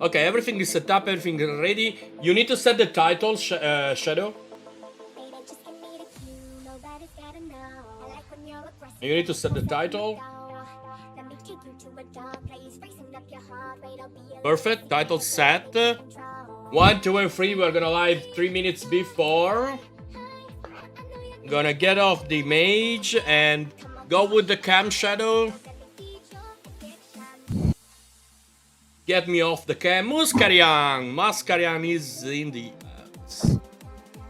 Okay, everything is set up, everything is ready. You need to set the title, Shadow. You need to set the title. Perfect, title set. 1, 2, and 3, we're gonna live 3 minutes before. Gonna get off the mage and go with the cam, Shadow. Get me off the cam. Muscarian is in the house.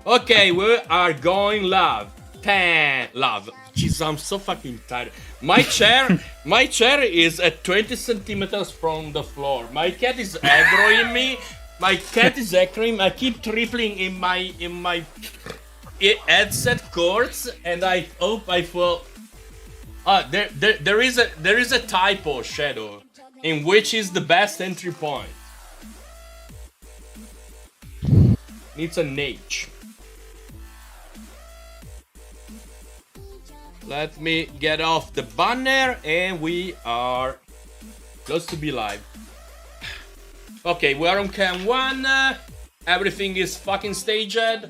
Okay, we are going live. 10 live. Jeez, I'm so fucking tired. My chair is at 20 centimeters from the floor. My cat is aggroing me. I keep tripling in my headset cords, and I hope I fall. There is a typo, Shadow, in which is the best entry point. Needs an H. Let me get off the banner, and we are close to be live. Okay, we are on cam 1. Everything is fucking staged.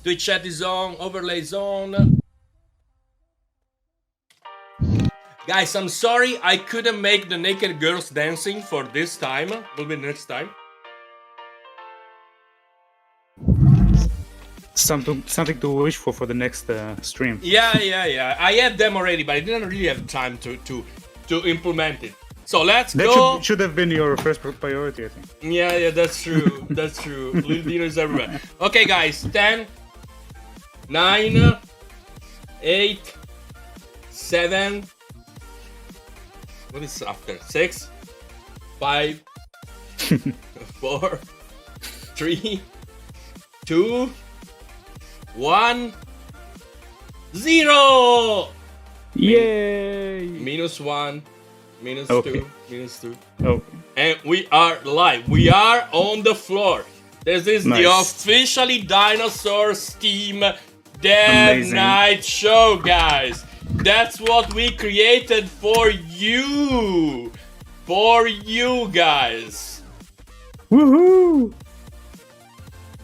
Twitch chat is on, overlays on. Guys, I'm sorry I couldn't make the naked girls dancing for this time. Will be next time. Something to wish for the next stream. Yeah. I had them already, but I didn't really have time to implement it. So let's go. That should have been your first priority, I think. Yeah, that's true. That's true. Little Dino is everywhere. Okay, guys. 10, 9, 8, 7. What is after? 6, 5, 4, 3, 2, 1, 0. Yay! -1, Okay. -2, -2. Okay. And we are live. We are on the floor. This is Nice. the officially DinoSources team Dev Amazing. Night Show, guys. That's what we created for you. For you guys. Woohoo!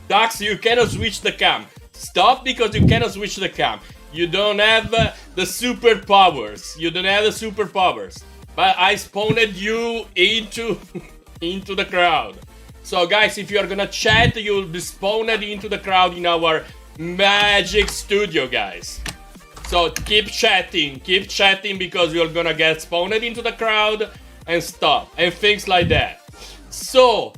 Dax, you cannot switch the cam. Stop, because you cannot switch the cam. You don't have the superpowers. You don't have the superpowers. But I spawned you into the crowd. So guys, if you are gonna chat, you'll be spawned into the crowd in our magic studio, guys. So keep chatting because you're gonna get spawned into the crowd and stuff and things like that. So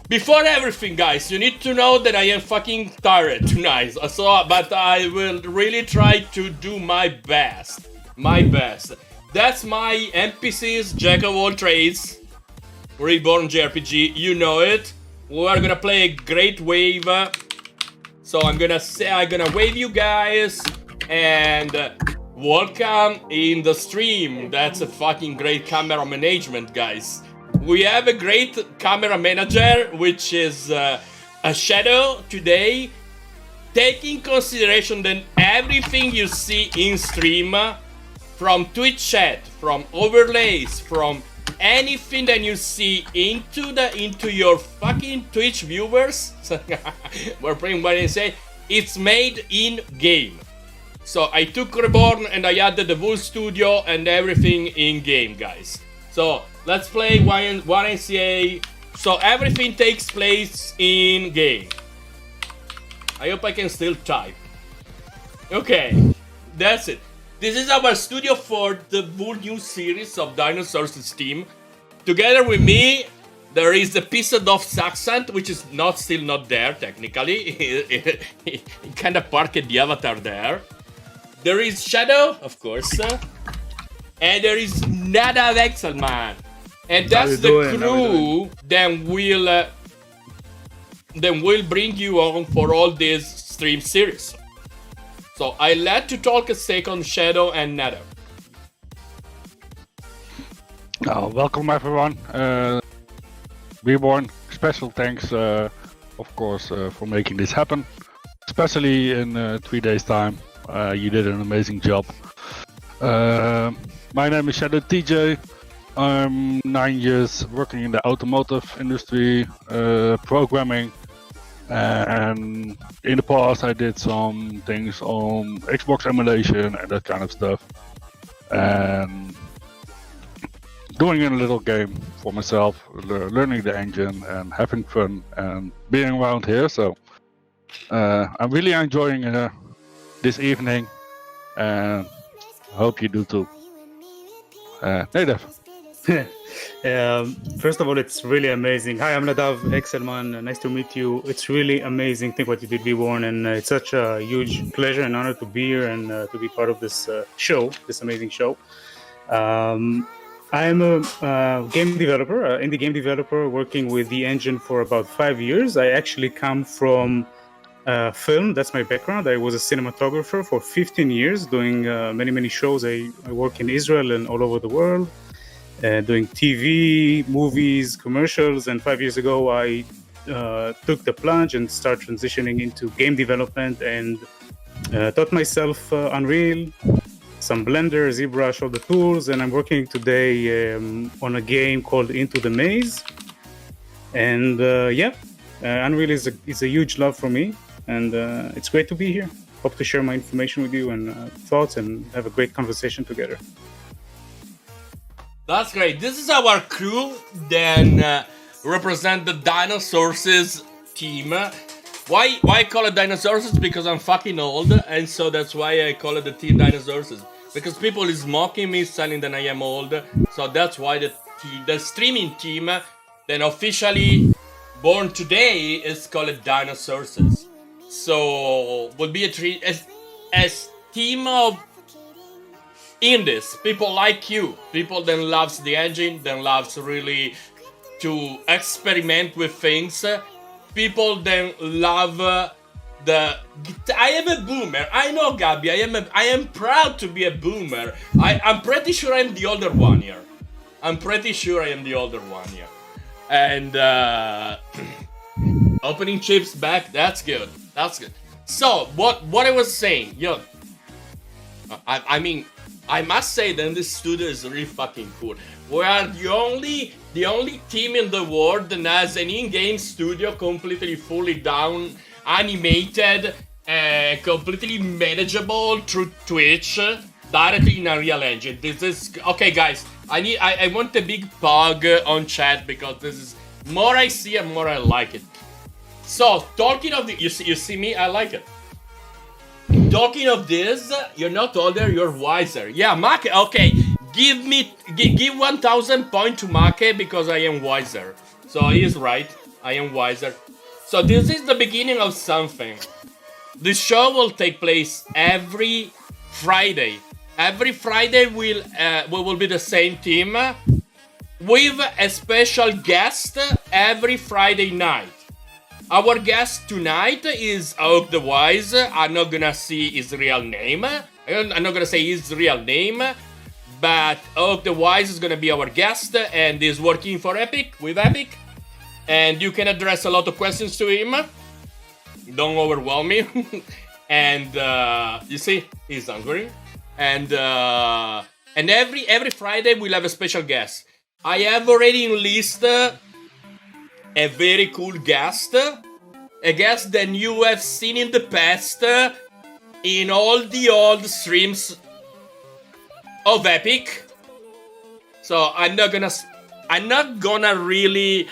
before everything, guys, you need to know that I am fucking tired tonight. So, but I will really try to do my best. My best. That's my NPCs, Jack of all trades, Reborn JRPG. You know it. We are gonna play a great wave. So I'm gonna wave you guys and welcome in the stream. That's a fucking great camera management, guys. We have a great camera manager, which is a Shadow today. Take in consideration that everything you see in stream, from Twitch chat, from overlays, from anything that you see into your fucking Twitch viewers, we're playing what I say, it's made in game. So I took Reborn and I added the full studio and everything in game, guys. So let's play one NCA. So everything takes place in game. I hope I can still type. Okay, that's it. This is our studio for the full new series of DinoSources team. Together with me, there is a piece of Saxanth, which is still not there technically. He kind of parked the avatar there. There is Shadow, of course, and there is Nadav Excelman, and that's the crew that will bring you on for all this stream series. So I let to talk a second, Shadow and Nadav. Welcome everyone. Reborn, special thanks, of course, for making this happen, especially in 3 days' time. You did an amazing job. My name is Shadow TJ. I'm 9 years working in the automotive industry, programming, and in the past I did some things on Xbox emulation and that kind of stuff, and doing a little game for myself, learning the engine and having fun and being around here. So I'm really enjoying this evening, and I hope you do too. Nadav. First of all, it's really amazing. Hi, I'm Nadav, Excelman. Nice to meet you. It's really amazing. Think what you did, B-Born, and it's such a huge pleasure and honor to be here and to be part of this show, this amazing show. I'm a game developer, indie game developer, working with the engine for about 5 years. I actually come from film. That's my background. I was a cinematographer for 15 years, doing many shows. I work in Israel and all over the world, doing TV, movies, commercials. And 5 years ago, I took the plunge and started transitioning into game development and taught myself Unreal, some Blender, ZBrush, all the tools. And I'm working today on a game called Into the Maze. And Unreal is a huge love for me. And it's great to be here. Hope to share my information with you and thoughts and have a great conversation together. That's great. This is our crew. Then represent the DinoSources team. Why I call it DinoSources? Because I'm fucking old, and so that's why I call it the team DinoSources. Because people is mocking me, saying that I am old. So that's why the streaming team, then officially born today, is called DinoSources. So will be a team of indies, people like you, people that loves the engine, that loves really to experiment with things, people that love I am a boomer. I know, Gabby. I am proud to be a boomer. I'm pretty sure I'm the older one here. And opening chips back. That's good. So what I was saying, I mean, I must say that this studio is really fucking cool. We are the only team in the world that has an in-game studio completely fully down, animated, completely manageable through Twitch, directly in a real engine. This is okay, guys. I want a big pug on chat because this is more I see and more I like it. So talking of the, you see me, I like it. Talking of this, you're not older, you're wiser. Yeah, Make, okay, give 1,000 points to Make because I am wiser. So he is right, I am wiser. So this is the beginning of something. The show will take place every Friday. Every Friday we will be the same team with a special guest every Friday night. Our guest tonight is Oak the Wise. I'm not gonna see his real name. I'm not gonna say his real name, but Oak the Wise is gonna be our guest and is working for Epic, with Epic. And you can address a lot of questions to him. Don't overwhelm me. And you see, he's hungry. And every Friday we'll have a special guest. I have already enlisted a very cool guest, a guest that you have seen in the past in all the old streams of Epic. So I'm not gonna really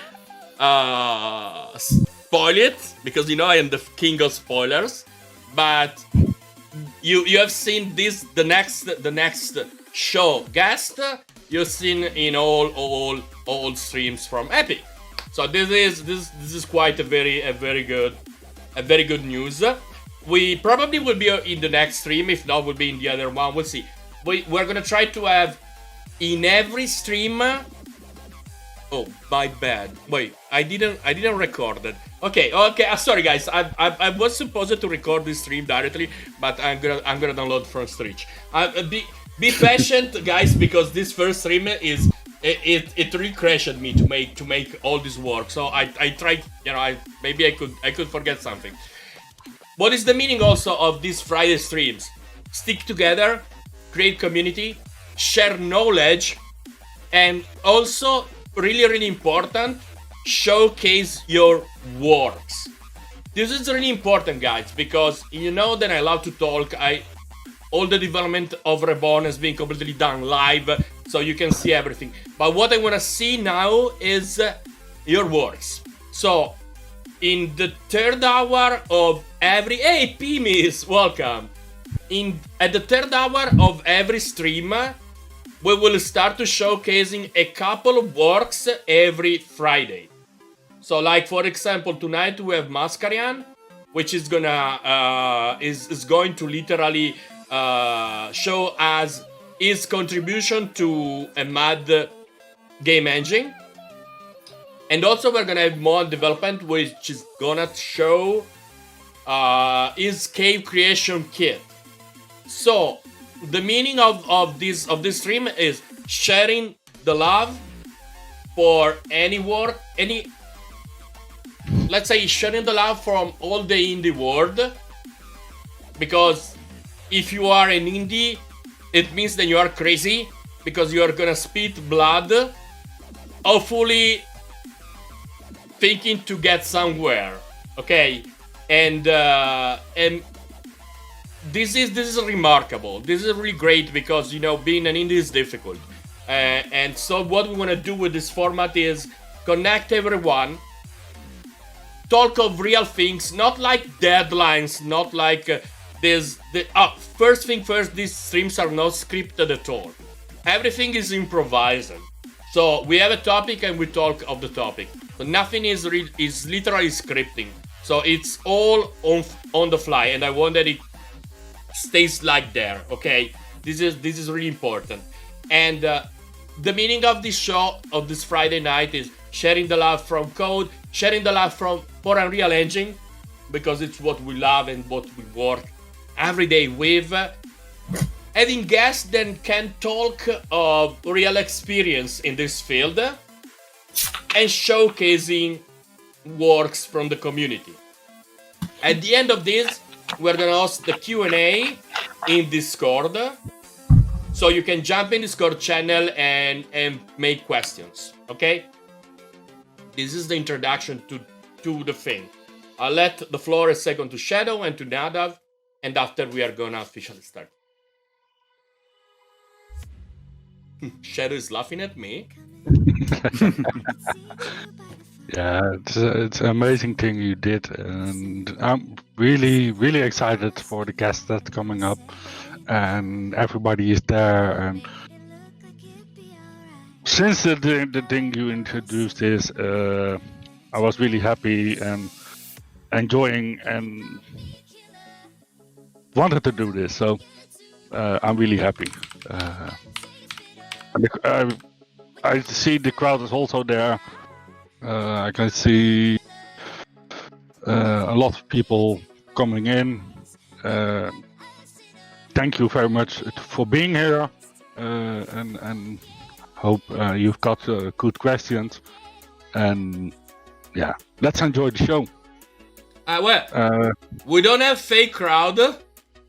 spoil it because I am the king of spoilers. But you have seen this the next show guest you've seen in all streams from Epic. So this is quite a very good news. We probably will be in the next stream. If not, we'll be in the other one. We'll see. We're gonna try to have in every stream. Oh, my bad. Wait, I didn't record it. Okay. Sorry, guys. I was supposed to record this stream directly, but I'm gonna download from Twitch. Be patient, guys, because this first stream is. It really crashed me to make all this work. So I tried, maybe I could forget something. What is the meaning also of these Friday streams? Stick together, create community, share knowledge, And also, really important, showcase your works. This is really important, guys, because you know that I love to talk. All the development of Reborn has been completely done live, so you can see everything. But what I want to see now is your works. So, in the third hour of every... Hey, Pimis, welcome! At the third hour of every stream, we will start to showcasing a couple of works every Friday. So, like for example, tonight we have Mascarian, which is gonna is going to literally show us his contribution to a mad game engine. And also we're gonna have more development, which is gonna show his cave creation kit. So the meaning of this stream is sharing the love for any work, let's say sharing the love from all the indie world. Because if you are an indie, it means that you are crazy, because you are gonna spit blood, hopefully thinking to get somewhere, okay? And this is remarkable. This is really great, because you know being an indie is difficult. And so what we want to do with this format is connect everyone, talk of real things, not like deadlines, not like first thing first, these streams are not scripted at all. Everything is improvised. So we have a topic and we talk of the topic. But nothing is literally scripting. So it's all on the fly, and I want that it stays like there. Okay, this is really important. And the meaning of this show, of this Friday night, is sharing the love from code, sharing the love for Unreal Engine, because it's what we love and what we work every day with. Having guests that can talk of real experience in this field, and showcasing works from the community. At the end of this, we're gonna host the Q&A in Discord, so you can jump in Discord channel and make questions. Okay, this is the introduction to the thing. I'll let the floor a second to Shadow and to Nadav, and after we are gonna officially start. Shadow is laughing at me. Yeah, it's an amazing thing you did, and I'm really excited for the guests that's coming up, and everybody is there. And since the thing you introduced is, I was really happy and enjoying and wanted to do this. So I'm really happy. I see the crowd is also there. I can see a lot of people coming in. Thank you very much for being here, and hope you've got good questions. And yeah, let's enjoy the show. We don't have fake crowd,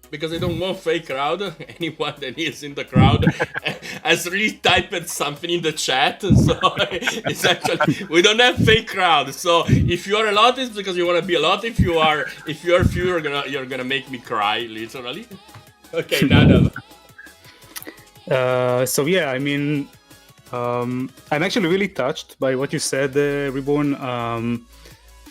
because I don't want fake crowd. Anyone that is in the crowd has really typed something in the chat, so it's actually, we don't have fake crowd. So if you are a lot, it's because you want to be a lot. If you are few, you're gonna make me cry, literally. Okay, Nadav. So yeah, I mean, I'm actually really touched by what you said, Reborn.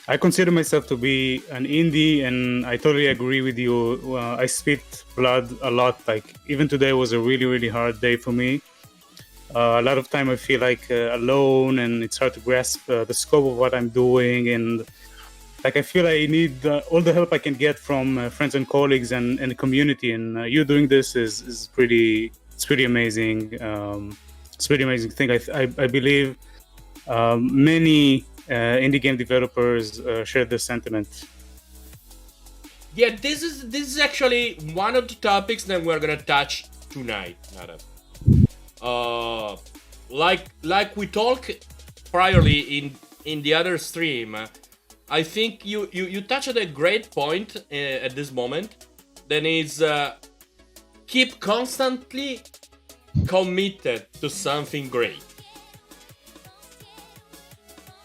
I consider myself to be an indie, and I totally agree with you. I spit blood a lot. Like, even today was a really hard day for me. A lot of time I feel like alone, and it's hard to grasp the scope of what I'm doing. And like, I feel I need all the help I can get from friends and colleagues and the community. And you doing this is pretty amazing. It's pretty amazing thing. I believe many indie game developers share this sentiment. Yeah, this is actually one of the topics that we're gonna touch tonight, Nadav. Like we talked priorly in the other stream, I think you touched at a great point at this moment. That is, keep constantly committed to something great.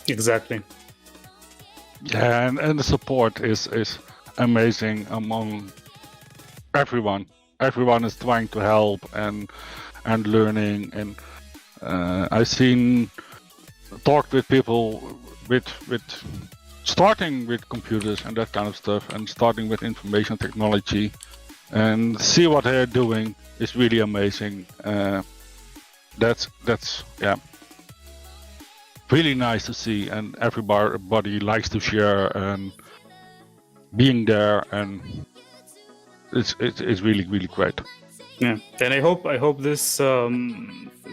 Exactly. Yeah, and the support is amazing among everyone. Everyone is trying to help and learning, and I've seen talked with people with starting with computers and that kind of stuff, and starting with information technology, and see what they're doing is really amazing. That's yeah, really nice to see, and everybody likes to share and being there, and it's really great. Yeah, and I hope this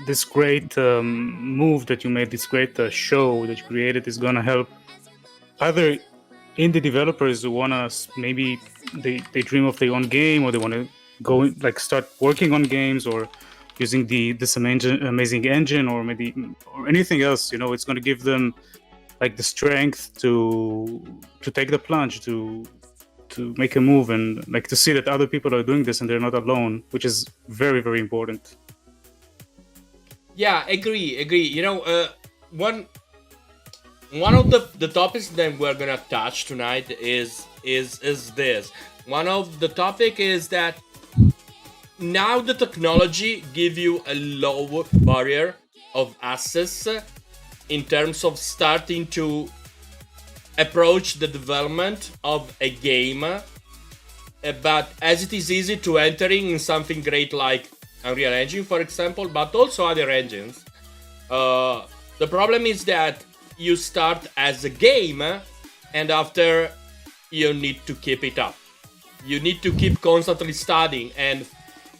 this great move that you made, this great show that you created, is gonna help other indie developers who wanna maybe they dream of their own game, or they want to go like start working on games, or using this amazing engine, or maybe or anything else. You know, it's gonna give them like the strength to take the plunge, to make a move, and like to see that other people are doing this and they're not alone, which is very, very important. Yeah, agree. You know, one of the topics that we're gonna touch tonight is this. One of the topic is that now the technology give you a low barrier of access in terms of starting to approach the development of a game, but as it is easy to entering in something great like Unreal Engine, for example, but also other engines. The problem is that you start as a game, and after you need to keep it up. You need to keep constantly studying, and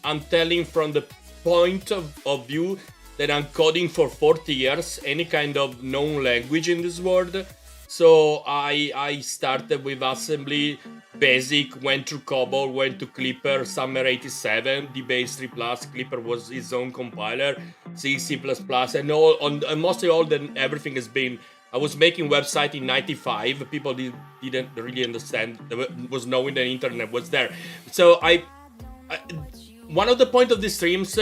I'm telling from the point of view that I'm coding for 40 years, any kind of known language in this world. So I started with assembly, basic, went through COBOL, went to Clipper, Summer 87, DBase 3+, Clipper was his own compiler, C++, and all on mostly all everything has been. I was making website in 95. People didn't really understand, was knowing the internet was there. So I one of the point of the streams,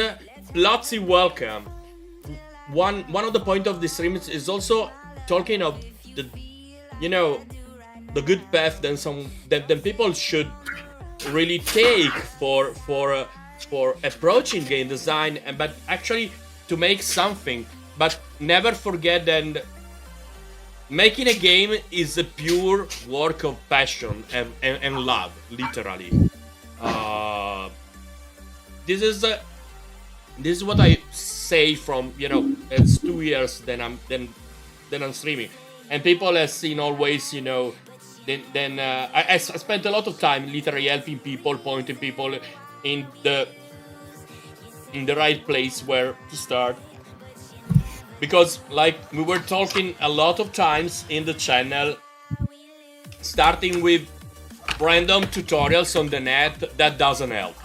Plotzy, welcome. One of the point of the streams is also talking of the, you know, the good path that people should really take for approaching game design, but actually to make something. But never forget that making a game is a pure work of passion and love, literally. This is what I say from, you know, it's 2 years then I'm streaming, and people have seen always, you know, then I spent a lot of time literally helping people, pointing people in the right place where to start. Because, like we were talking a lot of times in the channel, starting with random tutorials on the net, that doesn't help.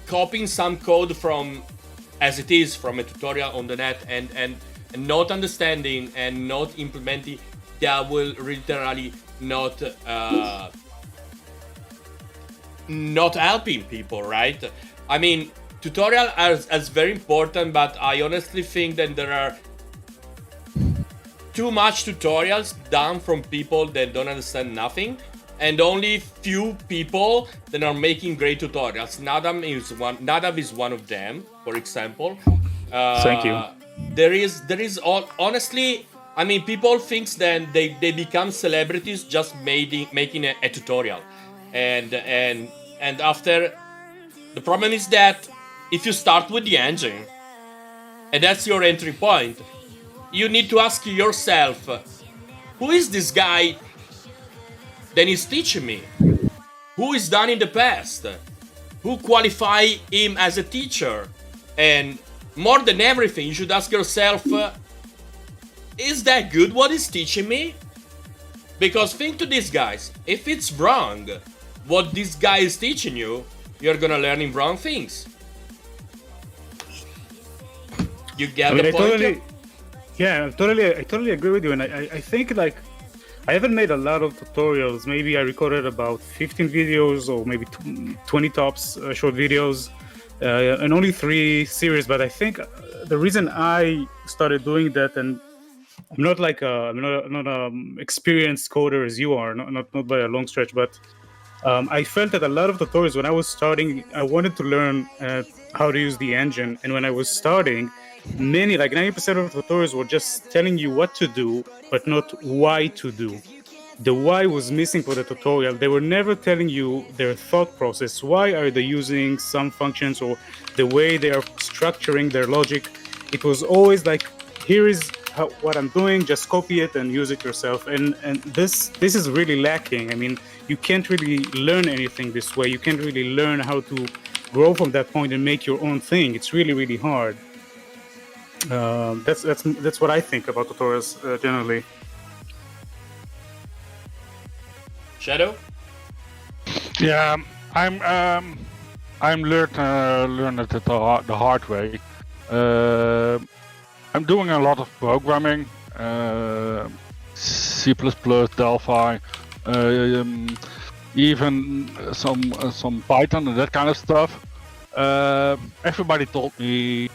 Copying some code from as it is from a tutorial on the net and not understanding and not implementing, that will literally not helping people, right? I mean, tutorial as very important, but I honestly think that there are too much tutorials done from people that don't understand nothing, and only few people that are making great tutorials. Nadav is one of them, for example. Thank you. There is all, honestly, I mean, people thinks that they become celebrities just making a tutorial, and after, the problem is that if you start with the engine and that's your entry point, you need to ask yourself, who is this guy that is teaching me? Who is done in the past? Who qualify him as a teacher? And more than everything, you should ask yourself, is that good what he's teaching me? Because think to these guys, if it's wrong what this guy is teaching you, you're gonna learn in wrong things. You get the point? I totally agree with you, and I think, like, I haven't made a lot of tutorials. Maybe I recorded about 15 videos, or maybe 20 tops short videos, and only 3 series. But I think the reason I started doing that, and I'm not like I'm not experienced coder as you are, not by a long stretch, but I felt that a lot of tutorials when I was starting, I wanted to learn how to use the engine, and when I was starting, many, like 90% of the tutorials were just telling you what to do, but not why to do. The why was missing for the tutorial. They were never telling you their thought process. Why are they using some functions or the way they are structuring their logic? It was always like, here is what I'm doing, just copy it and use it yourself. And this is really lacking. I mean, you can't really learn anything this way. You can't really learn how to grow from that point and make your own thing. It's really, really hard. That's what I think about tutorials generally. Shadow? Yeah, I'm learning it the hard way. I'm doing a lot of programming, C++, Delphi, even some Python and that kind of stuff. Everybody told me,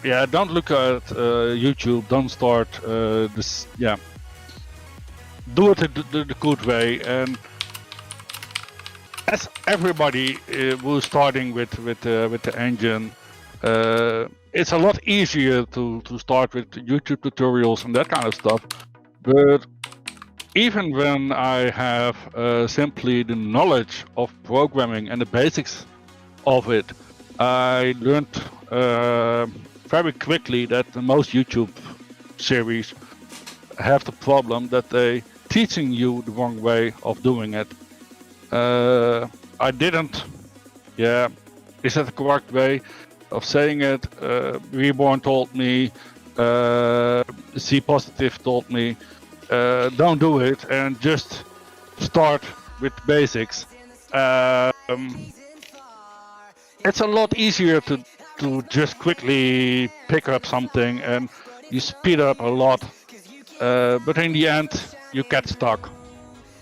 yeah, don't look at YouTube, don't start this, yeah. Do it the good way, and as everybody was starting with the engine, it's a lot easier to start with YouTube tutorials and that kind of stuff. But even when I have simply the knowledge of programming and the basics of it, I learned very quickly that most YouTube series have the problem that they teaching you the wrong way of doing it. I didn't. Yeah, is that the correct way of saying it? Reborn told me, C Positive told me, don't do it and just start with basics. It's a lot easier to just quickly pick up something and you speed up a lot. But in the end, you get stuck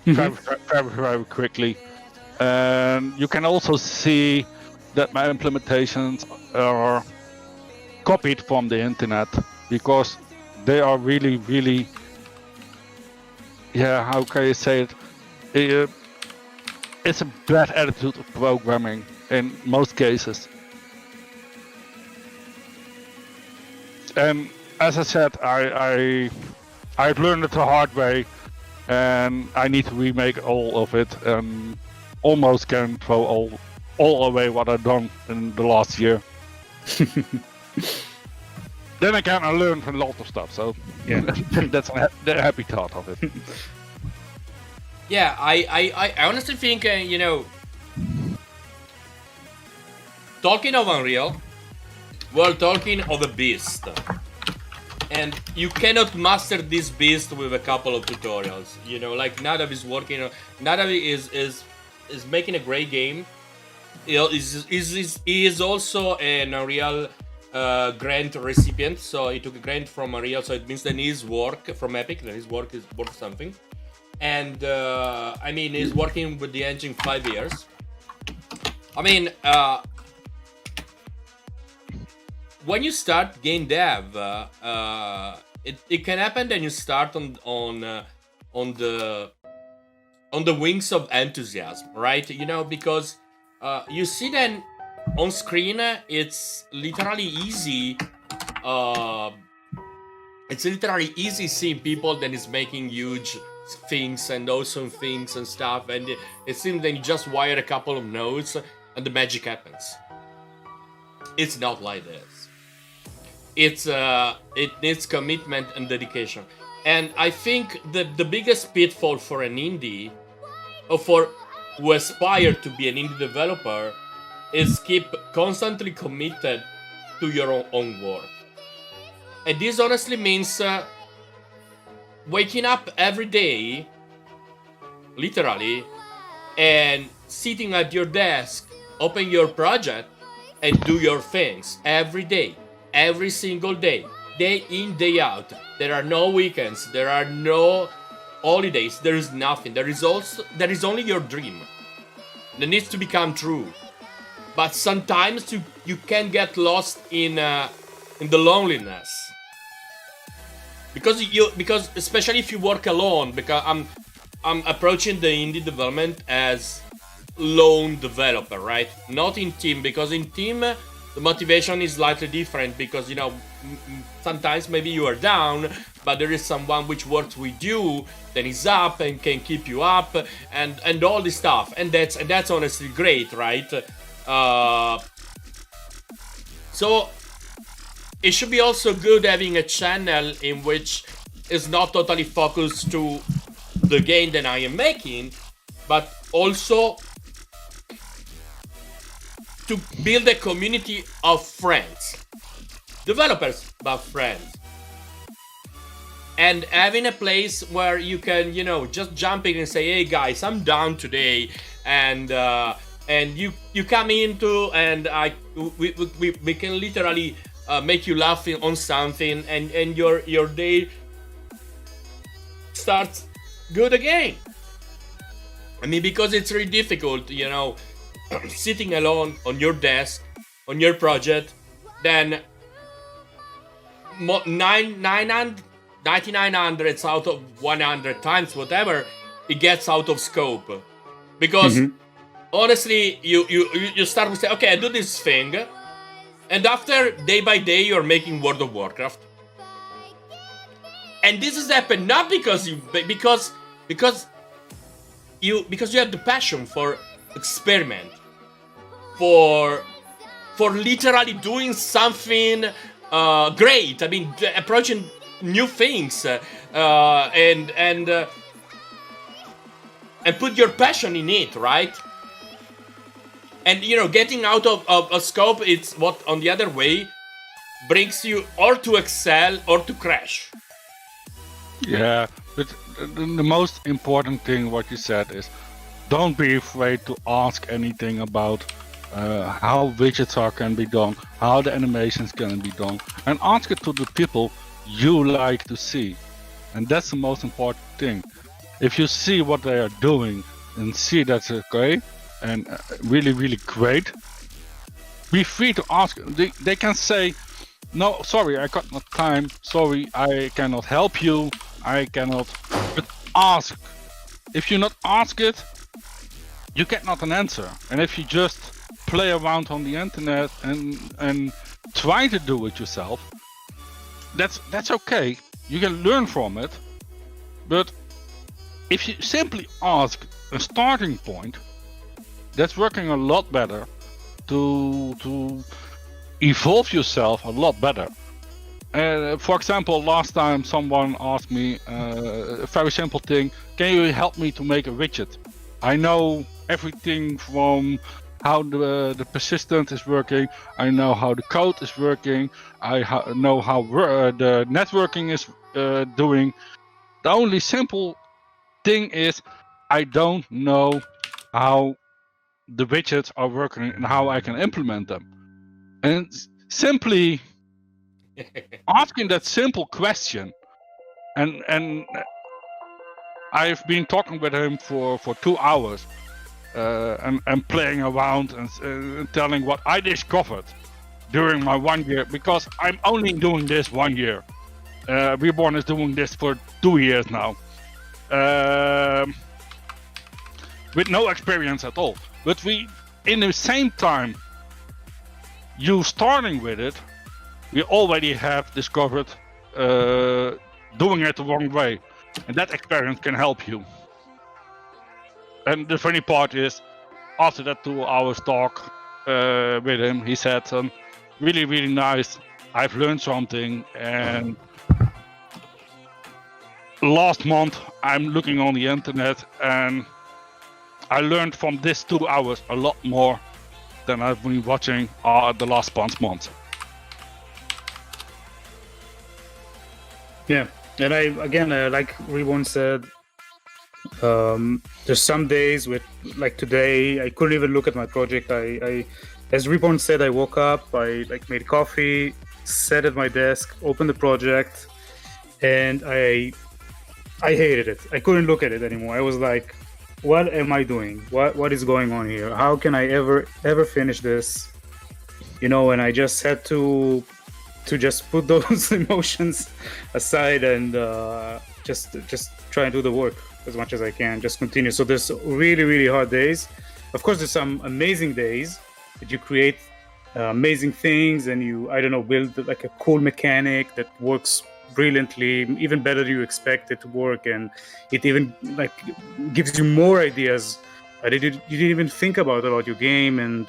very quickly. And you can also see that my implementations are copied from the internet because they are really, yeah, how can you say it? It's a bad attitude of programming in most cases. And as I said, I've learned it the hard way, and I need to remake all of it, and almost can throw all away what I've done in the last year. Then again, I learned a lot of stuff, so yeah, that's the happy thought of it. Yeah, I honestly think, talking of Unreal, we're talking of a beast. And you cannot master this beast with a couple of tutorials. Like Nadav is working on. Nadav is making a great game. He is also an Unreal grant recipient. So he took a grant from Unreal. So it means that his work from Epic, that his work is worth something. And he's working with the engine 5 years. When you start game dev, it can happen that you start on the wings of enthusiasm, right? Because you see then on screen, it's literally easy. It's literally easy seeing people that is making huge things and awesome things and stuff, and it seems that you just wire a couple of nodes and the magic happens. It's not like this. It needs commitment and dedication. And I think the biggest pitfall for an indie, or for who aspire to be an indie developer, is keep constantly committed to your own work. And this honestly means waking up every day, literally, and sitting at your desk, open your project, and do your things every day. Every single day, day in, day out. There are no weekends, there are no holidays, there is nothing. There is only your dream that needs to become true. But sometimes you can get lost in in the loneliness. Because especially if you work alone, because I'm approaching the indie development as lone developer, right? Not in team, because in team the motivation is slightly different, because sometimes maybe you are down, but there is someone which works with you, then is up and can keep you up, and all this stuff, and that's honestly great, right? So it should be also good having a channel in which is not totally focused to the game that I am making, but also to build a community of friends, developers, but friends, and having a place where you can, just jump in and say, "Hey guys, I'm down today," and you come into, and we can literally make you laugh on something, and your day starts good again. I mean, because it's really difficult, sitting alone on your desk, on your project, then 99 out of 100 times, whatever, it gets out of scope. Because honestly, you start to say, okay, I do this thing, and after, day by day, you're making World of Warcraft. And this has happened not because you have the passion for experiment, for literally doing something great. I mean, approaching new things, and put your passion in it, right? And getting out of scope, it's what on the other way brings you or to excel or to crash. Yeah, but the most important thing what you said is, don't be afraid to ask anything about how widgets can be done, how the animations can be done, and ask it to the people you like to see. And that's the most important thing. If you see what they are doing and see that's okay and really, really great, be free to ask. They can say, "No, sorry, I got no time. Sorry, I cannot help you. I cannot." But ask. If you not ask it, you get not an answer. And if you just play around on the internet and try to do it yourself, that's okay. You can learn from it. But if you simply ask a starting point, that's working a lot better to evolve yourself a lot better. For example, last time someone asked me a very simple thing: can you help me to make a widget? I know everything from how the persistent is working, I know how the code is working, I know how the networking is doing. The only simple thing is I don't know how the widgets are working and how I can implement them. And simply asking that simple question, and I've been talking with him for 2 hours and playing around and telling what I discovered during my 1 year, because I'm only doing this 1 year. Reborn is doing this for 2 years now, with no experience at all. But we, in the same time, you starting with it, we already have discovered doing it the wrong way, and that experience can help you. And the funny part is, after that 2 hours talk with him, he said, really, really nice, I've learned something, and last month I'm looking on the internet and I learned from this 2 hours a lot more than I've been watching the last month. Yeah, and like Reborn said, there's some days like today, I couldn't even look at my project. I as Reborn said, I woke up, I made coffee, sat at my desk, opened the project, and I hated it. I couldn't look at it anymore. I was like, what am I doing? What is going on here? How can I ever finish this? And I just had to to just put those emotions aside and just try and do the work as much as I can. Just continue. So there's really, really hard days. Of course, there's some amazing days that you create amazing things and you, I don't know, build like a cool mechanic that works brilliantly, even better than you expect it to work, and it even like gives you more ideas that you didn't even think about your game. And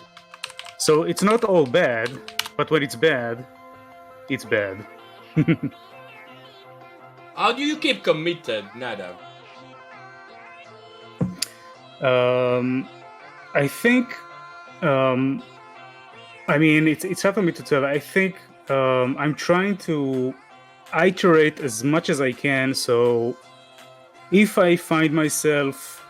so it's not all bad, but when it's bad, it's bad. How do you keep committed, Nadav? I think, I mean, it's hard for me to tell. I think I'm trying to iterate as much as I can. So if I find myself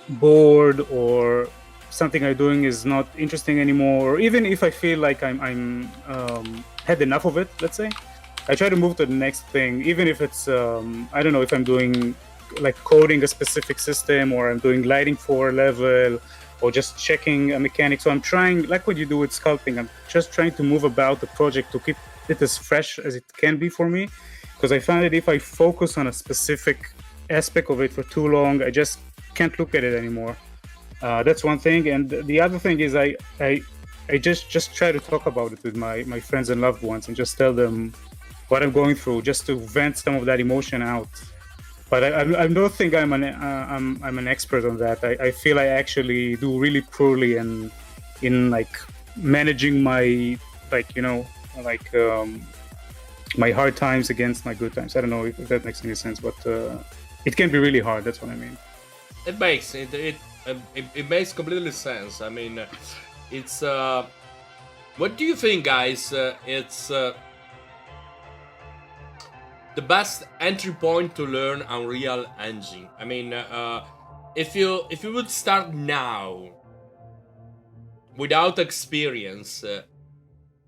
bored or something I'm doing is not interesting anymore, or even if I feel like I'm had enough of it, let's say, I try to move to the next thing, even if it's I don't know, if I'm doing like coding a specific system, or I'm doing lighting for a level, or just checking a mechanic. So I'm trying, like what you do with sculpting, I'm just trying to move about the project to keep it as fresh as it can be for me, because I find that if I focus on a specific aspect of it for too long, I just can't look at it anymore. That's one thing. And the other thing is I just try to talk about it with my friends and loved ones and just tell them what I'm going through, just to vent some of that emotion out. But I don't think I'm an expert on that. I feel I actually do really poorly in like managing my, like, you know, like my hard times against my good times. I don't know if that makes any sense, but it can be really hard. That's what I mean. It makes it makes completely sense. I mean, it's what do you think, guys? It's the best entry point to learn Unreal Engine. I mean, if you would start now without experience,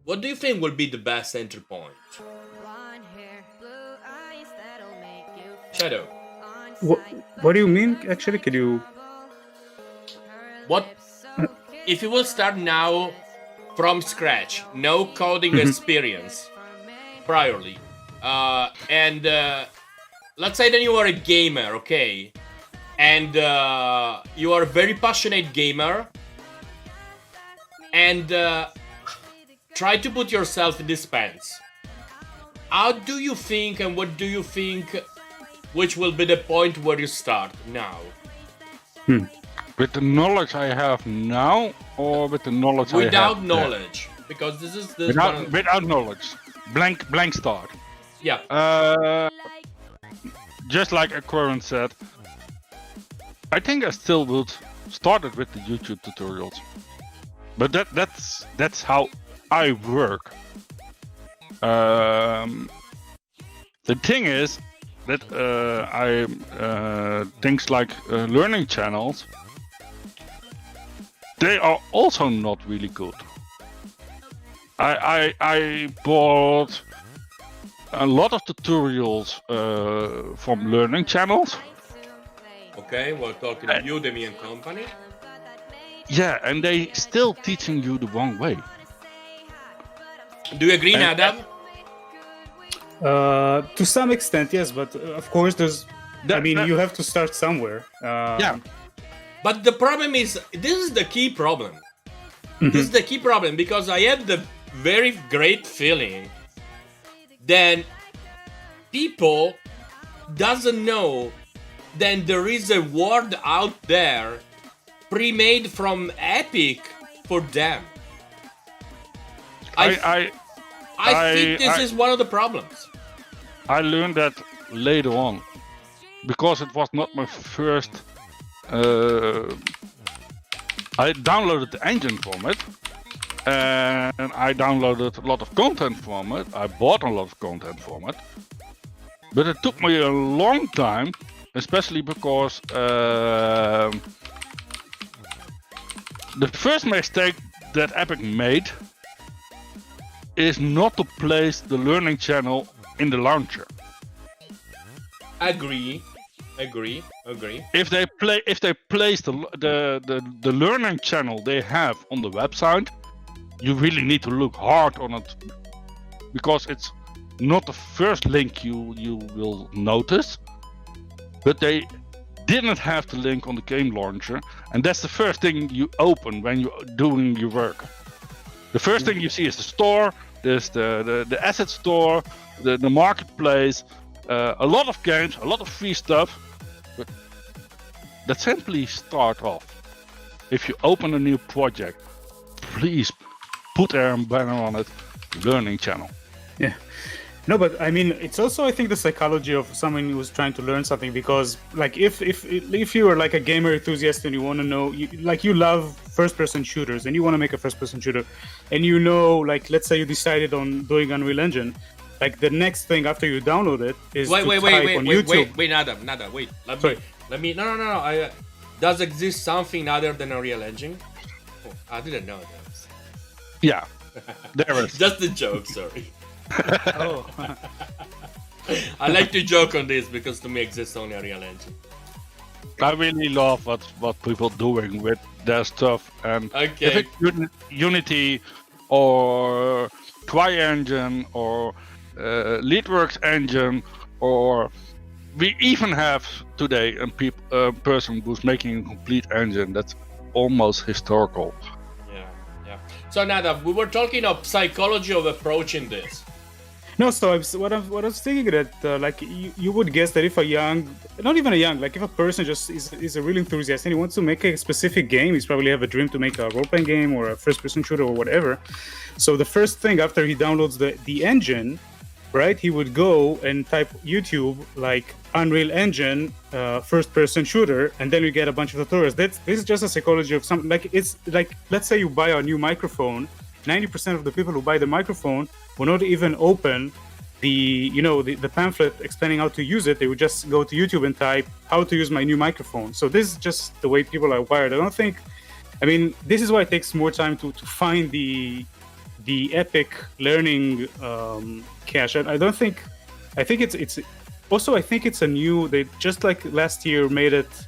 what do you think will be the best entry point? Shadow. What do you mean? Actually, could you? What if you will start now from scratch, no coding experience priorly? And let's say that you are a gamer, okay, and you are a very passionate gamer, and try to put yourself in this pants. How do you think, and what do you think, which will be the point where you start now? With the knowledge I have now, or with the knowledge I have without knowledge, because this is the without knowledge, blank start. Yeah. Just like Aquarian said, I think I still would start it with the YouTube tutorials. But that's how I work. The thing is that things like learning channels, they are also not really good. I bought a lot of tutorials from learning channels. Okay, we're talking Udemy and company. Yeah, and they still teaching you the wrong way. Do you agree, Nadav? To some extent, yes, but of course, you have to start somewhere. Yeah. But the problem is, this is the key problem. This is the key problem, because I had the very great feeling that people doesn't know that there is a world out there pre-made from Epic for them. I think this is one of the problems. I learned that later on, because it was not my first. I downloaded the engine from it, and I downloaded a lot of content from it. I bought a lot of content from it, but it took me a long time, especially because the first mistake that Epic made is not to place the learning channel in the launcher. Agree. If they place the learning channel they have on the website, you really need to look hard on it because it's not the first link you will notice, but they didn't have the link on the game launcher, and that's the first thing you open when you're doing your work. The first thing you see is the store. There's the asset store, the marketplace, a lot of games, a lot of free stuff. But that simply start off. If you open a new project, please put there a banner on it, learning channel. Yeah. No, but I mean, it's also, I think, the psychology of someone who's trying to learn something, because like if you are like a gamer enthusiast and you want to know, you love first-person shooters and you want to make a first-person shooter, and you know, like, let's say you decided on doing Unreal Engine, like the next thing after you download it is wait, YouTube. Nadav, wait. Let me. No. Does exist something other than Unreal Engine? Oh, I didn't know that. Yeah, there is. Just a joke, sorry. Oh. I like to joke on this because to me exists only Unreal Engine. I really love what people doing with their stuff, and if it's Unity or CryEngine or LeadWorks engine, or we even have today a person who's making a complete engine that's almost historical. Yeah. So Nadav, we were talking of psychology of approaching this. No, so what I was thinking that like you would guess that if not even a young, like if a person just is a real enthusiast and he wants to make a specific game, he's probably have a dream to make a role-playing game or a first-person shooter or whatever. So the first thing after he downloads the engine, right, he would go and type YouTube like Unreal Engine first-person shooter, and then you get a bunch of tutorials. This is just a psychology of something. Like it's like, let's say you buy a new microphone. 90% of the people who buy the microphone will not even open the pamphlet explaining how to use it. They would just go to YouTube and type how to use my new microphone. So this is just the way people are wired. I mean, this is why it takes more time to find the epic learning cache. I think it's a new, they just like last year made it,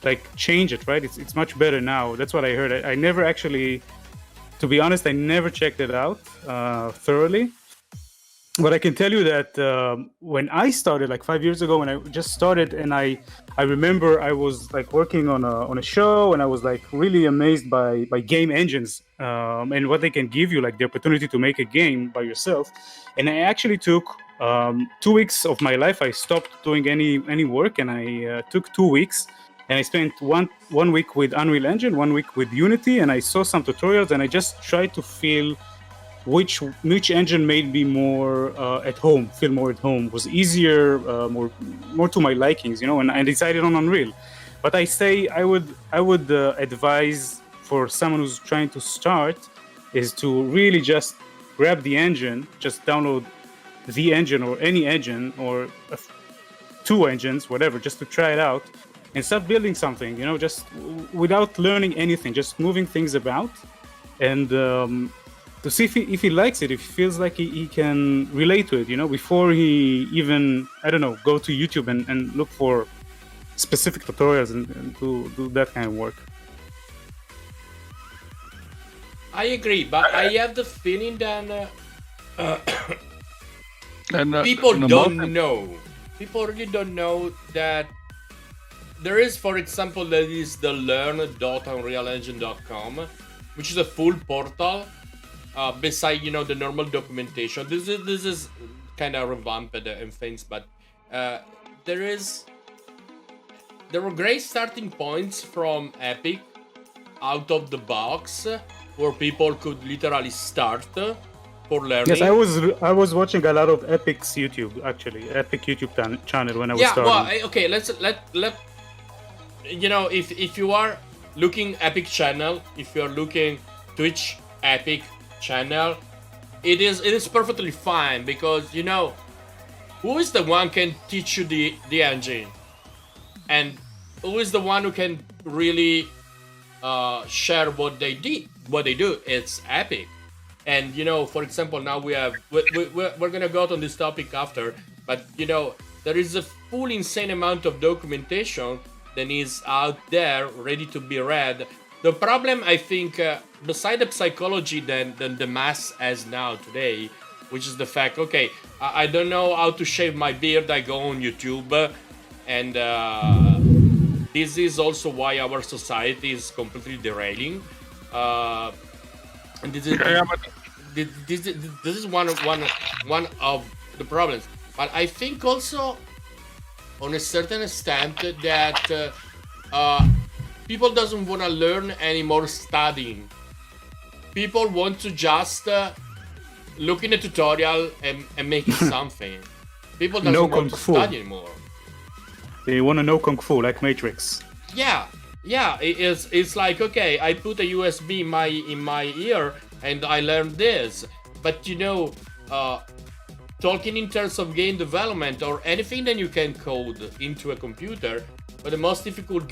like change it, right? It's much better now. That's what I heard. I never actually, to be honest, I never checked it out thoroughly. But I can tell you that when I started, like 5 years ago, when I just started, and I remember I was like working on a show, and I was like really amazed by game engines and what they can give you, like the opportunity to make a game by yourself. And I actually took 2 weeks of my life. I stopped doing any work, and I took 2 weeks. And I spent one week with Unreal Engine, 1 week with Unity, and I saw some tutorials, and I just tried to feel which engine made me more at home, feel more at home, was easier, more to my likings, and I decided on Unreal. But I would advise for someone who's trying to start is to really just grab the engine, just download the engine or any engine or 2 engines, whatever, just to try it out. And start building something, just without learning anything, just moving things about, and to see if he likes it, if he feels like he can relate to it, before he even, I don't know, go to YouTube and look for specific tutorials and do that kind of work. I agree, but I have the feeling that people don't know. People really don't know that there is, for example, there is the learn.unrealengine.com, which is a full portal. Beside, the normal documentation. This is kind of revamped and things, but there were great starting points from Epic out of the box, where people could literally start for learning. Yes, I was watching a lot of Epic's YouTube, actually, Epic YouTube channel when I was starting. Yeah, well, okay, let if you are looking Epic channel, if you are looking Twitch Epic channel, it is perfectly fine, because who is the one can teach you the engine, and who is the one who can really share what they do. It's Epic. And for example, now we're gonna go on this topic after, but there is a full insane amount of documentation that is out there ready to be read. The problem, I think, beside the psychology that the mass has now today, which is the fact, okay, I don't know how to shave my beard, I go on YouTube, and this is also why our society is completely derailing. And this is this is one of the problems. But I think also, on a certain extent, that people doesn't want to learn anymore studying. People want to just look in a tutorial and make something. People doesn't want to study anymore. They want to know Kung Fu, like Matrix. Yeah. It's like, okay, I put a USB in my ear and I learned this. But talking in terms of game development or anything that you can code into a computer, but the most difficult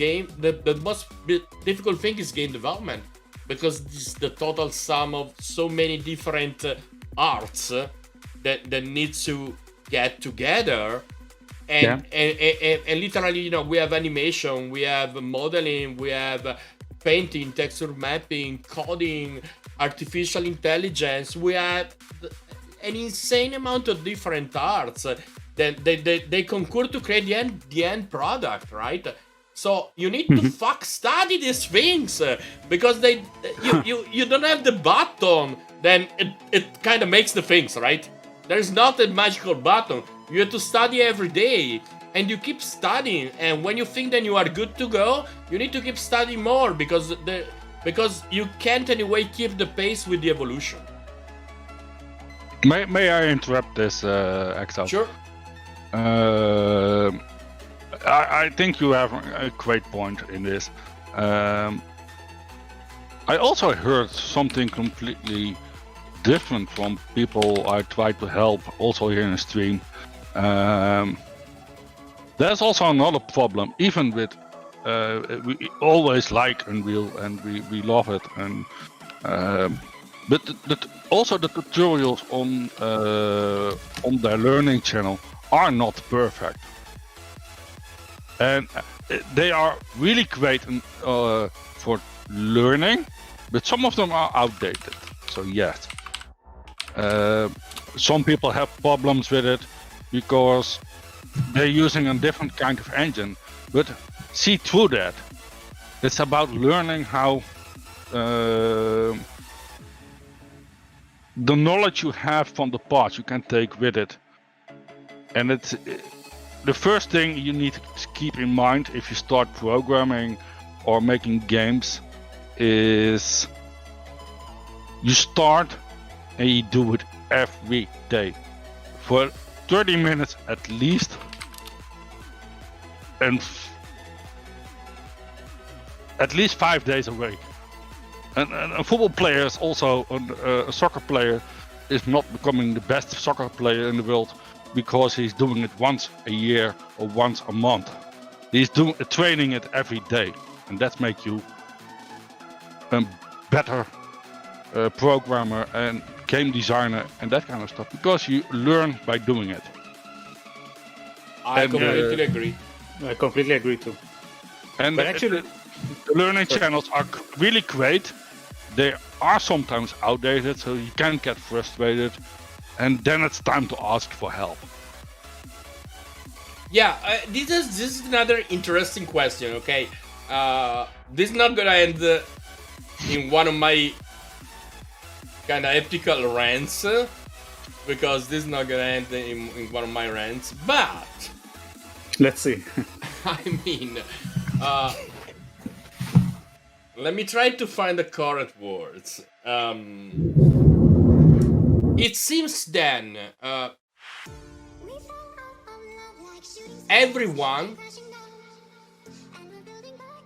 thing is game development, because it's the total sum of so many different arts that needs to get together. And literally, we have animation, we have modeling, we have painting, texture mapping, coding, artificial intelligence. We have an insane amount of different arts that they concur to create the end product, right? So you need to study these things, because you don't have the button, then it kind of makes the things, right? There's not a magical button. You have to study every day, and you keep studying. And when you think that you are good to go, you need to keep studying more, because you can't anyway keep the pace with the evolution. May I interrupt this, Axel? Sure. I think you have a great point in this. I also heard something completely different from people I tried to help, also here in the stream. There's also another problem, even with we always like Unreal and we love it, and but also the tutorials on their learning channel are not perfect, and they are really great for learning, but some of them are outdated. So yes, some people have problems with it because they're using a different kind of engine, but see through that. It's about learning how the knowledge you have from the past you can take with it. And it's the first thing you need to keep in mind if you start programming or making games is you start and you do it every day for 30 minutes at least, and at least 5 days a week. And a football player is also a soccer player is not becoming the best soccer player in the world because he's doing it once a year or once a month. He's training it every day, and that makes you a better programmer and game designer and that kind of stuff, because you learn by doing it. I completely agree. I completely agree too. And actually, the learning channels are really great. They are sometimes outdated, so you can get frustrated, and then it's time to ask for help. Yeah, this is another interesting question. Okay, this is not gonna end in one of my kind of epical rants, because this is not gonna end in one of my rants. But let's see. I mean, let me try to find the correct words. It seems then everyone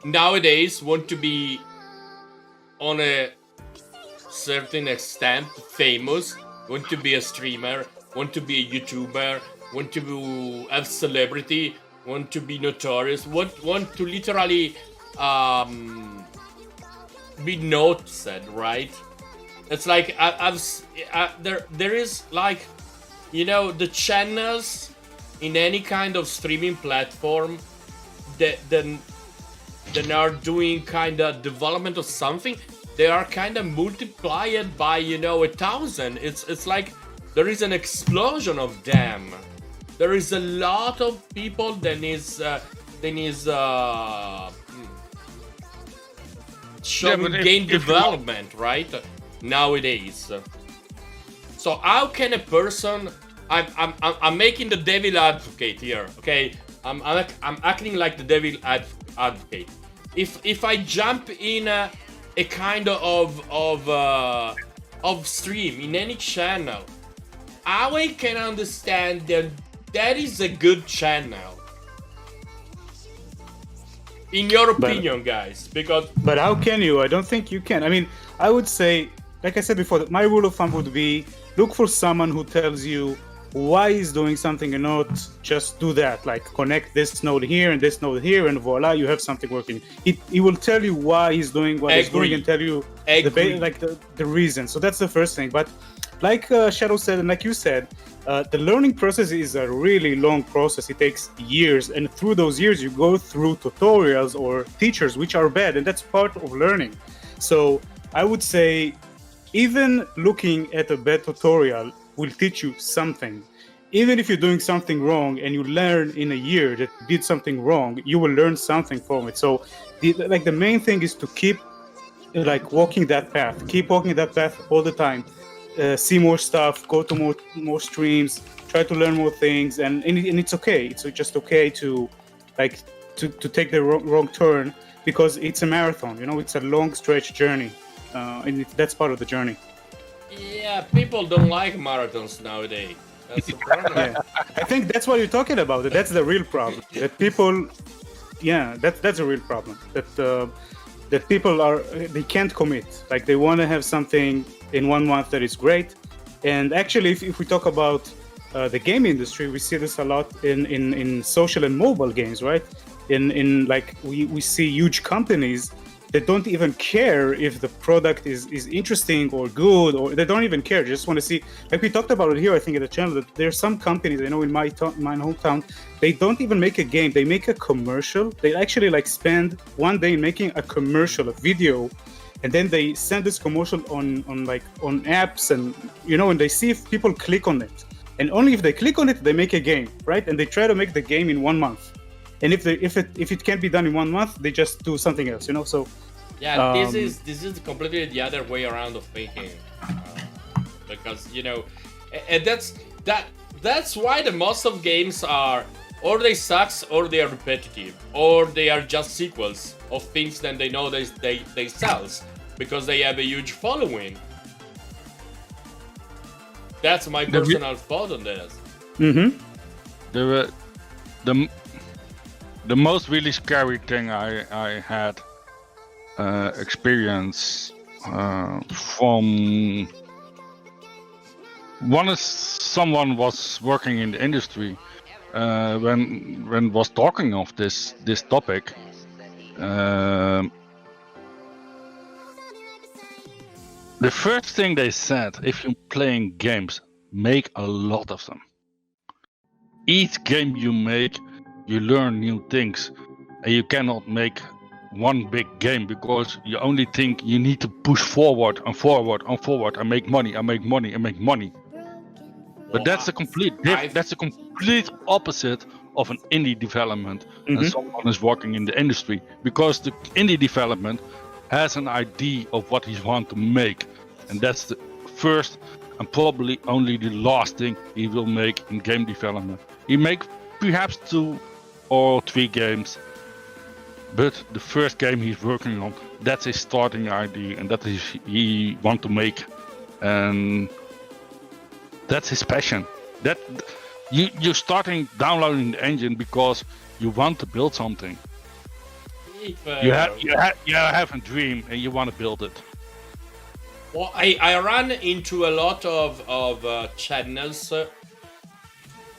nowadays want to be, on a certain extent, famous, want to be a streamer, want to be a YouTuber, want to have celebrity, want to be notorious, want to literally be noticed, right? It's like there is, like, the channels in any kind of streaming platform that are doing kind of development of something. They are kind of multiplied by 1,000. It's like there is an explosion of them. There is a lot of people that is showing game development, right? Nowadays. So how can a person? I'm making the devil advocate here, okay? I'm acting like the devil advocate. If I jump in a kind of stream in any channel, how I can understand that is a good channel? In your opinion, guys, because... But how can you? I don't think you can. I mean, I would say, like I said before, that my rule of thumb would be, look for someone who tells you why he's doing something and not just do that. Like, connect this node here and this node here, and voila, you have something working. He will tell you why he's doing what he's doing and tell you the reason. So that's the first thing. But like Shadow said, and like you said, the learning process is a really long process. It takes years, and through those years you go through tutorials or teachers which are bad, and that's part of learning. So I would say even looking at a bad tutorial will teach you something. Even if you're doing something wrong and you learn in a year that you did something wrong, you will learn something from it. So the main thing is to keep walking that path. Keep walking that path all the time. See more stuff, go to more streams, try to learn more things, and it's okay. It's just okay to take the wrong turn, because it's a marathon. It's a long stretch journey, and that's part of the journey. Yeah, people don't like marathons nowadays. That's the problem. Yeah. I think that's what you're talking about. That's the real problem. That people, that's a real problem. That people they can't commit. Like, they want to have something in 1 month that is great. And actually, if we talk about the game industry, we see this a lot in social and mobile games, right? We see huge companies that don't even care if the product is interesting or good, or they don't even care. They just want to see, like we talked about it here, I think, at the channel, that there are some companies, I know in my hometown, they don't even make a game, they make a commercial. They actually spend one day making a commercial, a video, and then they send this commercial on apps, and and they see if people click on it. And only if they click on it, they make a game, right? And they try to make the game in 1 month. And if it can't be done in 1 month, they just do something else, So yeah, this is completely the other way around of thinking, because and that's why the most of games are, or they suck, or they are repetitive, or they are just sequels of things that they know they sell, because they have a huge following. That's my personal thought on this. Mm-hmm. The most really scary thing I had experience from one is someone was working in the industry when was talking of this topic. The first thing they said, if you're playing games, make a lot of them. Each game you make, you learn new things, and you cannot make one big game, because you only think you need to push forward and forward and forward and make money and make money and make money. But that's a complete opposite of an indie development, and someone is working in the industry, because the indie development has an idea of what he wants to make, and that's the first and probably only the last thing he will make in game development. He make perhaps 2 or 3 games, but the first game he's working on, that's his starting idea, and that is he want to make, and that's his passion. That you're starting downloading the engine because you want to build something. You have a dream and you want to build it. Well, I run into a lot of channels. I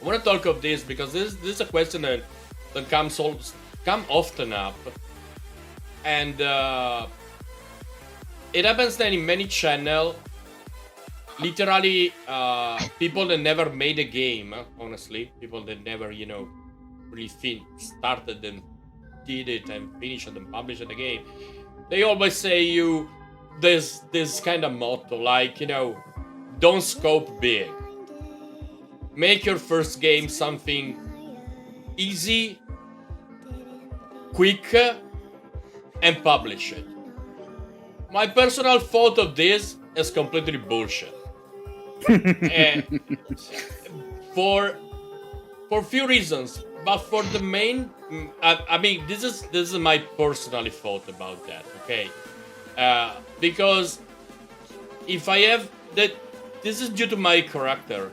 want to talk of this because this is a question that comes often up, and it happens that in many channels, literally, people that never made a game, honestly, people that never, really started and did it and finished and published the game, they always say this kind of motto, like, don't scope big. make your first game something easy, quick, and publish it. My personal thought of this is completely bullshit. For few reasons, but for the main, I mean, this is my personal thought about that. Okay, because if I have that, this is due to my character.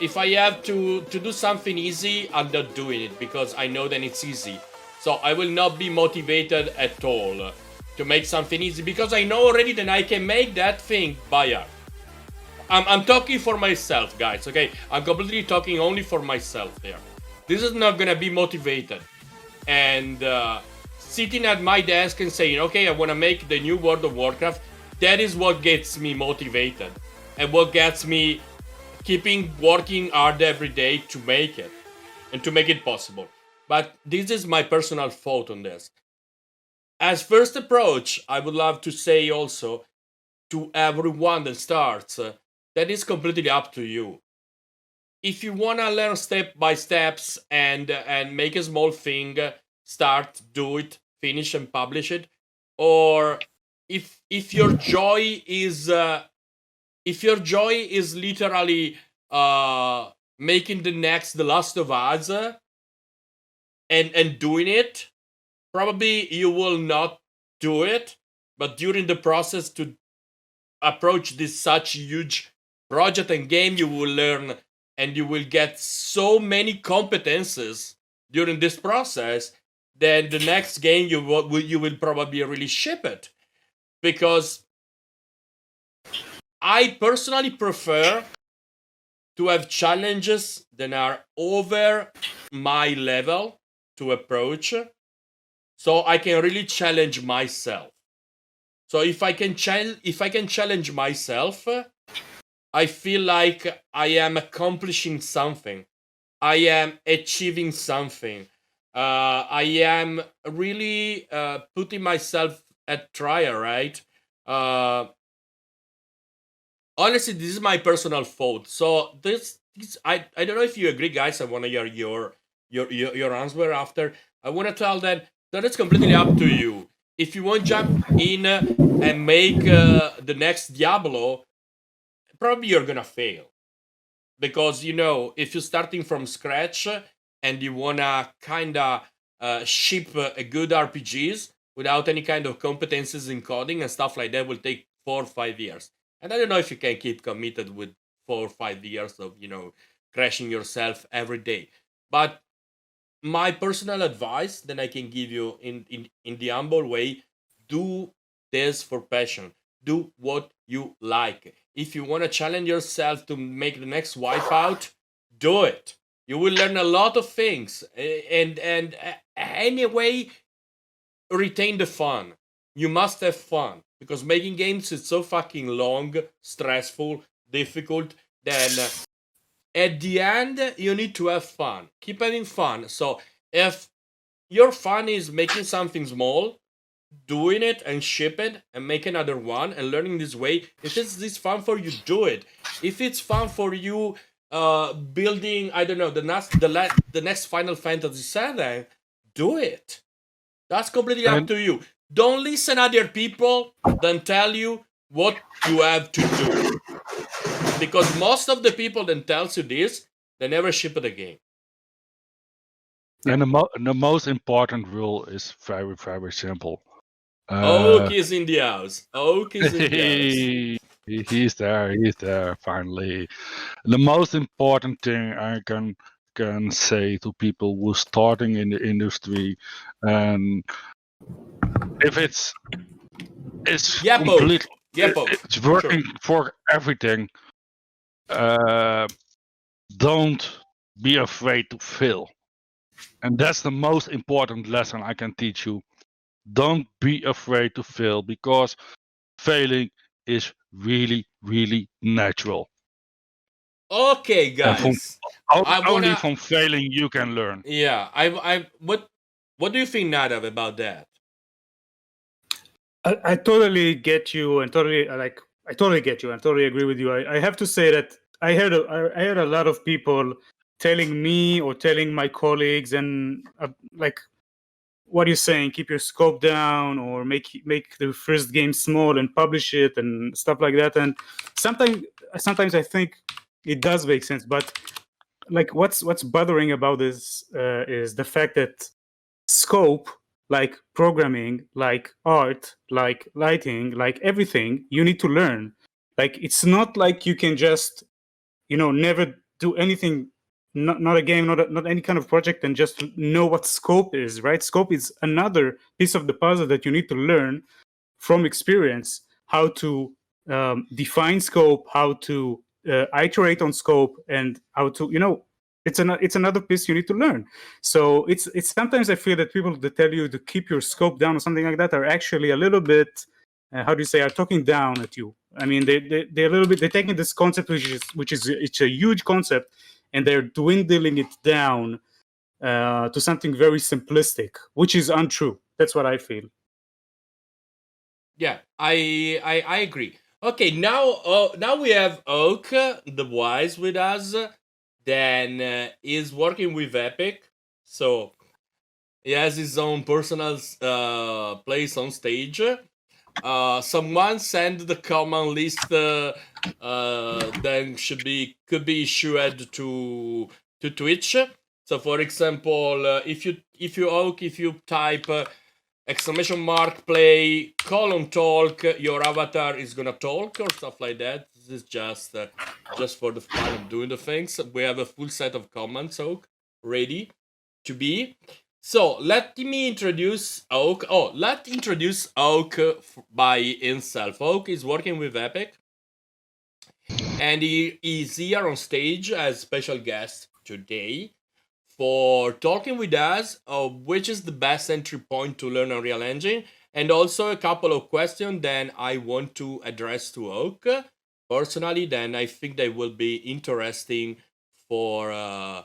If I have to do something easy, I'm not doing it because I know that it's easy. So I will not be motivated at all to make something easy because I know already that I can make that thing by art. I'm talking for myself, guys, okay? I'm completely talking only for myself there. This is not gonna be motivated. And sitting at my desk and saying, okay, I wanna make the new World of Warcraft, that is what gets me motivated. And what gets me keeping working hard every day to make it. And to make it possible. But this is my personal thought on this. As first approach, I would love to say also to everyone that starts, that is completely up to you. If you wanna learn step by steps and make a small thing, start, do it, finish and publish it, or if your joy is literally making the next The Last of Us and doing it, probably you will not do it, but during the process to approach this such huge project and game, you will learn and you will get so many competences during this process that the next game you will probably really ship it. Because I personally prefer to have challenges that are over my level to approach, so I can really challenge myself. So if I can challenge myself, I feel like I am accomplishing something. I am achieving something. I am really putting myself at trial, right? Honestly, this is my personal thought. So this I don't know if you agree, guys. I want to hear your answer after. I want to tell that it's completely up to you. If you want to jump in and make the next Diablo, probably you're gonna fail. Because, you know, if you're starting from scratch and you wanna kinda ship a good RPGs without any kind of competences in coding and stuff like that, will take 4 or 5 years. And I don't know if you can keep committed with 4 or 5 years of, you know, crashing yourself every day. But my personal advice that I can give you in the humble way, do this for passion. Do what you like. If you want to challenge yourself to make the next Wipeout, do it. You will learn a lot of things. And anyway, retain the fun. You must have fun. Because making games is so fucking long, stressful, difficult, then at the end, you need to have fun. Keep having fun. So if your fun is making something small, doing it and ship it and make another one and learning this way, if it's this fun for you, do it. If it's fun for you building, I don't know, the next Final Fantasy VII, do it. That's completely up to you. Don't listen to other people that tell you what you have to do. Because most of the people that tells you this, they never ship the game. And the most important rule is very, very simple. He's in the house. He's in the house. He's there, finally. The most important thing I can say to people who are starting in the industry, and if it's complete, it's working for everything, don't be afraid to fail. And that's the most important lesson I can teach you. Don't be afraid to fail, because failing is really, really natural. Okay, guys. Only from failing you can learn. Yeah, what do you think, Nadav, about that? I totally get you, and totally get you, and totally agree with you. I have to say that I heard a lot of people telling me or telling my colleagues and like, what are you saying? Keep your scope down, or make the first game small and publish it and stuff like that. And sometimes I think it does make sense, but like what's bothering about this is the fact that scope, like programming, like art, like lighting, like everything, you need to learn. Like it's not like you can just never do anything, not a game, not any kind of project, and just know what scope is, right? Scope is another piece of the puzzle that you need to learn from experience, how to define scope, how to iterate on scope, and how to it's another piece you need to learn. So it's sometimes I feel that people that tell you to keep your scope down or something like that are actually a little bit how do you say, are talking down at you. I mean, they're a little bit, they're taking this concept, which is it's a huge concept, and they're dwindling it down to something very simplistic, which is untrue. That's what I feel. Yeah, I agree. Okay, now we have Oak the Wise with us. Then is working with Epic, so he has his own personal place on stage. Someone send the command list. Then could be issued to Twitch. So, for example, if you type exclamation mark play :talk, your avatar is gonna talk or stuff like that. This is just for the fun of doing the things. We have a full set of commands, Oak, ready to be. So let me introduce Oak. Oh, let's introduce Oak by himself. Oak is working with Epic, and he is here on stage as special guest today for talking with us which is the best entry point to learn Unreal Engine, and also a couple of questions then I want to address to Oak personally. Then I think they will be interesting for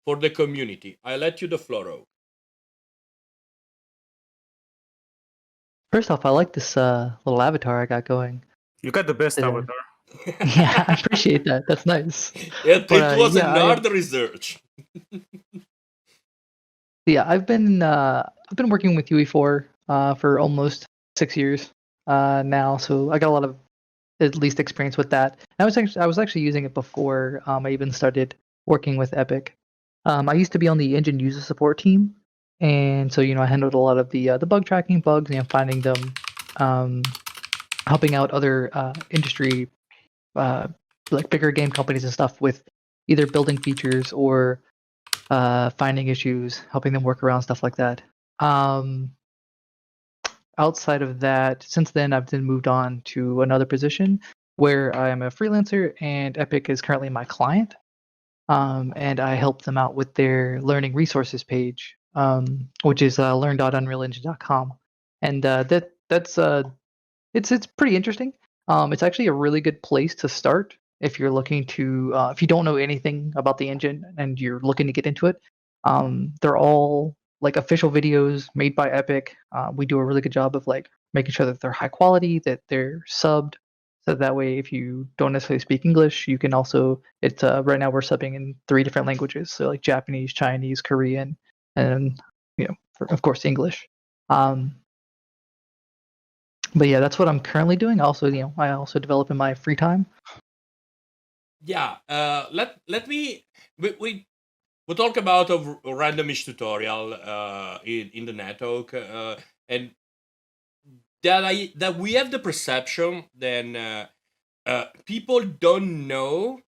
the community. I let you the floor, Oak. First off, I like this little avatar I got going. You got the best Yeah. avatar. Yeah, I appreciate that. That's nice. It But, was yeah, a nerd research. Yeah, I've been working with UE4 for almost 6 years now, so I got a lot of at least experience with that. I was actually using it before I even started working with Epic. I used to be on the engine user support team, and so I handled a lot of the bug tracking bugs, finding them, helping out other industry like bigger game companies and stuff with either building features or finding issues, helping them work around stuff like that. Outside of that, since then I've then moved on to another position where I am a freelancer and Epic is currently my client. And I help them out with their learning resources page, which is learn.unrealengine.com. And that's it's pretty interesting. It's actually a really good place to start if you're looking to if you don't know anything about the engine and you're looking to get into it. They're all like official videos made by Epic. We do a really good job of like making sure that they're high quality, that they're subbed, so that way if you don't necessarily speak English, you can also it's right now we're subbing in 3 different languages, so like Japanese, Chinese, Korean, and of course English. But yeah, that's what I'm currently doing. Also, I also develop in my free time. Yeah, let me we talk about a randomish tutorial in the network, and that we have the perception then people don't know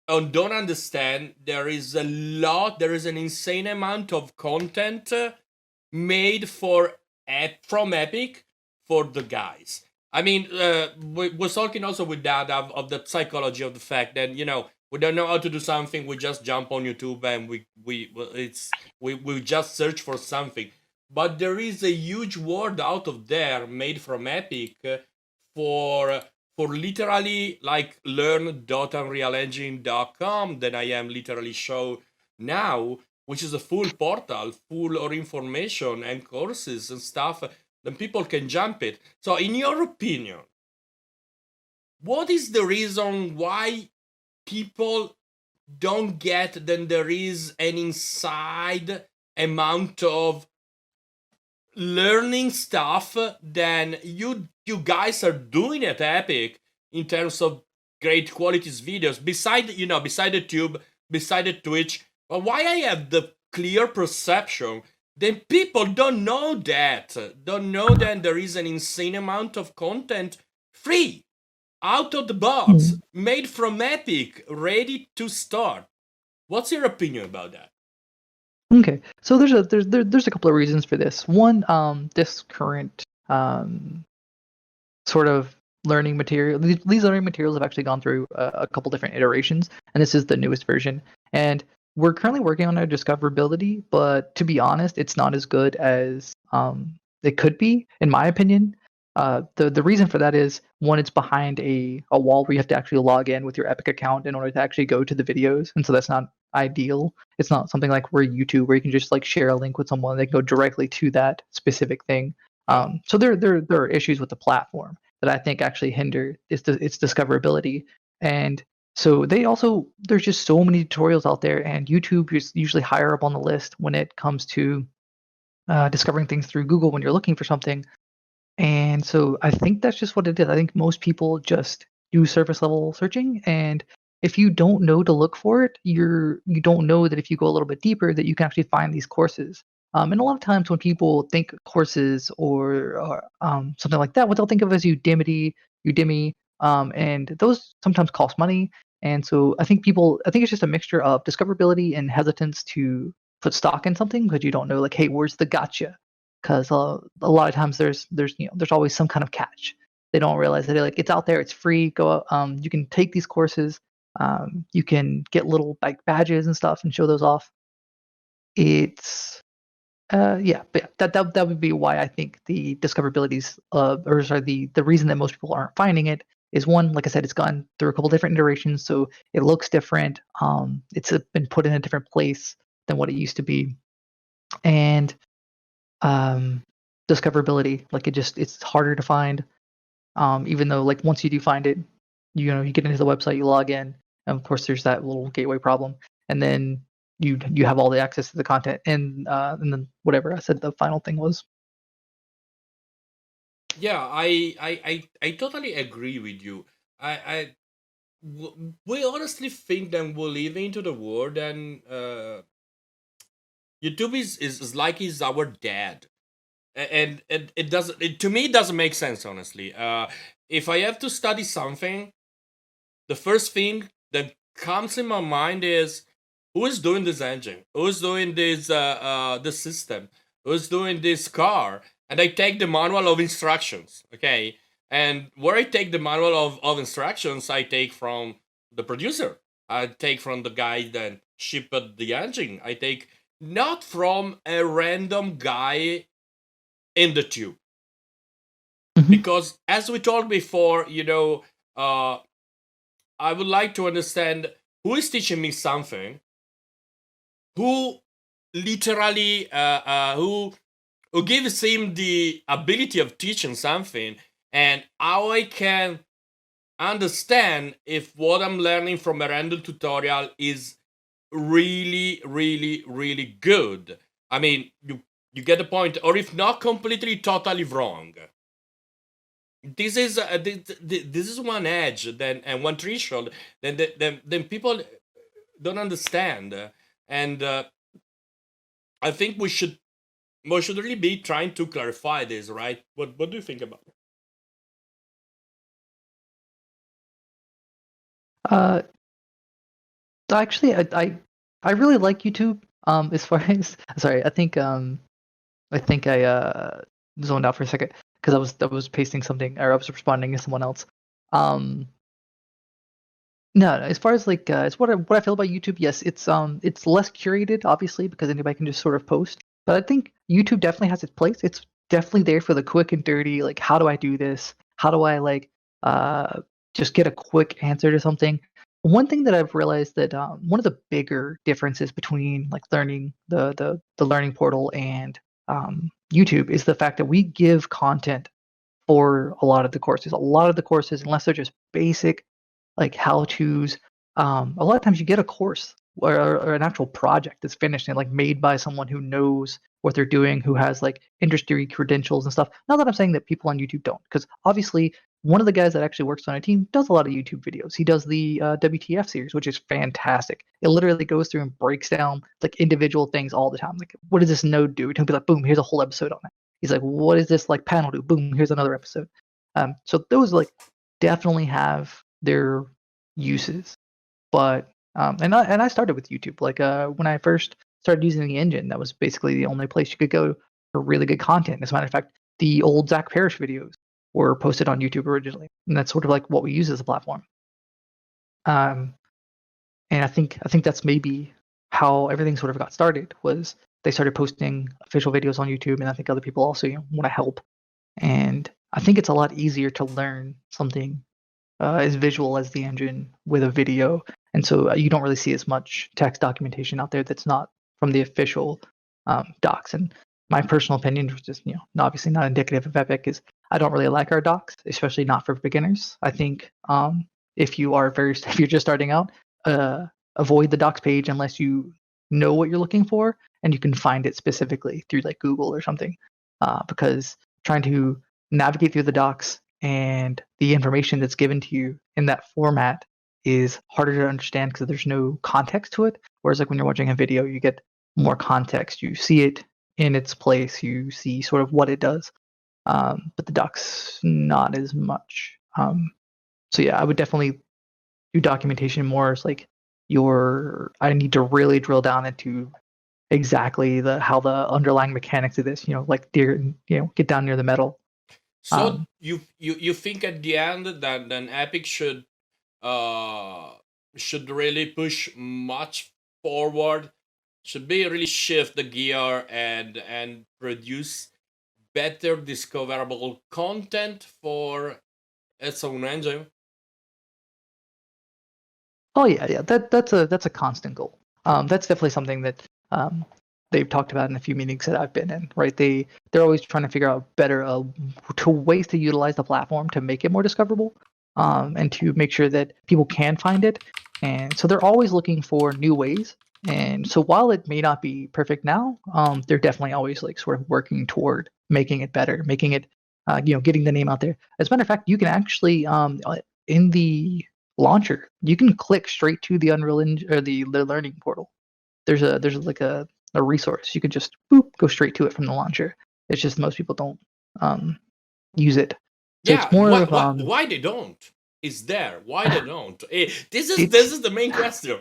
or don't understand there is an insane amount of content made from Epic for the guys. I mean, we was talking also with Nadav of the psychology of the fact that we don't know how to do something, we just jump on YouTube and we just search for something. But there is a huge world out of there made from Epic for literally like learn.unrealengine.com that I am literally show now, which is a full portal full of information and courses and stuff. Then people can jump it. So in your opinion, what is the reason why people don't get that there is an inside amount of learning stuff than you guys are doing at Epic in terms of great qualities videos. Beside the Tube, beside the Twitch, but why I have the clear perception then people don't know that there is an insane amount of content free out of the box made from Epic ready to start. What's your opinion about that? Okay, so there's a couple of reasons for this. One, this current sort of learning material, these learning materials have actually gone through a couple different iterations, and this is the newest version. And we're currently working on our discoverability, but to be honest, it's not as good as it could be, in my opinion. The reason for that is, one, it's behind a wall where you have to actually log in with your Epic account in order to actually go to the videos, and so that's not ideal. It's not something like where YouTube, where you can just like share a link with someone, they can go directly to that specific thing. So there are issues with the platform that I think actually hinder its discoverability. And so there's just so many tutorials out there, and YouTube is usually higher up on the list when it comes to discovering things through Google when you're looking for something. And so I think that's just what it is. I think most people just do surface level searching, and if you don't know to look for it, you don't know that if you go a little bit deeper that you can actually find these courses. And a lot of times when people think courses or something like that, what they'll think of as Udemy, and those sometimes cost money. And so I think it's just a mixture of discoverability and hesitance to put stock in something because you don't know, like, hey, where's the gotcha? Because a lot of times there's always some kind of catch. They don't realize that it's out there, it's free. Go you can take these courses, you can get little like badges and stuff and show those off. It's but yeah, that would be why I think the discoverabilities the reason that most people aren't finding it is, one, like I said, it's gone through a couple different iterations, so it looks different. It's been put in a different place than what it used to be, and discoverability, like it's harder to find. Even though, like, once you do find it, you get into the website, you log in, and of course there's that little gateway problem, and then you have all the access to the content, and then whatever I said the final thing was. Yeah, I totally agree with you. We honestly think that we live into the world, and YouTube is like he's our dad, and it doesn't. To me, it doesn't make sense, honestly. If I have to study something, the first thing that comes in my mind is, who is doing this engine? Who's doing this the system? Who's doing this car? And I take the manual of instructions, okay? And where I take the manual of instructions, I take from the producer. I take from the guy that shipped the engine. I take not from a random guy in the tube. Because as we talked before, I would like to understand who is teaching me something, who literally who gives him the ability of teaching something, and how I can understand if what I'm learning from a random tutorial is really, really, really good. I mean, you get the point, or if not, completely, totally wrong. This is this is one edge, and one threshold. Then people don't understand, and I think we should really be trying to clarify this, right? What do you think about it? Actually, I really like YouTube. As far as sorry, I think I zoned out for a second because I was pasting something, or I was responding to someone else. No, as far as it's what I feel about YouTube. Yes, it's less curated, obviously, because anybody can just sort of post. But I think YouTube definitely has its place. It's definitely there for the quick and dirty. Like, how do I do this? How do I just get a quick answer to something? One thing that I've realized that one of the bigger differences between like learning the learning portal and YouTube is the fact that we give content for a lot of the courses. A lot of the courses, unless they're just basic like how-tos, a lot of times you get a course or an actual project that's finished and like made by someone who knows what they're doing, who has like industry credentials and stuff. Not that I'm saying that people on YouTube don't, because obviously one of the guys that actually works on a team does a lot of YouTube videos. He does the WTF series, which is fantastic. It literally goes through and breaks down like individual things all the time. Like, what does this node do? He'll be like, boom, here's a whole episode on it. He's like, what does this like panel do? Boom, here's another episode. So those like definitely have their uses. But and I started with YouTube. Like when I first started using the engine, that was basically the only place you could go for really good content. As a matter of fact, the old Zach Parrish videos were posted on YouTube originally, and that's sort of like what we use as a platform. And I think that's maybe how everything sort of got started. Was they started posting official videos on YouTube, and I think other people also want to help. And I think it's a lot easier to learn something as visual as the engine with a video, and so you don't really see as much text documentation out there that's not from the official docs. And my personal opinion, which is obviously not indicative of Epic, is I don't really like our docs, especially not for beginners. I think if you're just starting out, avoid the docs page unless you know what you're looking for and you can find it specifically through like Google or something, because trying to navigate through the docs and the information that's given to you in that format is harder to understand because there's no context to it. Whereas like when you're watching a video, you get more context. You see it in its place. You see sort of what it does. But the docs, not as much. So yeah, I would definitely do documentation more as like I need to really drill down into exactly how the underlying mechanics of this, like get down near the metal. So you think at the end that then Epic should really push much forward, should be really shift the gear and produce better discoverable content for its own engine? Oh yeah. That's a constant goal. That's definitely something that they've talked about in a few meetings that I've been in. Right? They're always trying to figure out better ways to utilize the platform to make it more discoverable, and to make sure that people can find it. And so they're always looking for new ways. And so while it may not be perfect now, they're definitely always like sort of working toward making it better, making it, getting the name out there. As a matter of fact, you can actually in the launcher, you can click straight to the Unreal Engine or the learning portal. There's like a resource. You can just go straight to it from the launcher. It's just most people don't use it. So Yeah, it's more why they don't? It's there. Why they don't? This is the main question.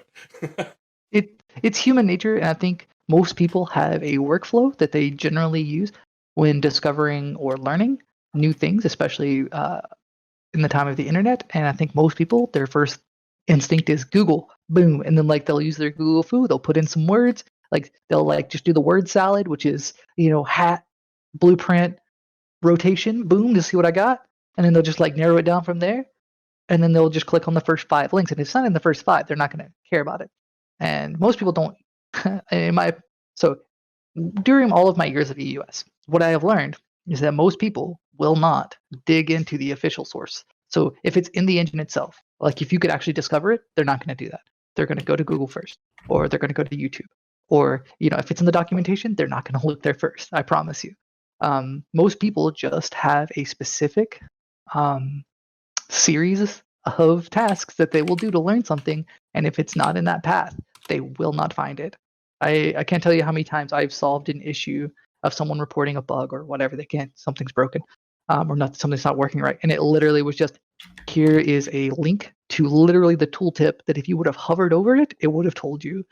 It's human nature, and I think most people have a workflow that they generally use when discovering or learning new things, especially in the time of the internet. And I think most people, their first instinct is Google, boom, and then like they'll use their Google foo, they'll put in some words, like they'll like just do the word salad, which is hat, blueprint, rotation, boom, to see what I got, and then they'll just like narrow it down from there, and then they'll just click on the first 5 links, and if it's not in the first 5, they're not going to care about it. And most people don't. So during all of my years of EUS, what I have learned is that most people will not dig into the official source. So if it's in the engine itself, like if you could actually discover it, they're not going to do that. They're going to go to Google first, or they're going to go to YouTube, or if it's in the documentation, they're not going to look there first. I promise you. Most people just have a specific series of tasks that they will do to learn something, and if it's not in that path, they will not find it. I can't tell you how many times I've solved an issue of someone reporting a bug or whatever. Something's broken, or something's not working right, and it literally was just, here is a link to literally the tooltip that if you would have hovered over it, it would have told you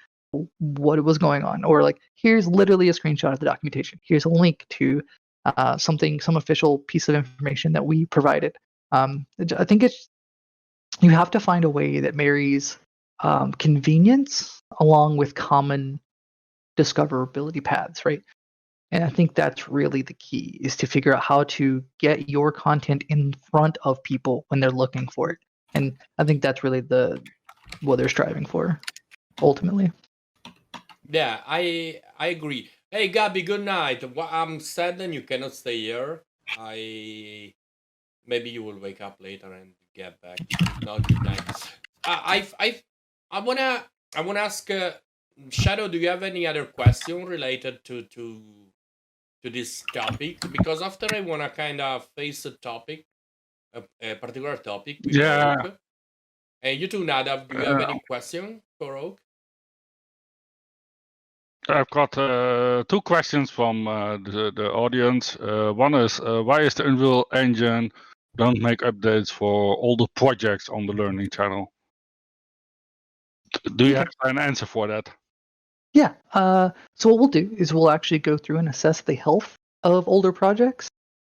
what was going on. Or like, here's literally a screenshot of the documentation. Here's a link to some official piece of information that we provided. I think you have to find a way that marries convenience along with common discoverability paths, right? And I think that's really the key, is to figure out how to get your content in front of people when they're looking for it. And I think that's really what they're striving for, ultimately. Yeah, I agree. Hey, Gabby, good night. I'm sad that you cannot stay here. Maybe you will wake up later and get back. No, good night. I wanna ask Shadow. Do you have any other question related to this topic? Because after I wanna kind of face a topic, a particular topic with Yeah, Oak. And you too, Nadav. Do you have any question for Oak? I've got two questions from the audience. One is, why is the Unreal Engine don't make updates for all the projects on the Learning Channel? Do you have an answer for that? Yeah. So what we'll do is we'll actually go through and assess the health of older projects.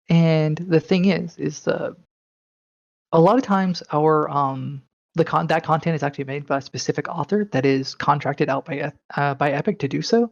And the thing is a lot of times our that content is actually made by a specific author that is contracted out by Epic to do so.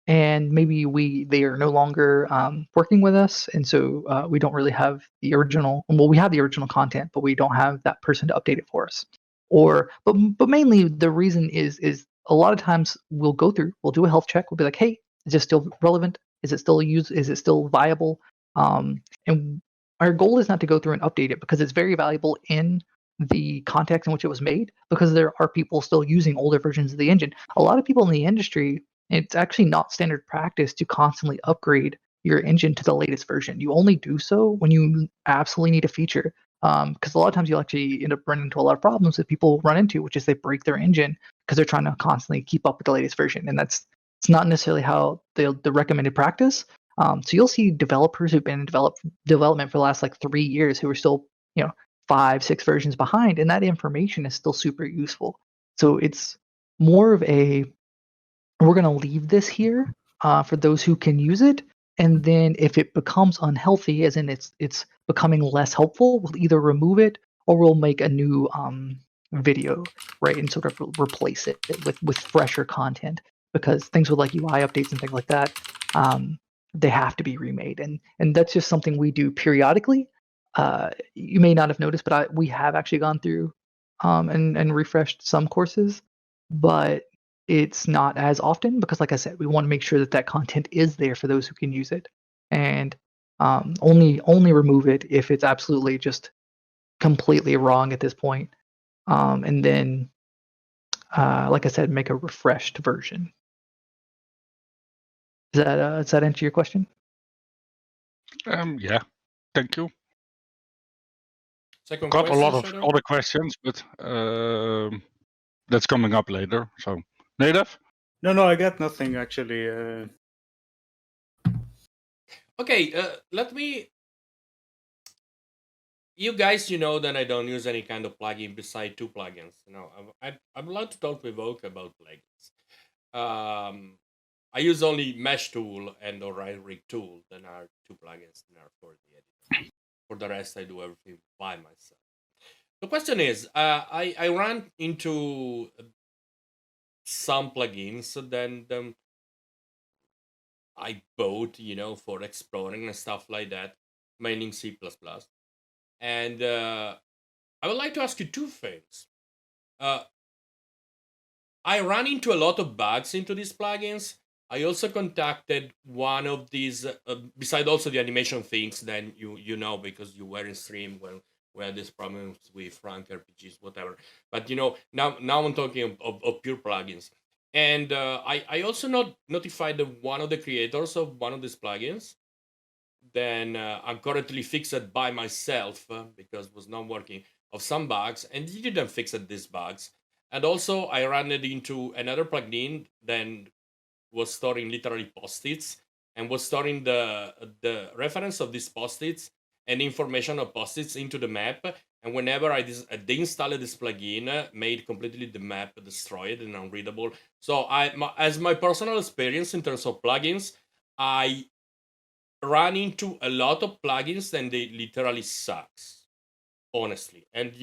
And maybe they are no longer working with us, and so we don't really have the original. Well, we have the original content, but we don't have that person to update it for us. But mainly the reason is a lot of times we'll go through, we'll do a health check, we'll be like, hey, is this still relevant? Is it still used? Is it still viable? And our goal is not to go through and update it because it's very valuable in the context in which it was made, because there are people still using older versions of the engine. A lot of people in the industry, it's actually not standard practice to constantly upgrade your engine to the latest version. You only do so when you absolutely need a feature. Because a lot of times you'll actually end up running into a lot of problems that people run into, which is they break their engine because they're trying to constantly keep up with the latest version, and it's not necessarily how the recommended practice. So you'll see developers who've been in development for the last like 3 years who are still 5-6 versions behind, and that information is still super useful. So it's more of a, we're going to leave this here for those who can use it, and then if it becomes unhealthy, as in it's becoming less helpful, we'll either remove it or we'll make a new video, right, and sort of replace it with fresher content, because things with like UI updates and things like that, they have to be remade, and that's just something we do periodically. You may not have noticed, but we have actually gone through and refreshed some courses, but it's not as often because, like I said, we want to make sure that that content is there for those who can use it, and only remove it if it's absolutely just completely wrong at this point, and then, like I said, make a refreshed version. Does that answer your question? Yeah, thank you. Second Got a question, lot of Shadow? other questions, but that's coming up later. So, Nadav? No, I got nothing actually. Okay, let me. You guys, you know that I don't use any kind of plugin beside 2 plugins. I'm allowed to talk with Oak about plugins. I use only Mesh Tool and or Rig Tool. Then are 2 plugins that are for the editor. For the rest, I do everything by myself. The question is, I ran into some plugins, then I bought, for exploring and stuff like that, mainly in C++. And I would like to ask you 2 things. I ran into a lot of bugs into these plugins. I also contacted one of these, beside also the animation things, then you know because you were in stream when we had these problems with Frank RPGs, whatever. But now I'm talking of pure plugins. And I also notified one of the creators of one of these plugins. Then I'm currently fixed by myself because it was not working, of some bugs, and he didn't fix these bugs. And also I ran it into another plugin then was storing literally post-its and was storing the reference of these post-its and information of post-its into the map. And whenever I deinstalled this plugin, made completely the map destroyed and unreadable. So as my personal experience in terms of plugins, I run into a lot of plugins and they literally sucks, honestly. And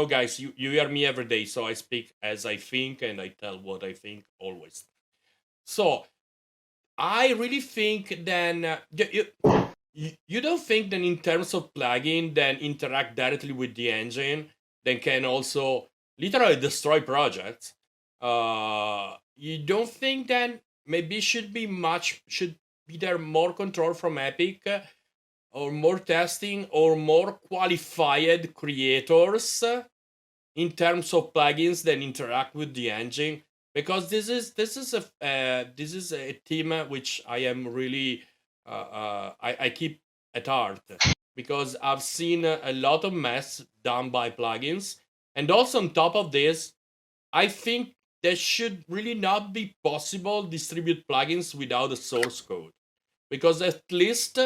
guys, you hear me every day, so I speak as I think and I tell what I think always. So I really think then you don't think that in terms of plugin then interact directly with the engine, then can also literally destroy projects. You don't think then maybe should be there more control from Epic, or more testing or more qualified creators in terms of plugins that interact with the engine, because this is a theme which I am really I keep at heart, because I've seen a lot of mess done by plugins, and also on top of this, I think there should really not be possible distribute plugins without the source code, because at least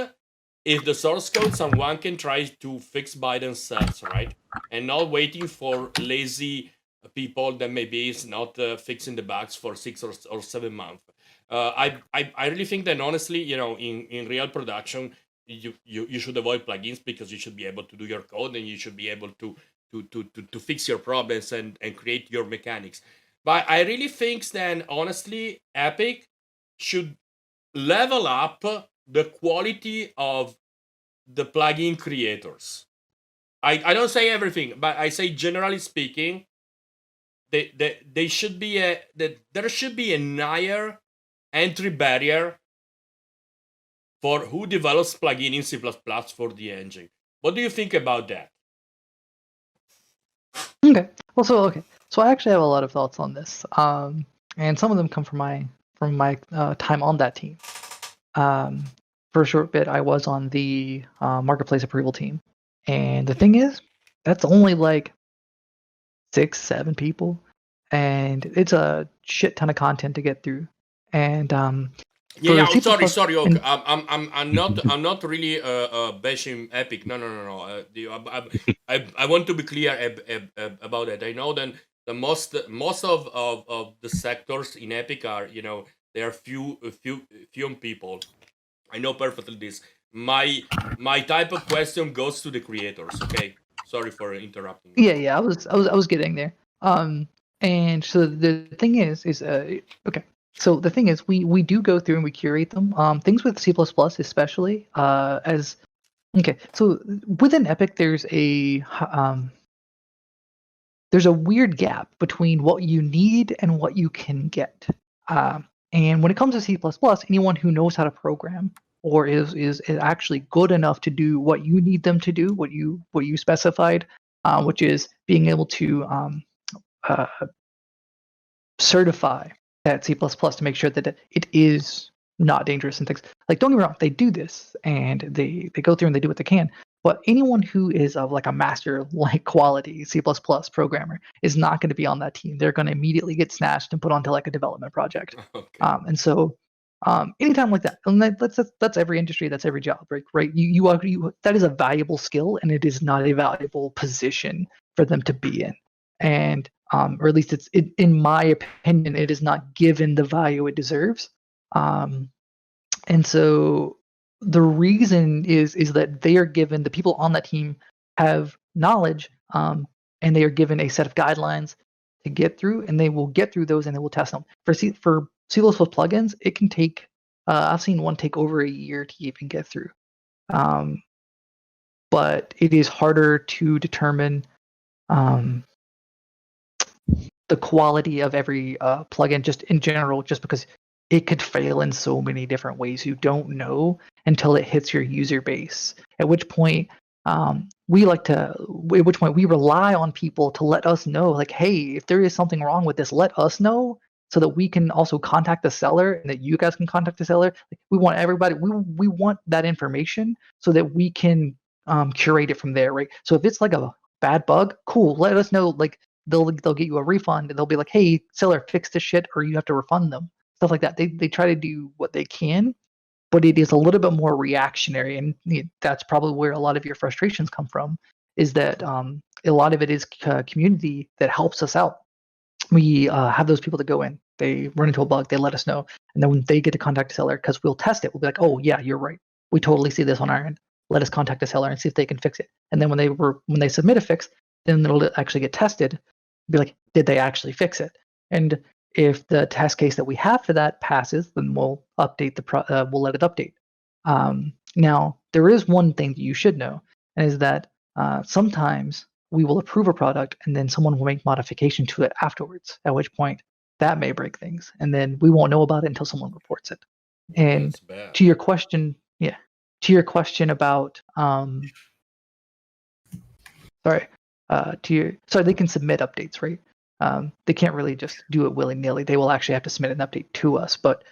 if the source code someone can try to fix by themselves, right, and not waiting for lazy people that maybe is not fixing the bugs for 6 or 7 months. I really think that honestly, in real production, you should avoid plugins, because you should be able to do your code, and you should be able to fix your problems and create your mechanics. But I really think that honestly, Epic should level up the quality of the plugin creators. I don't say everything, but I say generally speaking, they should be there should be a higher entry barrier for who develops plugin in C++ for the engine. What do you think about that? Okay. Well, so I actually have a lot of thoughts on this. And some of them come from my time on that team. For a short bit, I was on the marketplace approval team, and the thing is, that's only like 6-7 people, and it's a shit ton of content to get through. And Yeah, for C++, sorry. and- Okay. I'm not really bashing Epic. No. I want to be clear about that. I know that the most of the sectors in Epic are, there are few people. I know perfectly this. My type of question goes to the creators. Okay, sorry for interrupting. yeah, I was getting there. And so the thing is okay. So the thing is, we do go through and we curate them. Things with C++, especially, as okay. So within Epic, there's a weird gap between what you need and what you can get. And when it comes to C++, anyone who knows how to program or is actually good enough to do what you need them to do, what you specified, which is being able to certify that C++ to make sure that it is not dangerous and things. Like, don't get me wrong, they do this and they go through and they do what they can. But anyone who is of like a master like quality C++ programmer is not going to be on that team. They're going to immediately get snatched and put onto like a development project. Okay. And so anytime like that, and that's every industry, that's every job, right? You that is a valuable skill, and it is not a valuable position for them to be in. And or at least in my opinion, it is not given the value it deserves. And so the reason is that they are given, the people on that team have knowledge, and they are given a set of guidelines to get through, and they will get through those and they will test them. For C++ plugins, it can take, I've seen one take over a year to even get through. But it is harder to determine the quality of every plugin just in general, just because it could fail in so many different ways you don't know until it hits your user base. At which point, we rely on people to let us know, like, hey, if there is something wrong with this, let us know, so that we can also contact the seller and that you guys can contact the seller. Like, we want everybody, we want that information so that we can curate it from there, right? So if it's like a bad bug, cool, let us know. Like, they'll get you a refund and they'll be like, hey, seller, fix this shit, or you have to refund them. Stuff like that. They try to do what they can, but it is a little bit more reactionary, and that's probably where a lot of your frustrations come from. Is that a lot of it is community that helps us out. We have those people that go in, they run into a bug, they let us know, and then when they get to contact the seller, because we'll test it, we'll be like, oh yeah, you're right, we totally see this on our end. Let us contact the seller and see if they can fix it. And then when they submit a fix, then it'll actually get tested. Be like, did they actually fix it? And if the test case that we have for that passes, then we'll update we'll let it update. Now, there is one thing that you should know, and is that sometimes we will approve a product and then someone will make modification to it afterwards, at which point that may break things, and then we won't know about it until someone reports it. And That's bad. to your question about sorry, they can submit updates, right? They can't really just do it willy-nilly. They will actually have to submit an update to us, but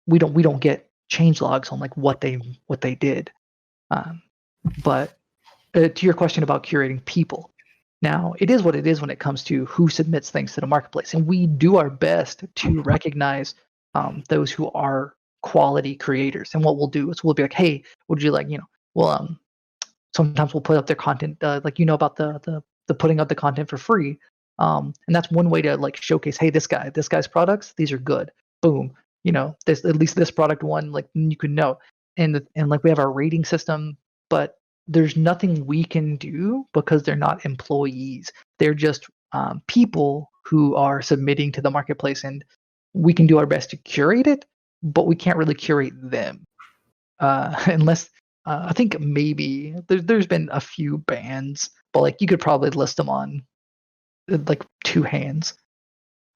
we don't get change logs on like what they did. But to your question about curating people, now it is what it is when it comes to who submits things to the marketplace, and we do our best to recognize those who are quality creators. And what we'll do is we'll be like, hey, would you like, well, sometimes we'll put up their content, like about the putting up the content for free, and that's one way to like showcase, hey, this guy's products, these are good. Boom, this, at least this product one, like you can know, and like we have our rating system, but there's nothing we can do because they're not employees. They're just people who are submitting to the marketplace, and we can do our best to curate it, but we can't really curate them unless I think maybe there's been a few bans, but like you could probably list them on like two hands.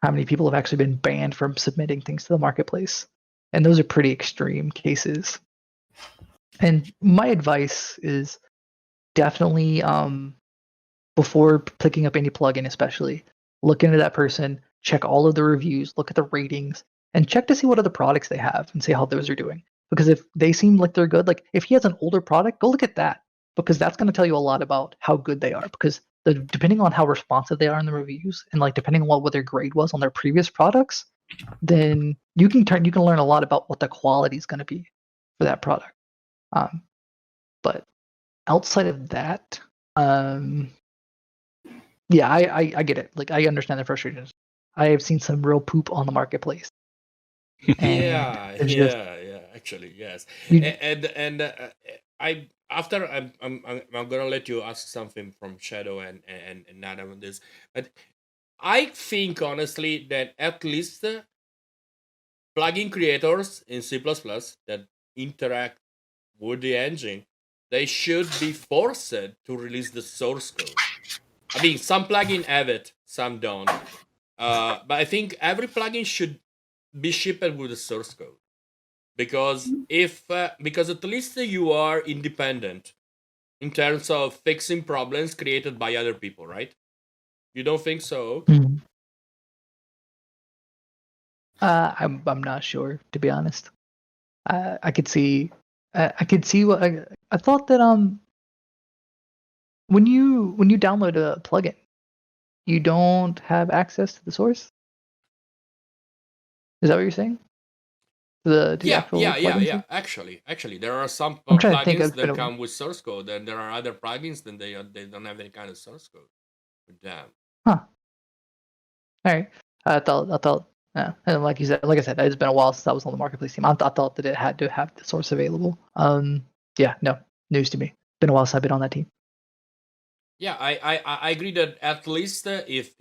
How many people have actually been banned from submitting things to the marketplace? And those are pretty extreme cases. And my advice is definitely before picking up any plugin, especially look into that person, check all of the reviews, look at the ratings, and check to see what other products they have and see how those are doing. Because if they seem like they're good, like if he has an older product, go look at that, because that's going to tell you a lot about how good they are. Because depending on how responsive they are in the reviews, and like depending on what their grade was on their previous products, then you can learn a lot about what the quality is going to be for that product. But outside of that, yeah, I get it. Like I understand the frustrations. I have seen some real poop on the marketplace. Yeah, it's just yeah. Actually, yes. you, And I'm gonna let you ask something from Shadow and Nadav on this, but I think honestly that at least plugin creators in C++ that interact with the engine, they should be forced to release the source code. I mean, some plugins have it, some don't. But I think every plugin should be shipped with the source code, because because at least you are independent in terms of fixing problems created by other people, right? You don't think so? Mhm. I'm not sure, to be honest. I could see what I thought that when you download a plugin, you don't have access to the source. Is that what you're saying? To the actual plugin source? Actually, there are some I'm trying to think. plugins that come with source code, and there are other plugins that they don't have any kind of source code with them. Huh. All right. I thought. Yeah, and like I said, it's been a while since I was on the marketplace team. I thought that it had to have the source available. Yeah, no, news to me. Been a while since I've been on that team. Yeah, I agree that at least if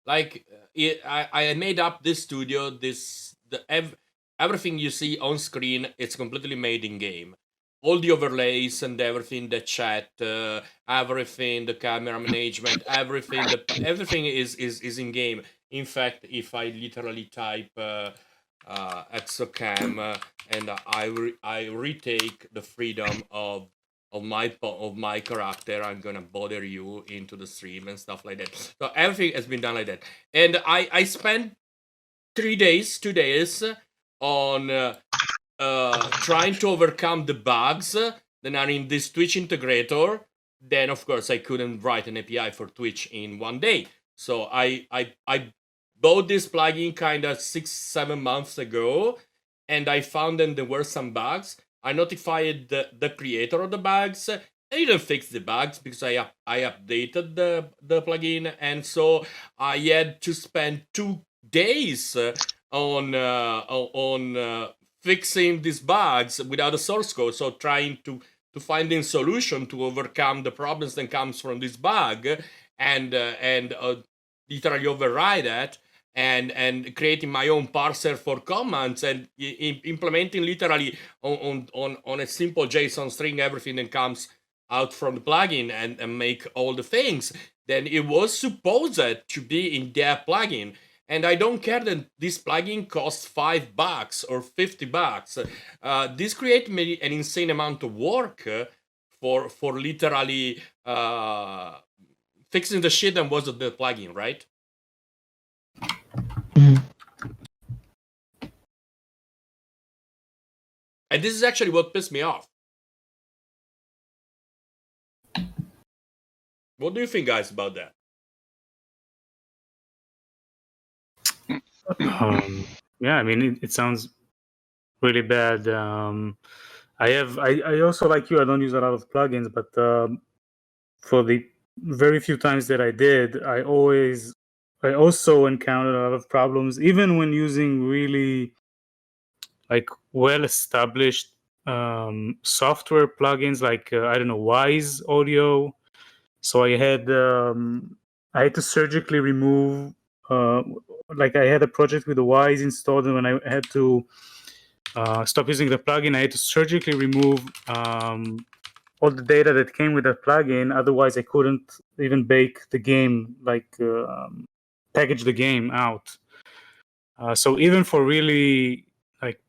I made up this studio, everything you see on screen, it's completely made in game. All the overlays and everything, the chat, everything, the camera management, everything is in game. In fact, if I literally type exocam and I retake the freedom of my character, I'm gonna bother you into the stream and stuff like that. So everything has been done like that, and I spent 2 days on trying to overcome the bugs that are in this Twitch integrator. Then of course I couldn't write an API for Twitch in 1 day, so I bought this plugin kind of 6-7 months ago, and I found that there were some bugs. I notified the creator of the bugs. They didn't fix the bugs because I updated the plugin, and so I had to spend 2 days on fixing these bugs without a source code. So trying to find a solution to overcome the problems that comes from this bug, and literally override that, and creating my own parser for commands, and implementing literally on a simple JSON string everything that comes out from the plugin, and make all the things. Then it was supposed to be in that plugin. And I don't care that this plugin costs $5 or $50. This creates me an insane amount of work for literally fixing the shit that was the plugin, right? Mhm. And this is actually what pissed me off. What do you think, guys, about that? Yeah, I mean, it sounds really bad. I also, like you, I don't use a lot of plugins, but for the very few times that I did, I also encountered a lot of problems, even when using really like well-established software plugins, like I don't know, Wise Audio. So I had to surgically remove, like I had a project with the Wise installed, and when I had to stop using the plugin, I had to surgically remove all the data that came with that plugin. Otherwise, I couldn't even bake the game, like package the game out. So even for really like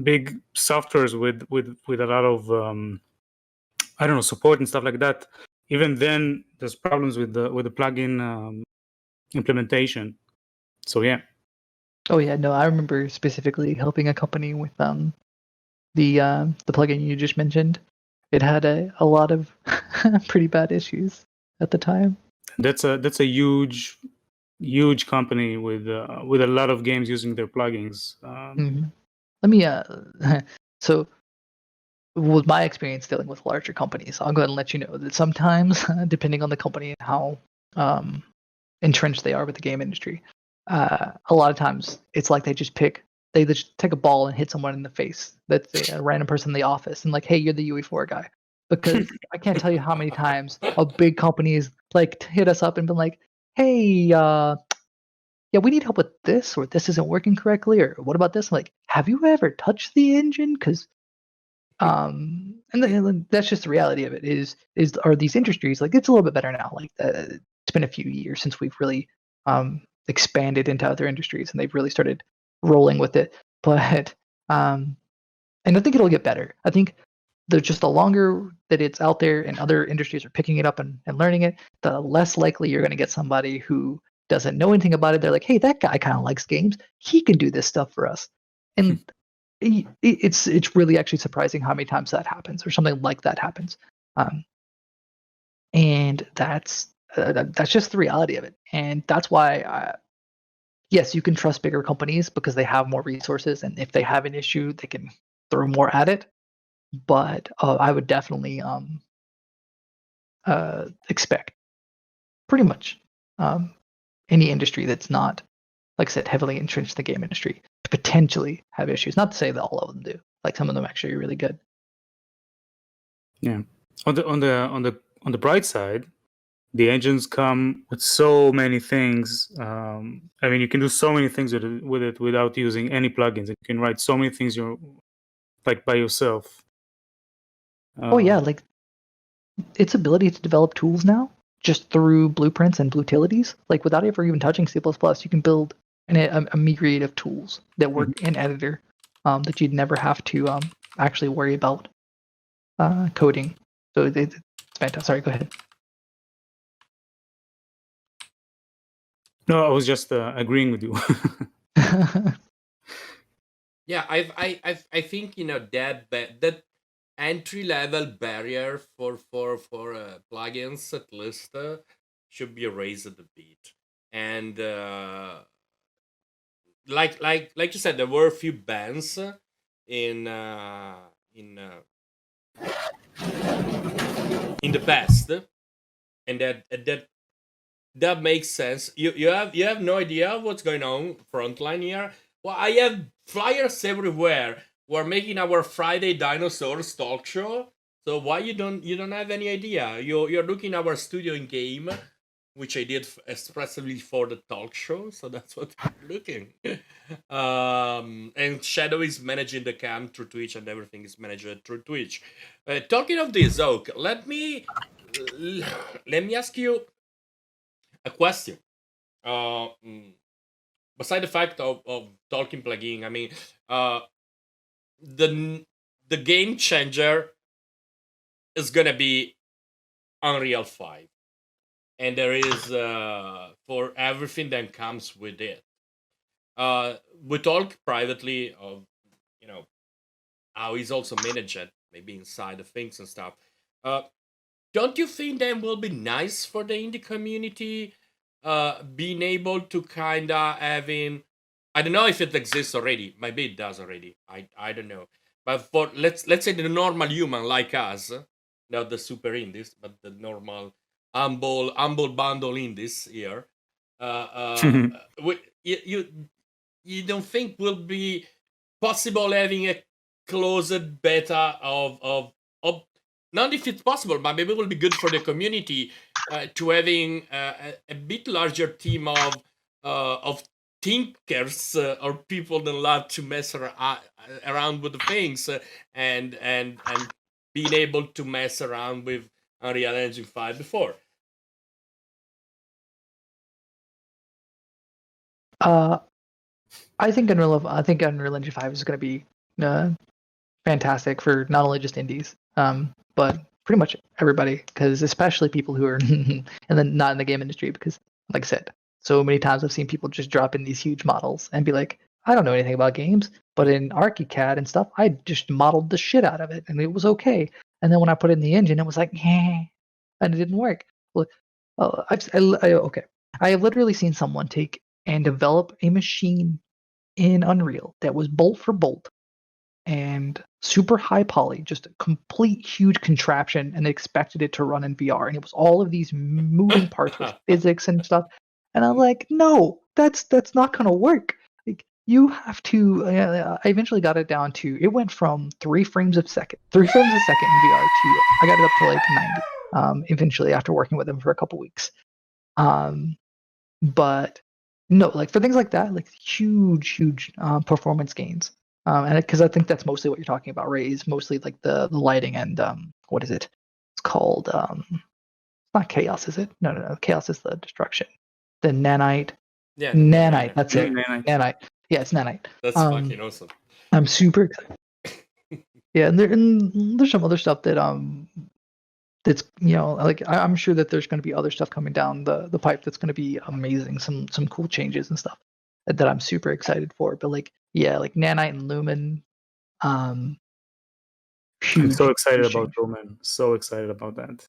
big softwares with a lot of I don't know, support and stuff like that, even then there's problems with the plugin implementation. So yeah. Oh yeah, no, I remember specifically helping a company with the plugin you just mentioned. It had a lot of pretty bad issues at the time. That's a huge company with a lot of games using their plugins. Mhm. Let me so with my experience dealing with larger companies, I'll go ahead and let you know that sometimes, depending on the company and how entrenched they are with the game industry, a lot of times it's like they just take a ball and hit someone in the face. That's a random person in the office, and like, hey, you're the UE4 guy. Because I can't tell you how many times a big company has like hit us up and been like, hey, yeah, we need help with this, or this isn't working correctly, or what about this? I'm like, have you ever touched the engine? Because and then that's just the reality of it. Are these industries like it's a little bit better now? Like it's been a few years since we've really expanded into other industries, and they've really started rolling with it. But and I think it'll get better. I think the longer that it's out there and other industries are picking it up and learning it, the less likely you're going to get somebody who doesn't know anything about it. They're like, hey, that guy kind of likes games. He can do this stuff for us. And it's really actually surprising how many times that happens or something like that happens. And that's just the reality of it. And that's why, yes, you can trust bigger companies because they have more resources. And if they have an issue, they can throw more at it. But I would definitely expect pretty much any industry that's not, like I said, heavily entrenched in the game industry to potentially have issues. Not to say that all of them do. Like some of them actually are really good. Yeah. On the bright side, the engines come with so many things. I mean, you can do so many things with it without using any plugins. You can write so many things like by yourself. Oh yeah, like its ability to develop tools now just through blueprints and utilities, like without ever even touching C++, you can build a myriad of tools that work in editor that you'd never have to actually worry about coding. So it's fantastic. Sorry, go ahead. No, I was just agreeing with you. Yeah, I think that entry level barrier for plugins at least should be raised a bit. And like you said, there were a few bans in the past, and that makes sense. You have no idea what's going on frontline here. Well, I have flyers everywhere. We're making our Friday Dinosaurs talk show. So why you don't have any idea? You're looking our studio in game, which I did expressly for the talk show. So that's what you're looking. And Shadow is managing the cam through Twitch, and everything is managed through Twitch. Talking of this, Oak, let me ask you a question. Uh, mm, Beside the fact of talking plugin, I mean, the the game changer is gonna be Unreal 5, and there is for everything that comes with it. We talk privately of, you know, how he's also managed it, maybe inside the things and stuff. Don't you think that will be nice for the indie community, being able to kind of having, I don't know if it exists already. Maybe it does already. I don't know. But for let's say the normal human like us, not the super indies, but the normal humble bundle indies here. You don't think will be possible having a closed beta of not if it's possible, but maybe it will be good for the community to having a bit larger team of thinkers or people that love to mess around with the things and being able to mess around with Unreal Engine 5 before. I think Unreal Engine 5 is going to be fantastic for not only just indies, but pretty much everybody, because especially people who are and then not in the game industry, because like I said, so many times I've seen people just drop in these huge models and be like, I don't know anything about games, but in ArchiCAD and stuff, I just modeled the shit out of it and it was okay. And then when I put it in the engine, it was like, and it didn't work. Well, okay. I have literally seen someone take and develop a machine in Unreal that was bolt for bolt and super high poly, just a complete huge contraption, and they expected it to run in VR. And it was all of these moving parts with physics and stuff. And I'm like, no, that's not gonna work. Like, you have to. I eventually got it down to. It went from 3 frames a second in VR to I got it up to like 90. Eventually, after working with them for a couple weeks. But no, like for things like that, like huge performance gains. And because I think that's mostly what you're talking about, Ray, is mostly like the lighting and what is it? It's called it's not chaos, is it? No. Chaos is the destruction. The nanite. Yeah, nanite. That's it. Nanite. Nanite. Yeah, it's nanite. That's fucking awesome. I'm super excited. Yeah, and there's some other stuff that that's, you know, like I'm sure that there's going to be other stuff coming down the pipe that's going to be amazing. Some cool changes and stuff that I'm super excited for. But like, yeah, like nanite and lumen. Huge, I'm so excited huge about change. Lumen. So excited about that.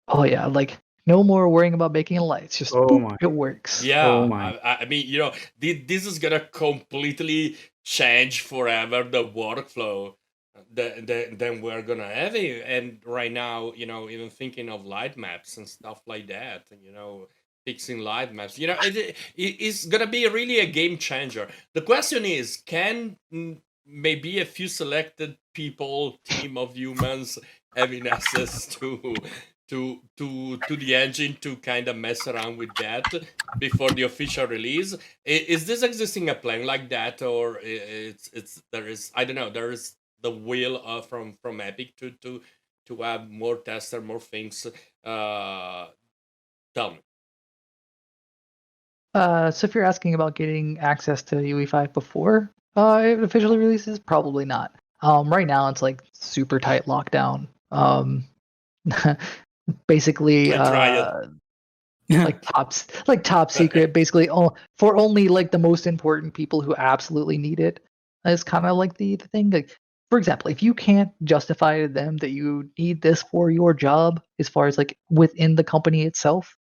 Oh yeah, like no more worrying about making lights. Just Oh boop, my. it works. Yeah, Oh my. I mean, you know, this is gonna completely change forever the workflow that we're gonna have it. And right now, you know, even thinking of light maps and stuff like that, you know, fixing light maps, you know, it's gonna be really a game changer. The question is, can maybe a few selected people, team of humans, having access to the engine to kind of mess around with that before the official release? Is this existing a plan like that, or it's there is, I don't know, there is the will from Epic to have more tester, more things? Tell me. So if you're asking about getting access to UE5 before it officially releases, probably not. Right now it's like super tight lockdown. Basically, I try it. like top secret. Basically, for only like the most important people who absolutely need it. Is kind of like the thing. Like, for example, if you can't justify to them that you need this for your job, as far as like within the company itself,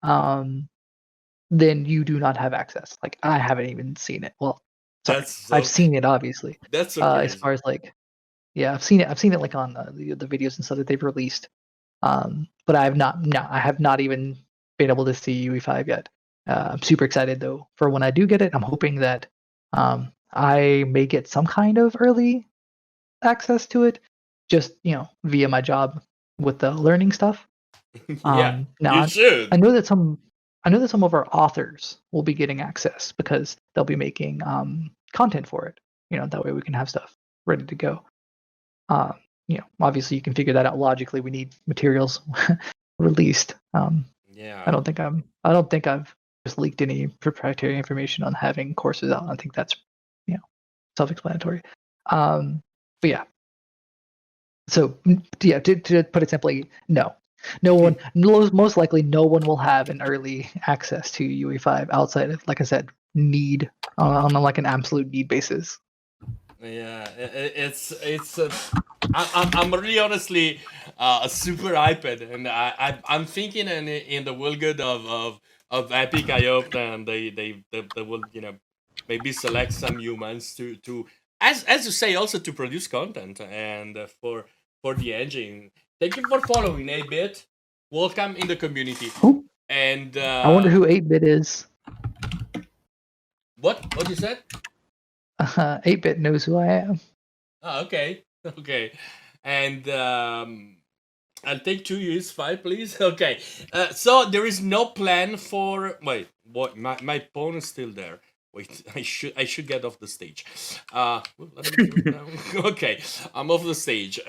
then you do not have access. Like I haven't even seen it. Well, sorry, That's so, I've seen it obviously. that's so As crazy. far as like, yeah, I've seen it. I've seen it like on the videos and stuff that they've released. But I have not. No, I have not even been able to see UE5 yet. I'm super excited though for when I do get it. I'm hoping that I may get some kind of early access to it, just via my job with the learning stuff. Yeah, Now you should. I know that some of our authors will be getting access because they'll be making content for it. That way we can have stuff ready to go. Obviously you can figure that out logically. We need materials released. Yeah. I don't think I've just leaked any proprietary information on having courses out. I think that's self-explanatory. But yeah. So yeah, to put it simply, no. No one, most likely, no one will have an early access to UE5 outside of, like I said, need on like an absolute need basis. Yeah, I'm really honestly super hyped, and I'm thinking in the will good of Epic. I hope that they will maybe select some humans to as you say, also to produce content and for the engine. Thank you for following, 8-bit. Welcome in the community. Who? And I wonder who 8-bit is. what you said? 8-bit knows who I am. Oh, okay. Okay. And I'll take 2 US5, please. Okay. So there is no plan for. Wait. What? My phone is still there. Wait. I should get off the stage. Let me do it now. Okay. I'm off the stage.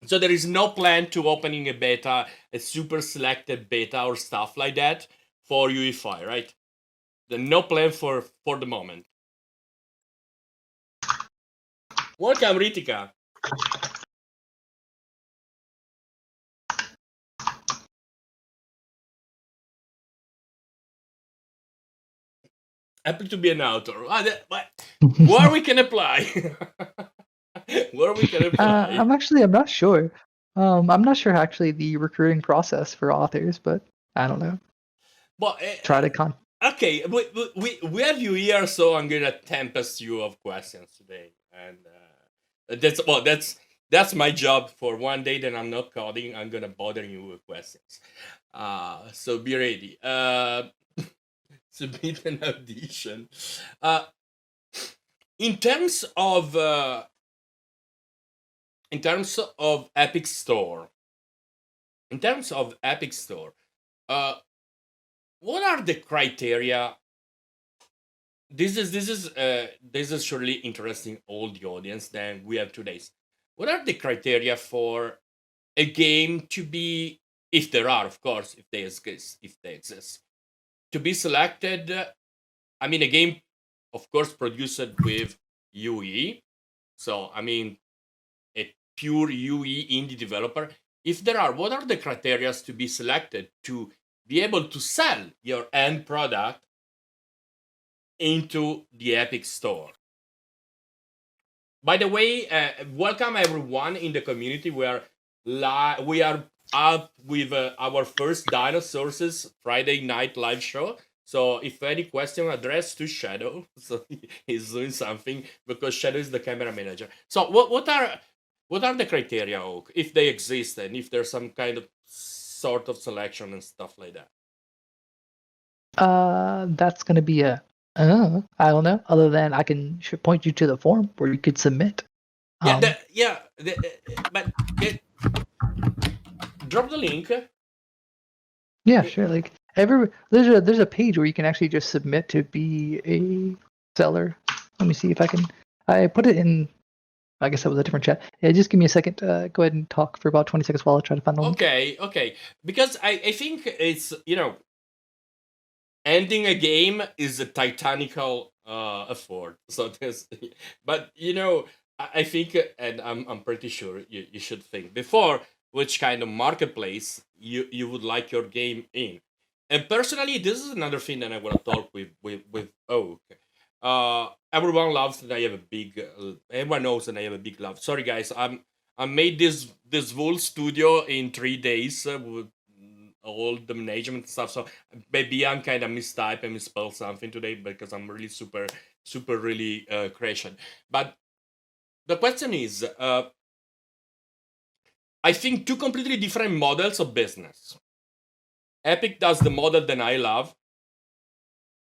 So there is no plan to opening a beta, a super selected beta or stuff like that for UE5, right? No plan for the moment. Welcome, Ritika. Happy to be an author. Where we can apply? Where we can apply? I'm not sure. I'm not sure actually the recruiting process for authors, but I don't know. But Try to okay, we have you here, so I'm gonna tempest you of questions today, and that's my job for one day that I'm not coding. I'm gonna bother you with questions. So be ready. Submit an audition. In terms of Epic Store, what are the criteria? This is surely interesting all the audience than we have today. What are the criteria for a game to be, if there are, of course, if they exist, to be selected? I mean, a game, of course, produced with UE. So, I mean, a pure UE indie developer. If there are, what are the criteria to be selected to be able to sell your end product into the Epic Store? By the way, welcome everyone in the community. We are up with our first DinoSources Friday night live show. So if any question addressed to Shadow, so he's doing something because Shadow is the camera manager. So what are the criteria, Oak, if they exist, and if there's some kind of sort of selection and stuff like that? That's gonna be I don't know. Other than I should point you to the form where you could submit. But drop the link. Yeah, sure. Like there's a page where you can actually just submit to be a seller. Let me see if I can. I put it in. I guess that was a different chat. Yeah, just give me a second. Go ahead and talk for about 20 seconds while I try to find the link. Okay. Because I think it's ending a game is a titanical effort. So but I think, and I'm pretty sure you should think before which kind of marketplace you would like your game in. And personally, this is another thing that I want to talk with Oak. Everyone loves that I have a big. Everyone knows that I have a big love. Sorry, guys. I made this whole studio in 3 days with all the management stuff. So maybe I'm kind of mistype and misspell something today because I'm really super really crashing. But the question is, I think two completely different models of business. Epic does the model that I love,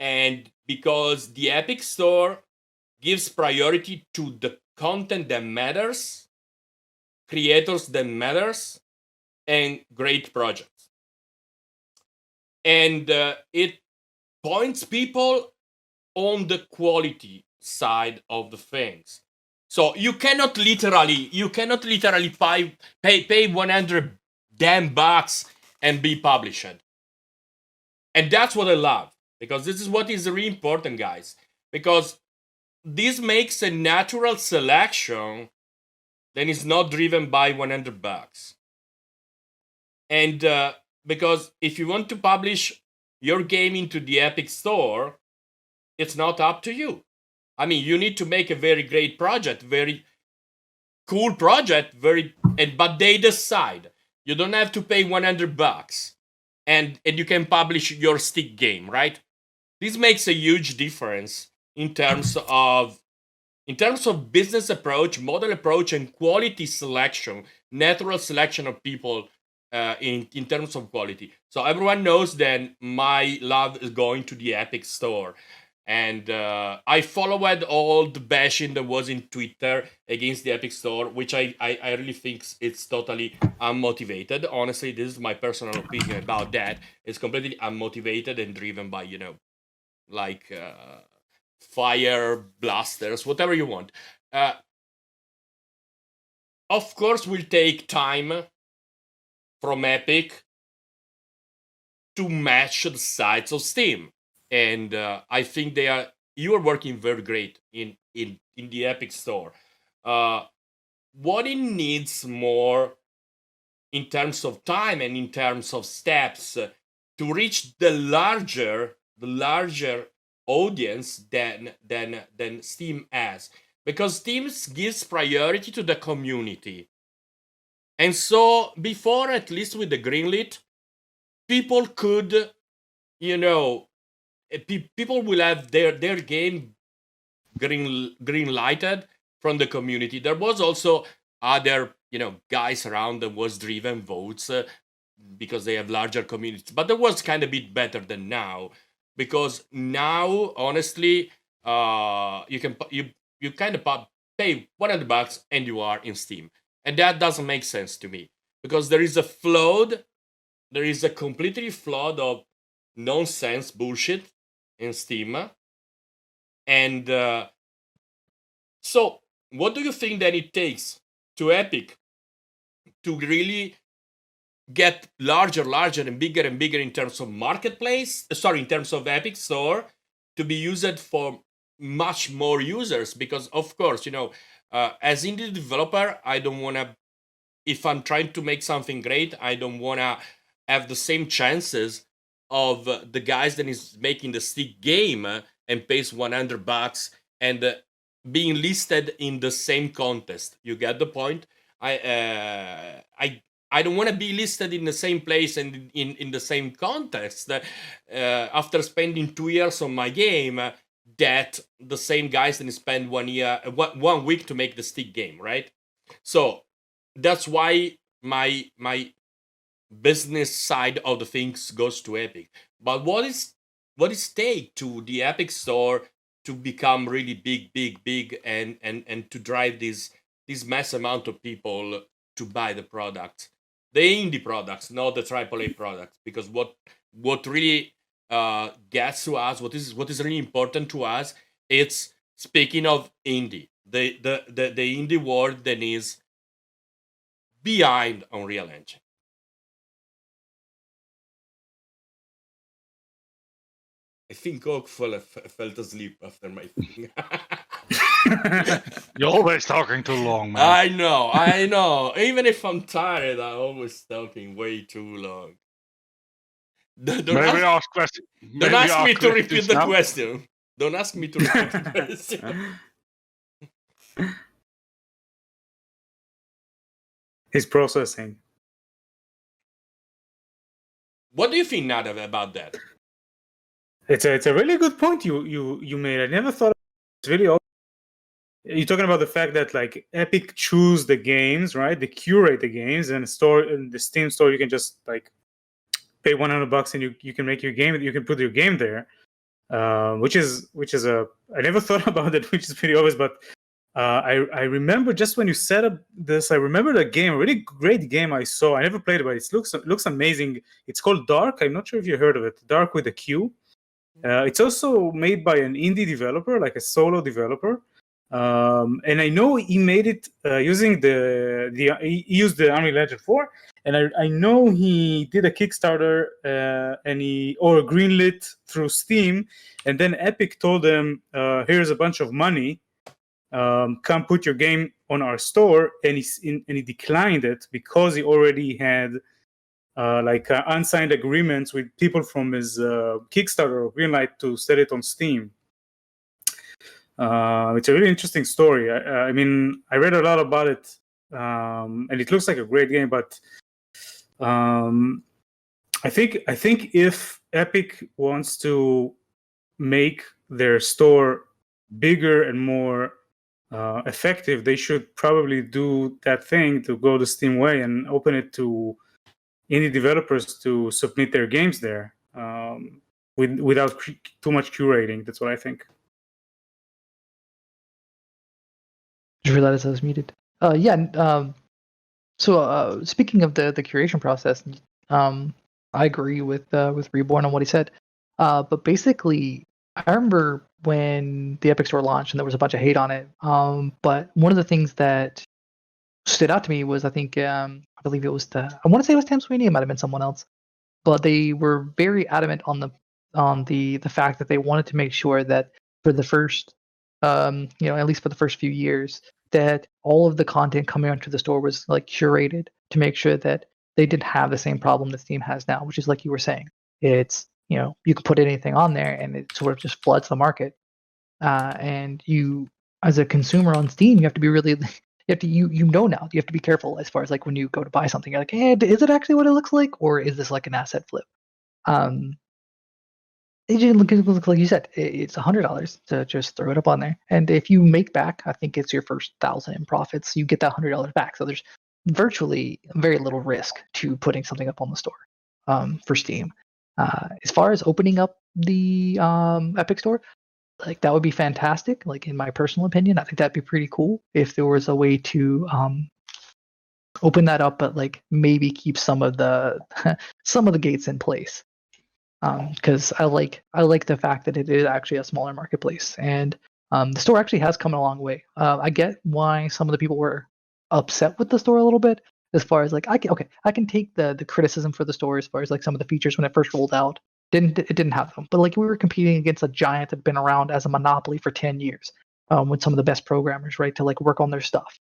and because the Epic Store gives priority to the content that matters, creators that matters, and great projects. And it points people on the quality side of the things. So you cannot literally pay 100 damn bucks and be published. And that's what I love, because this is what is really important, guys. Because this makes a natural selection that is not driven by 100 bucks. And because if you want to publish your game into the Epic Store, it's not up to you. I mean, you need to make a very great project, very cool project, but they decide. You don't have to pay $100, and you can publish your stick game, right? This makes a huge difference in terms of business approach, model approach, and quality selection, natural selection of people in terms of quality. So everyone knows that my love is going to the Epic Store. And I followed all the bashing that was in Twitter against the Epic Store, which I really think it's totally unmotivated. Honestly, this is my personal opinion about that. It's completely unmotivated and driven by, like fire blasters, whatever you want. Of course, will take time from Epic to match the size of Steam. And I think you are working very great in the Epic Store. What it needs more in terms of time and in terms of steps to reach the larger audience than Steam has, because Steam gives priority to the community. And so before, at least with the greenlit, people could, people will have their game green lighted from the community. There was also other guys around that was driven votes because they have larger communities, but there was kind of a bit better than now, because now honestly you kind of pay $100 and you are in Steam, and that doesn't make sense to me, because there is a completely flood of nonsense bullshit in Steam. And so what do you think that it takes to Epic to really get larger and bigger in terms of marketplace, in terms of Epic Store, to be used for much more users? Because of course, as indie developer, I don't want to, if I'm trying to make something great, I don't want to have the same chances of the guys that is making the stick game and pays $100 and being listed in the same contest. You get the point? I don't want to be listed in the same place and in the same contest after spending 2 years on my game, that the same guys that spend 1 week to make the stick game, right? So that's why my business side of the things goes to Epic. But what is take to the Epic Store to become really big and to drive this mass amount of people to buy the product, the indie products, not the AAA products? Because what really gets to us, what is really important to us, it's, speaking of indie, the indie world that is behind Unreal Engine. I think Oak fell asleep after my thing. You're always talking too long, man. I know. Even if I'm tired, I'm always talking way too long. Don't ask me to repeat the question. Don't ask me to repeat the question. He's processing. What do you think, Nadav, about that? It's a really good point you made. I never thought it's really. You're talking about the fact that like Epic choose the games, right? They curate the games, and store in the Steam store you can just like pay $100 and you can make your game. You can put your game there, which is I never thought about it, which is pretty obvious. But I remember just when you set up this, I remember the game, a really great game I saw. I never played it, but it looks amazing. It's called Dark. I'm not sure if you heard of it. Dark with a Q. It's also made by an indie developer, like a solo developer. And I know he made it using he used the Unreal Engine 4, and I know he did a Kickstarter or greenlit through Steam, and then Epic told him, "Here's a bunch of money, come put your game on our store," and he declined it because he already had unsigned agreements with people from his Kickstarter or Greenlight to set it on Steam. It's a really interesting story. I mean, I read a lot about it, and it looks like a great game. But I think if Epic wants to make their store bigger and more effective, they should probably do that thing to go the Steam way and open it to indie developers to submit their games there without too much curating. That's what I think. Just realized I was muted. So speaking of the curation process, I agree with Reborn on what he said. But basically, I remember when the Epic Store launched and there was a bunch of hate on it. But one of the things that stood out to me was I believe it was I want to say it was Tim Sweeney. It might have been someone else, but they were very adamant on the fact that they wanted to make sure that for the first at least for the first few years, that all of the content coming onto the store was like curated to make sure that they didn't have the same problem that Steam has now, which is like you were saying. It's, you can put anything on there and it sort of just floods the market. And you, as a consumer on Steam, you have to be really, now, you have to be careful as far as like when you go to buy something, you're like, hey, is it actually what it looks like? Or is this like an asset flip? It just looks like you said, it's $100 to just throw it up on there. And if you make back, I think it's your first 1,000 in profits, you get that $100 back. So there's virtually very little risk to putting something up on the store for Steam. As far as opening up the Epic Store, like that would be fantastic. Like in my personal opinion, I think that'd be pretty cool if there was a way to open that up, but like maybe keep some of the gates in place. Because I like the fact that it is actually a smaller marketplace, and the store actually has come a long way. I get why some of the people were upset with the store a little bit, as far as like I can take the criticism for the store as far as like some of the features when it first rolled out didn't have them, but like we were competing against a giant that had been around as a monopoly for 10 years, with some of the best programmers, right, to like work on their stuff.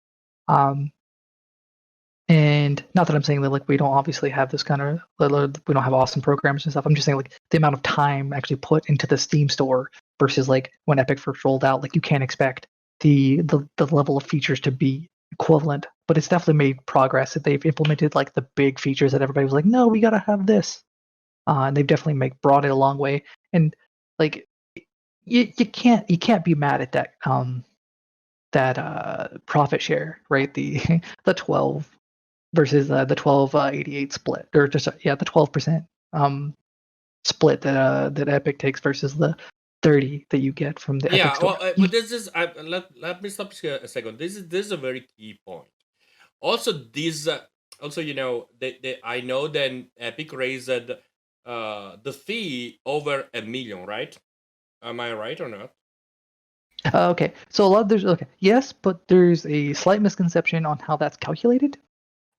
And not that I'm saying that like we don't obviously have this kind of, we don't have awesome programmers and stuff. I'm just saying like the amount of time actually put into the Steam store versus like when Epic first rolled out, like you can't expect the level of features to be equivalent. But it's definitely made progress that they've implemented like the big features that everybody was like, no, we gotta have this. And they've definitely brought it a long way. And like you can't be mad at that profit share, right? The 12 versus the 1288 split, or just the 12% split that Epic takes versus the 30 that you get from the Epic Store. But this is let me stop here a second. This is a very key point. Also, I know that Epic raised the fee over $1 million, right? Am I right or not? Okay, so yes, but there's a slight misconception on how that's calculated.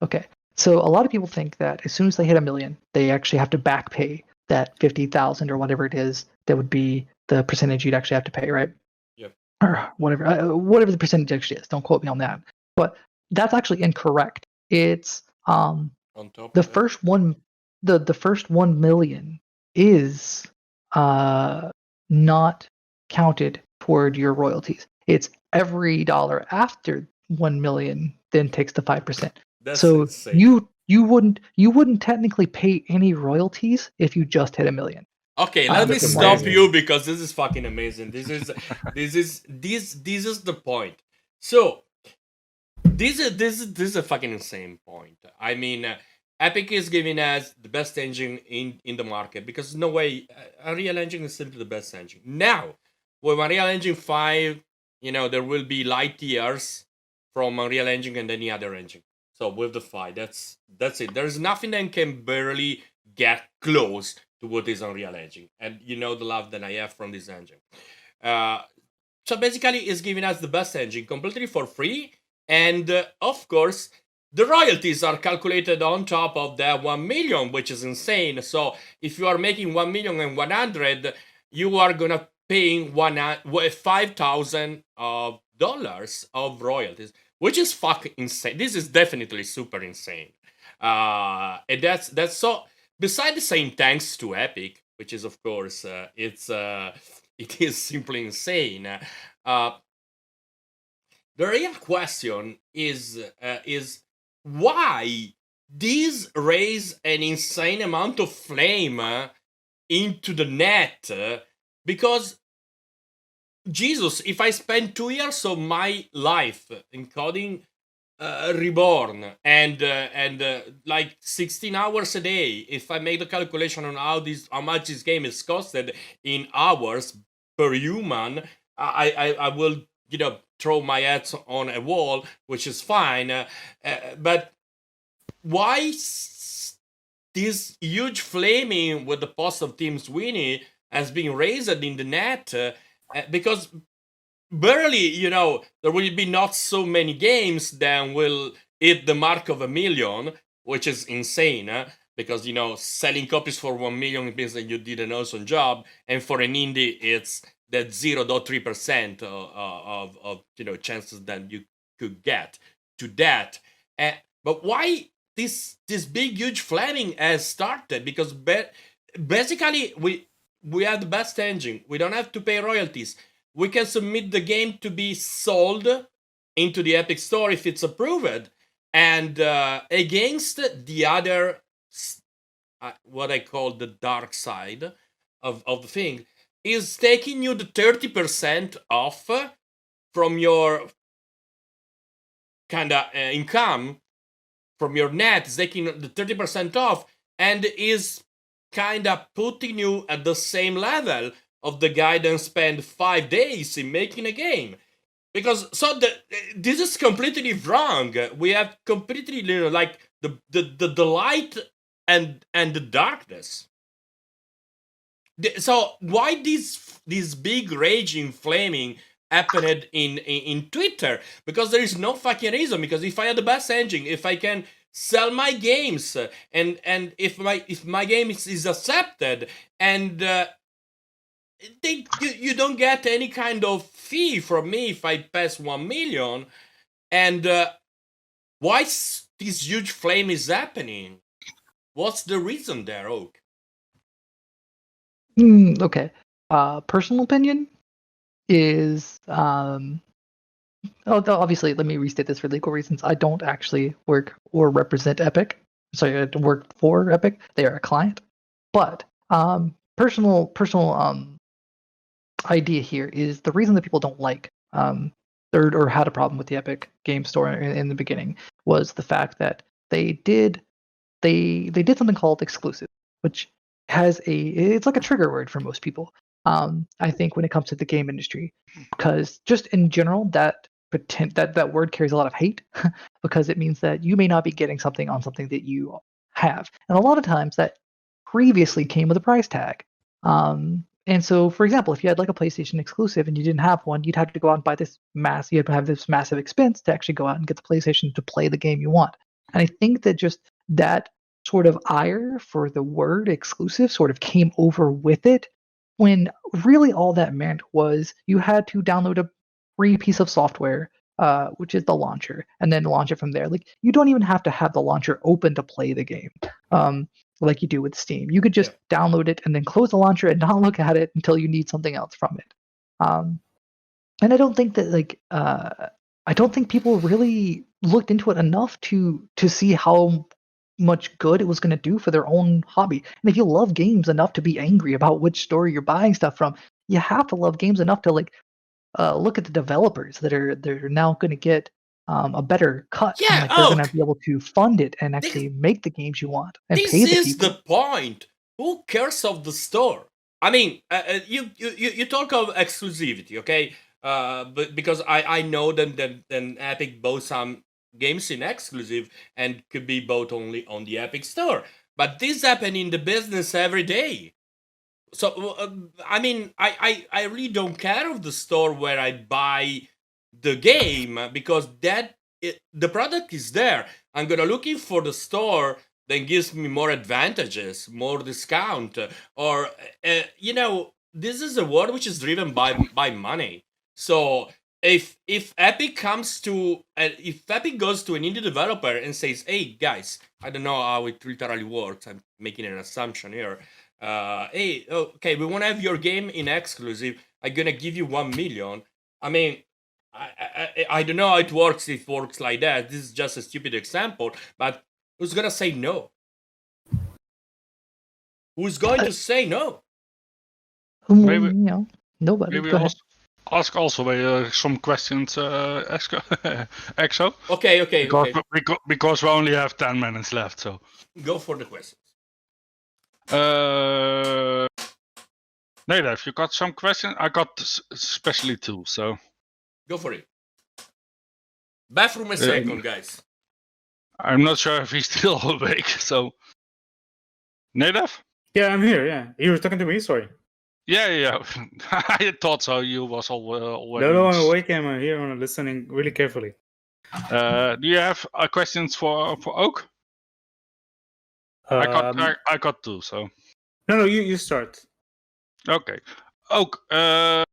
Okay, so a lot of people think that as soon as they hit $1 million, they actually have to back pay that 50,000 or whatever it is. That would be the percentage you'd actually have to pay, right? Yep. Or whatever the percentage actually is. Don't quote me on that. But that's actually incorrect. It's on top the first one. The first 1 million is not counted toward your royalties. It's every dollar after 1 million then takes the 5%. That's so insane. you wouldn't technically pay any royalties if you just hit $1 million. Okay, let me stop you because this is fucking amazing. This is the point. So this is a fucking insane point. I mean, Epic is giving us the best engine in the market because no way Unreal Engine is simply the best engine. Now, with Unreal Engine 5, there will be light years from Unreal Engine and any other engine. So with the 5, that's it. There's nothing that can barely get close to what is Unreal Engine. And the love that I have from this engine. So basically, it's giving us the best engine completely for free. And of course, the royalties are calculated on top of that 1 million, which is insane. So if you are making 1,100,000, you are gonna paying $5,000 of royalties, which is fucking insane. This is definitely super insane. And that's so. Beside the saying thanks to Epic, which is of course it is simply insane. The real question is why these raise an insane amount of flame into the net, because Jesus, if I spend 2 years of my life encoding Reborn and like 16 hours a day, if I make the calculation on how much this game is costed in hours per human, I will throw my head on a wall, which is fine. But why this huge flaming with the post of Team Sweeney has been raised in the net? Because barely, there will be not so many games that will hit the mark of 1 million, which is insane. Because selling copies for 1 million means that you did an awesome job, and for an indie, it's that 0.3% of chances that you could get to that. But why this big huge flaming has started? Because basically we have the best engine. We don't have to pay royalties. We can submit the game to be sold into the Epic Store if it's approved, and against the other, what I call the dark side of the thing, is taking you the 30% off from your kind of income, from your net, is taking the 30% off, and is kind of putting you at the same level of the guy that spent 5 days in making a game. Because this is completely wrong. We have completely like the light and the darkness. So why this big raging flaming happened in Twitter? Because there is no fucking reason. Because if I have the best engine, if I can sell my games, and if my game is accepted, and you don't get any kind of fee from me if I pass 1 million, and why this huge flame is happening? What's the reason there, Oak? Okay. Personal opinion is obviously, let me restate this for legal reasons. I don't actually work or represent Epic. Sorry, I work for Epic. They are a client. But personal idea here is the reason that people don't like or had a problem with the Epic Game Store in the beginning was the fact that they did something called exclusive, which it's like a trigger word for most people. I think when it comes to the game industry, because just in general that word carries a lot of hate because it means that you may not be getting something on something that you have, and a lot of times that previously came with a price tag. And so, for example, if you had like a PlayStation exclusive and you didn't have one, you'd have to go out and buy you had to have this massive expense to actually go out and get the PlayStation to play the game you want. And I think that just that sort of ire for the word exclusive sort of came over with it, when really all that meant was you had to download a free piece of software, which is the launcher, and then launch it from there. Like, you don't even have to have the launcher open to play the game. Like you do with Steam. You could just download it and then close the launcher and not look at it until you need something else from it. And I don't think that I don't think people really looked into it enough to see how much good it was going to do for their own hobby. And if you love games enough to be angry about which store you're buying stuff from, you have to love games enough to look at the developers they're now going to get a better cut. Yeah, and, they're going to be able to fund it and actually make the games you want and this pay the is people. the point. Who cares of the store? I mean, you talk of exclusivity, okay? But because I know that Epic bought some games in exclusive and could be bought only on the Epic Store. But this happens in the business every day. So I mean, I really don't care of the store where I buy the game, because the product is there. I'm gonna looking for the store that gives me more advantages, more discount, or this is a world which is driven by money. So if Epic comes to if Epic goes to an indie developer and says, "Hey guys, I don't know how it literally works. I'm making an assumption here. Hey, okay, we want to have your game in exclusive. I'm gonna give you 1 million." I mean, I don't know how it works. If it works like that, this is just a stupid example. But who's gonna say no? Who's going to say no? Maybe- Nobody. Maybe Go ahead. ask also some questions, Exo. Exo. Okay, Because we only have 10 minutes left, so. Go for the questions. Nadav, you got some questions? I got especially 2, so. Go for it. Bathroom a second, guys. I'm not sure if he's still awake, so. Nadav? Yeah, I'm here. Yeah, you were talking to me. Sorry. Yeah. I thought so. You was already. No, I'm awake. I'm here. I'm listening really carefully. Do you have questions for Oak? I got 2, so. No, you start. Okay. Oak, I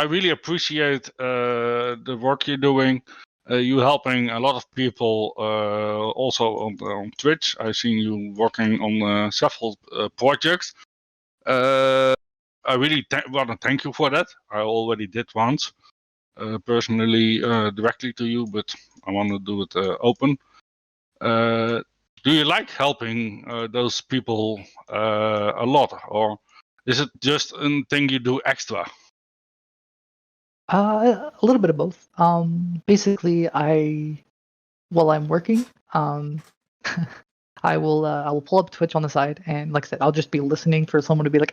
really appreciate the work you're doing. You helping a lot of people also on Twitch. I've seen you working on several projects. I really want to thank you for that. I already did once, personally, directly to you, but I want to do it open. Do you like helping those people a lot, or is it just a thing you do extra? A little bit of both. Basically, while I'm working, I will pull up Twitch on the side, and like I said, I'll just be listening for someone to be like,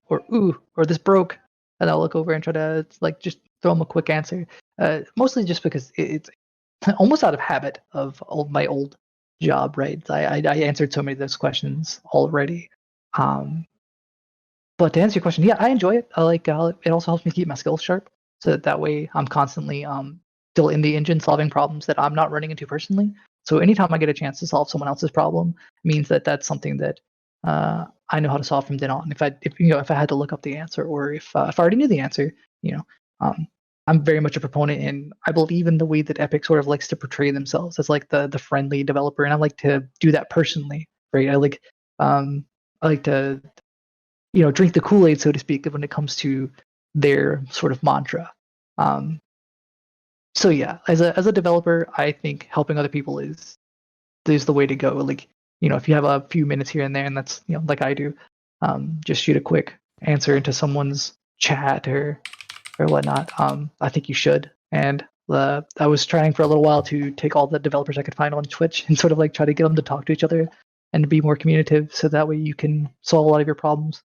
or ooh, or this broke, and I'll look over and try to like just throw them a quick answer. Mostly just because it's almost out of habit of my old job, right? I answered so many of those questions already. But to answer your question, yeah, I enjoy it. I like it also helps me keep my skills sharp, so that way I'm constantly still in the engine solving problems that I'm not running into personally. So anytime I get a chance to solve someone else's problem, means that that's something that I know how to solve from then on. If I had to look up the answer, or if I already knew the answer, I'm very much a proponent, and I believe in the way that Epic sort of likes to portray themselves as like the friendly developer, and I like to do that personally, right? I like to drink the Kool-Aid, so to speak, when it comes to their sort of mantra. So yeah, as a developer, I think helping other people is the way to go. Like, if you have a few minutes here and there, and that's like I do, just shoot a quick answer into someone's chat or whatnot. I think you should. And I was trying for a little while to take all the developers I could find on Twitch and sort of like try to get them to talk to each other and to be more communicative, so that way you can solve a lot of your problems.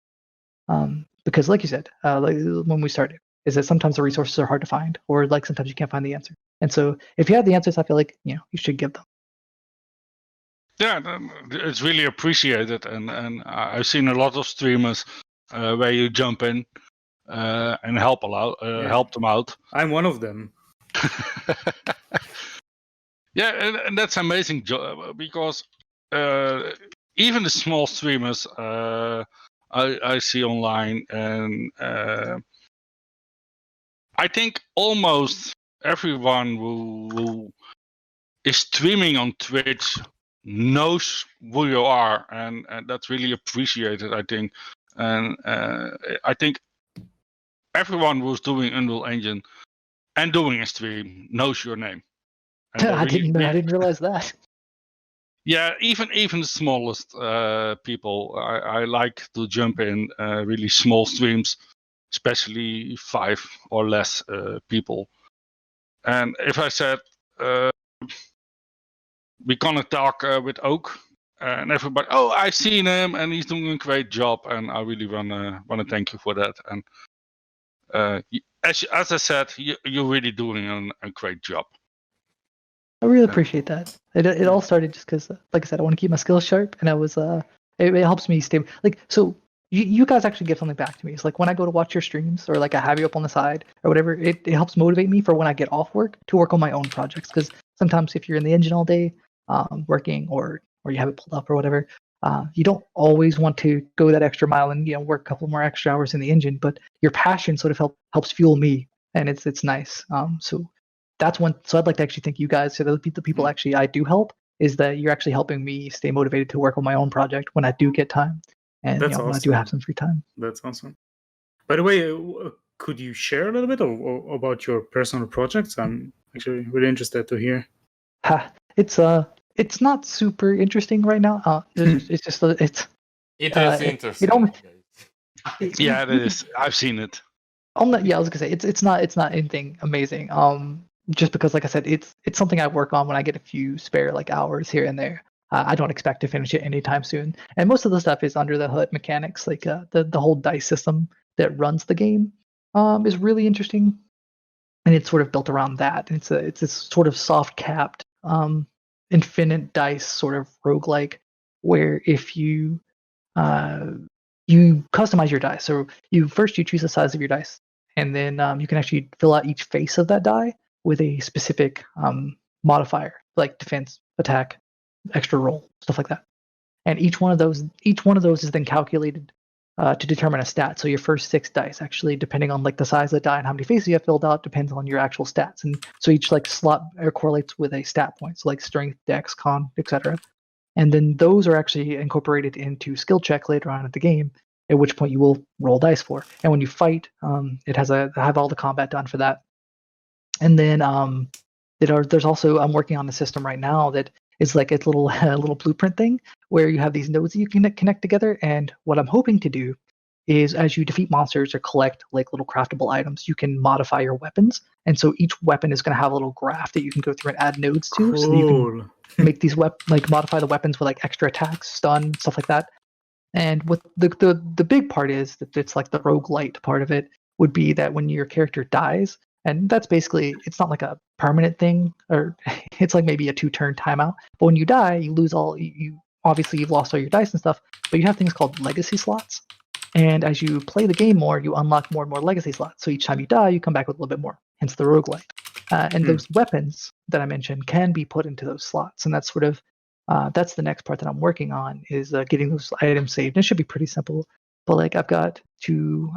Because like you said, like when we started, is that sometimes the resources are hard to find, or like sometimes you can't find the answer. And so if you have the answers, I feel like you should give them. Yeah, it's really appreciated, and I've seen a lot of streamers where you jump in and help them out. I'm one of them. Yeah, and that's amazing because even the small streamers I see online, and I think almost everyone who is streaming on Twitch knows who you are, and that's really appreciated, I think. And I think everyone who's doing Unreal Engine and doing a stream knows your name. I didn't realize that. Yeah, even the smallest people, I like to jump in really small streams, especially 5 or less people. And if I said we're gonna talk with Oak, and everybody, I've seen him and he's doing a great job, and I really wanna thank you for that. And as I said, you're really doing a great job. I really appreciate that. It all started just because, like I said, I want to keep my skills sharp, and I was it helps me stay like so. You guys actually give something back to me. It's like when I go to watch your streams, or like I have you up on the side or whatever, it helps motivate me for when I get off work to work on my own projects. Because sometimes if you're in the engine all day, working, or you have it pulled up or whatever, you don't always want to go that extra mile and work a couple more extra hours in the engine. But your passion sort of helps fuel me and it's nice. So that's one. So I'd like to actually thank you guys. So the people actually I do help is that you're actually helping me stay motivated to work on my own project when I do get time, and That's when I do awesome. have some free time. That's awesome. By the way, could you share a little bit about your personal projects? I'm actually really interested to hear. It's not super interesting right now. It's just it's It is it interesting. almost Yeah, it is. I've seen it. yeah, I was gonna say it's not anything amazing. Just because like I said, it's something I work on when I get a few spare like hours here and there. I don't expect to finish it anytime soon. And most of the stuff is under the hood mechanics, like the whole dice system that runs the game is really interesting. And it's sort of built around that. It's a sort of soft capped infinite dice sort of roguelike where if you you customize your dice. So you choose the size of your dice, and then you can actually fill out each face of that die with a specific modifier, like defense, attack, extra roll, stuff like that. And each one of those is then calculated to determine a stat. So your first 6 dice, actually, depending on like the size of the die and how many faces you have filled out, depends on your actual stats. And so each like slot correlates with a stat point, so like strength, dex, con, etc. And then those are actually incorporated into skill check later on in the game, at which point you will roll dice for. And when you fight, it has I have all the combat done for that. And then there's also I'm working on a system right now that is like a little little blueprint thing where you have these nodes that you can connect together. And what I'm hoping to do is as you defeat monsters or collect like little craftable items, you can modify your weapons. And so each weapon is going to have a little graph that you can go through and add nodes to, so that you can make these modify the weapons with like extra attacks, stun, stuff like that. And what the big part is that it's like the roguelite part of it would be that when your character dies, and that's basically it's not like a permanent thing, or it's like maybe a 2-turn timeout. But when you die, you lose all you obviously you've lost all your dice and stuff, but you have things called legacy slots. And as you play the game more, you unlock more and more legacy slots. So each time you die, you come back with a little bit more, hence the roguelite. And those weapons that I mentioned can be put into those slots. And that's sort of that's the next part that I'm working on is getting those items saved. And it should be pretty simple. But like I got to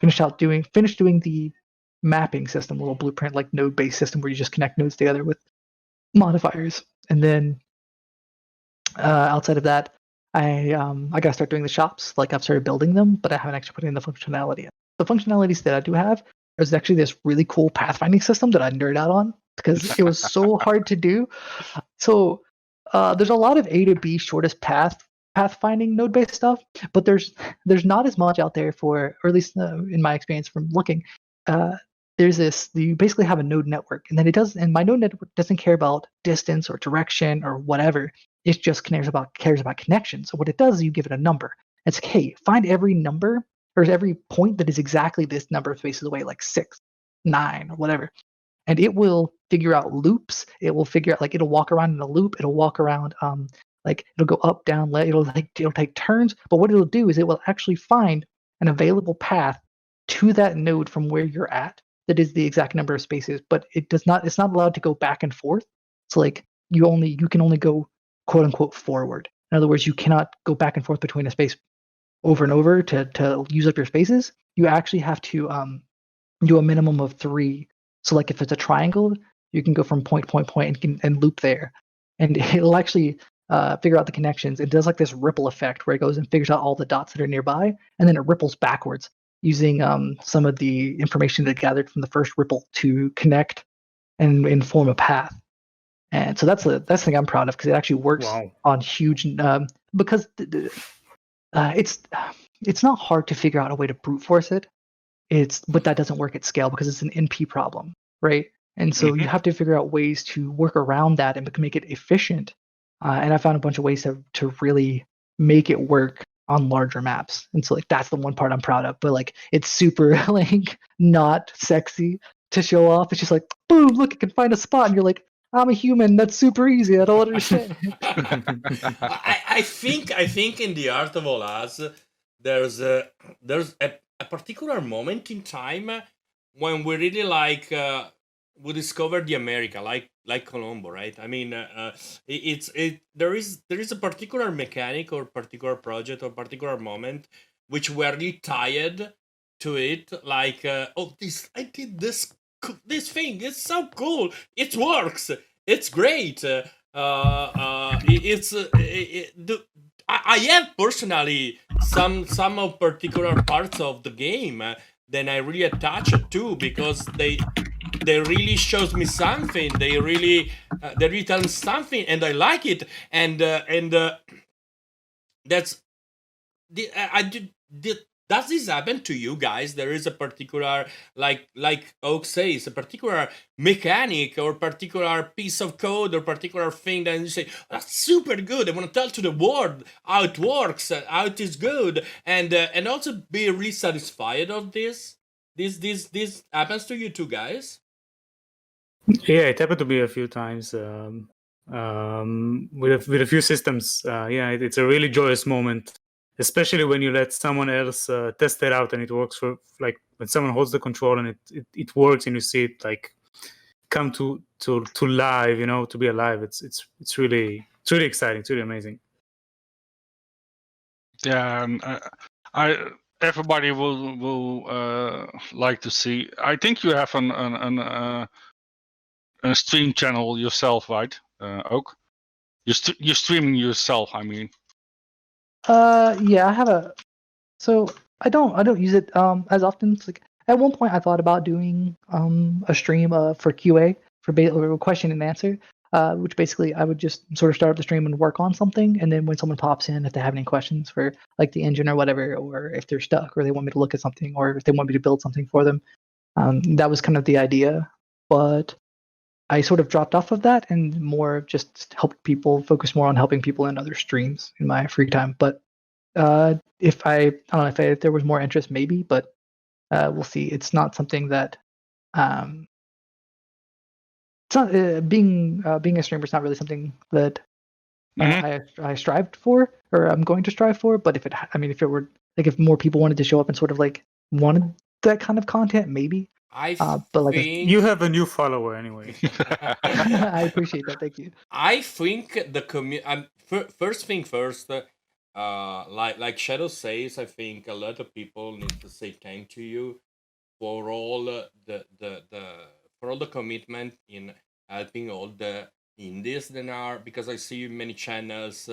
finish doing the mapping system, little blueprint like node based system where you just connect nodes together with modifiers. And then outside of that, I gotta start doing the shops. Like I've started building them, but I haven't actually put in the functionality yet. The functionalities that I do have is actually this really cool pathfinding system that I nerd out on because it was so hard to do. So there's a lot of A to B shortest pathfinding node based stuff, but there's not as much out there for, or at least in my experience from looking. There's this, you basically have a node network, and then and my node network doesn't care about distance or direction or whatever. It just cares about connection. So what it does is you give it a number. It's like, hey, find every number or every point that is exactly this number of spaces away, like 6, 9, or whatever. And it will figure out loops. It will figure out, like, it'll walk around in a loop. It'll walk around, like it'll go up, down, it'll take turns. But what it'll do is it will actually find an available path to that node from where you're at that is the exact number of spaces. But it's not allowed to go back and forth. So like you can only go quote unquote forward. In other words, you cannot go back and forth between a space over and over to use up your spaces. You actually have to do a minimum of 3. So like if it's a triangle, you can go from point to point and loop there, and it'll actually figure out the connections. It does like this ripple effect where it goes and figures out all the dots that are nearby, and then it ripples backwards using some of the information that it gathered from the first ripple to connect and form a path. And so that's the thing I'm proud of because it actually works on huge because it's not hard to figure out a way to brute force it. But that doesn't work at scale because it's an NP problem, right? And so you have to figure out ways to work around that and make it efficient. And I found a bunch of ways to really make it work on larger maps. And so like that's the one part I'm proud of. But like it's super like not sexy to show off. It's just like boom, look, I can find a spot, and you're like, I'm a human. That's super easy. I don't understand. I think in the Art of All Us, there's a particular moment in time when we really we discovered the America, like Colombo, right? I mean, there is a particular mechanic or particular project or particular moment which we're really tied to it, like, oh, this I did this thing. It's so cool. It works. It's great. It's I have personally some of particular parts of the game that I really attach it to, because they really shows me something. They really tell me something, and I like it. And that's I did. Does this happen to you guys? There is a particular, like Oak says, a particular mechanic or particular piece of code or particular thing that you say, that's super good. I want to tell to the world how it works, how it is good, and also be really satisfied of this. This happens to you too, guys. Yeah, it happened to me a few times with a few systems. Yeah, it's a really joyous moment, especially when you let someone else test it out and it works. For like when someone holds the control and it works, and you see it like come to live, to be alive. It's really exciting. It's really amazing. Yeah, and I everybody will like to see. I think you have a stream channel yourself, right? Oak, you're streaming yourself. I mean. Yeah, I have a. So I don't use it as often. It's like at one point I thought about doing a stream for QA or question and answer, which basically I would just sort of start up the stream and work on something, and then when someone pops in, if they have any questions for like the engine or whatever, or if they're stuck or they want me to look at something, or if they want me to build something for them, that was kind of the idea. But I sort of dropped off of that and more just helped people, focus more on helping people in other streams in my free time. But if I don't know if there was more interest, maybe, but we'll see. It's not something that it's not being a streamer is not really something that I strived for, or I'm going to strive for. But if it were like if more people wanted to show up and sort of like wanted that kind of content, maybe. But like you have a new follower anyway. I appreciate that. Thank you. I think the first thing first. Like Shadow says, I think a lot of people need to say thank to you for all for all the commitment in helping all the indies that are, because I see many channels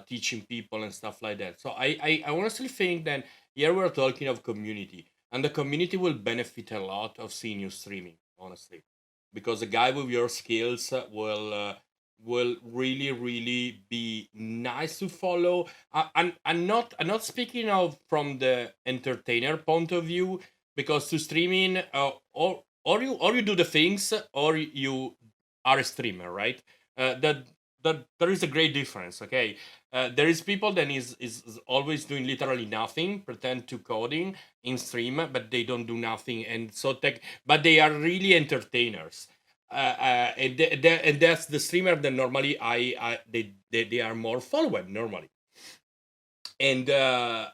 teaching people and stuff like that. So I honestly think that here we're talking of community, and the community will benefit a lot of seeing you streaming, honestly, because a guy with your skills will really be nice to follow. I'm not speaking of from the entertainer point of view, because to streaming or you do the things or you are a streamer, right? That there is a great difference. Okay, there is people that is always doing literally nothing, pretend to coding in stream, but they don't do nothing, and so but they are really entertainers. And that's the streamer that normally they are more followed normally. And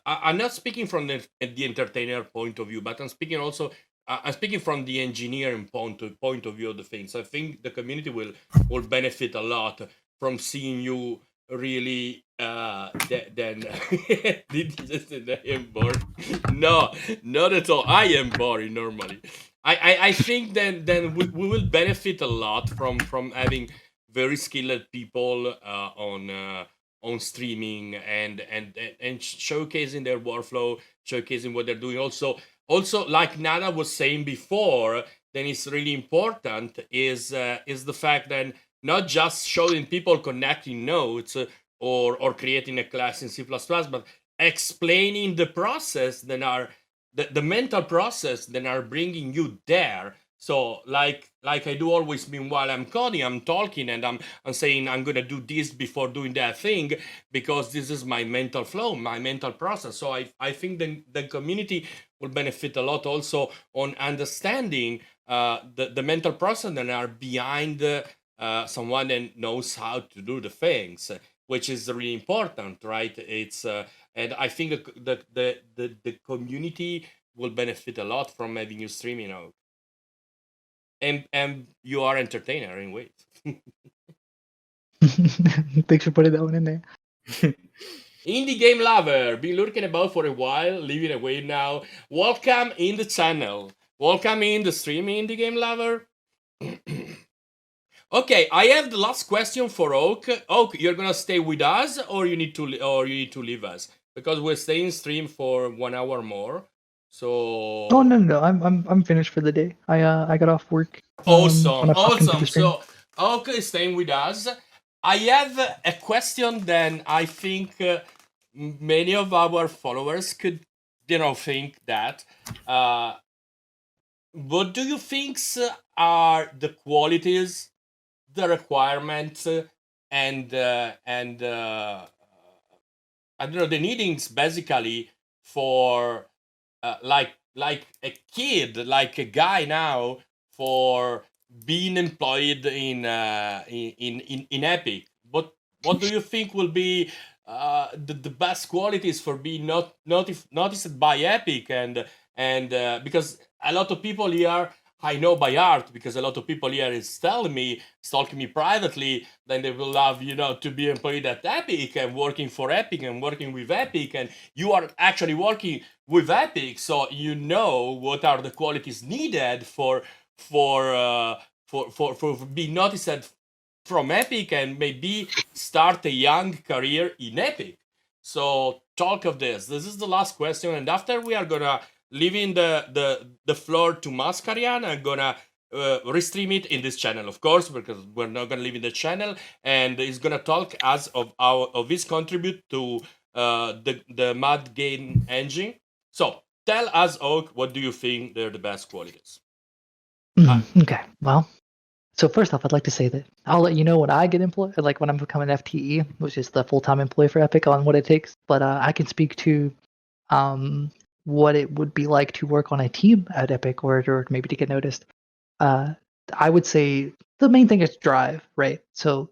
I'm not speaking from the entertainer point of view, but I'm speaking also I'm speaking from the engineering point of view of the things. I think the community will benefit a lot from seeing you really then I am bored. No, not at all. I am boring normally. I think then we will benefit a lot from having very skilled people on streaming and showcasing their workflow, showcasing what they're doing. Also, like Nada was saying before, then it's really important is the fact that not just showing people connecting nodes or creating a class in C++, but explaining the process that are the mental process that are bringing you there. So like I do always, meanwhile I'm coding, I'm talking, and I'm saying I'm gonna do this before doing that thing, because this is my mental flow, my mental process. So I think the community will benefit a lot also on understanding the mental process that are behind someone that knows how to do the things, which is really important, right? It's and I think the community will benefit a lot from having you streaming out. And you are entertainer in ways. Thanks for putting that one in there. Indie game lover, been lurking about for a while, living away now. Welcome in the channel. Welcome in the stream, indie game lover. Okay, I have the last question for Oak. Oak, you're gonna stay with us, or you need to leave us because we're staying stream for 1 hour more. So. Oh no, I'm finished for the day. I got off work. Awesome, When I popped into the awesome. stream. So, Oak is staying with us. I have a question. Then I think many of our followers could, think that. What do you think are the qualities, the requirements, and I don't know, the needings basically for like a kid, like a guy now, for being employed in Epic? What do you think will be the best qualities for being noticed by Epic? And because a lot of people here, I know by heart, because a lot of people here is telling me, stalking me privately, then they will love, to be employed at Epic and working for Epic and working with Epic. And you are actually working with Epic, so you know what are the qualities needed for being noticed from Epic and maybe start a young career in Epic. So talk of this. This is the last question, and after we are gonna leaving the floor to Mascarian. I'm gonna restream it in this channel, of course, because we're not gonna leave in the channel, and he's gonna talk as of his contribute to the Mad Game engine. So tell us, Oak, what do you think they're the best qualities? Okay, well, so first off, I'd like to say that I'll let you know when I get employed, like when I'm becoming FTE, which is the full-time employee for Epic, on what it takes. But I can speak to what it would be like to work on a team at Epic, or maybe to get noticed. I would say the main thing is drive, right? So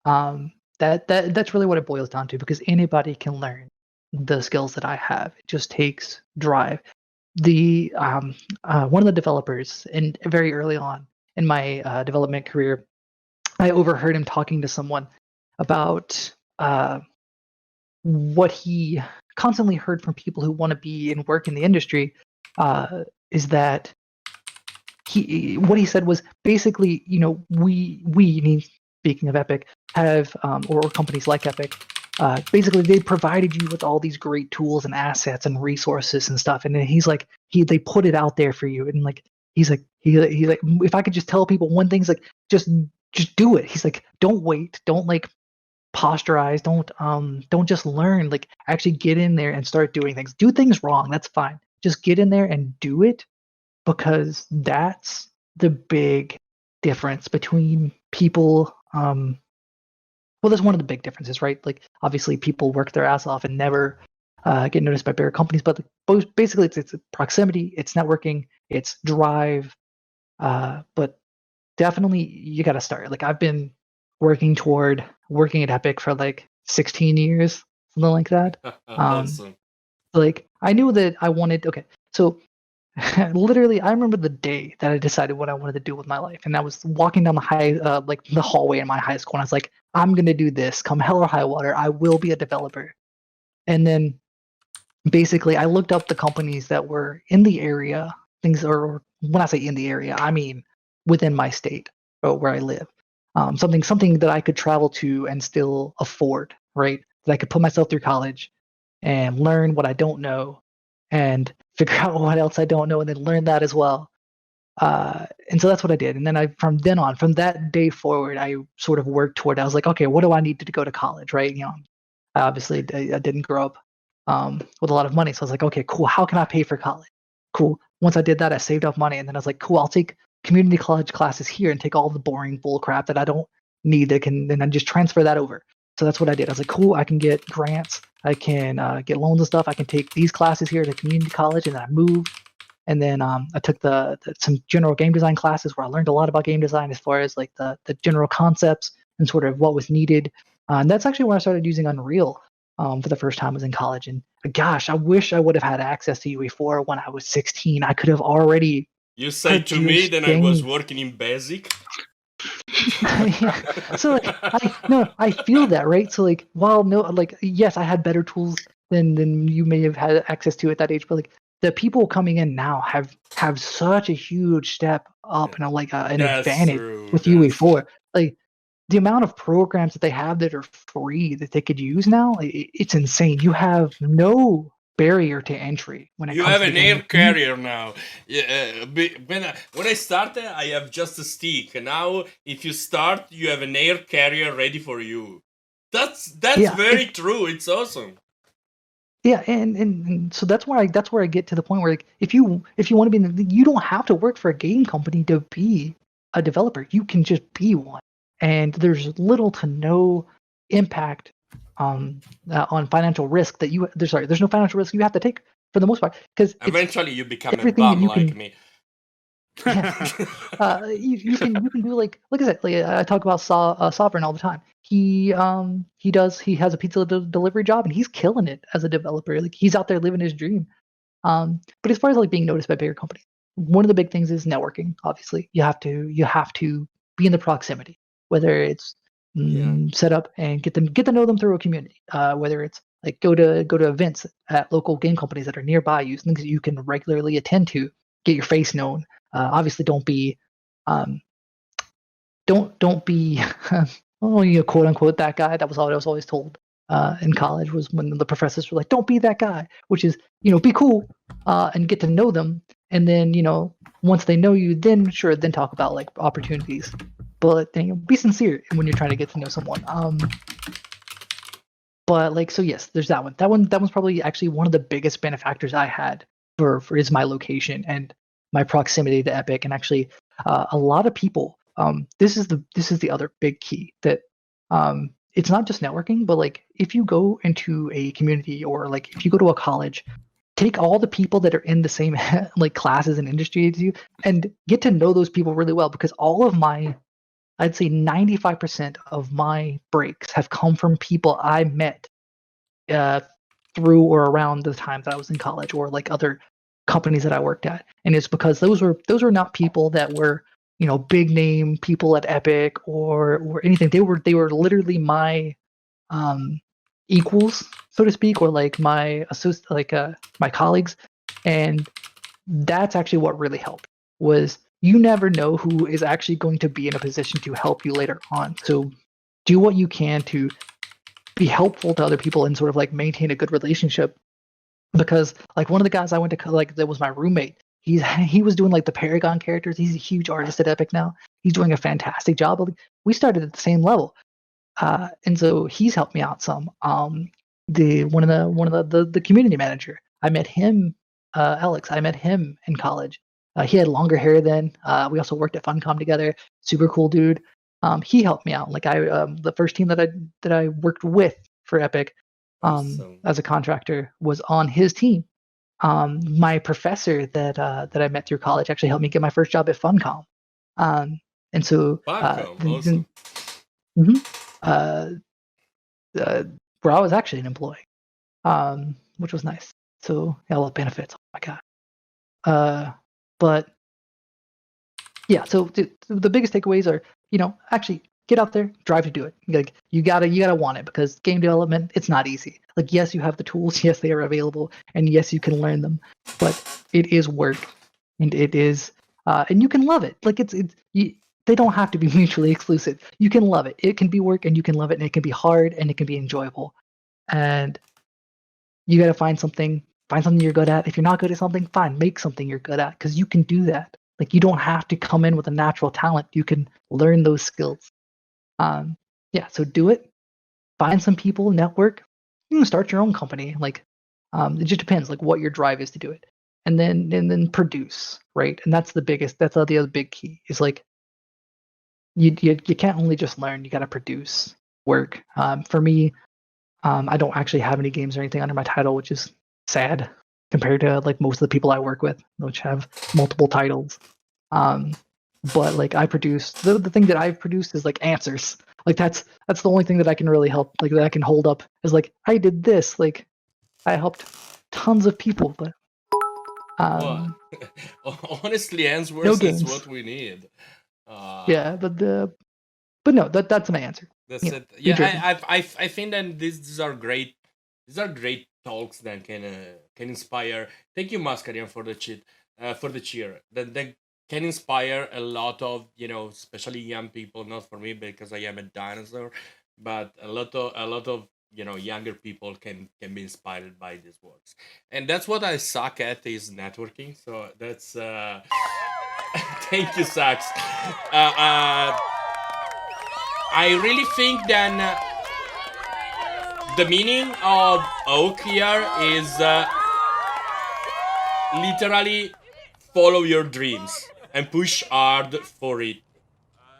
that's really what it boils down to, because anybody can learn the skills that I have. It just takes drive. The one of the developers, and very early on in my development career, I overheard him talking to someone about what he constantly heard from people who want to be and work in the industry, is that what he said was basically, we speaking of Epic, have or companies like Epic, basically they provided you with all these great tools and assets and resources and stuff, and then he's like, they put it out there for you, and like he's like, if I could just tell people one thing, is like, just do it. He's like, don't wait, don't like posturize, don't just learn, like actually get in there and start doing things. Do things wrong, that's fine, just get in there and do it, because that's the big difference between people. Well, that's one of the big differences, right? Like obviously people work their ass off and never get noticed by bigger companies, but basically it's proximity, it's networking, it's drive, but definitely you got to start. Like I've been working at Epic for like 16 years, something like that. Awesome. Like I knew that I wanted. Okay, so literally, I remember the day that I decided what I wanted to do with my life, and I was walking down the hallway in my high school, and I was like, I'm gonna do this, come hell or high water, I will be a developer. And then basically, I looked up the companies that were in the area. Or when I say in the area, I mean within my state or where I live. Something that I could travel to and still afford, right? That I could put myself through college and learn what I don't know and figure out what else I don't know and then learn that as well. And so that's what I did. And then from that day forward, I sort of worked toward, I was like, okay, what do I need to go to college, right? I didn't grow up with a lot of money. So I was like, okay, cool. How can I pay for college? Cool. Once I did that, I saved up money. And then I was like, cool, I'll take community college classes here and take all the boring bull crap that I don't need, and then just transfer that over. So that's what I did. I was like, cool, I can get grants, I can get loans and stuff, I can take these classes here at a community college. And then I moved, and then I took some general game design classes where I learned a lot about game design as far as like the general concepts and sort of what was needed. And that's actually when I started using Unreal for the first time. I was in college, and gosh, I wish I would have had access to UE4 when I was 16. I could have already. You say to me that I was working in Basic? Yeah. So like I feel that, right? So like while no like yes, I had better tools than you may have had access to at that age, but like the people coming in now have such a huge step up and an That's advantage true. with That's true. UE4. Like the amount of programs that they have that are free that they could use now, it's insane. You have no barrier to entry when it You comes have to the an air game. carrier now. Yeah, when I started, I have just a stick. Now, if you start, you have an air carrier ready for you. That's Yeah, very true. It's awesome. yeah, and so that's where I get to the point where like if you want to be you don't have to work for a game company to be a developer. You can just be one, and there's little to no impact on financial risk that you there's no financial risk you have to take for the most part because it's Eventually, you become a everything that bum you like can. me. Yeah, you can do like I said, like I talk about Sovereign all the time. He has a pizza delivery job and he's killing it as a developer. Like he's out there living his dream. But as far as like being noticed by bigger companies, one of the big things is networking. Obviously, you have to be in the proximity, whether it's Yeah. set up and get to know them through a community. Whether it's like go to events at local game companies that are nearby you, things that you can regularly attend to, get your face known. Obviously, um, don't be oh, quote unquote that guy. That was all I was always told in college was when the professors were like, "Don't be that guy," which is be cool and get to know them, and then once they know you, then sure, then talk about like opportunities. But then be sincere when you're trying to get to know someone. But like so, yes, there's that one. That one's probably actually one of the biggest benefactors I had for is my location and my proximity to Epic, and actually a lot of people. This is the other big key that it's not just networking, but like if you go into a community or like if you go to a college, take all the people that are in the same like classes and industry as you, and get to know those people really well because all of my I'd say 95% of my breaks have come from people I met uh, through or around the time that I was in college or like other companies that I worked at. And it's because those were not people that were, big name people at Epic or anything. They were literally my um equals, so to speak, or like my my colleagues. And that's actually what really helped was you never know who is actually going to be in a position to help you later on. So do what you can to be helpful to other people and sort of like maintain a good relationship because like one of the guys I went to like that was my roommate, he was doing like the Paragon characters. He's a huge artist at Epic now. He's doing a fantastic job. Like, we started at the same level, and so he's helped me out some. The one of the community manager, I met him, Alex. I met him in college. He had longer hair then. We also worked at Funcom together. Super cool dude. He helped me out. Like the first team that I worked with for Epic, Awesome. as a contractor was on his team. My professor that I met through college actually helped me get my first job at Funcom. And so Funcom, awesome. Mhm. uh, where I was actually an employee, which was nice. So yeah, I love benefits. Oh my god. But yeah, so the biggest takeaways are, actually get out there, drive to do it. Like you gotta want it because game development, it's not easy. Like yes, you have the tools, yes, they are available, and yes, you can learn them, but it is work, and it is, and you can love it. Like they don't have to be mutually exclusive. You can love it. It can be work, and you can love it, and it can be hard, and it can be enjoyable, and you gotta find something you're good at. If you're not good at something, fine, make something you're good at because you can do that. Like you don't have to come in with a natural talent. You can learn those skills. Yeah, so do it. Find some people, network. You can start your own company. Like, it just depends, like what your drive is to do it, and then produce, right? And that's the biggest. That's the other big key. Is like you can't only just learn. You got to produce work. For me, I don't actually have any games or anything under my title, which is sad compared to like most of the people I work with, which have multiple titles. But like I produce the thing that I've produced is like answers. Like that's the only thing that I can really help, like that I can hold up is like I did this. Like I helped tons of people, but Well, honestly, no answers is games. what we need. Yeah, but no, that's my answer. That's You know, it. New Yeah, Jersey. I think that these are great. These are great talks that can inspire. Thank you, Mascarian, for the for the cheer. That can inspire a lot of, especially young people. Not for me because I am a dinosaur, but a lot of younger people can be inspired by these works, and that's what I suck at is networking. So that's thank you, Sax. I really think that the meaning of oak here is literally follow your dreams and push hard for it.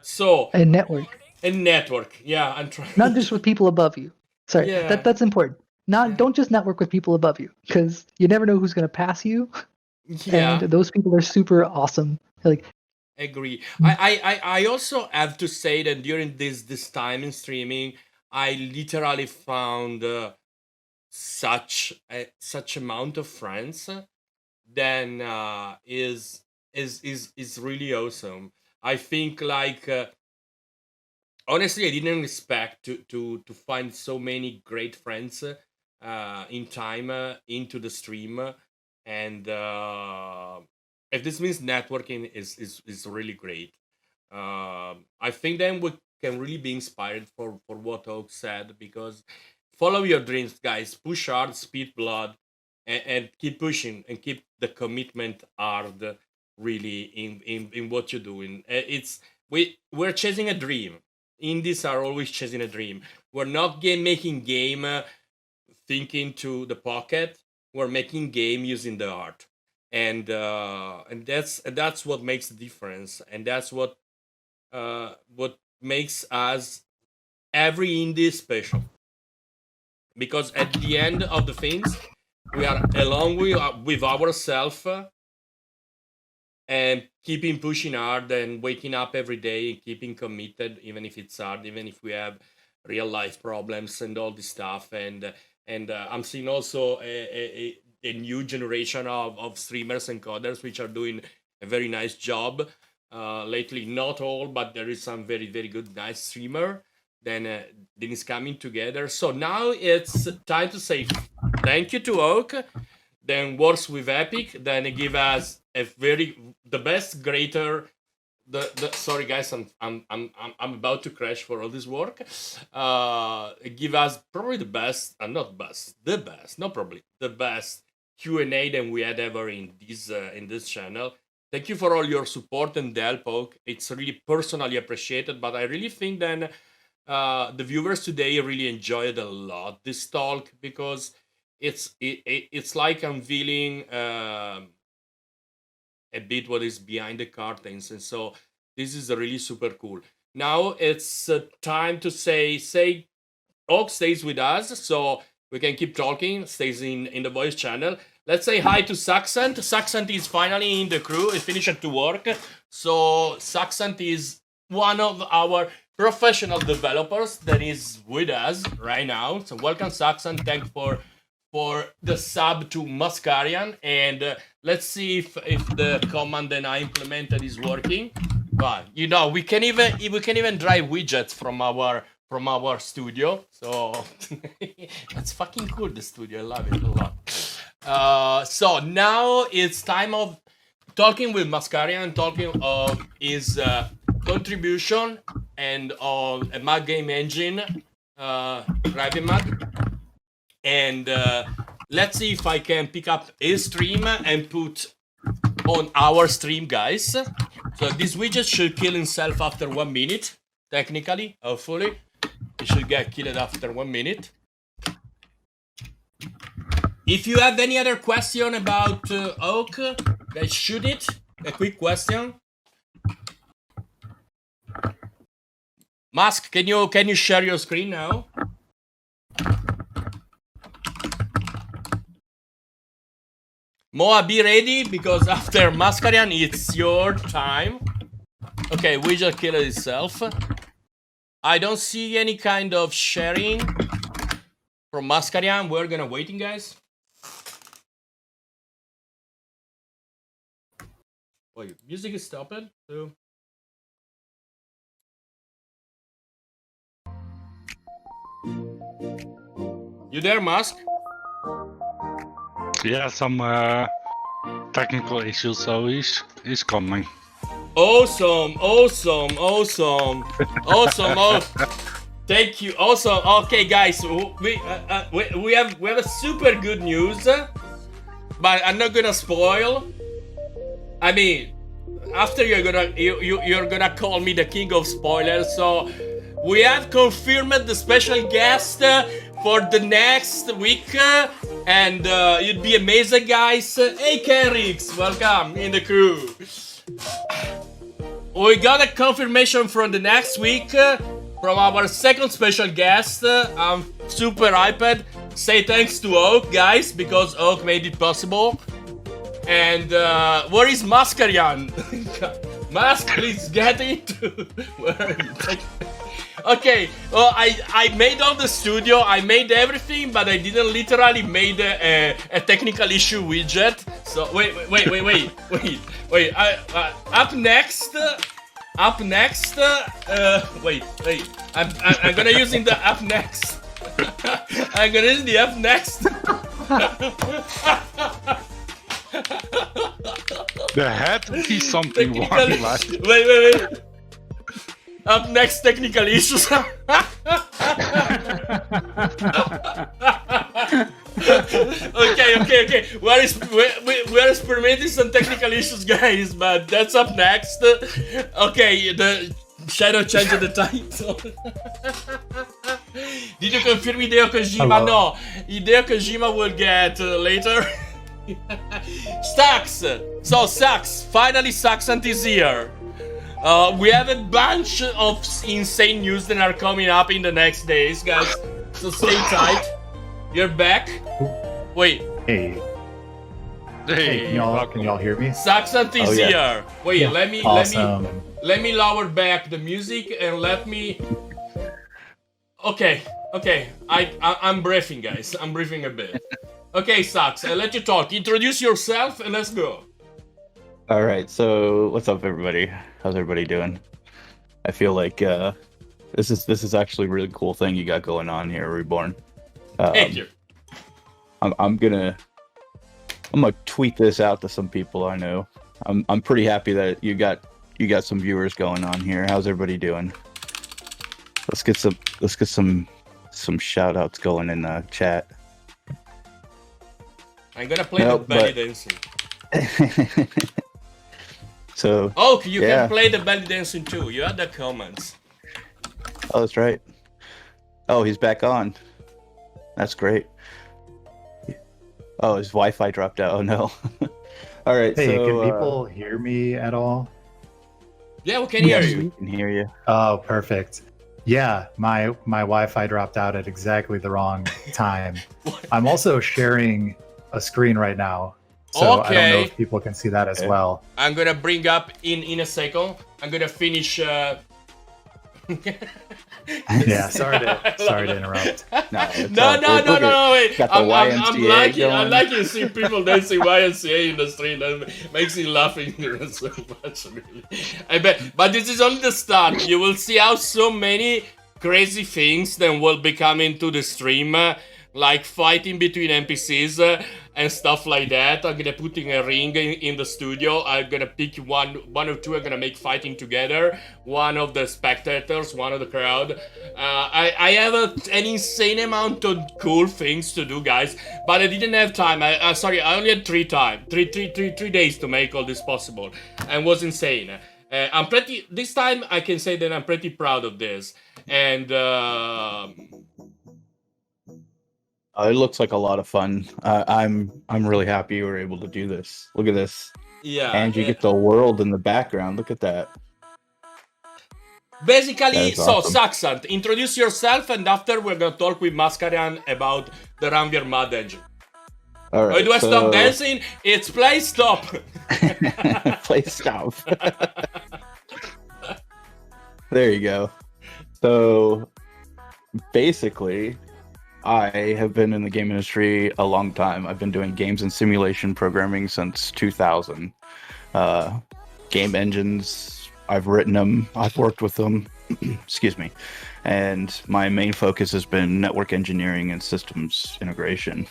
So, And network, a network. Yeah, I'm trying. not just with people above you. Sorry, Yeah, that's important. Not yeah, don't just network with people above you, because you never know who's going to pass you, and yeah. those people are super awesome. Like, Agree. I also have to say that during this time in streaming, I literally found such amount of friends then is really awesome. I think like honestly, I didn't expect to find so many great friends in time into the stream, and if this means networking is really great. I think then we can really be inspired for what Oak said because follow your dreams, guys. Push hard, speed blood, and keep pushing and keep the commitment hard. Really in what you're doing. It's we're chasing a dream. Indies are always chasing a dream. We're not making game thinking to the pocket. We're making game using the art, and that's what makes the difference, and that's what makes us every indie special. Because at the end of the things, we are along with ourselves and keeping pushing hard and waking up every day and keeping committed, even if it's hard, even if we have real life problems and all this stuff. And I'm seeing also a new generation of streamers and coders which are doing a very nice job lately. Not all, but there is some very very good nice streamer. Then is coming together. So now it's time to say thank you to Oak, then works with Epic, then it give us a very the best greater the sorry guys, I'm about to crash for all this work. Give us probably the best, not best, the best, not probably the best Q&A than we had ever in this channel. Thank you for all your support and help, Oak. It's really personally appreciated, but I really think then the viewers today really enjoyed a lot this talk because it's like unveiling a bit what is behind the curtains, and so this is really super cool. Now it's time to say Oak stays with us, so we can keep talking. Stays in the voice channel. Let's say hi to Saxanth. Saxanth is finally in the crew. He finished to work, so Saxanth is one of our professional developers that is with us right now. So welcome, Saxanth. Thank for the sub to Mascarian, and let's see if the command that I implemented is working. But we can even drive widgets from our studio. So that's fucking cool. The studio, I love it a lot. So now it's time of talking with Mascarian, talking of his contribution and of a Mad Game Engine, Driving Mad. And let's see if I can pick up his stream and put on our stream, guys. So this widget should kill himself after 1 minute, technically, hopefully. It should get killed after 1 minute. If you have any other question about Oak, guys, shoot it. A quick question. Mask, can you share your screen now? Moa, be ready, because after Mascarian, it's your time. Okay, widget killed itself. I don't see any kind of sharing from Mascarian. We're gonna waiting, guys. Wait, music is stopped. So You there, Musk? Yeah, some technical issues, so he's coming. Awesome. Oh, thank you. Also, okay, guys, we have a super good news, but I'm not gonna spoil. I mean, after you're gonna call me the king of spoilers. So we have confirmed the special guest for the next week, and you'd be amazing, guys. Hey, Kerix, welcome in the crew. We got a confirmation from the next week from our second special guest. I'm super hyped. Say thanks to Oak, guys, because Oak made it possible. And where is Mascarian? Mask, please get into. Where are you? Okay, well, I made all the studio, I made everything, but I didn't literally made a technical issue widget. So wait. Up next. Wait. I'm gonna use in the up next. I'm gonna use the up next. There had to be something wrong. Wait. Up next, technical issues. Okay. Where is permitting some technical issues, guys? But that's up next. Okay, the Shadow changed the title. Did you confirm Hideo Kojima? Hello. No, Hideo Kojima will get later. Sax! So, Sax, finally Saxanth is here. We have a bunch of insane news that are coming up in the next days, guys. So stay tight. You're back. Wait, Hey, Hey, can y'all hear me? Saxanth is here. Wait, Yeah. let me lower back the music and let me. Okay. I'm briefing, guys. I'm briefing a bit. Okay, Sax, I'll let you talk. Introduce yourself and let's go. All right, so what's up, everybody? How's everybody doing? I feel like this is actually a really cool thing you got going on here, Reborn. Thank you. I'm gonna tweet this out to some people I know. I'm pretty happy that you got some viewers going on here. How's everybody doing? Let's get some shout outs going in the chat. I'm gonna play the belly dancing. So. Oh, you can play the belly dancing too. You had the comments. Oh, that's right. Oh, he's back on. That's great. Oh, his Wi-Fi dropped out. Oh no. All right. Hey, so, can people hear me at all? Yeah, we can hear yes, you. we can hear you. Oh, perfect. Yeah, my Wi-Fi dropped out at exactly the wrong time. I'm also sharing a screen right now, so I don't know if people can see that as well. I'm gonna bring up in a second. I'm gonna finish. Yeah, sorry to interrupt. No, wait. Got the YMCA I'm liking seeing people dancing YMCA in the street. That makes me laughing so much, really. I bet. But this is only the start. You will see how so many crazy things then will be coming to the stream. Like fighting between NPCs and stuff like that. I'm gonna put in a ring in the studio. I'm gonna pick one or two. I'm gonna make fighting together. One of the spectators, one of the crowd. I have an insane amount of cool things to do, guys. But I didn't have time. Sorry, I only had 3 days to make all this possible, and was insane. This time I can say that I'm pretty proud of this, and. It looks like a lot of fun. I'm really happy you were able to do this. Look at this. Yeah. And you get the world in the background. Look at that. Basically, so awesome. Saxanth, introduce yourself, and after we're gonna talk with Mascarian about the Ramvir's Mud engine. All right. Do I stop dancing? It's play stop. Play stop. There you go. So basically, I have been in the game industry a long time. I've been doing games and simulation programming since 2000. Game engines, I've written them, I've worked with them, excuse me. and my main focus has been network engineering and systems integration.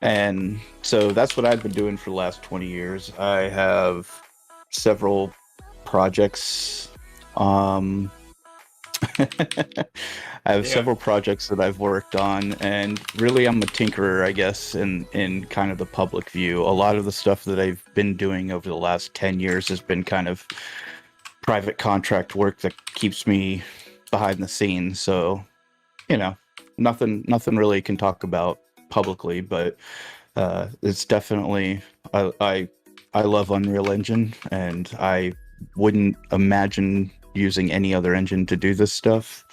And so that's what I've been doing for the last 20 years. I have several projects. I have several projects that I've worked on, and really I'm a tinkerer, I guess, in kind of the public view. A lot of the stuff that I've been doing over the last 10 years has been kind of private contract work that keeps me behind the scenes. So, you know, nothing really can talk about publicly, but it's definitely I love Unreal Engine, and I wouldn't imagine using any other engine to do this stuff.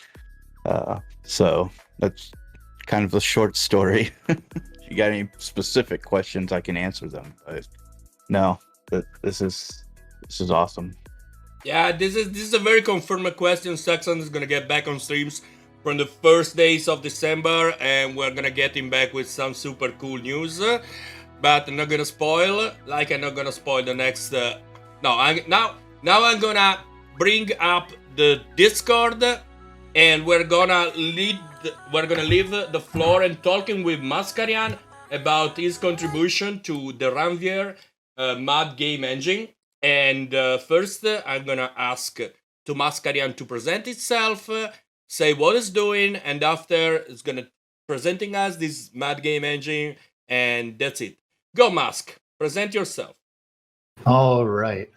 So that's kind of a short story. If you got any specific questions, I can answer them. But no, this is awesome. Yeah, this is a very confirmed question. Saxanth is gonna get back on streams from the first days of December, and we're gonna get him back with some super cool news. But I'm not gonna spoil. Like I'm not gonna spoil the next. Now I'm gonna bring up the Discord, and we're gonna leave the floor and talking with Mascarian about his contribution to the Ranvier mod game engine. And first, I'm gonna ask to Mascarian to present itself, say what it's doing, and after it's gonna presenting us this mad game engine, and that's it. Go, Mask. Present yourself. All right.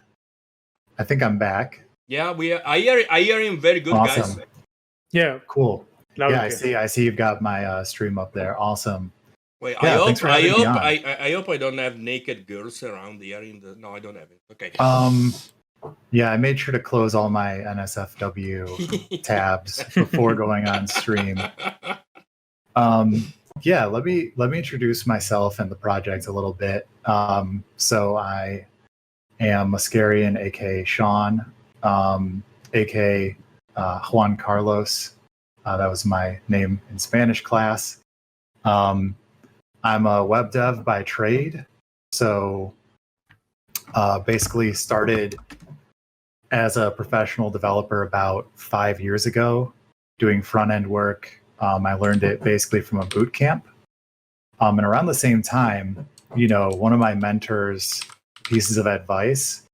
I think I'm back. Yeah, I hear him very good, Awesome. guys. Yeah, Cool. loud Yeah, and clear. I see you've got my stream up there. Awesome. Wait, Yeah, thanks for having me on. I hope I don't have naked girls around here. No, I don't have it. Okay. Yeah, I made sure to close all my NSFW tabs before going on stream. Yeah, let me introduce myself and the project a little bit. So I am Mascarian, aka Sean, aka Juan Carlos. That was my name in Spanish class. I'm a web dev by trade. So basically started as a professional developer about 5 years ago, doing front-end work. I learned it basically from a boot camp. And around the same time, one of my mentors' pieces of advice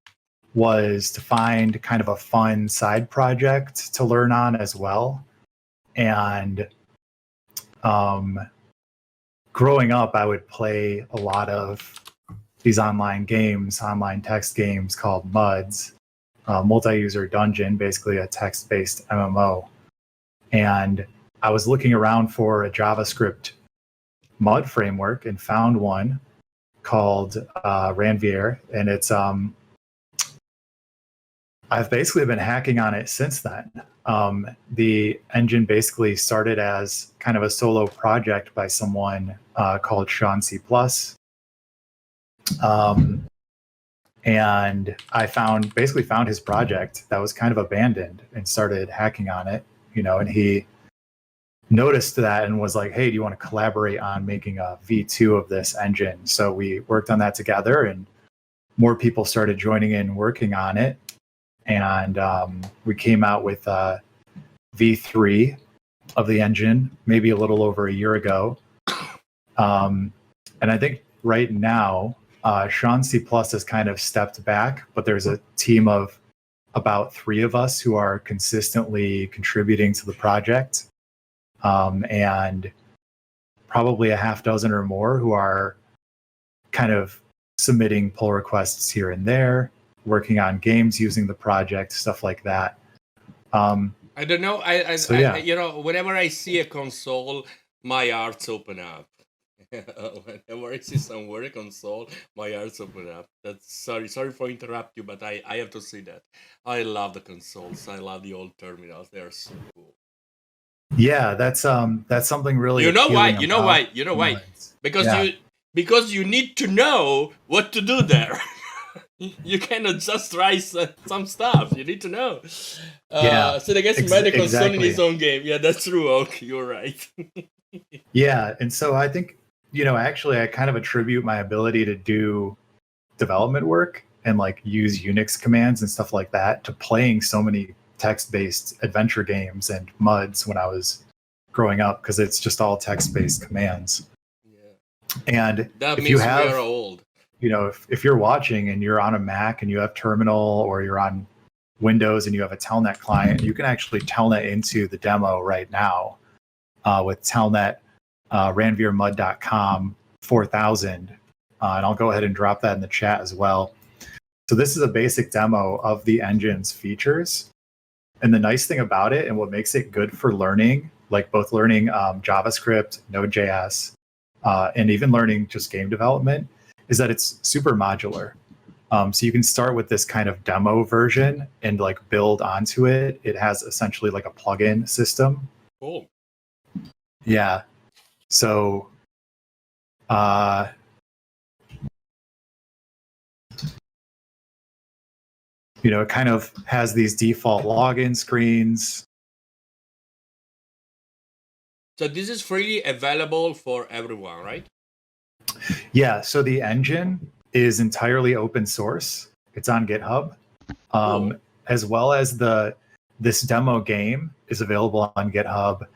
was to find kind of a fun side project to learn on as well. And growing up, I would play a lot of these online games, online text games called MUDs, multi-user dungeon, basically a text-based MMO. And I was looking around for a JavaScript MUD framework and found one called Ranvier, and it's I've basically been hacking on it since then. The engine basically started as kind of a solo project by someone called Sean C+. And I found his project that was kind of abandoned and started hacking on it, and he noticed that and was like, hey, do you want to collaborate on making a V2 of this engine? So we worked on that together, and more people started joining in working on it. And we came out with V3 of the engine, maybe a little over a year ago. And I think right now, Sean C+ has kind of stepped back, but there's a team of about 3 of us who are consistently contributing to the project. And probably a half dozen or more who are kind of submitting pull requests here and there, working on games using the project, stuff like that. I don't know. Whenever I see a console, my hearts open up. Whenever I see somewhere a console, my hearts open up. Sorry for interrupt you, but I have to say that I love the consoles. I love the old terminals. They are so cool. Yeah, that's something really. You know why? Because you need to know what to do there. You cannot just write some stuff. You need to know. Yeah. So I guess he made a console in his own game. Yeah, that's true. Okay, you're right. Yeah, and so I think, actually I kind of attribute my ability to do development work and like use Unix commands and stuff like that to playing so many text-based adventure games and MUDs when I was growing up, because it's just all text-based commands. And That if means you we have, are old. you know, if you're watching and you're on a Mac and you have Terminal, or you're on Windows and you have a Telnet client, you can actually Telnet into the demo right now with Telnet ranvirmud.com 4000. And I'll go ahead and drop that in the chat as well. So this is a basic demo of the engine's features. And the nice thing about it, and what makes it good for learning, like both learning JavaScript, Node.js, and even learning just game development, is that it's super modular. So you can start with this kind of demo version and like build onto it. It has essentially like a plugin system. Cool. Yeah. So you know, it kind of has these default login screens. So this is freely available for everyone, right? Yeah, so the engine is entirely open source. It's on GitHub. Cool. As well as this demo game is available on GitHub.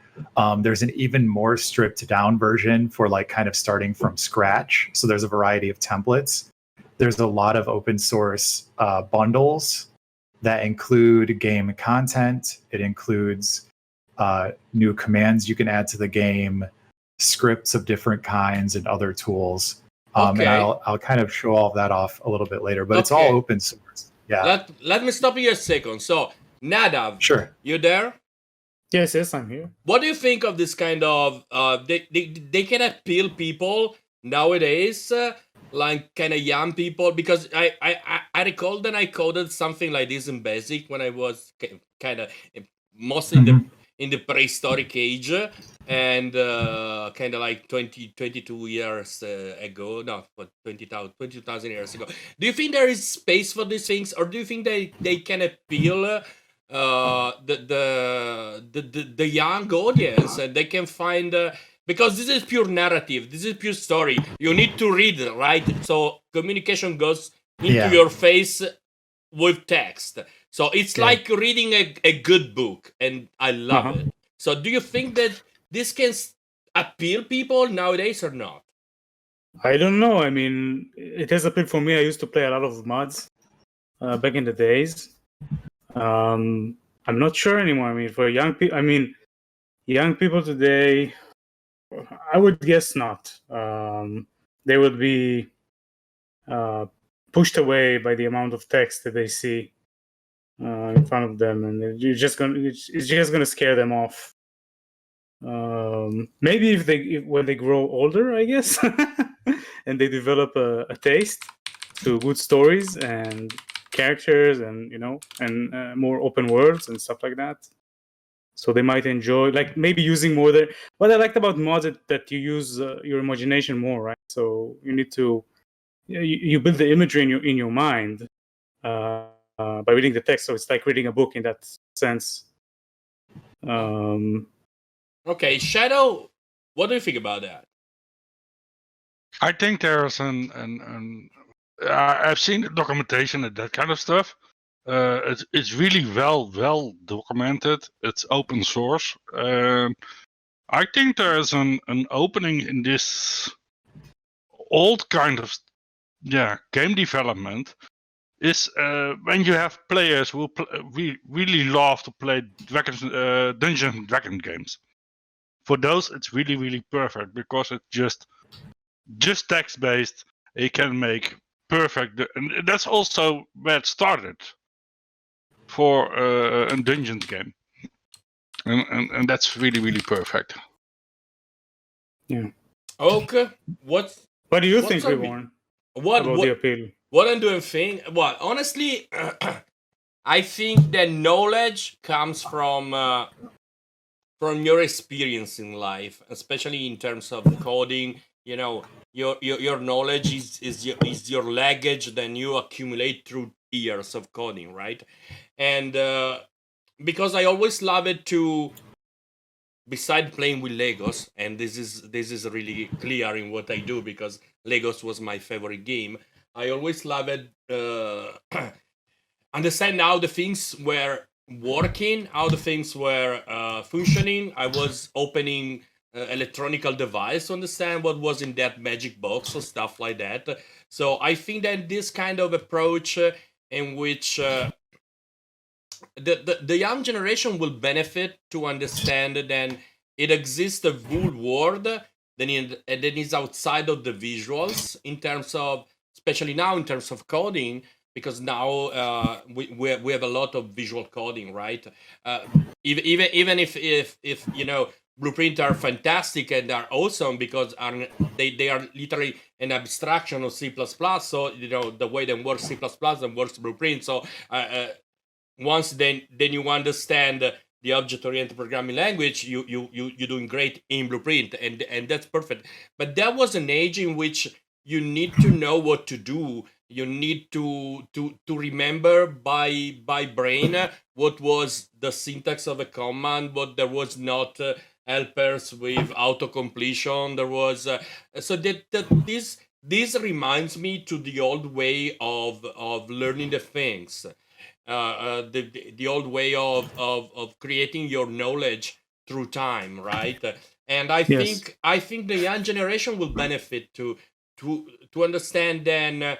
There's an even more stripped down version for like kind of starting from scratch. So there's a variety of templates. There's a lot of open source bundles that include game content. It includes new commands you can add to the game, scripts of different kinds, and other tools. Okay. And I'll kind of show all of that off a little bit later, but it's all open source. Yeah. Let me stop you a second. So, Nadav, Sure. you there? Yes, I'm here. What do you think of this kind of they can appeal people nowadays, like kind of young people? Because I recall that I coded something like this in BASIC when I was kind of mostly in the prehistoric age, and kind of like 22 years ago, no, but 20,000 years ago. Do you think there is space for these things, or do you think they can appeal the young audience, and they can find because this is pure narrative, this is pure story. You need to read, right? So communication goes into your face with text. So it's like reading a good book, and I love it. So do you think that this can appeal people nowadays or not? I don't know. I mean, it has appealed for me. I used to play a lot of mods back in the days. I'm not sure anymore. I mean, for young people, young people today, I would guess not. They would be pushed away by the amount of text that they see in front of them, and it's just gonna scare them off. Maybe when they grow older, I guess, and they develop a taste to good stories and characters, and and more open worlds and stuff like that. So they might enjoy, like, maybe using more. What I liked about mods is that you use your imagination more, right? So you need to you build the imagery in your mind by reading the text. So it's like reading a book in that sense. Okay, Shadow, what do you think about that? I think there's I've seen the documentation and that kind of stuff. It's really well documented. It's open source. I think there's an opening in this old kind of game development. Is when you have players who really love to play Dungeons and Dragons games. For those, it's really perfect because it's just text based. You can make perfect, and that's also where it started for a Dungeons game, and that's really perfect. Yeah. Okay. What do you think, Reborn? About the appeal? What I'm doing thing? Well, honestly, I think that knowledge comes from your experience in life, especially in terms of coding. You know, your knowledge is your luggage that you accumulate through years of coding, right? And because I always love it to, beside playing with Legos, and this is really clear in what I do because Legos was my favorite game. I always love it. Understand now the things where working, how the things were functioning. I was opening electronical device to understand what was in that magic box or stuff like that. So I think that this kind of approach in which the young generation will benefit to understand that it exists a full world that is outside of the visuals in terms of, especially now in terms of coding, because now we have a lot of visual coding, right? Even if you know, blueprint are fantastic and are awesome because they are literally an abstraction of C++. So you know the way that works C++ and works blueprint. So once then you understand the object-oriented programming language, you're doing great in blueprint, and that's perfect. But that was an age in which you need to know what to do. You need to remember by brain what was the syntax of a command, what there was not helpers with auto-completion. There was so that this reminds me to the old way of learning the things. The old way of creating your knowledge through time, right? And I think the young generation will benefit to understand then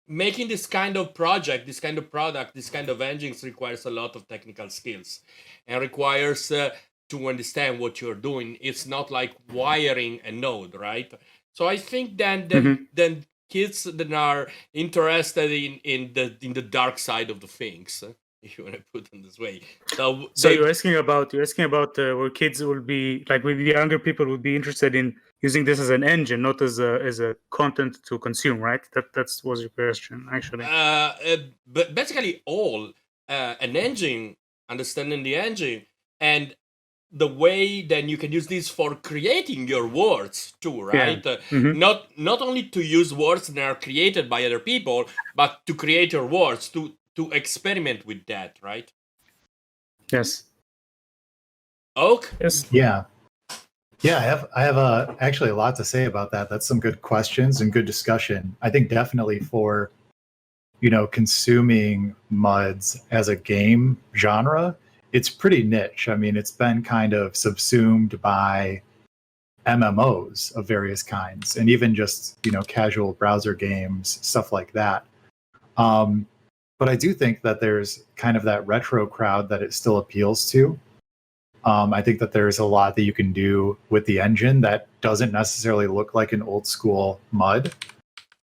making this kind of project, this kind of product, this kind of engines requires a lot of technical skills and requires to understand what you're doing. It's not like wiring a node, right? So I think then kids that are interested in the dark side of the things, if you want to put it this way. So you're asking about where kids will be, like, with the younger people would be interested in using this as an engine, not as a content to consume, right? That was your question, actually. But basically all an engine, understanding the engine, and the way then you can use this for creating your words too, right? Not only to use words that are created by other people, but to create your words, to experiment with that, right? Yes. Oak? Yes. Yeah. I have actually a lot to say about that. That's some good questions and good discussion. I think definitely for, you know, consuming MUDs as a game genre, it's pretty niche. I mean, it's been kind of subsumed by MMOs of various kinds, and even just, you know, casual browser games, stuff like that. But I do think that there's kind of that retro crowd that it still appeals to. I think that there's a lot that you can do with the engine that doesn't necessarily look like an old school MUD.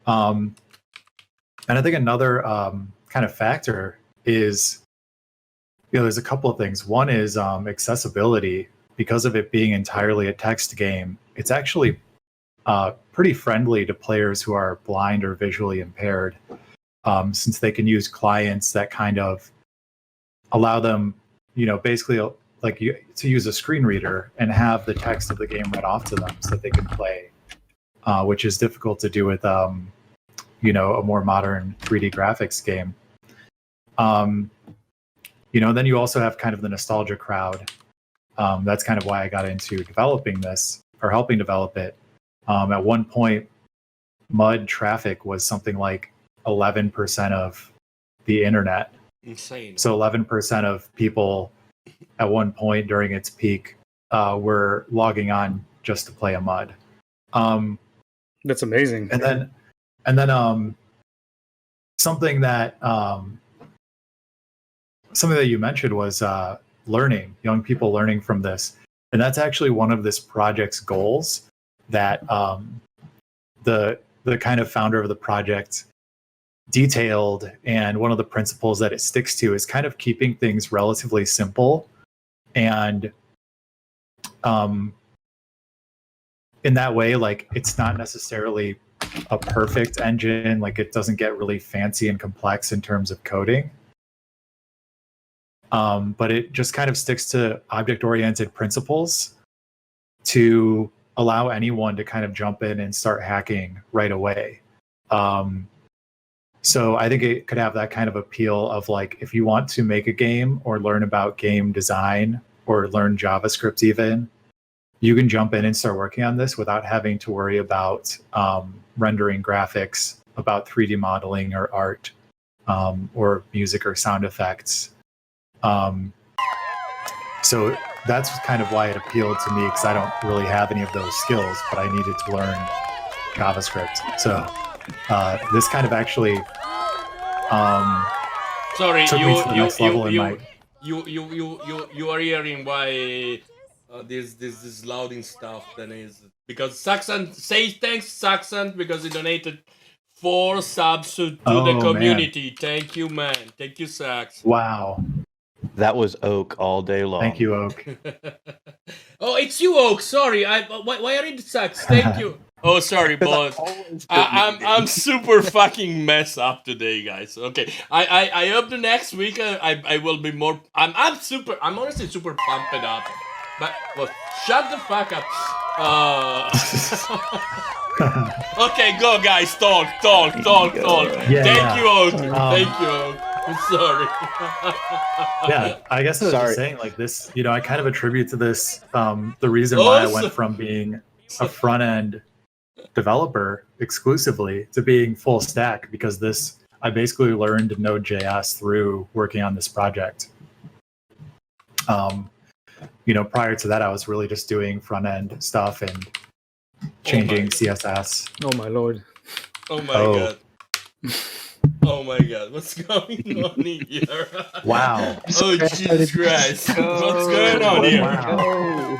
And I think another kind of factor is, you know, there's a couple of things. One is accessibility. Because of it being entirely a text game, it's actually pretty friendly to players who are blind or visually impaired, since they can use clients that kind of allow them, you know, basically like to use a screen reader and have the text of the game read off to them so that they can play, which is difficult to do with, you know, a more modern 3D graphics game. You know, then you also have kind of the nostalgia crowd. That's kind of why I got into developing this, or helping develop it. At one point, MUD traffic was something like 11% of the internet. Insane. So 11% of people at one point during its peak were logging on just to play a MUD. That's amazing. And then something that you mentioned was learning, young people learning from this. And that's actually one of this project's goals that the kind of founder of the project detailed, and one of the principles that it sticks to is kind of keeping things relatively simple. And in that way, like, it's not necessarily a perfect engine, like it doesn't get really fancy and complex in terms of coding. But it just kind of sticks to object-oriented principles to allow anyone to kind of jump in and start hacking right away. So I think it could have that kind of appeal of, like, if you want to make a game or learn about game design or learn JavaScript even, you can jump in and start working on this without having to worry about rendering graphics, about 3D modeling or art. or music or sound effects. So that's kind of why it appealed to me, because I don't really have any of those skills, but I needed to learn JavaScript. So this kind of actually Sorry, took me to the next level in my... You are hearing why this louding stuff then is because Saxanth, say thanks Saxanth, because he donated 4 subs to the community. Man. Thank you, man. Thank you, Sax. Wow. That was Oak all day long. Thank you, Oak. Oh, it's you, Oak. Sorry, why are you Sax? Thank you. Oh, sorry, boss. I'm super fucking mess up today, guys. Okay, I hope the next week I will be more. I'm honestly super pumped up. But well, shut the fuck up. Okay, go guys. Talk. Yeah, Thank you, Oak. Thank you, Oak. I'm sorry. Yeah, I guess I was just saying, like, this, you know, I kind of attribute to this the reason why I went from being a front end developer exclusively to being full stack, because this, I basically learned Node.js through working on this project. You know, prior to that, I was really just doing front end stuff and changing CSS. Oh my lord. Oh my god. Oh my god, what's going on here? Wow. Oh Jesus Christ. What's going on here? Wow.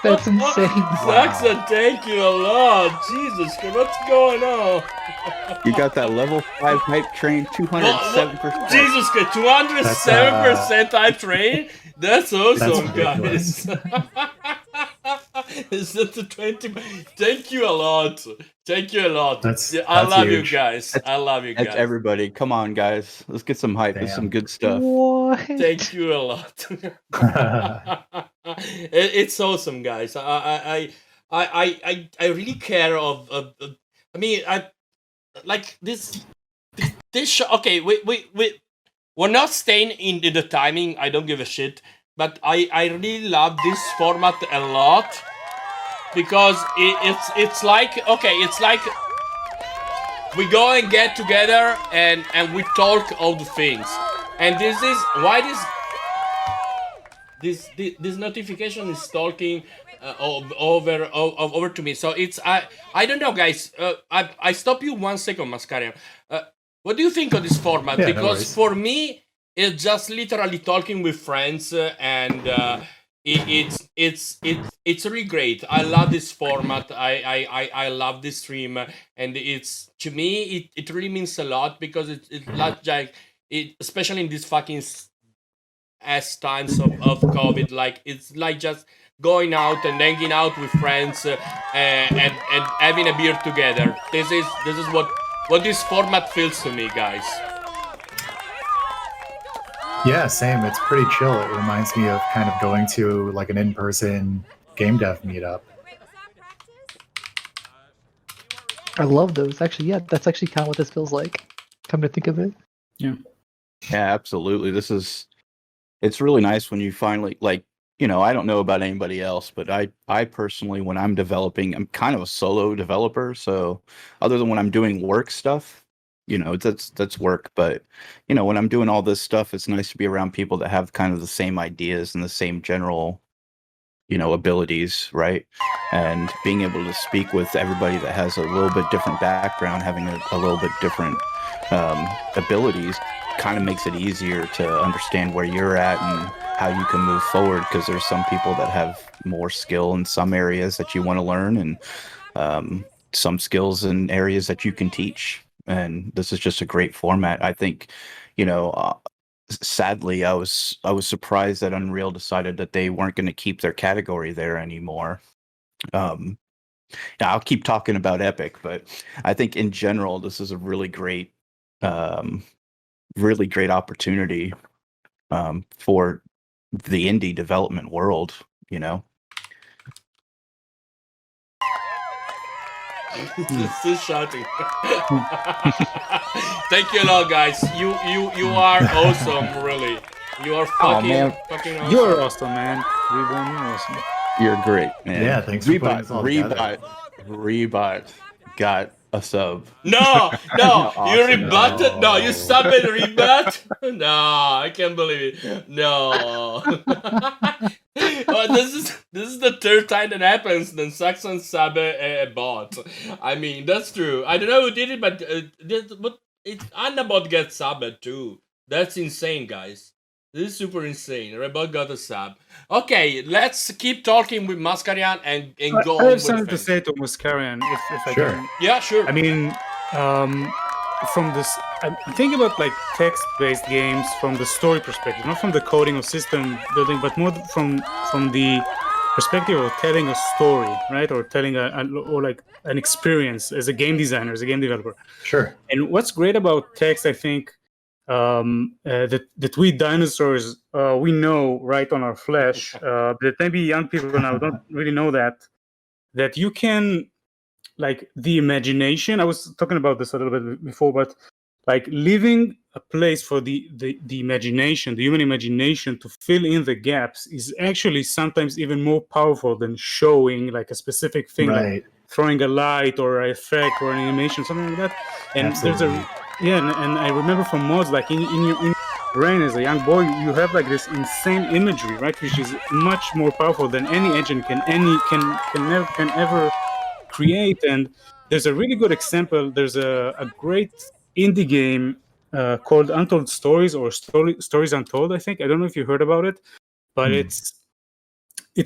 That's insane. Saxa, thank you a lot. Jesus Christ, what's going on? You got that level 5 hype train 207%. Jesus Christ, 207% hype train? That's awesome, guys. Is that the 20? Thank you a lot. Thank you a lot. I love huge. you guys. I love you guys. That's everybody. Come on, guys. Let's get some hype. There's some good stuff. What? Thank you a lot. It's awesome, guys. I really care of I mean, I like this show. Okay, we're not staying in the timing. I don't give a shit. But I really love this format a lot, because it's like, okay, it's like we go and get together and we talk all the things. And this is why this notification is talking over to me. So it's I don't know, guys. I stop you 1 second, Mascarian. What do you think of this format? Yeah, because for me, it's just literally talking with friends, and it's really great. I love this format. I love this stream, and it's, to me, it really means a lot, because it's not like it, especially in these fucking ass times of COVID. Like, it's like just going out and hanging out with friends and having a beer together. This is what this format feels to me, guys. Yeah, same. It's pretty chill. It reminds me of kind of going to like an in-person game dev meetup. I love those. Actually, yeah, that's actually kind of what this feels like. Come to think of it. Yeah, absolutely. It's really nice when you finally, like, you know, I don't know about anybody else, but I personally, when I'm developing, I'm kind of a solo developer. So other than when I'm doing work stuff, you know, that's work. But, you know, when I'm doing all this stuff, it's nice to be around people that have kind of the same ideas and the same general, you know, abilities, right? And being able to speak with everybody that has a little bit different background, having a little bit different abilities, kind of makes it easier to understand where you're at and how you can move forward, because there's some people that have more skill in some areas that you want to learn, and some skills in areas that you can teach. And this is just a great format. I think, you know, sadly, I was surprised that Unreal decided that they weren't going to keep their category there anymore. I'll keep talking about Epic, but I think in general, this is a really great opportunity for the indie development world, you know. Still shouting. Thank you a lot, guys. You are awesome, really. You are fucking awesome. You're awesome, man. Reborn, you're awesome. You're great, man. Yeah, thanks for putting this all together. Rebot got a sub. No, no, you Awesome. rebutted. No, you sub and rebut. No, I can't believe it. No. Oh, this is the third time that happens. Then Saxanth sub a bot. I mean, that's true. I don't know who did it, but Annabot gets subbed too. That's insane, guys. This is super insane. Rebot got a sub. Okay, let's keep talking with Mascarian and go I on have with something to things. say to Muscarian, if I Sure. can. Yeah, sure. I mean, from this, I'm thinking about like text-based games from the story perspective, not from the coding or system building, but more from the perspective of telling a story, right, or telling or like an experience as a game designer, as a game developer. Sure. And what's great about text, I think, that we dinosaurs we know right on our flesh, that maybe young people now don't really know that you can, like, the imagination. I was talking about this a little bit before, but like leaving a place for the imagination, the human imagination, to fill in the gaps is actually sometimes even more powerful than showing like a specific thing, Right. like throwing a light or an effect or an animation, something like that. And Absolutely. and I remember from mods, like in your brain as a young boy, you have like this insane imagery, right, which is much more powerful than any engine can ever create. And there's a really good example. There's a great indie game called Untold Stories, or Stories Untold, I think. I don't know if you heard about it, but it's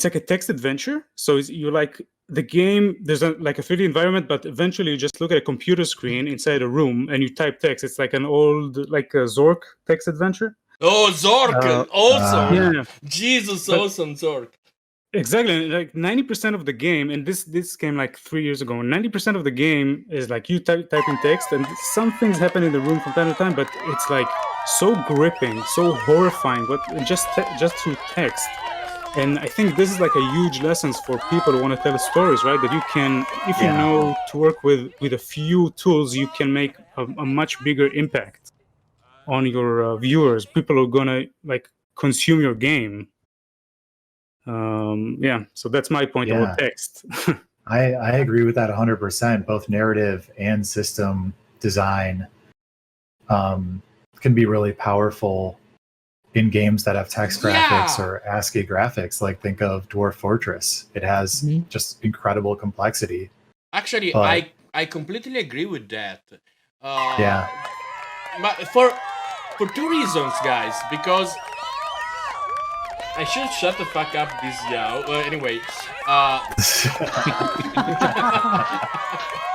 like a text adventure. So you like the game, there's like a 3D environment, but eventually you just look at a computer screen inside a room and you type text. It's like an old, like a Zork text adventure. Oh, Zork! Awesome! Yeah, Jesus, But- awesome, Zork. exactly. Like 90% of the game, and this came like 3 years ago. 90% of the game is like you typing text, and some things happen in the room from time to time, but it's like so gripping, so horrifying, but just through text. And I think this is like a huge lesson for people who want to tell stories, right? That you can, if you Yeah. know to work with a few tools, you can make a much bigger impact on your viewers. People are gonna like consume your game. Yeah, so that's my point about text. I agree with that 100%. Both narrative and system design can be really powerful in games that have text graphics Yeah. or ASCII graphics. Like, think of Dwarf Fortress. It has just incredible complexity. Actually, But- I completely agree with that. Yeah. But for two reasons, guys. Because I should shut the fuck up, this Yao. Anyway,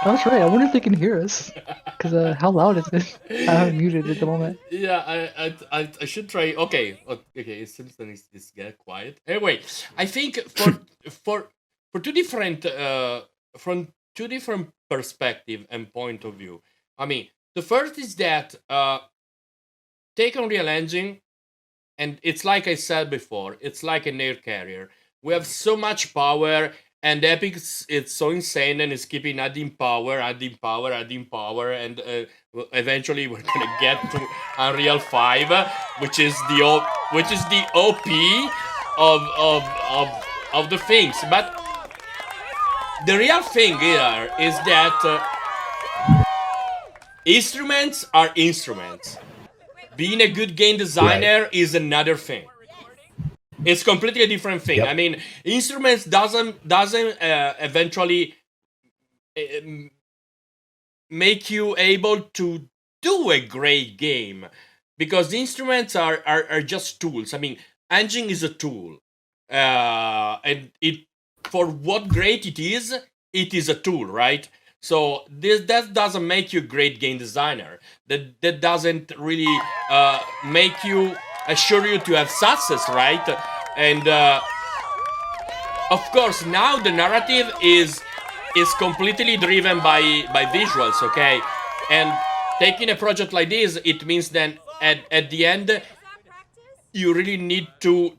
That's right. I wonder if they can hear us. Because how loud is it? I have it muted at the moment. yeah, I should try. Okay, it seems that it's get quiet. Anyway, I think for two different from two different perspective and point of view. I mean, the first is that take Unreal Engine, and it's like I said before, it's like an air carrier. We have so much power, and Epic it's so insane, and it's keeping adding power, and eventually we're gonna get to Unreal 5, which is the OP of the things. But the real thing here is that instruments are instruments. Being a good game designer is another thing. It's completely a different thing. Yep. I mean, instruments doesn't eventually make you able to do a great game, because the instruments are just tools. I mean, engine is a tool, and it, for what great it is a tool, right? So that doesn't make you a great game designer. That doesn't really make you assure you to have success, right? And of course, now the narrative is completely driven by visuals, okay? And taking a project like this, it means then at the end, you really need to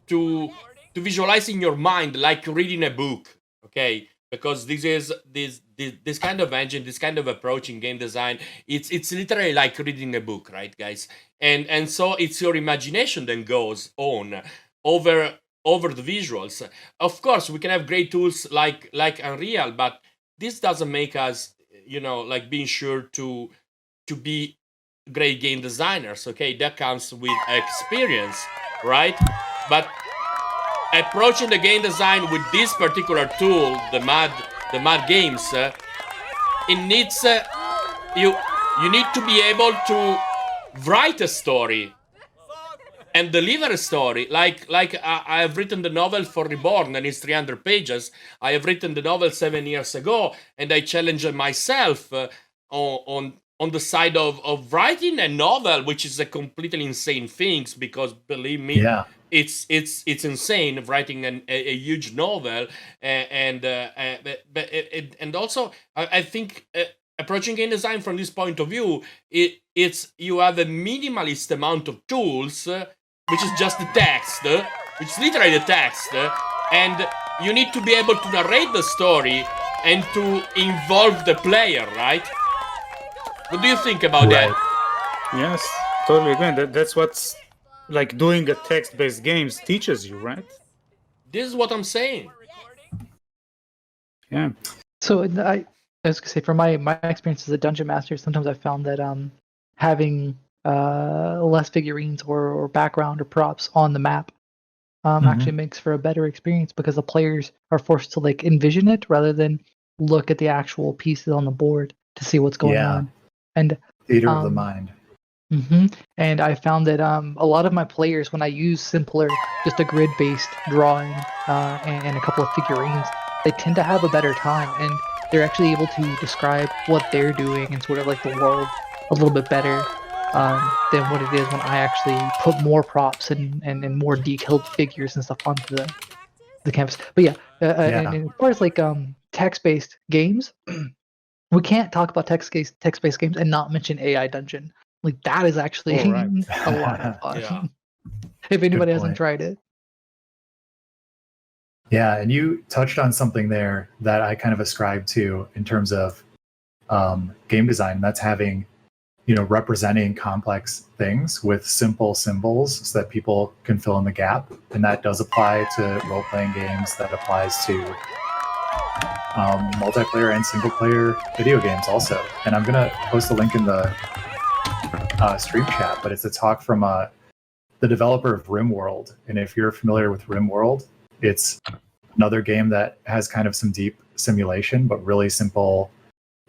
visualize in your mind, like reading a book, okay? Because this kind of engine, this kind of approach in game design, it's literally like reading a book, right, guys? And so it's your imagination that goes on over the visuals. Of course, we can have great tools like Unreal, but this doesn't make us like being sure to be great game designers. Okay, that comes with experience, right? But approaching the game design with this particular tool, the Mad Games, it needs you need to be able to write a story and deliver a story. Like I have written the novel for Reborn, and it's 300 pages. I have written the novel 7 years ago, and I challenged myself on the side of writing a novel, which is a completely insane thing, because believe me, it's insane writing a huge novel, and also I think approaching game design from this point of view, it's you have a minimalist amount of tools, which is just the text, which is literally the text, and you need to be able to narrate the story and to involve the player, right? What do you think about that? Yes, totally agree. That's what's like doing a text-based games teaches you, right? This is what I'm saying. Yeah. So I was gonna say, from my experience as a dungeon master, sometimes I found that having less figurines or background or props on the map actually makes for a better experience, because the players are forced to like envision it rather than look at the actual pieces on the board to see what's going on. And theater of the mind. And I found that a lot of my players, when I use simpler, just a grid-based drawing and a couple of figurines, they tend to have a better time, and they're actually able to describe what they're doing and sort of like the world a little bit better than what it is when I actually put more props and more detailed figures and stuff onto the canvas. But yeah, and as far as like text-based games, we can't talk about text-based games and not mention AI Dungeon. Like, that is actually a lot of fun. Yeah. If anybody hasn't tried it. Yeah, and you touched on something there that I kind of ascribe to in terms of game design. That's having, representing complex things with simple symbols so that people can fill in the gap. And that does apply to role-playing games. That applies to multiplayer and single-player video games also. And I'm going to post a link in the stream chat, but it's a talk from the developer of RimWorld. And if you're familiar with RimWorld, it's another game that has kind of some deep simulation, but really simple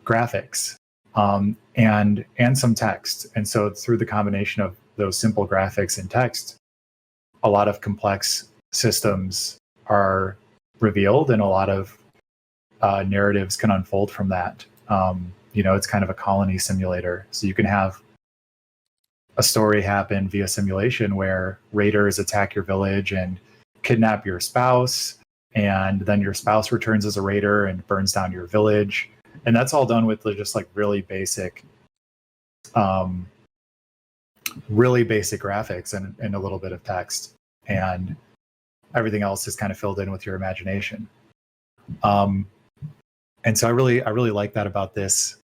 graphics, and some text. And so through the combination of those simple graphics and text, a lot of complex systems are revealed, and a lot of narratives can unfold from that. It's kind of a colony simulator. So you can have a story happen via simulation where raiders attack your village and kidnap your spouse, and then your spouse returns as a raider and burns down your village. And that's all done with just like really basic graphics and a little bit of text, and everything else is kind of filled in with your imagination. And so I really like that about this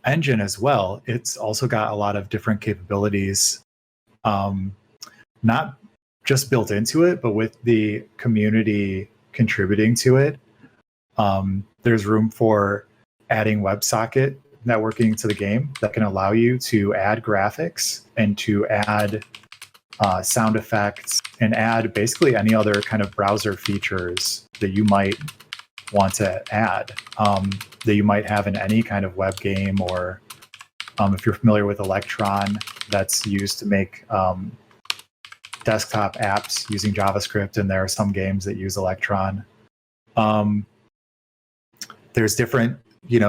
engine as well. It's also got a lot of different capabilities, not just built into it, but with the community contributing to it. There's room for adding WebSocket networking to the game that can allow you to add graphics and to add sound effects and add basically any other kind of browser features that you might want to add, that you might have in any kind of web game, or if you're familiar with Electron, that's used to make desktop apps using JavaScript, and there are some games that use Electron. There's different,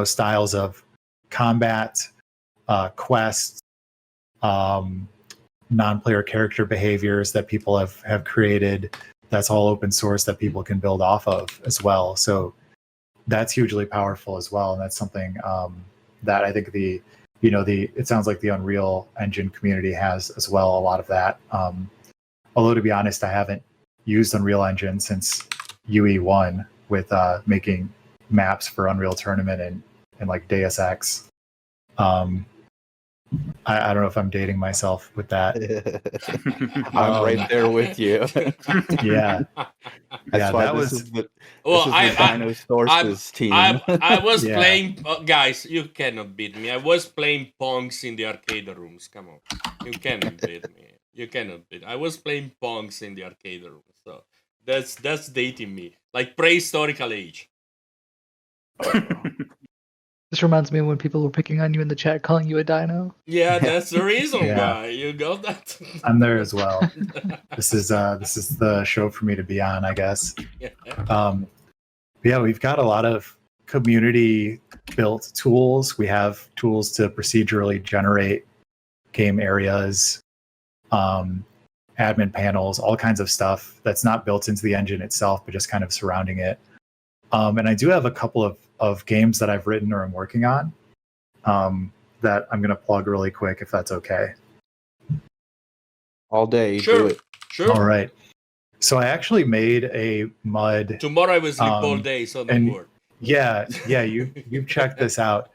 styles of combat, quests, non-player character behaviors that people have created. That's all open source that people can build off of as well. So that's hugely powerful as well. And that's something that I think it sounds like the Unreal Engine community has as well, a lot of that. Although, to be honest, I haven't used Unreal Engine since UE1 with making maps for Unreal Tournament and like Deus Ex. I don't know if I'm dating myself with that. I'm right there with you. Yeah. That's Yeah, why that this was- is the Well, this is the DinoSources team. I was Yeah. playing, guys. You cannot beat me. I was playing Pongs in the arcade rooms. Come on, you cannot beat me. You cannot beat. I was playing Pongs in the arcade rooms. So that's dating me, like prehistorical age. This reminds me of when people were picking on you in the chat, calling you a dino. Yeah, that's the reason Yeah. why you got that. I'm there as well. This is the show for me to be on, I guess. Yeah, we've got a lot of community built tools. We have tools to procedurally generate game areas, admin panels, all kinds of stuff that's not built into the engine itself, but just kind of surrounding it. And I do have a couple of games that I've written or I'm working on that I'm going to plug really quick, if that's okay. All day. Do Sure, it. sure. All right. So I actually made a mud. Tomorrow I will sleep all day, so don't and- worry. Yeah, you've checked this out.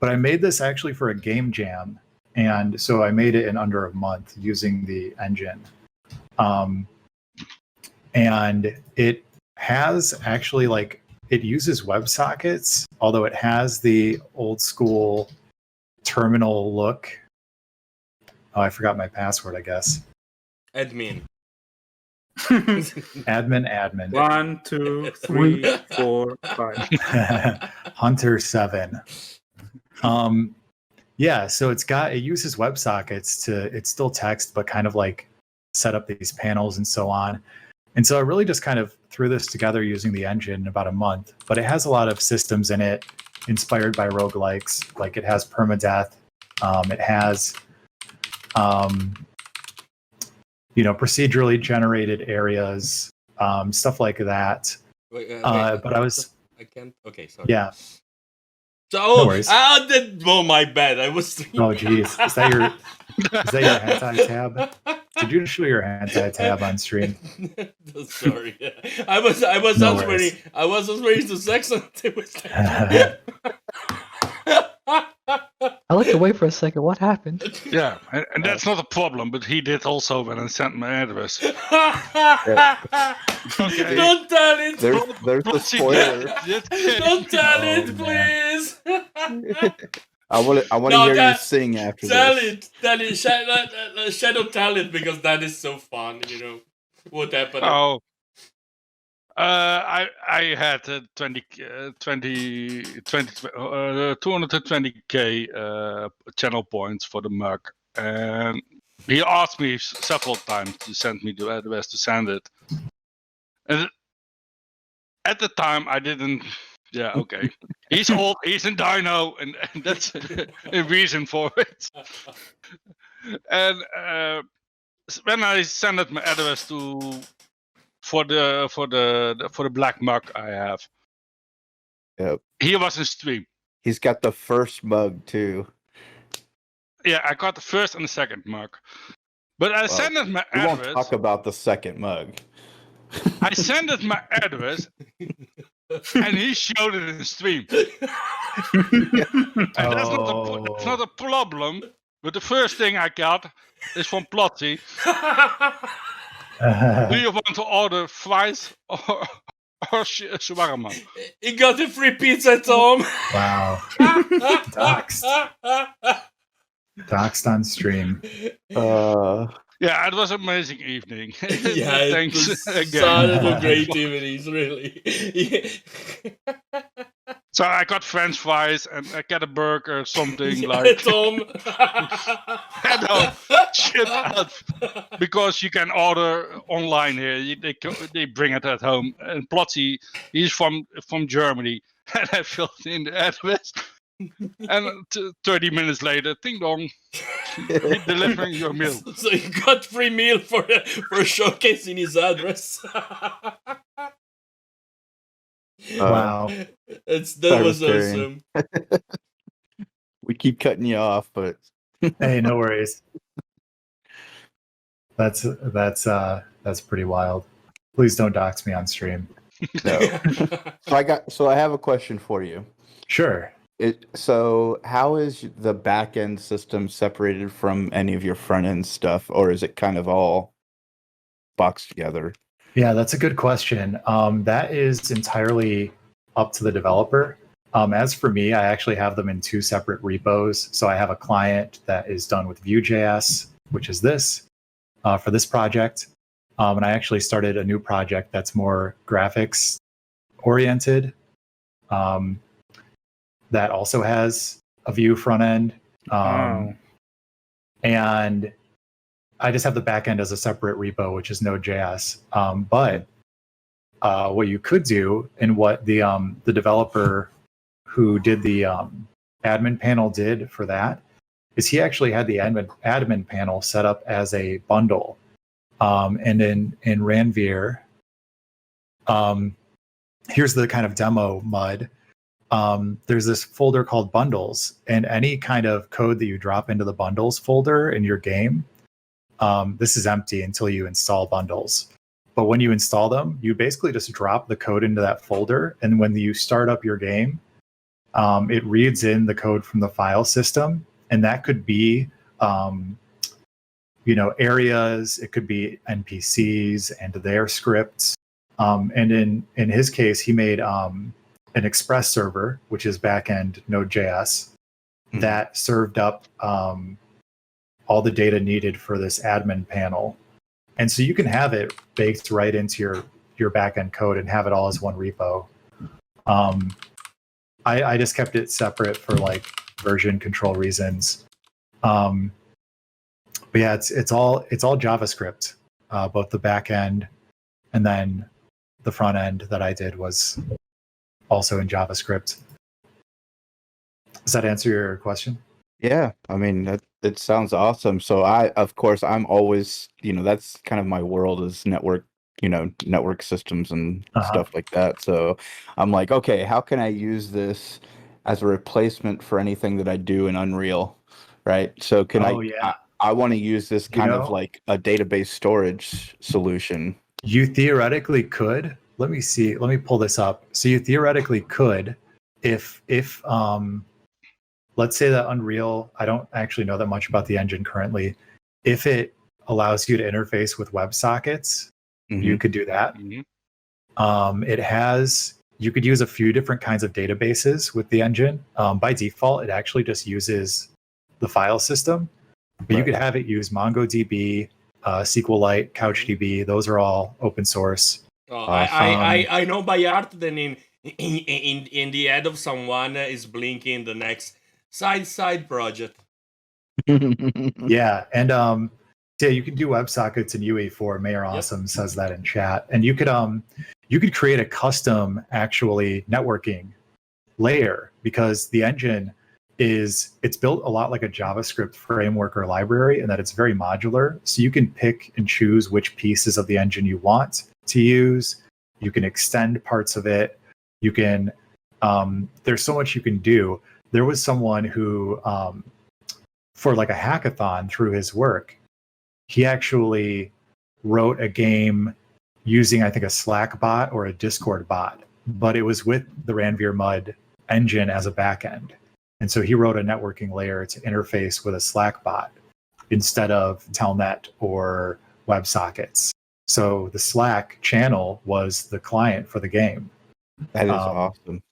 But I made this actually for a game jam, and so I made it in under a month using the engine. And it has actually it uses WebSockets, although it has the old school terminal look. Oh, I forgot my password, I guess. Admin. Admin. 1, 2, 3, 4, 5. Hunter 7. Yeah, so it uses WebSockets it's still text, but kind of like set up these panels and so on. And so I really just kind of threw this together using the engine in about a month, but it has a lot of systems in it inspired by roguelikes. Like it has permadeath. It has, procedurally generated areas, stuff like that. Wait, But I was, I can't. Okay, sorry. yeah. So, No worries. oh my bad. I was. Oh, geez. Is that your hentai tab? Did you show your hentai tab on stream? Sorry. I was No answering. worries. I was answering to Saxanth. It was I looked away for a second. What happened? Yeah, and that's not a problem, but he did also when I sent my address. Don't tell it. There's the spoiler. Don't tell Oh, it, please. I want to No, hear you that- sing after Tell this. it. Shadow, tell it because that is so fun. What happened? Oh, I had 220k channel points for the mug, and he asked me several times to send me the address to send it. And at the time, I didn't. Yeah, okay. He's old. He's in Dino, and that's a reason for it. And when I sent my address for the black mug I have, Yep. he was in stream. He's got the first mug too. Yeah, I got the first and the second mug, but I sent it my We won't address. talk about the second mug. I sent it my address, and he showed it in stream. And that's it's not a problem. But the first thing I got is from Plotzy. Do you want to order fries or shawarma? He got a free pizza, Tom. Wow. Doxed on stream. Yeah, it was an amazing evening. Yeah, Thanks it was again. son of great evenings, really. So I got French fries and I got a burger or something like. Tom. No, shit out. Because you can order online here. They bring it at home. And Plotzy, he's from Germany. And I filled in the address. And 30 minutes later, ding dong, delivering your meal. So you got free meal for showcasing his address. Wow. That was awesome. We keep cutting you off, but Hey, no worries. That's pretty wild. Please don't dox me on stream. no. So I have a question for you. Sure. So how is the back end system separated from any of your front end stuff, or is it kind of all boxed together? Yeah, that's a good question. That is entirely up to the developer. As for me, I actually have them in two separate repos. So I have a client that is done with Vue.js, which is this for this project. And I actually started a new project that's more graphics oriented. That also has a Vue front end. Wow. And I just have the backend as a separate repo, which is Node.js. But what you could do, and what the developer who did the admin panel did for that, is he actually had the admin panel set up as a bundle. And in Ranvier, here's the kind of demo mud. There's this folder called bundles, and any kind of code that you drop into the bundles folder in your game, this is empty until you install bundles. But when you install them, you basically just drop the code into that folder, and when you start up your game, it reads in the code from the file system, and that could be areas, it could be NPCs and their scripts. And in his case, he made an express server, which is backend Node.js, that served up all the data needed for this admin panel. And so you can have it baked right into your backend code and have it all as one repo. I just kept it separate for like version control reasons. But yeah, it's all JavaScript, both the backend and then the front end that I did was also in JavaScript. Does that answer your question? Yeah, I mean, it sounds awesome. So I'm always, that's kind of my world is network systems and stuff like that. So I'm like, okay, how can I use this as a replacement for anything that I do in Unreal, right? So I want to use this kind of like a database storage solution. You theoretically could. Let me see. Let me pull this up. So you theoretically could, if let's say that Unreal, I don't actually know that much about the engine currently. If it allows you to interface with WebSockets, you could do that. You could use a few different kinds of databases with the engine. By default, it actually just uses the file system, but you could have it use MongoDB, SQLite, CouchDB. Those are all open source. I know by heart that in the head of someone is blinking the next side project. Yeah, and yeah, you can do WebSockets in UE4. Mayor Awesome says that in chat, and you could create a custom actually networking layer, because the engine it's built a lot like a JavaScript framework or library, and that it's very modular. So you can pick and choose which pieces of the engine you want to use. You can extend parts of it. You can there's so much you can do. There was someone who for like a hackathon through his work, he actually wrote a game using, I think, a Slack bot or a Discord bot, but it was with the Ranvier Mud engine as a backend. And so he wrote a networking layer to interface with a Slack bot instead of Telnet or WebSockets. So the Slack channel was the client for the game. That is awesome.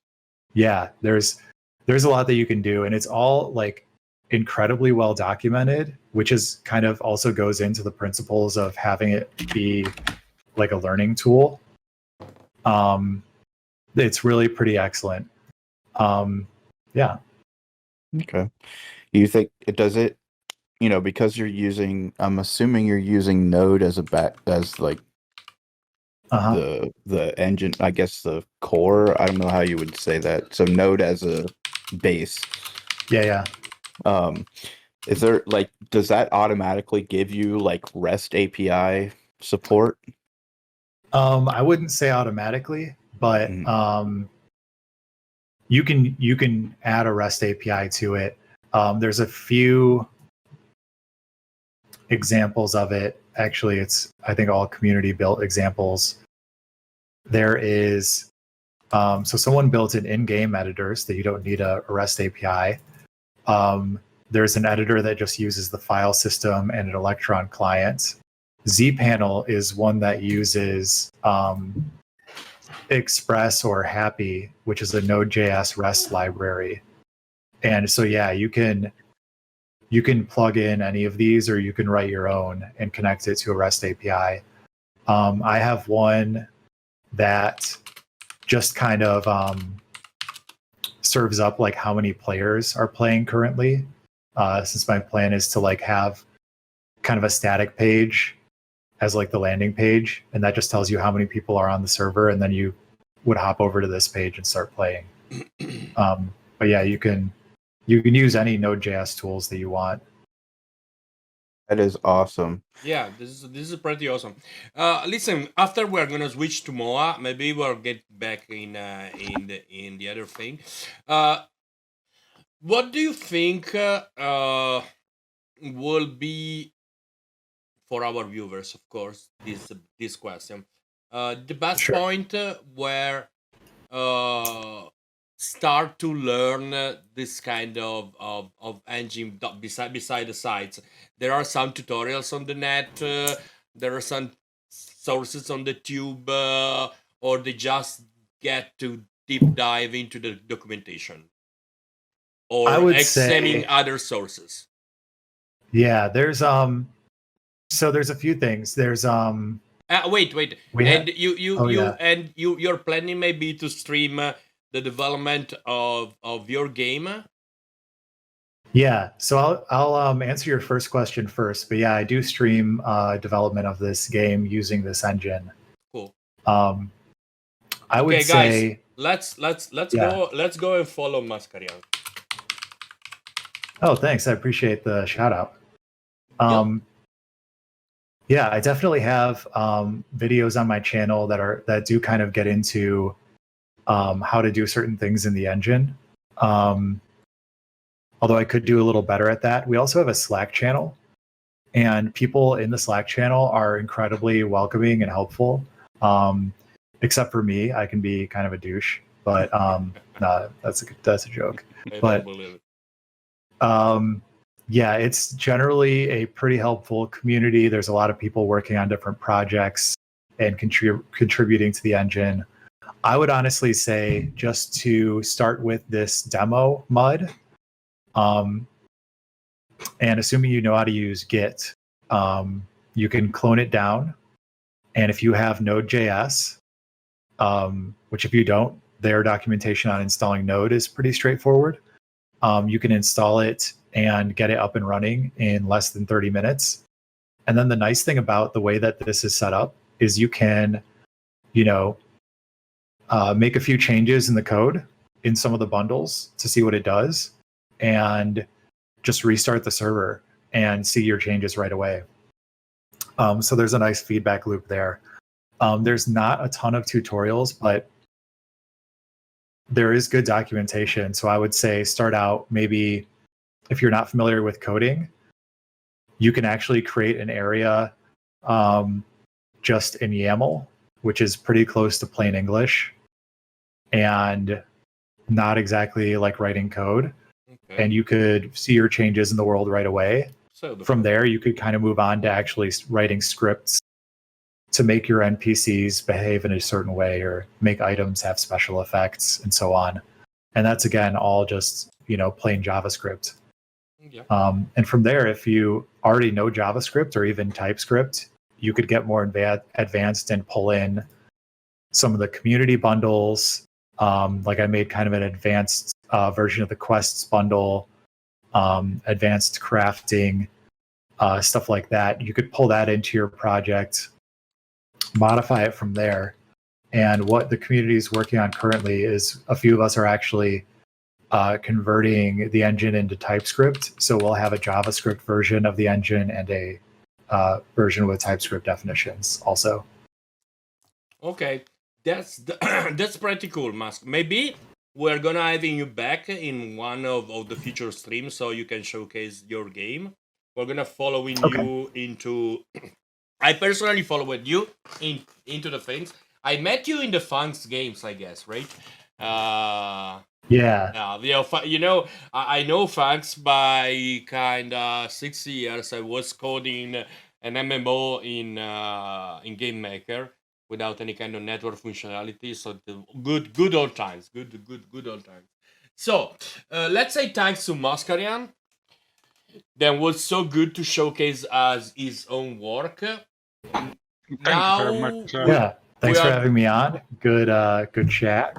Yeah, there's a lot that you can do, and it's all like incredibly well documented, which is kind of also goes into the principles of having it be like a learning tool. It's really pretty excellent. Yeah. Okay. You think it does it, because I'm assuming you're using Node as like the engine, I guess the core. I don't know how you would say that. So Node as a base. Yeah. Is there does that automatically give you like REST API support? I wouldn't say automatically, but you can add a REST API to it. There's a few examples of it. Actually, it's, I think, all community built examples. There is So someone built an in-game editor so that you don't need a REST API. There's an editor that just uses the file system and an Electron client. zPanel is one that uses Express or Happy, which is a Node.js REST library. And so, yeah, you can plug in any of these, or you can write your own and connect it to a REST API. I have one that just kind of serves up like how many players are playing currently. Since my plan is to like have kind of a static page as like the landing page, and that just tells you how many people are on the server, and then you would hop over to this page and start playing. But yeah, you can use any Node.js tools that you want. That is awesome. Yeah, this is pretty awesome. Listen, after we're gonna switch to Moa, maybe we'll get back in the other thing. What do you think will be, for our viewers, of course, this question, the best point where start to learn this kind of engine beside the sites? There are some tutorials on the net, there are some sources on the tube, or they just get to deep dive into the documentation, or examining other sources. Yeah, there's so there's a few things. There's wait, and you're planning maybe to stream the development of your game? Yeah, so I'll answer your first question first, but yeah, I do stream development of this game using this engine. Cool. I would say, guys, let's go and follow Mascarian. Oh, thanks. I appreciate the shout out. Yeah, I definitely have videos on my channel that do kind of get into how to do certain things in the engine. Although I could do a little better at that. We also have a Slack channel, and people in the Slack channel are incredibly welcoming and helpful. Except for me, I can be kind of a douche, but no, that's a joke. But yeah, it's generally a pretty helpful community. There's a lot of people working on different projects and contributing to the engine. I would honestly say just to start with this demo mud, and assuming you know how to use Git, you can clone it down. And if you have Node.js, which if you don't, their documentation on installing Node is pretty straightforward. You can install it and get it up and running in less than 30 minutes. And then the nice thing about the way that this is set up is you can, make a few changes in the code in some of the bundles to see what it does, and just restart the server and see your changes right away. So there's a nice feedback loop there. There's not a ton of tutorials, but there is good documentation. So I would say start out, maybe if you're not familiar with coding, you can actually create an area just in YAML, which is pretty close to plain English and not exactly like writing code. Okay. And you could see your changes in the world right away. So from there, you could kind of move on to actually writing scripts to make your NPCs behave in a certain way, or make items have special effects and so on. And that's, again, all just, plain JavaScript. Yeah. And from there, if you already know JavaScript or even TypeScript, you could get more advanced and pull in some of the community bundles. Like I made kind of an advanced version of the quests bundle, advanced crafting, stuff like that. You could pull that into your project, modify it from there. And what the community is working on currently is a few of us are actually converting the engine into TypeScript. So we'll have a JavaScript version of the engine and a version with TypeScript definitions also. Okay, that's pretty cool, Musk. Maybe we're gonna having you back in one of the future streams so you can showcase your game. We're gonna following you into. I personally followed you into the things. I met you in the Funks games, I guess, right? Yeah. You know, I know Funks by kind of 6 years. I was coding an MMO in Game Maker without any kind of network functionality. So good old times. Good old times. So let's say thanks to Mascarian, that was so good to showcase as his own work. Thank you Now very much. Yeah. Thanks we for are- having me on. Good chat.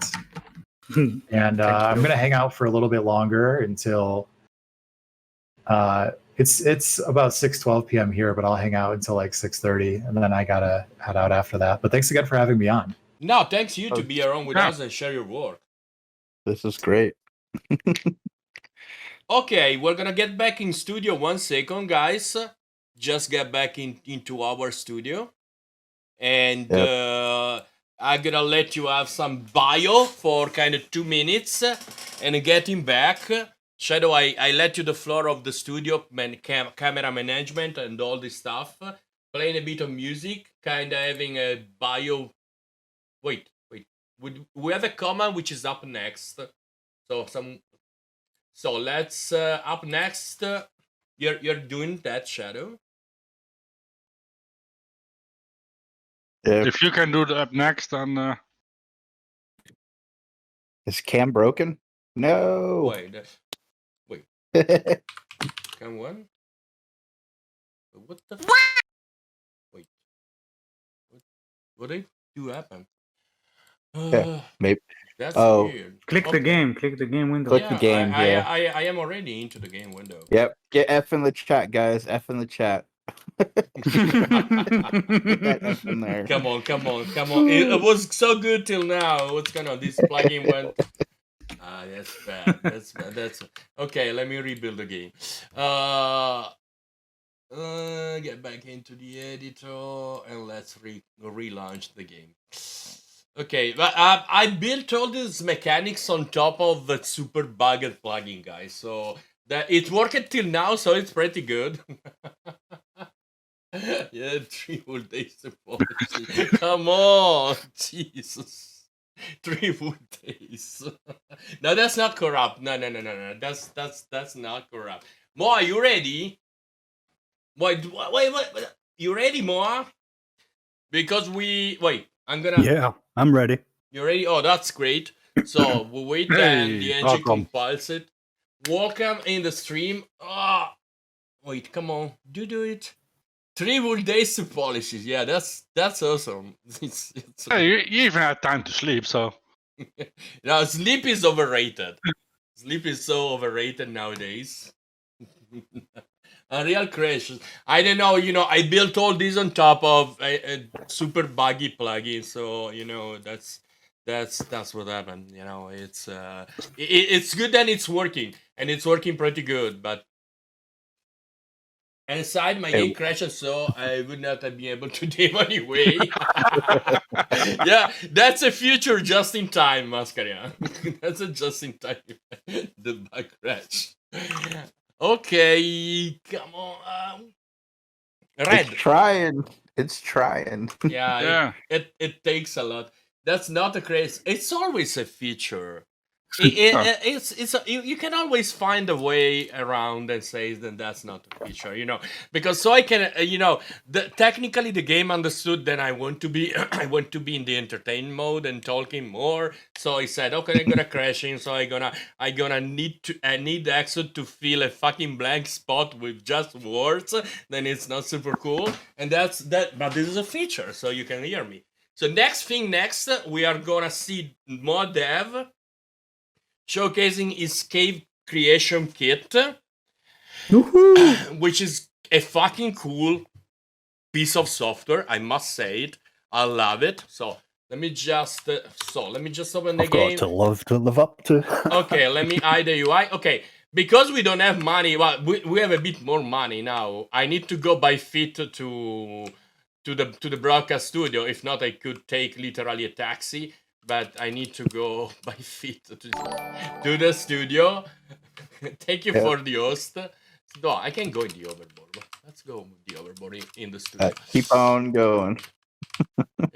And I'm gonna hang out for a little bit longer until it's about 6:12 p.m. here, but I'll hang out until like 6:30, and then I gotta head out after that. But thanks again for having me on. No, thanks you to be around with Yeah. us and share your work. This is great. Okay, we're gonna get back in studio 1 second, guys. Just get back into our studio. And I'm gonna let you have some bio for kind of 2 minutes. And getting back, Shadow, I let you the floor of the studio, camera management and all this stuff. Playing a bit of music, kind of having a bio. Wait. We have a comment which is up next. So let's up next. You're doing that, Shadow. Yeah. If you can do the up next, then Is Cam broken? No. Wait. Come on. What the? Wait. What did do happen? Yeah, maybe. That's Oh. weird. Click the game. Click the game window. Click the game, yeah. I am already into the game window. Yep. Get F in the chat, guys. F in the chat. Get that F in there. Come on. It was so good till now. What's going on? This plugin went. That's bad. That's okay. Let me rebuild the game. Get back into the editor and let's relaunch the game. Okay, but I built all these mechanics on top of the super bugged plugin, guys. So that it worked till now, so it's pretty good. Yeah, 3 whole days of policy. Come on, Jesus. 3 full days. No, that's not corrupt. No. That's not corrupt. Moa, you ready? Wait. You ready, Moa? Because I'm gonna. Yeah, I'm ready. You ready? Oh, that's great. So we'll wait Hey, and the engine welcome. compiles it. Welcome in the stream. Wait, come on. Do it. 3 whole days to polishes. Yeah, that's awesome. It's hey, you even had time to sleep, so Now, sleep is overrated. Sleep is so overrated nowadays. Unreal Crash. I don't know, I built all this on top of a super buggy plugin, so that's what happened. It's good and it's working, pretty good, but inside my game crashes, so I would not be able to do anyway. Yeah, that's a future just in time, Mascaria. That's a just in time. The bug crash. Okay, come on. Red. It's trying. Yeah, yeah. it takes a lot. That's not a craze. It's always a feature. You can always find a way around and say that that's not a feature, because so I can, technically the game understood that I want to be in the entertain mode and talking more. So I said, okay, I'm gonna crash in. So I need Exo to fill a fucking blank spot with just words. Then it's not super cool, and that's that. But this is a feature, so you can hear me. So next, we are gonna see Nadav showcasing his cave creation kit, which is a fucking cool piece of software. I must say it. I love it. So let me just open the I've game. got to love to live up to. Okay, let me hide the UI. Okay, because we don't have money. Well, we have a bit more money now. I need to go by feet to the broadcast studio. If not, I could take literally a taxi. But I need to go by feet to the studio. Thank you for the host. No, I can go in the overboard. Let's go with the overboard in the studio. Keep on going.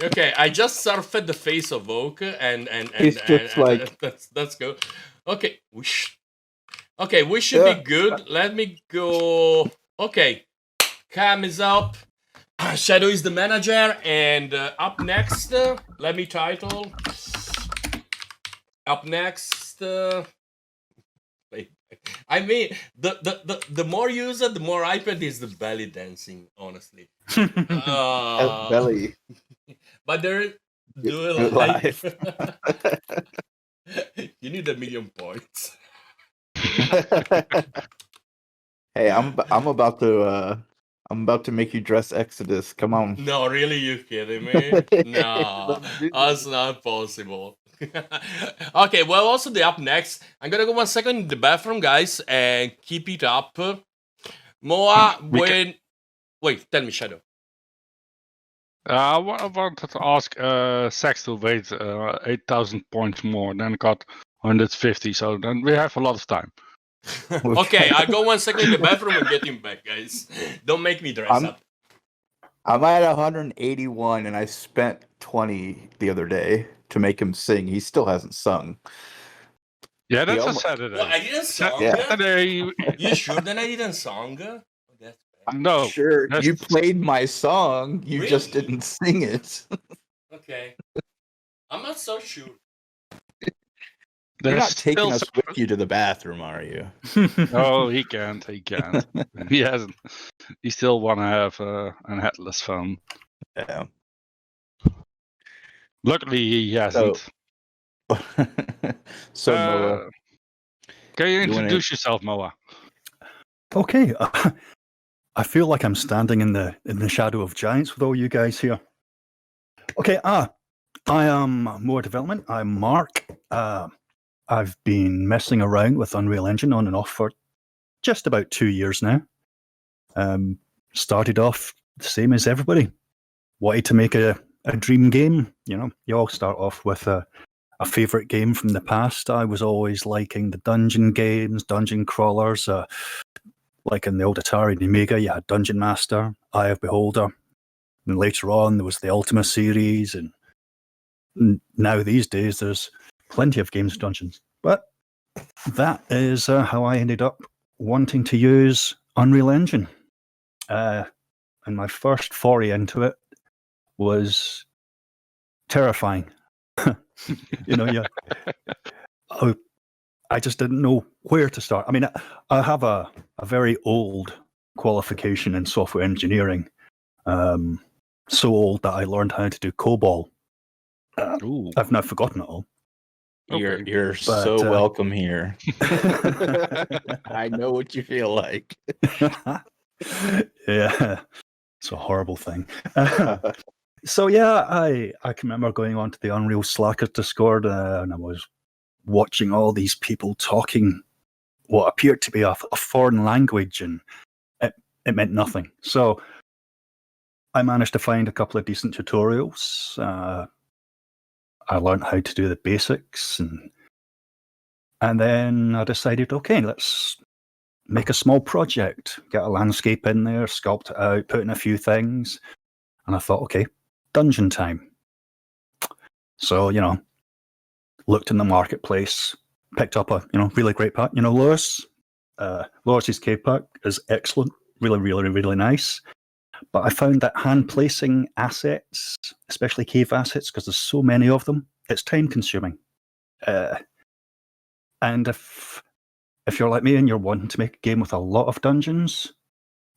Okay, I just surfed the face of Oak, and He's just like- let's go. Okay, we should be good. Let me go. Okay, Cam is up. Shadow is the manager, and up next, let me title. Up next, wait. I mean, the more you use it, the more iPad is the belly dancing. Honestly, Belly. but there, do You're it like you need 1,000,000 points. Hey, I'm about to make you dress Exodus. Come on. No, really, you kidding me? No, that's not possible. Okay, well, also the up next. I'm gonna go 1 second in the bathroom, guys, and keep it up. Moa, wait, tell me, Shadow. I wanted to ask Sax to wait 8,000 points more, then got 150, so then we have a lot of time. Okay, I'll go 1 second in the bathroom and get him back, guys. Don't make me dress up. I'm at 181, and I spent 20 the other day to make him sing. He still hasn't sung. Yeah, that's almost- a Saturday. Well, I didn't song. Yeah. Saturday, You sure that I didn't song? Oh, that's bad. no. Sure, that's- you played my song. You just Really? didn't sing it. Okay. I'm not so sure. You're there's not taking still us with you to the bathroom, are you? No, he can't. He can't. He hasn't. He still want to have an headless phone. Yeah. Luckily, he hasn't. So, Moa, Can you you wanna- introduce yourself, Moa? Okay. I feel like I'm standing in the shadow of giants with all you guys here. Okay. I am More Development. I'm Mark. I've been messing around with Unreal Engine on and off for just about 2 years now. Started off the same as everybody. Wanted to make a dream game. You know, you all start off with a favorite game from the past. I was always liking the dungeon games, dungeon crawlers. Like in the old Atari and Amiga, you had Dungeon Master, Eye of Beholder. And later on, there was the Ultima series. And now these days, there's plenty of games dungeons. But that is how I ended up wanting to use Unreal Engine. And my first foray into it was terrifying. I just didn't know where to start. I mean, I have a very old qualification in software engineering. So old that I learned how to do COBOL. I've now forgotten it all. you're so welcome here. I know what you feel like. Yeah, it's a horrible thing. So yeah, I can remember going onto the Unreal Slacker Discord, and I was watching all these people talking what appeared to be a foreign language, and it meant nothing. So I managed to find a couple of decent tutorials. I learned how to do the basics, and then I decided, okay, let's make a small project, get a landscape in there, sculpt it out, put in a few things. And I thought, okay, dungeon time. So, looked in the marketplace, picked up a, really great pack. Lewis, Lewis's cave pack is excellent, really, really, really nice. But I found that hand placing assets, especially cave assets, because there's so many of them, it's time consuming. And if you're like me and you're wanting to make a game with a lot of dungeons,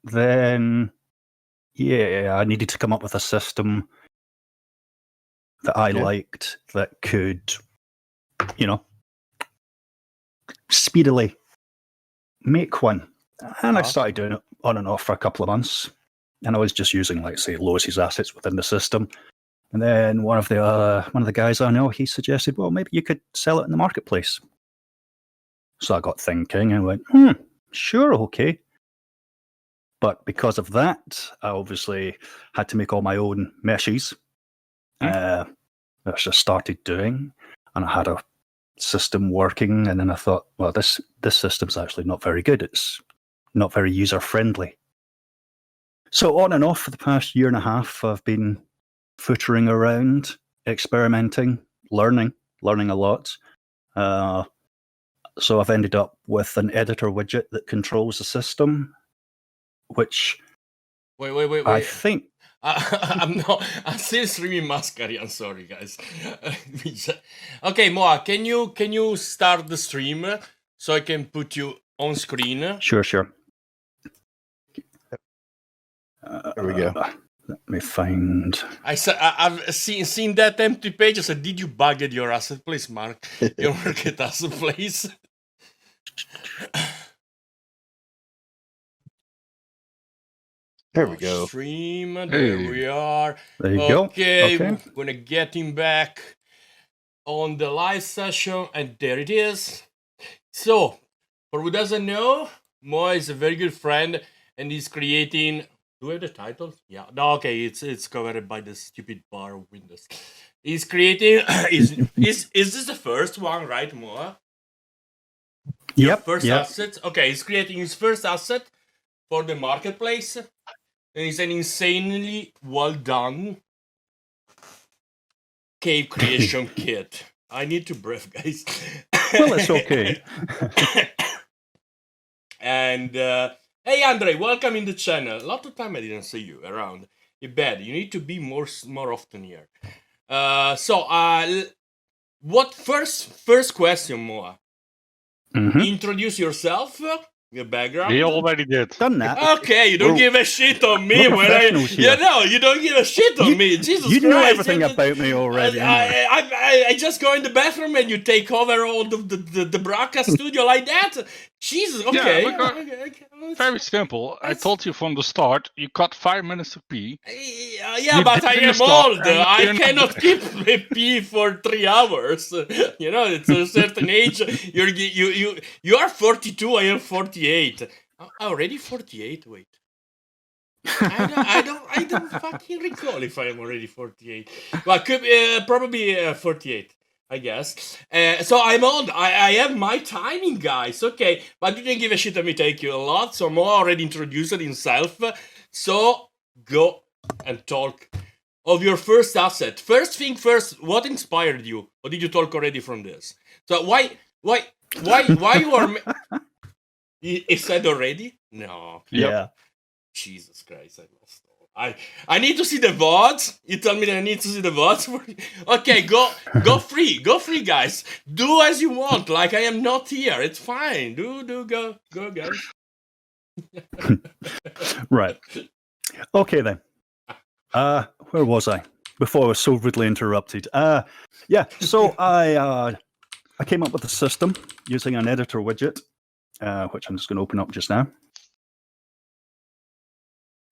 then yeah, I needed to come up with a system that I liked that could, speedily make one. And I started doing it on and off for a couple of months. And I was just using, like, say, Lewis's assets within the system. And then one of the guys I know, he suggested, well, maybe you could sell it in the marketplace. So I got thinking and went, sure, okay. But because of that, I obviously had to make all my own meshes. I just started doing, and I had a system working, and then I thought, well, this system's actually not very good. It's not very user-friendly. So on and off for the past year and a half, I've been footering around, experimenting, learning a lot. So I've ended up with an editor widget that controls the system, which Wait. I think. I'm still streaming Mascari. I'm sorry, guys. Okay, Moa, can you start the stream so I can put you on screen? Sure. There we go. Let me find. I've seen that empty page. I said, did you bug at your asset place, Mark? Your market asset place. There we go. Stream. There we are. There you go. Okay, Okay. we're gonna get him back on the live session, and there it is. So, for who doesn't know, Moa is a very good friend, and he's creating. Do we have the title? Yeah. No. Okay. It's covered by the stupid bar of Windows. He's creating. is this the first one, right, Moa? Yep. First asset. Okay. He's creating his first asset for the marketplace, and it's an insanely well done cave creation kit. I need to breathe, guys. Well, it's okay. And hey, Andre, welcome in the channel. A lot of time I didn't see you around. You're bad. You need to be more often here. What first question, Moa? Mhm. Introduce yourself. Your background. He already did. Done that. Okay, you don't give a shit on me We're when I. professionals here. You don't give a shit on me. Jesus You Christ! know everything about me already. anyway. I just go in the bathroom and you take over all the broadcast studio like that. Jesus. Okay. Okay. Very simple. I told you from the start, you got 5 minutes to pee. Yeah, You but I didn't am stop, old. and I you're not- cannot keep pee for 3 hours. You know, it's a certain age. You are 42. I am 48. Already 48. Wait. I don't fucking recall if I am already 48. Well, could probably 48. I guess. So I'm old. I have my timing, guys. Okay, but you didn't give a shit at me. Thank you a lot. So Mo already introduced himself. So go and talk of your first asset. First thing first. What inspired you, or did you talk already from this? So why you are? He said already? No. Yeah. Jesus Christ! I lost. I need to see the VODs. You tell me that I need to see the VODs. Okay, go free, guys. Do as you want. Like I am not here. It's fine. Go, guys. Right. Okay then. Where was I before I was so rudely interrupted? Yeah. So I came up with a system using an editor widget, which I'm just going to open up just now.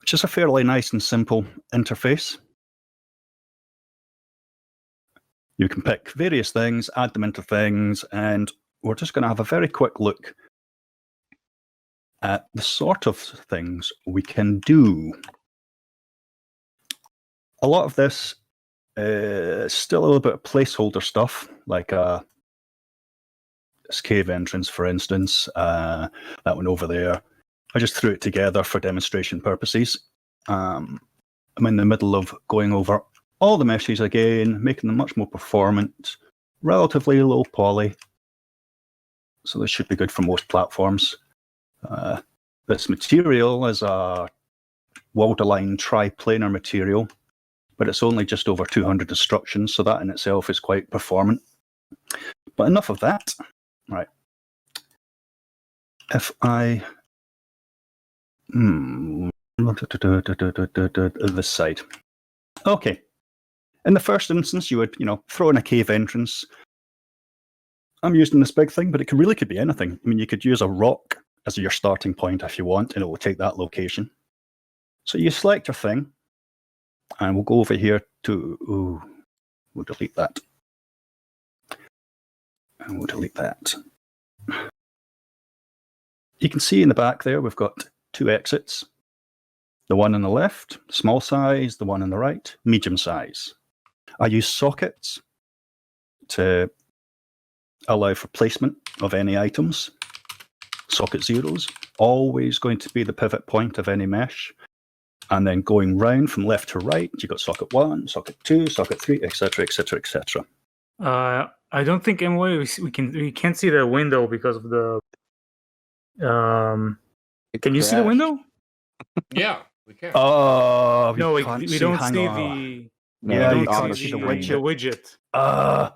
Which is a fairly nice and simple interface. You can pick various things, add them into things, and we're just going to have a very quick look at the sort of things we can do. A lot of this is still a little bit of placeholder stuff, like this cave entrance, for instance, that one over there. I just threw it together for demonstration purposes. I'm in the middle of going over all the meshes again, making them much more performant, relatively low poly. So this should be good for most platforms. This material is a world-aligned triplanar material, but it's only just over 200 instructions, so that in itself is quite performant. But enough of that. Right. If I... this side. Okay. In the first instance, you would, throw in a cave entrance. I'm using this big thing, but it really could be anything. I mean, you could use a rock as your starting point if you want, and it will take that location. So you select your thing, and we'll go over here to... we'll delete that. And we'll delete that. You can see in the back there, we've got 2 exits. The one on the left, small size. The one on the right, medium size. I use sockets to allow for placement of any items. Socket zeros, always going to be the pivot point of any mesh. And then going round from left to right, you got socket 1, socket 2, socket 3, etc., etc., etc. I don't think anyway we can't see the window because of the. Can you see the window? Yeah, we can. Oh, No, we can't don't hang see on. the. No, Yeah, we you don't can't see see the the widget. widget.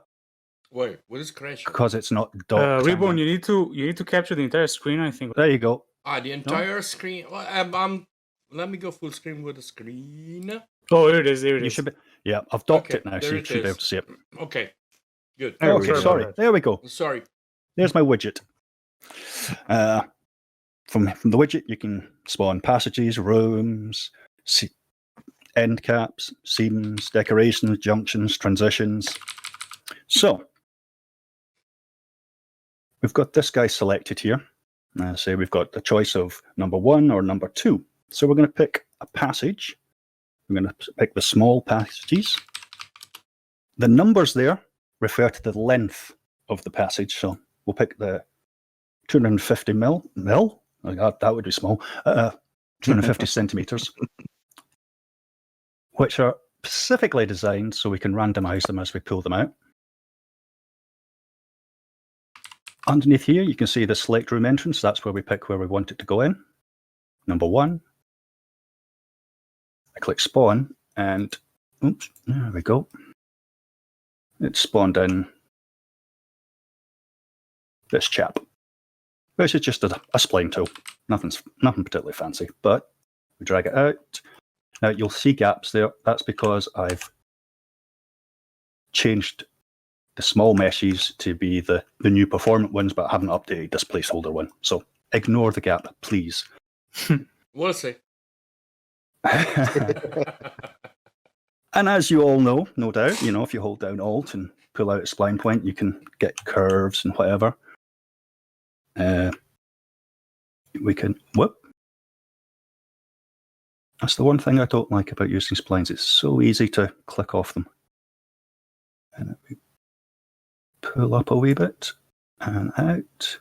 Wait, what is crashing? Because it's not docked. Reborn, you need to capture the entire screen. I think. There you go. The entire screen. Well, let me go full screen with the screen. Oh, there it is. There it You is. should be. Yeah, I've docked Okay, it now, there so you it should be able is. to see it. Okay, good. There we Okay, go. sorry. There we go. Sorry. There's my widget. From the widget, you can spawn passages, rooms, end caps, seams, decorations, junctions, transitions. So we've got this guy selected here. Say we've got the choice of number 1 or number 2. So we're going to pick a passage. We're going to pick the small passages. The numbers there refer to the length of the passage. So we'll pick the 250 mil? Oh God, that would be small. 250 centimeters, which are specifically designed so we can randomize them as we pull them out. Underneath here, you can see the select room entrance. That's where we pick where we want it to go in. Number 1. I click spawn, and oops, there we go. It's spawned in this chap, which is just a spline tool. Nothing particularly fancy, but we drag it out. Now you'll see gaps there. That's because I've changed the small meshes to be the new performant ones, but I haven't updated this placeholder one. So ignore the gap, please. We'll see. And as you all know, no doubt, if you hold down Alt and pull out a spline point, you can get curves and whatever. We can, whoop. That's the one thing I don't like about using splines. It's so easy to click off them. And we pull up a wee bit and out.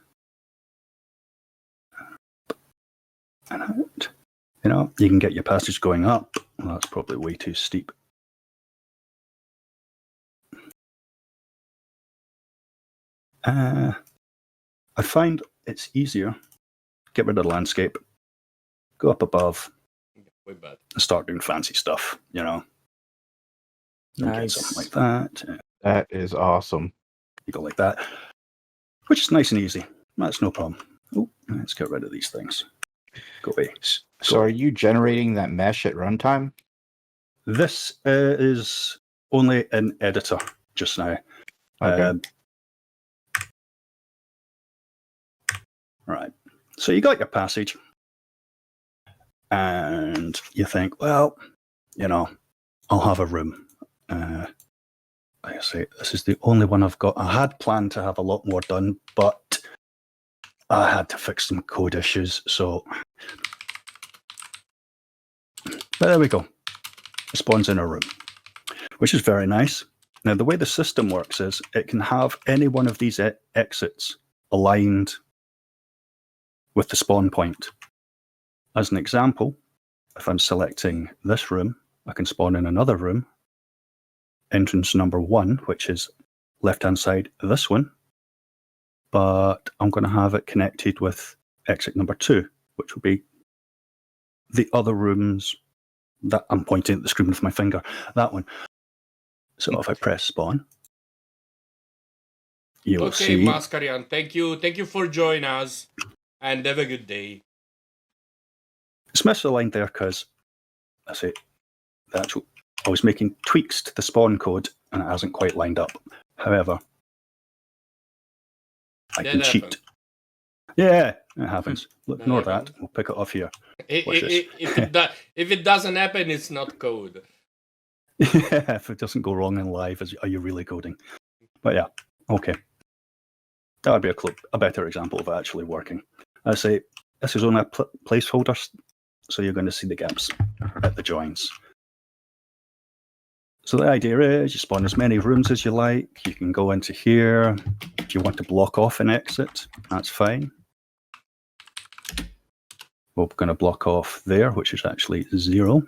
And out. You can get your passage going up. Well, that's probably way too steep. I find it's easier. Get rid of the landscape. Go up above. Way bad. And start doing fancy stuff, Nice. Get something like that. That is awesome. You go like that. Which is nice and easy. That's no problem. Oh, let's get rid of these things. Go away. So are you generating that mesh at runtime? This is only an editor just now. Okay. Right. So you got your passage. And you think, well, I'll have a room. Like I say, this is the only one I've got. I had planned to have a lot more done, but I had to fix some code issues. So, but there we go. It spawns in a room, which is very nice. Now, the way the system works is it can have any one of these exits aligned with the spawn point. As an example, if I'm selecting this room, I can spawn in another room, entrance number 1, which is left-hand side of this one, but I'm going to have it connected with exit number 2, which will be the other rooms that I'm pointing at the screen with my finger, that one. So if I press spawn, you'll see. Okay, Mascarian, thank you for joining us, and have a good day. It's misaligned there because I was making tweaks to the spawn code and it hasn't quite lined up. However, I can cheat. Yeah, it happens. Look, ignore that. We'll pick it off here. If it doesn't happen, it's not code. Yeah, if it doesn't go wrong in live, are you really coding? But yeah, okay. That would be a better example of it actually working. I say this is only a placeholder, so you're going to see the gaps at the joins. So the idea is you spawn as many rooms as you like. You can go into here. If you want to block off an exit, that's fine. We're going to block off there, which is actually 0.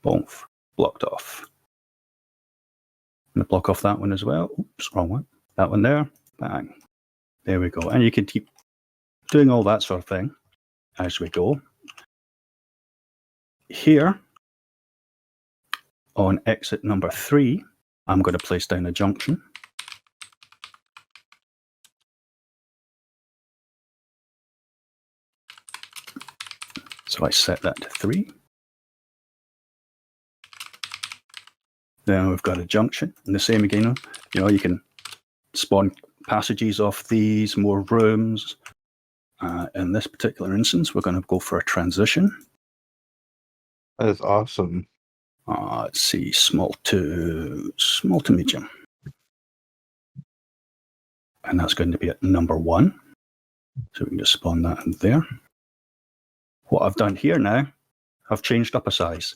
Boom, blocked off. I'm going to block off that one as well. Oops, wrong one. That one there. Bang. There we go. And you can keep doing all that sort of thing as we go. Here, on exit number 3, I'm going to place down a junction. So I set that to 3. Then we've got a junction, and the same again. You know, you can spawn passages off these, more rooms. In this particular instance, we're going to go for a transition. That is awesome. Let's see, small to medium. And that's going to be at number 1. So we can just spawn that in there. What I've done here now, I've changed up a size.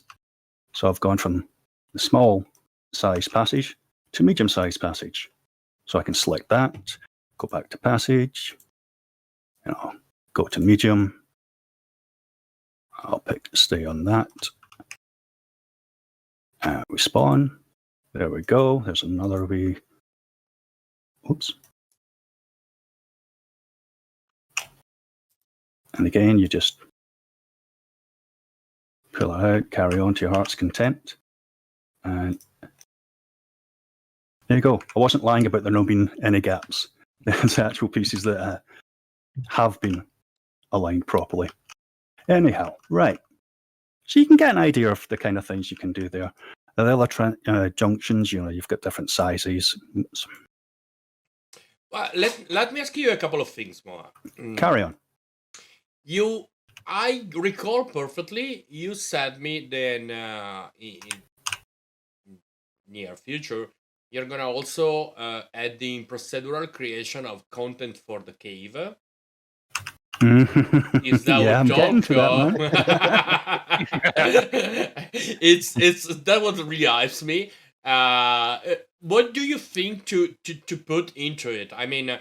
So I've gone from the small size passage to medium size passage. So I can select that, go back to passage, go to medium. I'll stay on that. We spawn. There we go. There's another wee. Oops. And again, you just pull it out, carry on to your heart's content. And there you go. I wasn't lying about there not being any gaps. There's actual pieces that have been aligned properly. Anyhow, right. So you can get an idea of the kind of things you can do there. The other junctions, you've got different sizes. Well, let me ask you a couple of things more. Carry on. I recall perfectly, you said me then in near future, you're gonna also add the procedural creation of content for the cave. Is that yeah, I'm getting to that, it's that what really hypes me. What do you think to put into it? I mean,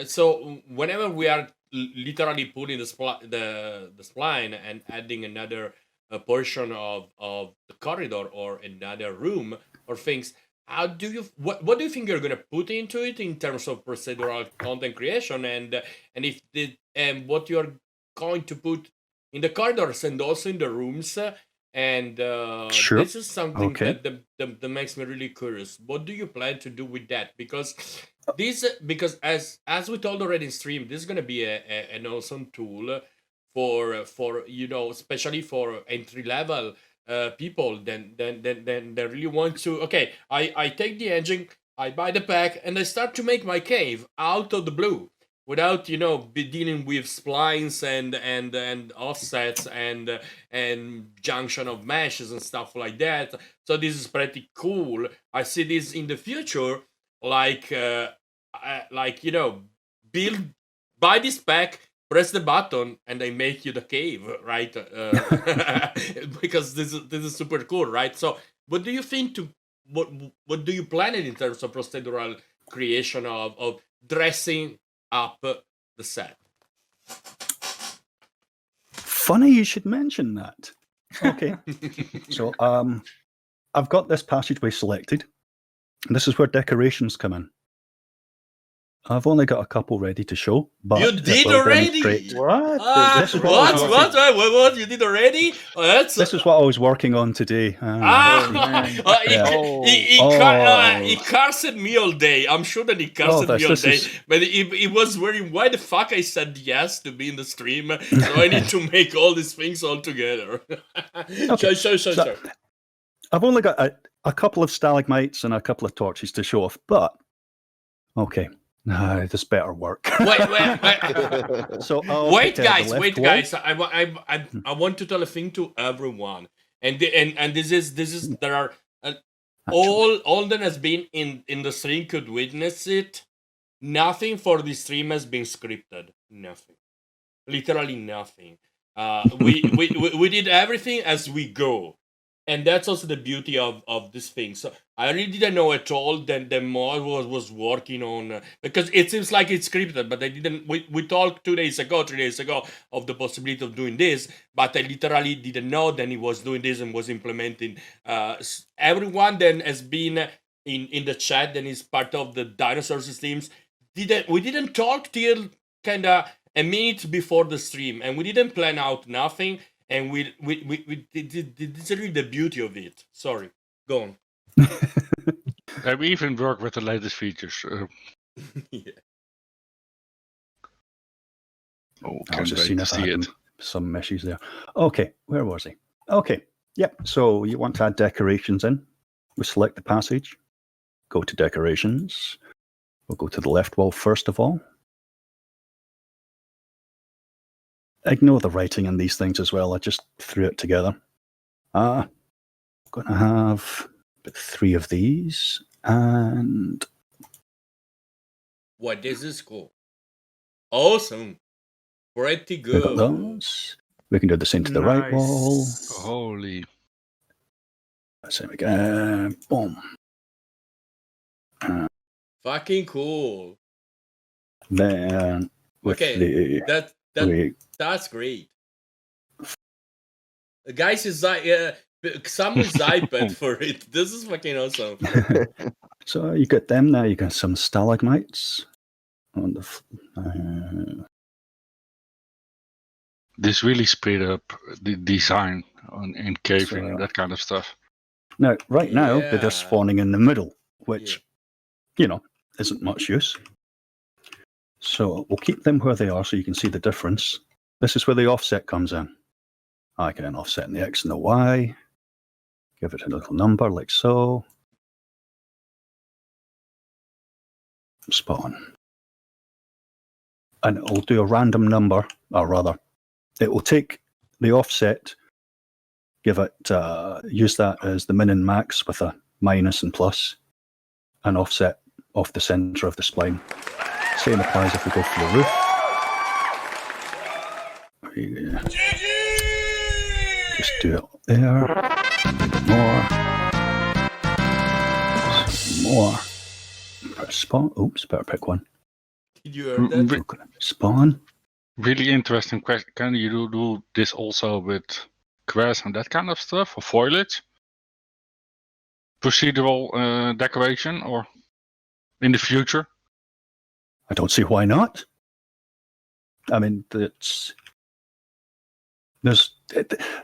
so whenever we are literally putting the spline and adding another portion of the corridor or another room or things, how do you what do you think you're gonna put into it in terms of procedural content creation and what you're going to put in the corridors and also in the rooms? And sure. This is something that makes me really curious. What do you plan to do with that? Because as we told already in stream, this is gonna be an awesome tool for especially for entry level people. Then they really want to. Okay, I take the engine, I buy the pack, and I start to make my cave out of the blue, without be dealing with splines and offsets and junction of meshes and stuff like that. So this is pretty cool. I see this in the future, build, buy this pack, press the button, and they make you the cave, right? Because this is super cool, right? So what do you think what do you plan in terms of procedural creation of dressing up the set? Funny you should mention that. Okay. So I've got this passageway selected. This is where decorations come in. I've only got a couple ready to show, but you did already? What? What? You did already? Oh, this is what I was working on today. He cursed me all day. I'm sure that he cursed me all day. But he was wondering why the fuck I said yes to be in the stream. So I need to make all these things all together. Okay. Sure. I've only got a couple of stalagmites and a couple of torches to show off, but okay. This better work. Wait. So wait, guys. I want to tell a thing to everyone, and this is there are all that has been in the stream could witness it. Nothing for the stream has been scripted. Nothing, literally nothing. We did everything as we go. and that's also the beauty of this thing. So I really didn't know at all that the mod was working on, because it seems like it's scripted, but I didn't. We talked 3 days ago of the possibility of doing this, but I literally didn't know that he was doing this and was implementing. Everyone then has been in the chat and is part of the DinoSources teams. We didn't talk till kind of a minute before the stream, and we didn't plan out nothing. And we this is really the beauty of it. Sorry, go on. We even work with the latest features. Yeah. Oh, I was can't just wait seeing to if I see had it. some meshes there. Okay, where was he? Okay, yep. So you want to add decorations in. We select the passage, go to decorations. We'll go to the left wall first of all. Ignore the writing in these things as well. I just threw it together. I'm going to have 3 of these, and What, this is cool. Awesome. Pretty we got good. those. We can do the same to the right wall. Holy. Same again. Boom. Fucking cool. Then with Okay, the that's great. Guys, is someone's iPad for it. This is fucking awesome. So you get them now. You got some stalagmites on the. This really speed up the design in caving So- and that kind of stuff. Now, right now, Yeah. they're spawning in the middle, which, isn't much use. So we'll keep them where they are so you can see the difference. This is where the offset comes in. I can offset in the X and the Y. Give it a little number like so. Spawn. And it will do a random number, or rather, it will take the offset, give it, use that as the min and max with a minus and plus, and offset off the center of the spline. Same applies if we go for the roof. Just do it there. More. More. Press spawn. Oops, better pick one. Did you hear that? Spawn. Really interesting question. Can you do this also with quests and that kind of stuff, or foliage? Procedural decoration, or in the future? I don't see why not. I mean, the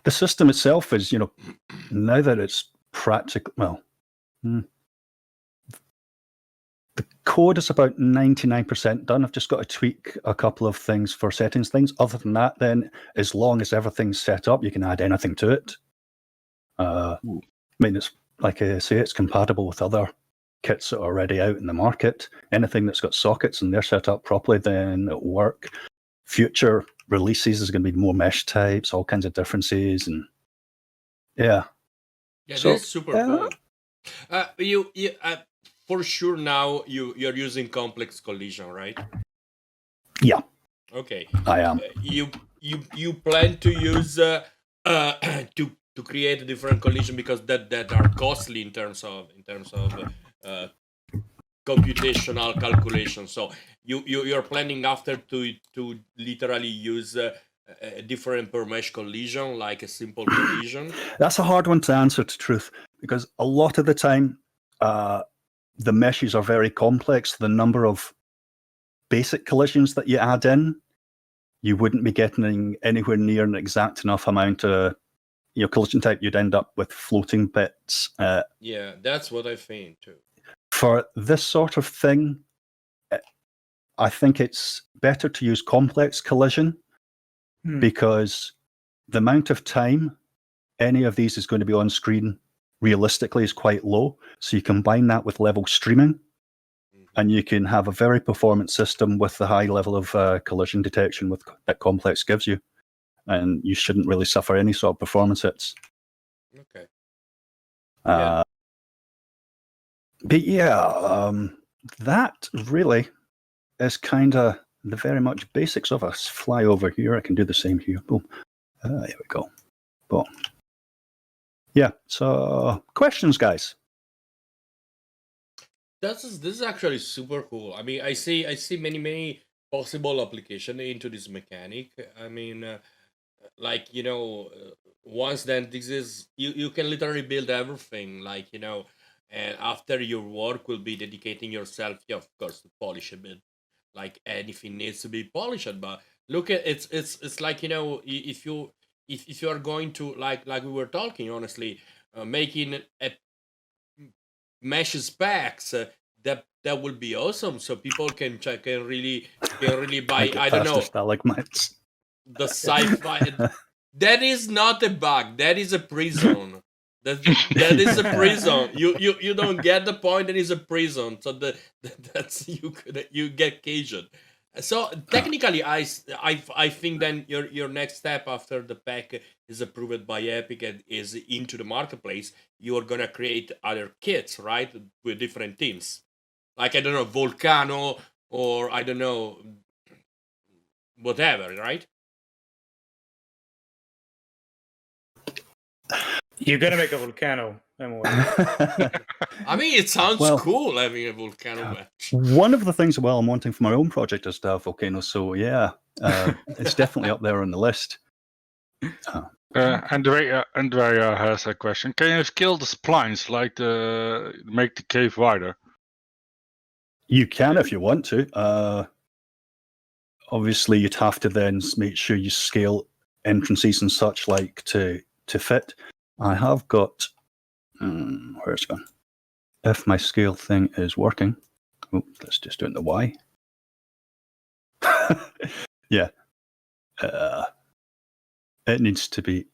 system itself is, now that it's practical. The code is about 99% done. I've just got to tweak a couple of things for settings things. Other than that, then, as long as everything's set up, you can add anything to it. I mean, it's like I say, it's compatible with other kits that are already out in the market. Anything that's got sockets and they're set up properly, then it'll work. Future releases is going to be more mesh types, all kinds of differences, and yeah. Yeah, So, this is super cool. You for sure now you're using complex collision, right? Yeah, Okay. I am. You plan to use to create a different collision because that are costly in terms of computational calculation. So you're planning after to literally use a different per mesh collision, like a simple collision. That's a hard one to answer, to truth, because a lot of the time, the meshes are very complex. The number of basic collisions that you add in, you wouldn't be getting anywhere near an exact enough amount of collision type. You'd end up with floating bits. Yeah, that's what I think too. For this sort of thing, I think it's better to use complex collision because the amount of time any of these is going to be on screen realistically is quite low. So you combine that with level streaming, and you can have a very performant system with the high level of collision detection that complex gives you, and you shouldn't really suffer any sort of performance hits. Okay. But yeah, that really is kind of the very much basics of us. Fly over here. I can do the same here. Boom. Here we go. Boom. Yeah. So questions, guys. This is actually super cool. I mean, I see many possible application into this mechanic. I mean, like once then this is you can literally build everything, like and after your work will be dedicating yourself, yeah, of course, to polish a bit. Like anything needs to be polished, but look at it's like if you are going to like we were talking honestly, making a meshes packs, that will be awesome. So people can really buy. Get I don't past the know, stalagmites. the sci-fi. That is not a bug. That is a prison. That is a prison. You don't get the point. That is a prison. So that's you get caged. So technically, I think then your next step after the pack is approved by Epic and is into the marketplace, you are gonna create other kits, right, with different teams, like I don't know, Volcano, or I don't know, whatever, right? You're gonna make a volcano. I mean, it sounds Well, cool having a volcano match. One of the things, well, I'm wanting for my own project is to have volcanoes. So yeah, it's definitely up there on the list. Andrea has a question. Can you scale the splines like make the cave wider? You can if you want to. Obviously, you'd have to then make sure you scale entrances and such like to fit. I have got. Where's it gone? If my scale thing is working, let's just do it in the Y. Yeah. It needs to be,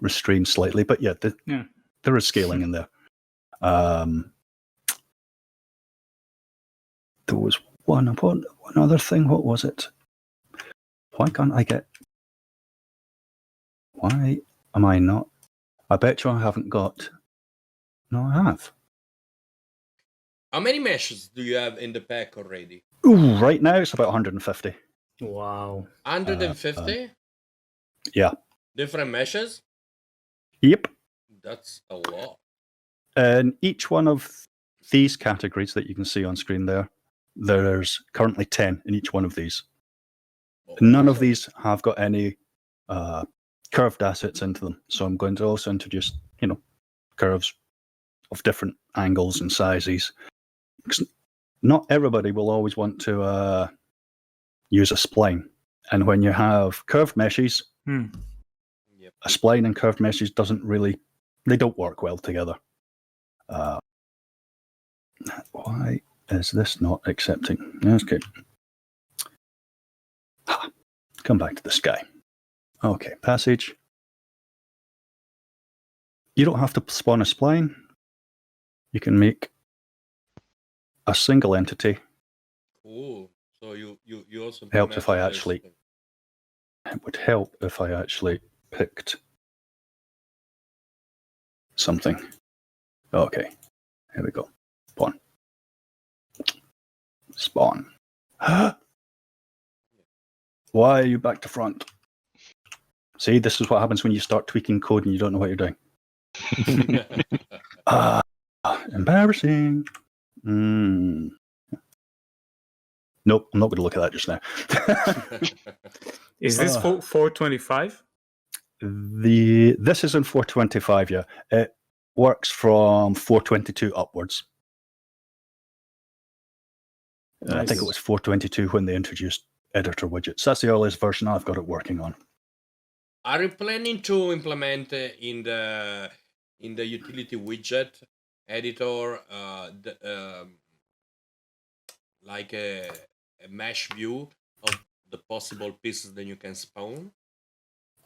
restrained slightly, but yeah, there is scaling in there. There was one other thing. What was it? Why can't I get? Why am I not? I bet you I haven't got. No, I have. How many meshes do you have in the pack already? Ooh, right now it's about 150. Wow. 150? Yeah. Different meshes? Yep. That's a lot. And each one of these categories that you can see on screen there's currently 10 in each one of these. None of these have got any curved assets into them. So I'm going to also introduce, curves of different angles and sizes. Not everybody will always want to use a spline. And when you have curved meshes, a spline and curved meshes they don't work well together. Why is this not accepting? Okay. Come back to the sky. Okay, passage. You don't have to spawn a spline. You can make a single entity. Cool. So you also Helps if I actually. It would help if I actually picked something. Okay, here we go. Spawn. Why are you back to front? See, this is what happens when you start tweaking code and you don't know what you're doing. Embarrassing. Nope, I'm not going to look at that just now. Is this 425? This is in 425, yeah. It works from 422 upwards. Nice. I think it was 422 when they introduced editor widgets. That's the earliest version I've got it working on. Are you planning to implement in the utility widget editor like a mesh view of the possible pieces that you can spawn?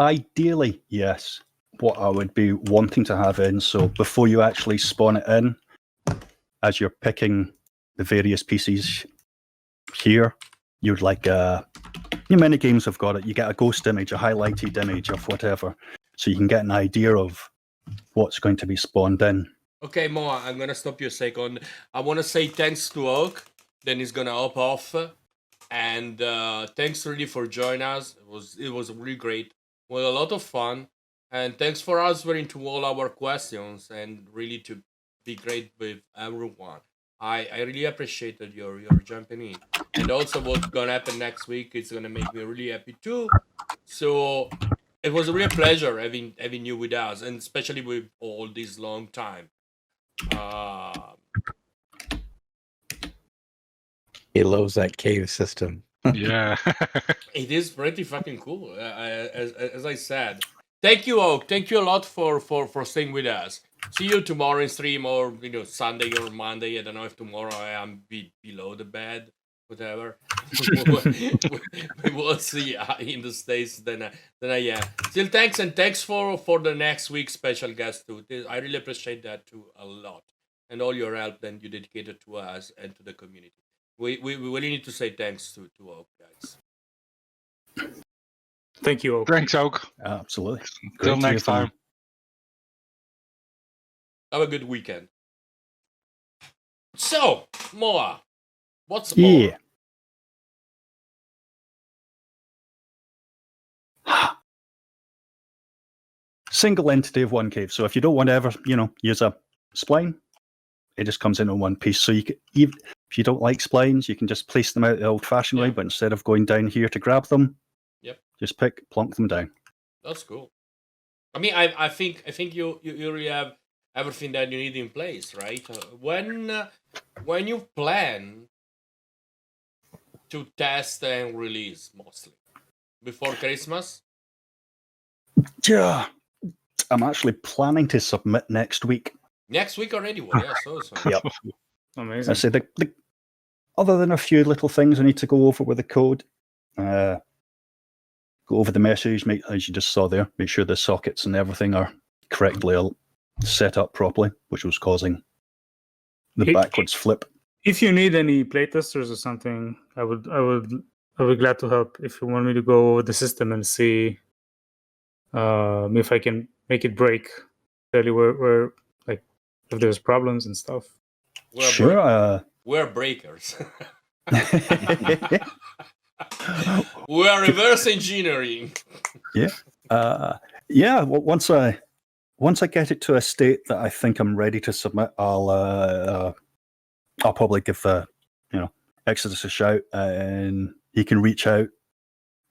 Ideally, yes. What I would be wanting to have in, so before you actually spawn it in, as you're picking the various pieces here, you'd like many games have got it. You get a ghost image, a highlighted image of whatever, so you can get an idea of what's going to be spawned in. Okay, Moa, I'm gonna stop you a second. I want to say thanks to Oak. Then he's gonna hop off, and thanks really for joining us. It was really great. Well, a lot of fun, And thanks for answering to all our questions and really to be great with everyone. I really appreciated your jumping in. And also what's gonna happen next week is gonna make me really happy too. So it was a real pleasure having you with us, and especially with all this long time. He loves that cave system. Yeah. It is pretty fucking cool. As I said, thank you, Oak. Thank you a lot for staying with us. See you tomorrow in stream, or Sunday or Monday. I don't know if tomorrow I am below the bed, whatever. we will see in the States then I am. Still, thanks for the next week's special guest too. I really appreciate that too a lot, and all your help that you dedicated to us and to the community. We really need to say thanks to Oak, guys. Thank you, Oak. Thanks, Oak. Absolutely. Till Great to hear next from you. time. Have a good weekend. So, Moa, what's more? Yeah. Single entity of one cave. So if you don't want to ever, use a spline, it just comes in on one piece. So you can, even if you don't like splines, you can just place them out the old-fashioned way. But instead of going down here to grab them, just plonk them down. That's cool. I mean, I think you really have everything that you need in place, right? When you plan to test and release, mostly before Christmas. Yeah, I'm actually planning to submit next week. Next week already? Well, yeah, so. Yep. Amazing. I say other than a few little things I need to go over with the code, go over the message, as you just saw there, make sure the sockets and everything are correctly set up properly, which was causing the backwards flip. If you need any playtesters or something, I would be glad to help. If you want me to go over the system and see if I can make it break, tell you where like if there's problems and stuff. We're breakers. We are reverse engineering. Yeah. Well, once I get it to a state that I think I'm ready to submit, I'll probably give Exodus a shout, and he can reach out,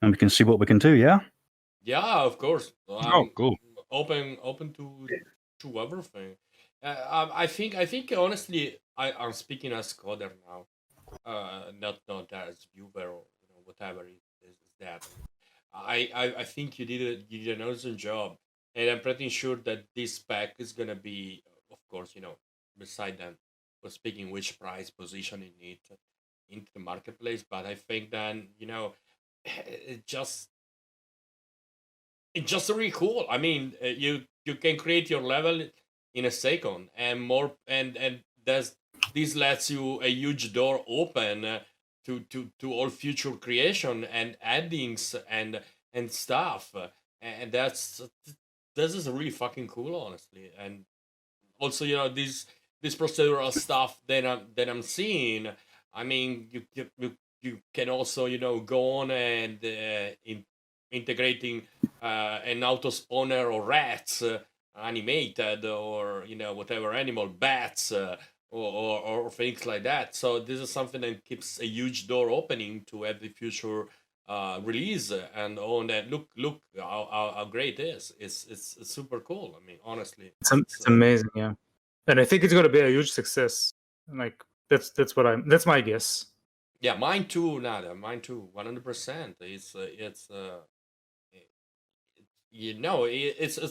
and we can see what we can do. Yeah. Yeah, of course. Cool. Open to everything. I think honestly, I'm speaking as coder now, not as viewer or whatever is that. I think you did an awesome job, and I'm pretty sure that this spec is gonna be, of course, beside that, we're speaking which price positioning it into the marketplace. But I think then it's just really cool. I mean, you can create your level in a second, and more, and this lets you a huge door open to all future creation and addings and stuff, and this is really fucking cool, honestly. And also, this procedural stuff that I'm seeing. I mean, you can also go on and integrating an auto spawner or rats animated, or whatever animal, bats, or things like that. So this is something that keeps a huge door opening to every future release and on that. Look how great it is. It's super cool. I mean, honestly, it's amazing. Yeah, and I think it's going to be a huge success. Like that's my guess. Yeah, mine too, Nada. Mine too, 100%. It's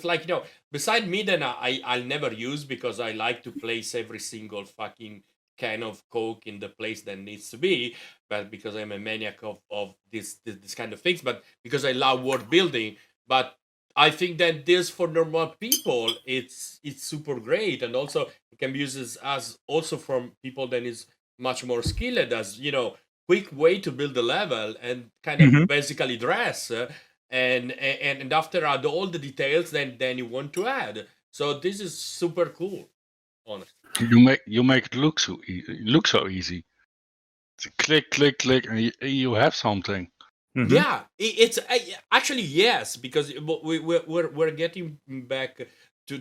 like, beside me, then I'll never use, because I like to place every single fucking can of Coke in the place that needs to be, but because I'm a maniac of this kind of things, but because I love world building. But I think that this, for normal people, it's super great, and also it can be used as also from people that is much more skilled, as quick way to build a level and kind of basically dress. And after add all the details then you want to add. So this is super cool, honestly. You make it look so easy. Click, and you have something. Mhm. Yeah, it's actually yes, because we're getting back to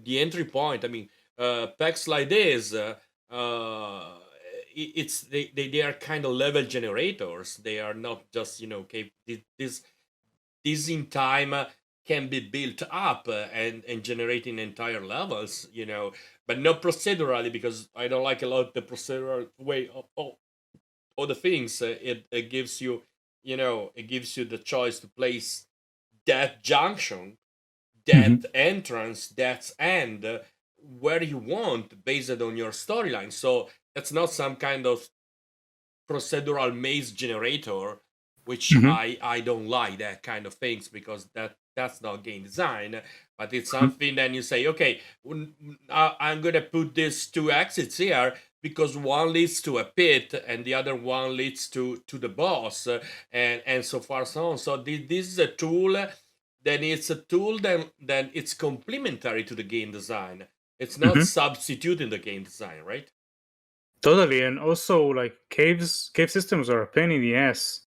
the entry point. I mean, packs like this, it's they are kind of level generators. They are not just okay. This in time can be built up and generating entire levels, but not procedurally, because I don't like a lot the procedural way of all the things. It gives you, it gives you the choice to place that junction, that entrance, that end, where you want based on your storyline. So that's not some kind of procedural maze generator, which Mhm. I don't like that kind of things, because that's not game design. But it's something that you say, okay, I'm gonna put these two exits here because one leads to a pit and the other one leads to the boss, and so far so on. So this is a tool. Then it's a tool. Then it's complementary to the game design. It's not Mhm. substituting the game design, right? Totally, and also like cave systems are a pain in the ass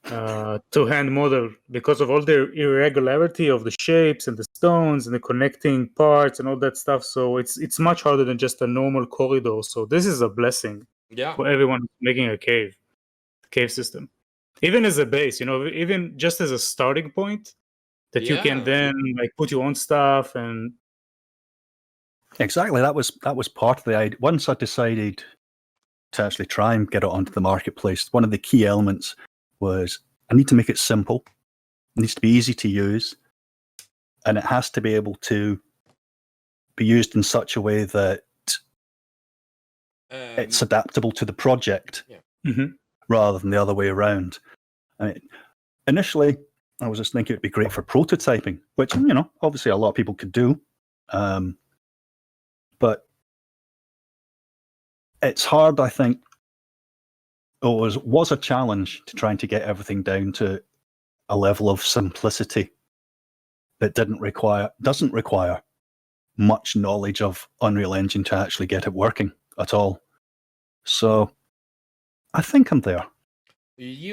to hand model because of all the irregularity of the shapes and the stones and the connecting parts and all that stuff. So it's much harder than just a normal corridor. So this is a blessing Yeah. for everyone making a cave system, even as a base. Even just as a starting point that you can Yeah. then like put your own stuff and. Exactly. That was part of the idea. Once I decided to actually try and get it onto the marketplace, one of the key elements was I need to make it simple. It needs to be easy to use, and it has to be able to be used in such a way that it's adaptable to the project, rather than the other way around. I mean, initially, I was just thinking it'd be great for prototyping, which obviously a lot of people could do, but it's hard. I think it was a challenge to trying to get everything down to a level of simplicity that doesn't require much knowledge of Unreal Engine to actually get it working at all. So I think I'm there.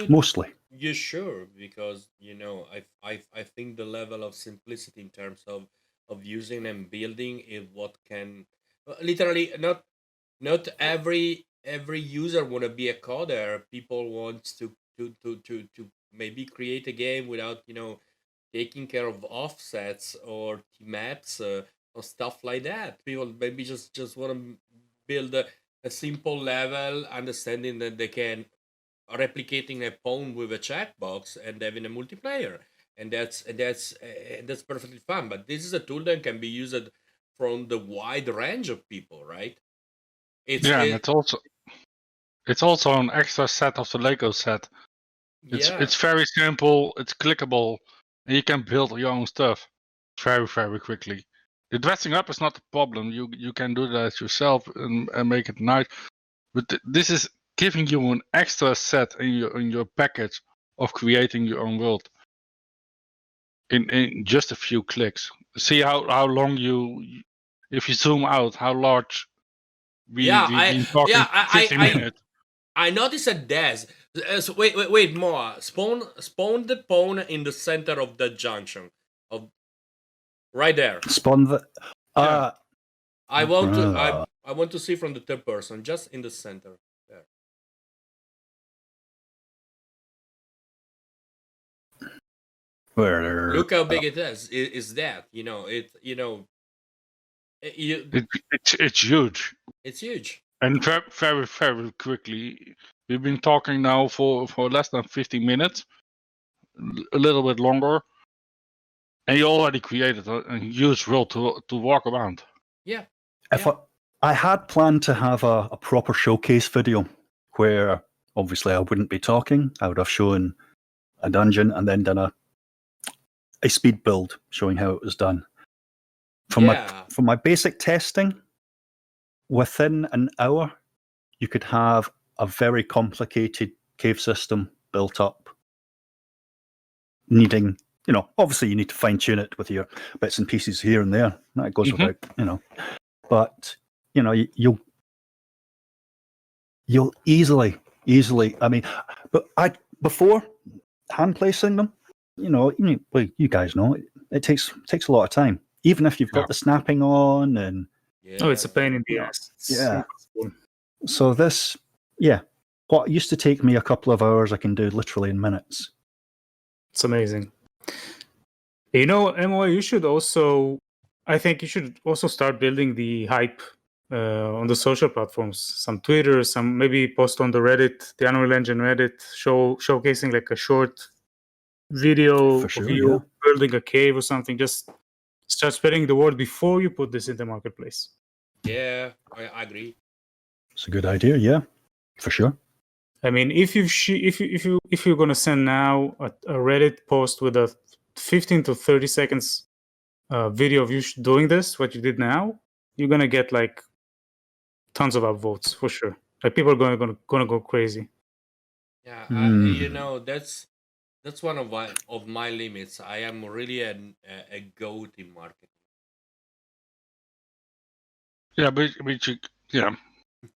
Mostly. You sure? Because I think the level of simplicity in terms of using and building is what can literally not every user want to be a coder. People want to maybe create a game without taking care of offsets or maps or stuff like that. People maybe just want to build a simple level, understanding that they can replicating a pawn with a checkbox and having a multiplayer, and that's perfectly fine. But this is a tool that can be used from the wide range of people, right? And it's also an extra set of the Lego set. It's very simple, it's clickable, and you can build your own stuff very, very quickly. The dressing up is not the problem. You can do that yourself and make it nice. But this is giving you an extra set in your package of creating your own world in just a few clicks. See how long if you zoom out, how large we've been talking 50 minutes. I noticed a dash. So wait, more. Spawn the pawn in the center of the junction, of right there. Spawn the. I want to see from the third person, just in the center there. Where? Look how big it is. Is that It's huge. It's huge. And very, very, very quickly. We've been talking now for less than 15 minutes, a little bit longer, and you already created a huge world to walk around. Yeah. I had planned to have a proper showcase video where obviously I wouldn't be talking. I would have shown a dungeon and then done a speed build showing how it was done. From my basic testing, within an hour, you could have a very complicated cave system built up, needing, obviously you need to fine tune it with your bits and pieces here and there. That goes without, but you'll easily. I mean, but before hand placing them, well, you guys know it takes a lot of time. Even if you've got the snapping on, and Oh, it's a pain in the ass. Yeah. So this, what used to take me a couple of hours, I can do literally in minutes. It's amazing. MOA, I think you should also start building the hype on the social platforms. Some Twitter, some maybe post on the Reddit, the Unreal Engine Reddit, showcasing like a short video For sure, of you building a cave or something. Just start spreading the word before you put this in the marketplace. Yeah, I agree. It's a good idea, yeah, for sure. I mean, if you're gonna send now a Reddit post with a 15 to 30 seconds video of you doing this, what you did now, you're gonna get like tons of upvotes for sure. Like people are gonna go crazy. Yeah, that's one of my limits. I am really a goat in marketing. Yeah, but yeah.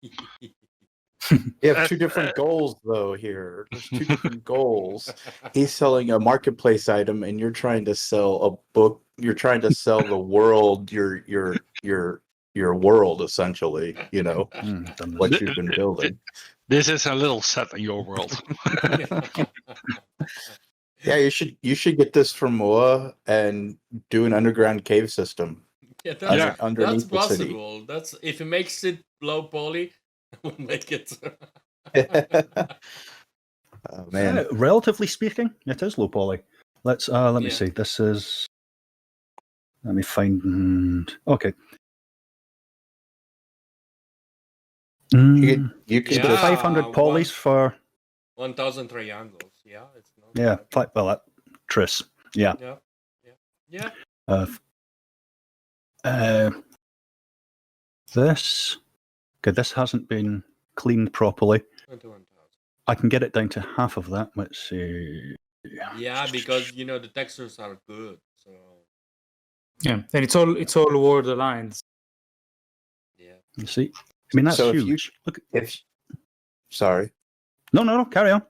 You have two different goals though here. There's two different goals. He's selling a marketplace item and you're trying to sell a book. You're trying to sell the world, your world essentially, what you've been building. This is a little set in your world. Yeah, you should get this from Moa and do an underground cave system. Yeah, underneath that's the city. possible. That's if it makes it low poly, we'll make it. Oh, man. Relatively speaking, it is low poly. Let me see. This is. Let me find. Okay. You can just 500 polys for 1,000 triangles. Yeah, it's not. Well, Tris. Yeah. Yeah. This hasn't been cleaned properly. 21,000. I can get it down to half of that. Let's see. Yeah, because the textures are good. So. Yeah, and it's all word lines. Yeah. You see, I mean that's so huge. Sorry. No, carry on.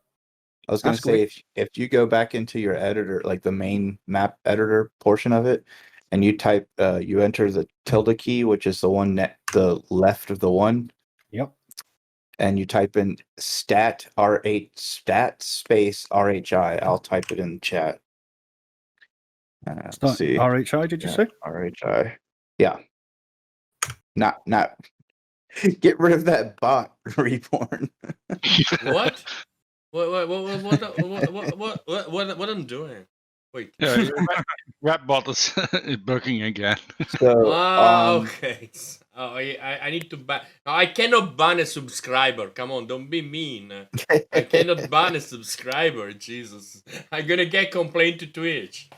I was going to say if you go back into your editor, like the main map editor portion of it, and you type, you enter the tilde key, which is the one the left of the one. Yep. And you type in stat space RHI. I'll type it in the chat. Let's see. RHI, did you say? RHI. Yeah. Not. Get rid of that bot, Reborn. What? What I'm doing? Wait. Yeah, rap bot is bugging again. So, okay. Oh, I need to ban. No, I cannot ban a subscriber. Come on, don't be mean. I cannot ban a subscriber. Jesus, I'm gonna get complaint to Twitch.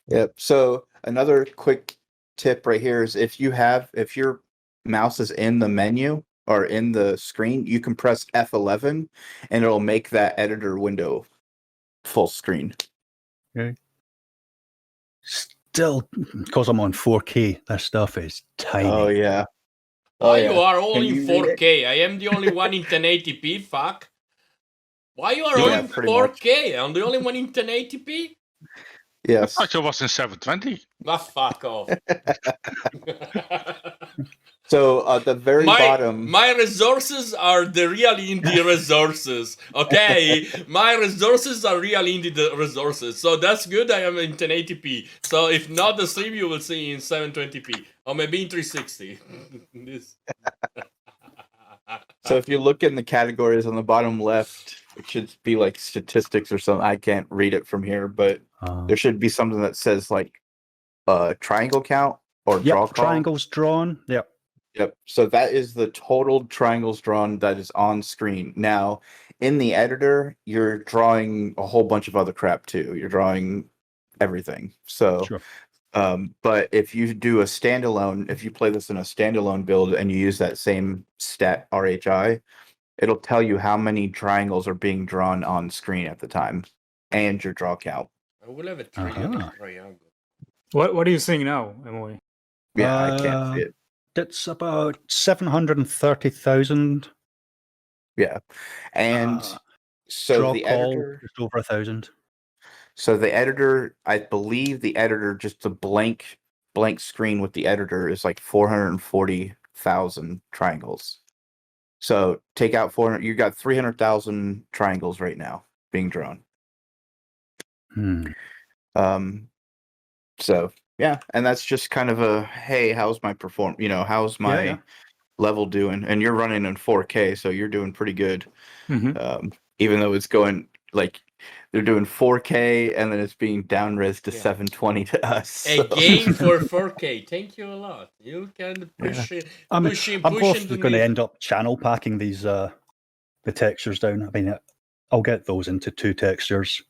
Yep. So another quick tip right here is if your mouse is in the menu or in the screen, you can press F11 and it'll make that editor window full screen. Okay. Still, because I'm on 4K, this stuff is tiny. Oh yeah. Why you are all in 4K? I am the only one in 1080p. Fuck. Why you are all in 4K? I'm the only one in 1080p. Yes. I thought it was in 720. Ah, fuck off. So at the very bottom, my resources are the real indie resources. Okay, my resources are real indie resources. So that's good. I am in 1080p. So if not the stream, you will see in 720p or maybe in 360. So if you look in the categories on the bottom left, it should be like statistics or something. I can't read it from here, but there should be something that says like triangle count or draw call. Triangles drawn. Yep. Yep. So that is the total triangles drawn that is on screen. Now, in the editor, you're drawing a whole bunch of other crap too. You're drawing everything. So, Sure. But if you do a standalone, if you play this in a standalone build and you use that same stat RHI, it'll tell you how many triangles are being drawn on screen at the time and your draw count. I will have a triangle. What are you seeing now, Emily? Yeah, I can't see it. It's about 730,000. Yeah, and So Draw the call, editor. just over 1,000. So the editor, I believe the editor, just a blank screen with the editor is like 440,000 triangles. So take out 400. You got 300,000 triangles right now being drawn. So yeah, and that's just kind of a hey, how's my how's my level doing? And you're running in 4K, so you're doing pretty good. Even though it's going like they're doing 4K and then it's being down-res to 720 to us. So. A game for 4K. Thank you a lot. You can push it. I'm Pushing going to end up channel packing these the textures down. I mean, I'll get those into 2 textures.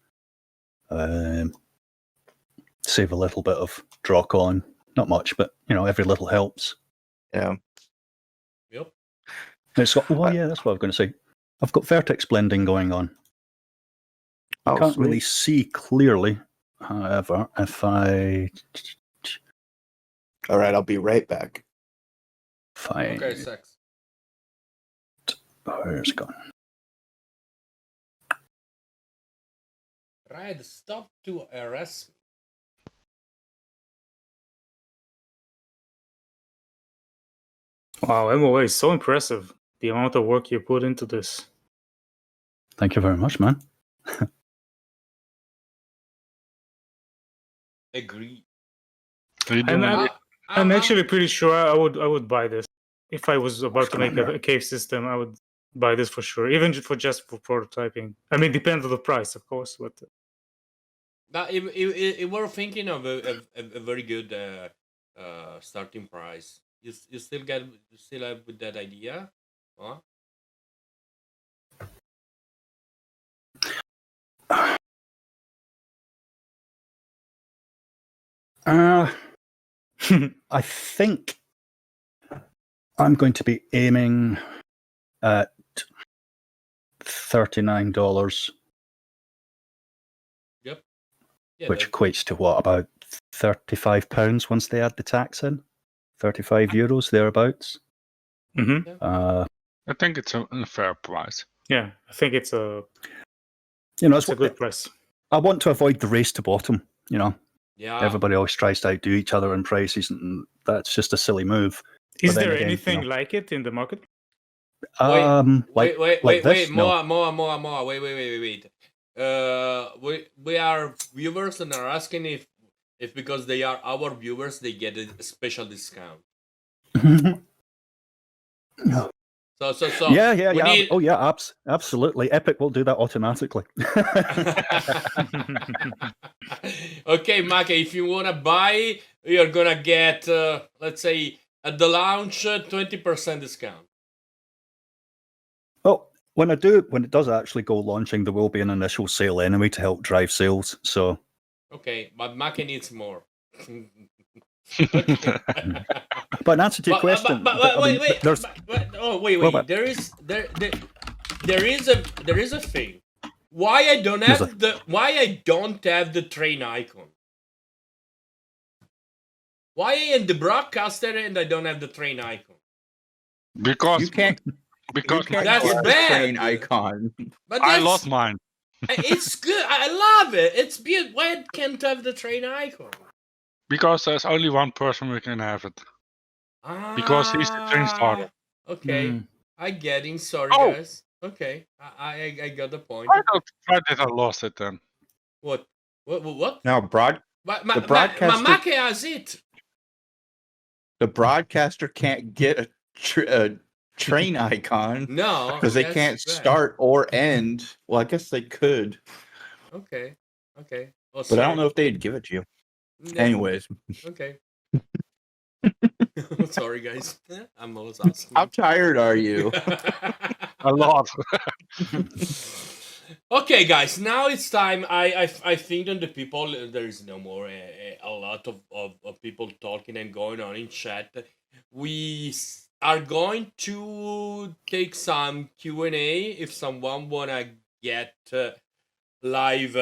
Save a little bit of draw con. Not much, but every little helps. Yeah. Yep. It's got, that's what I was going to say. I've got vertex blending going on. I can't really see clearly. However, if I... All right, I'll be right back. Fine. Okay, Sax. Where's it gone? Red, stop to arrest me. Wow, MOA is so impressive. The amount of work you put into this. Thank you very much, man. Agree. I'm actually pretty sure I would buy this. If I was about to make a cave system, I would buy this for sure, even for prototyping. I mean, depends on the price, of course. But if we're thinking of a very good starting price, you still have with that idea, huh? I think I'm going to be aiming at $39. Yep. Yeah, which equates to what, about £35 once they add the tax in? 35 euros thereabouts. I think it's a fair price. Yeah, I think it's a it's a good price. I want to avoid the race to bottom. Yeah. Everybody always tries to outdo each other in prices, and that's just a silly move. Is there anything like it in the market? Wait, this? more. Wait. We are viewers and are asking if because they are our viewers, they get a special discount. So yeah. Absolutely. Epic will do that automatically. Okay, Maka, if you wanna buy, you're gonna get let's say at the launch 20% discount. Well, when it does actually go launching, there will be an initial sale anyway to help drive sales. So okay, but Maka needs more. But in answer to your question, wait. There is a thing. Why I don't have the train icon? Why I am the broadcaster and I don't have the train icon? Because you can't. Because that's bad. Train icon. But I lost mine. It's good. I love it. It's beautiful. Why can't I have the train icon? Because there's only one person who can have it. Because he's the train starter. Okay, I get it. Sorry, guys. Okay, I got the point. Why did I lost it then? What? Now, the broadcaster. Mamake has it. The broadcaster can't get a train icon. No, because they can't start or end. Well, I guess they could. Okay. Well, but I don't know if they'd give it to you. Yeah. Anyways. Okay. Sorry, guys. I'm always asking. How tired are you? A lot. Okay, guys. Now it's time. I think on the people there is no more a lot of people talking and going on in chat. We are going to take some Q&A if someone wanna get live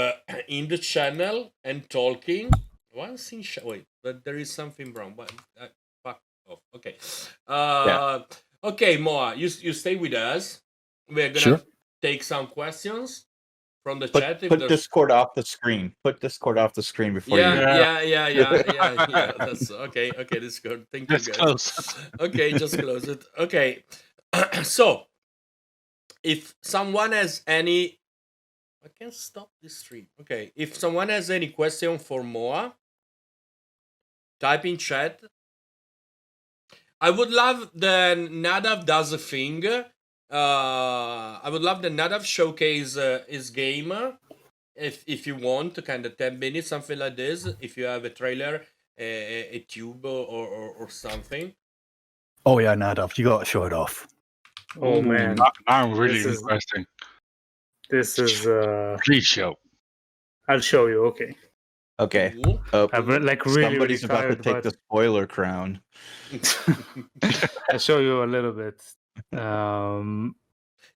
in the channel and talking. Wait, but there is something wrong. But fuck off. Okay. Okay, Moa, you stay with us. We're gonna take some questions from the Put, chat. If put there's... Discord off the screen. Put Discord off the screen before you. Yeah. That's okay. Okay, Discord. Thank you, Just guys. close it. Okay, just close it. Okay. So, if someone has any, I can stop this stream. Okay, if someone has any question for Moa, type in chat. I would love that Nadav does a thing. I would love that Nadav showcase his game. If you want, kind of 10 minutes, something like this. If you have a trailer, a tube or something. Oh yeah, Nadav, you got to show it off. Oh man, Now I'm really This is- requesting. this is. Please show. I'll show you. Okay, Okay. Cool. Oh, I'm like really, somebody's really about to tired, take the spoiler crown. I'll show you a little bit.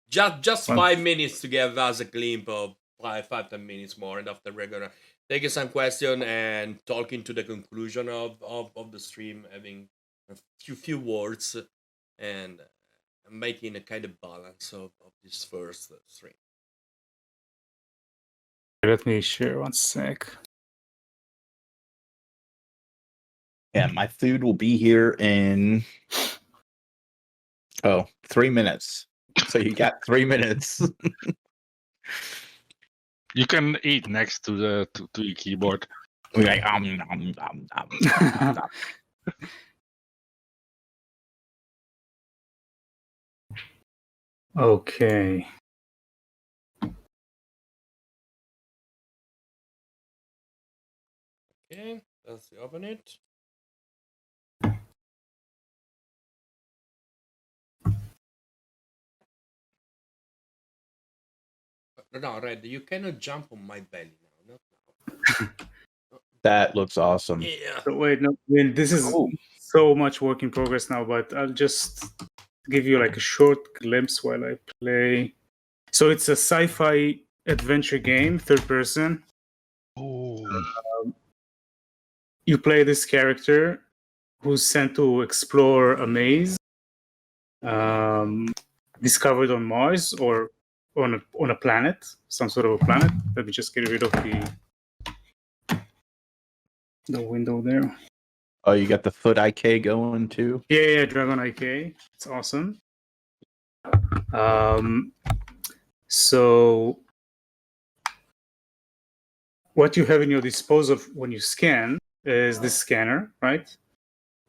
Just Well- 5 minutes to give us a glimpse of 5-10 minutes more, and after we're gonna take some question and talking to the conclusion of the stream, having a few words and making a kind of balance of this first stream. Let me share 1 sec. Yeah, my food will be here in 3 minutes. So you got 3 minutes. You can eat next to the to your keyboard. We're like, Okay. Okay, let's open it. No, Red, you cannot jump on my belly now. Not now. That looks awesome. Yeah. So wait, no, I mean, this is Cool. so much work in progress now, but I'll just give you like a short glimpse while I play. So it's a sci-fi adventure game, third person. Oh, You play this character who's sent to explore a maze discovered on Mars or on a planet, some sort of a planet. Let me just get rid of the window there. Oh, you got the foot IK going too? Yeah, Dragon IK. It's awesome. So what you have in your disposal when you scan is this scanner, right?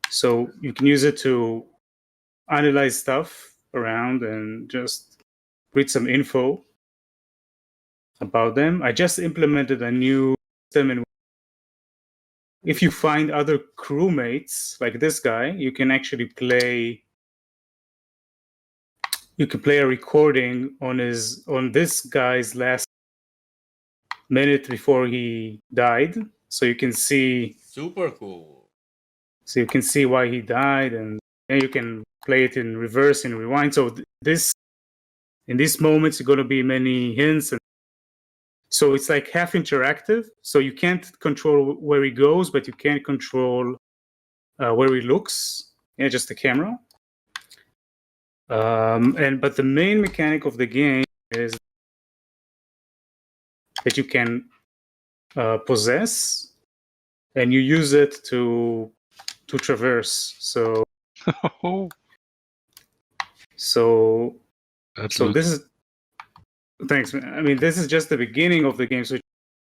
So you can use it to analyze stuff around and just read some info about them. I just implemented a new system in if you find other crewmates like this guy, you can actually play a recording on this guy's last minute before he died. So you can see Super cool. So you can see why he died, and then you can play it in reverse and rewind. So in these moments, are going to be many hints, and so it's like half interactive. So you can't control where he goes, but you can control where he looks. Yeah, just the camera. But the main mechanic of the game is that you can possess, and you use it to traverse. So that's this is thanks, man. I mean, this is just the beginning of the game. So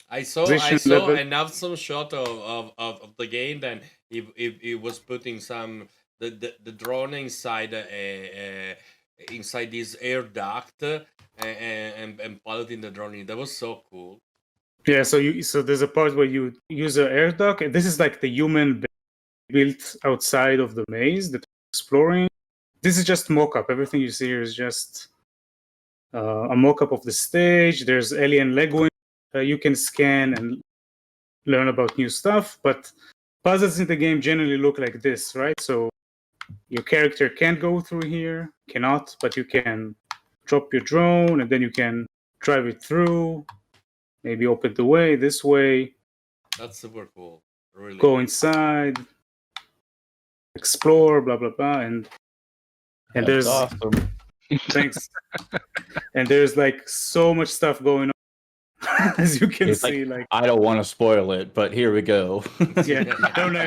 I saw level. an awesome shot of the game. Then he was putting some the drone inside inside this air duct and piloting the drone. That was so cool. Yeah, so there's a part where you use an air duct, and this is like the human built outside of the maze that we're exploring. This is just mock-up. Everything you see here is just a mock-up of the stage. There's alien leg wings you can scan and learn about new stuff, but puzzles in the game generally look like this, right? So your character can't go through here, cannot, but you can drop your drone and then you can drive it through, maybe open the way this way. That's super cool. Really. Go inside, explore, blah blah blah, and That's there's awesome. Thanks. And there's like so much stuff going on, as you can It's see. Like, I don't want to spoil it, but here we go. yeah, no,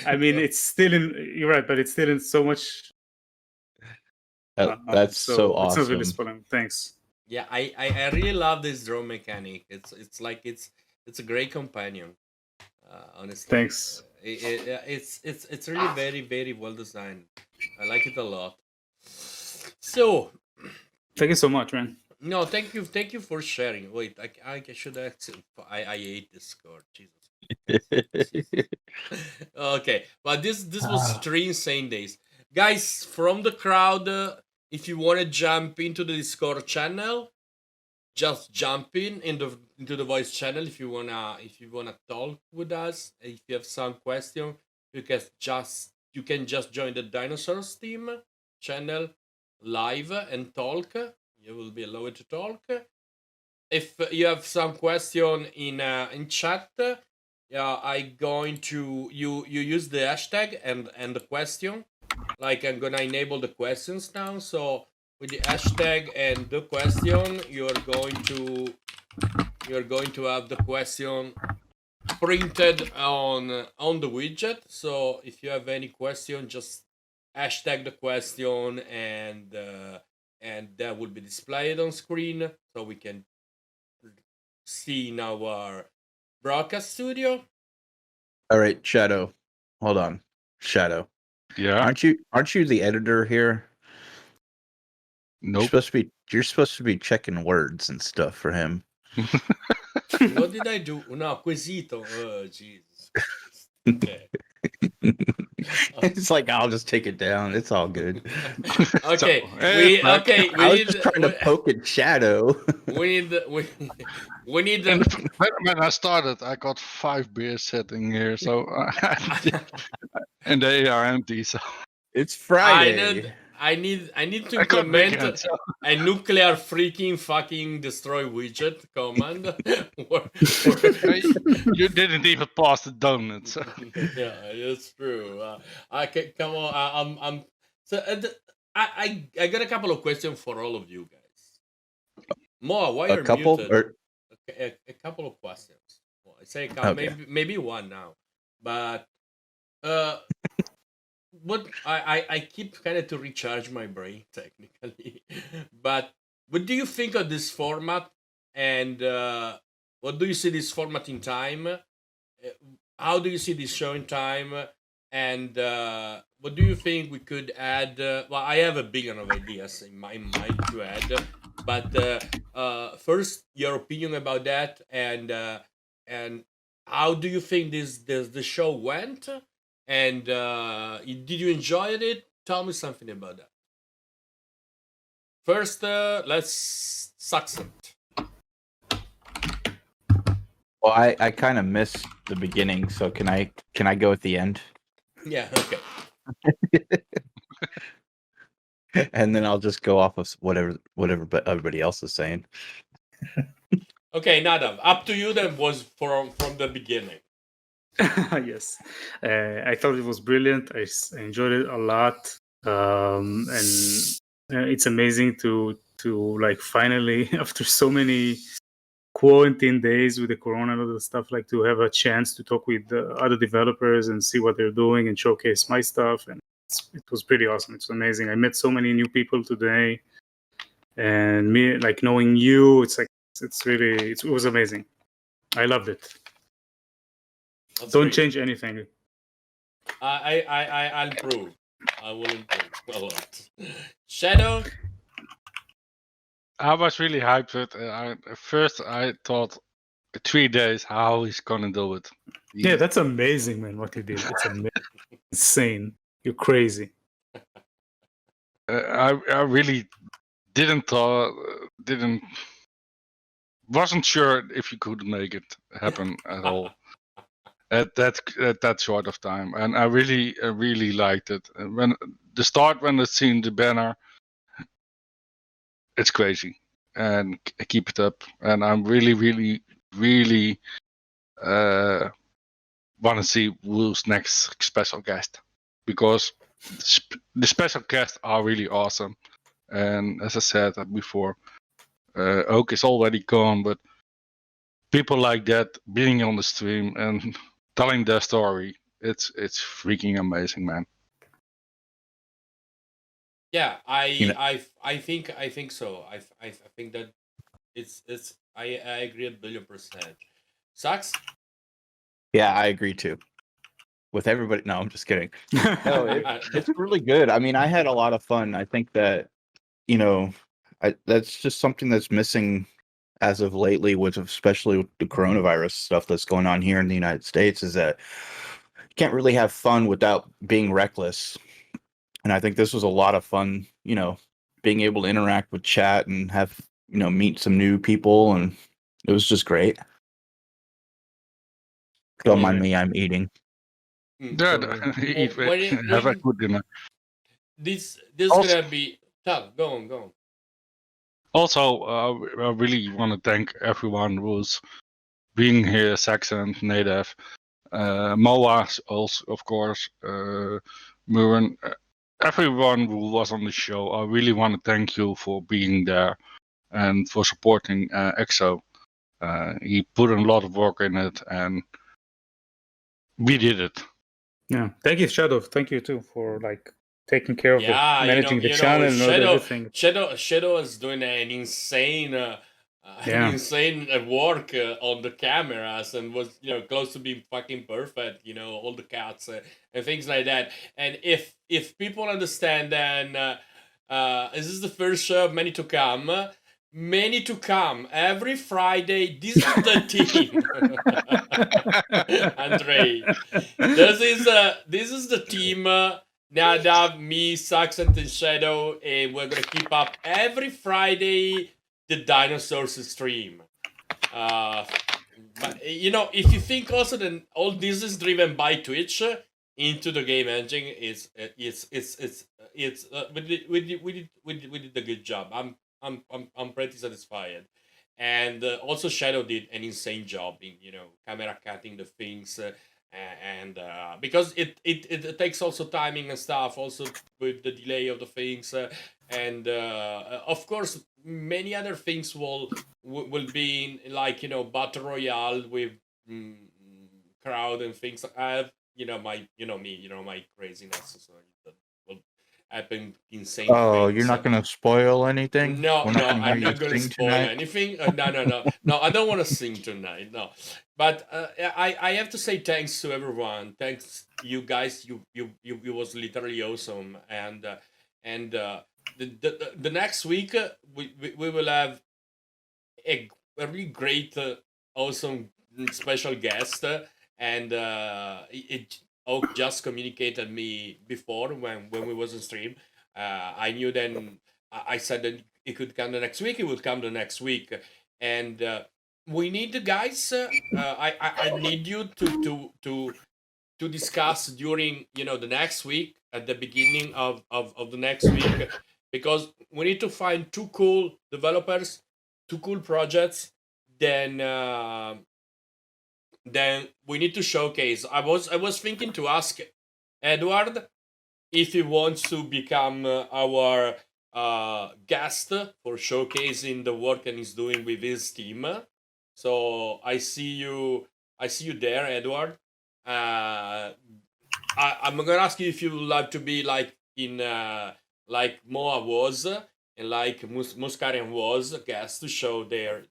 I mean, it's still in. You're right, but it's still in so much. That's so It's not really awesome. spoiling. Thanks. Yeah, I really love this drone mechanic. It's like it's a great companion. Honestly, Thanks. It's really very well designed. I like it a lot. So, Thank you so much, man. no, thank you for sharing. Wait, I should actually. I hate Discord. Jesus. Okay, but this was 3 insane days, guys. From the crowd, if you want to jump into the Discord channel, just jump into the voice channel. If you wanna talk with us, if you have some question, you can just join the Dinosaurs team channel live and talk. You will be allowed to talk. If you have some question in chat, I going to you use the hashtag and the question. Like, I'm gonna enable the questions now. So with the hashtag and the question, you're going to have the question printed on the widget. So if you have any question, just hashtag the question and that will be displayed on screen so we can see in our broadcast studio. All right, Shadow. Hold on, Shadow. Yeah. Aren't you the editor here? Nope. You're supposed to be checking words and stuff for him. What did I do? No, quesito. Oh, Jesus. Okay. It's like I'll just take it down. It's all good. Okay. I was just trying to poke at Shadow. We need And the when I started, I got 5 beers sitting here, so and they are empty. So It's Friday. I need to I got big implement hands, so- a nuclear freaking fucking destroy widget command. You didn't even pass the donut. So. Yeah, it's true. I can come on. I'm. So I got a couple of questions for all of you guys. Moa, why A you're couple muted? or A couple of questions. Well, I say a couple, Okay. maybe one now, but what I keep kind of to recharge my brain technically, but what do you think of this format, and what do you see this format in time? How do you see this show in time? And what do you think we could add? Well, I have a billion of ideas in my mind to add, but first, your opinion about that, and how do you think the show went? And did you enjoy it? Tell me something about that. First, let's Saxanth. well, I kind of missed the beginning, so can I go at the end? Yeah. Okay. And then I'll just go off of whatever but everybody else is saying. Okay, Nadav. Up to you. Then was from the beginning. Yes, I thought it was brilliant. I enjoyed it a lot, and it's amazing to like finally after so many quarantine days with the corona and other stuff, like to have a chance to talk with other developers and see what they're doing and showcase my stuff. And it was pretty awesome. It's amazing. I met so many new people today, and me like knowing you, it's like it was amazing. I loved it. That's Don't great. change anything. I'll improve. I will improve a lot. Shadow. I was really hyped with it. At first, I thought 3 days, how he's gonna do it. Yeah, that's amazing, man. What you did, it's insane. You're crazy. I really wasn't sure if you could make it happen at all at that short of time, and I really liked it. And when I seen the banner, it's crazy, and keep it up. And I'm really want to see who's next special guest, because the special guests are really awesome. And as I said before, Oak is already gone, but people like that being on the stream and telling their story, it's freaking amazing, man. Yeah, You know, I think so. I think that I agree 1,000,000,000%. Sucks. yeah, I agree too. With everybody, no, I'm just kidding. No, it's really good. I mean, I had a lot of fun. I think that that's just something that's missing as of lately, with especially with the coronavirus stuff that's going on here in the United States, is that you can't really have fun without being reckless. And I think this was a lot of fun, being able to interact with chat and have, meet some new people, and it was just great. Don't mind me, I'm eating. Yeah, eat, have a good dinner. This Also- gonna be tough. Go on. Also, I really want to thank everyone who's being here, Saxanth, Nadav, Moa, also, of course, Muren, everyone who was on the show. I really want to thank you for being there and for supporting EXO. He put a lot of work in it, and we did it. Yeah, thank you, Shadow. Thank you too for taking care of Yeah, managing the channel and everything. Shadow is doing an insane work on the cameras, and was close to being fucking perfect. All the cuts and things like that. And if people understand, then this is the first show of many to come. Many to come every Friday. This is the team, Andrei. This is the team. Nadav, me, Saxanth, and Shadow, and we're gonna keep up every Friday the DinoSources stream. But if you think also that all this is driven by Twitch into the game engine, we did a good job. I'm pretty satisfied, and also Shadow did an insane job in camera cutting the things. And because it takes also timing and stuff, also with the delay of the things, and of course many other things will be in, battle royale with crowd and things. I have my craziness, so that will happen insane. Oh, things. you're not gonna spoil anything? No, We're no, gonna hear I'm you not gonna sing spoil tonight? anything. No, I don't want to sing tonight. No, but I have to say thanks to everyone. Thanks you guys. You was literally awesome. And the next week we will have a really great, awesome, special guest. And it Oak just communicated me before when we was on stream. I knew then. I said that it could come the next week. It would come the next week, and we need the guys. I need you to discuss during the next week, at the beginning of the next week, because we need to find two cool developers, two cool projects. Then we need to showcase. I was thinking to ask Edward if he wants to become our guest for showcasing the work and he's doing with his team. So I see you there, Edward. I'm gonna ask you if you would like to be like in like Moa was, and like Muscarian was, a guest to show their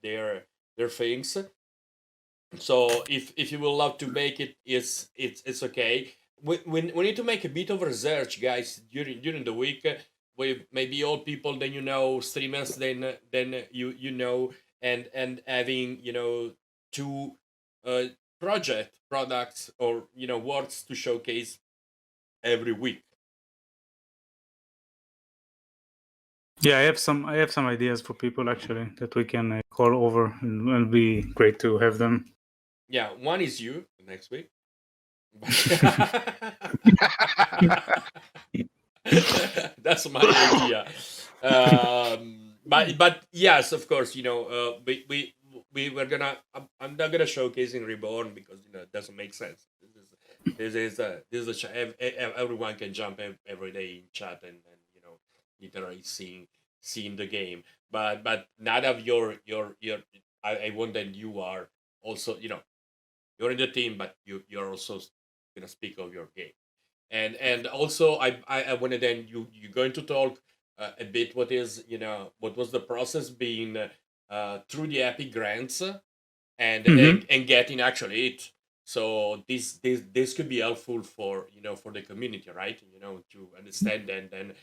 things. So if you will love to make it, it's okay. We need to make a bit of research, guys, during the week, with maybe all people then streamers then and having two products or works to showcase every week. Yeah, I have some ideas for people actually that we can call over, and it'll be great to have them. Yeah, one is you next week. That's my idea. But yes, of course, we were gonna. I'm not gonna showcasing Reborn because it doesn't make sense. This is everyone can jump every day in chat and literally seeing seeing the game. But Nadav, I wonder you are also, you're in the team, but you're also gonna speak of your game. And also I wanted then you're going to talk a bit what was the process being through the Epic grants and getting actually it. So this could be helpful for for the community, right? To understand and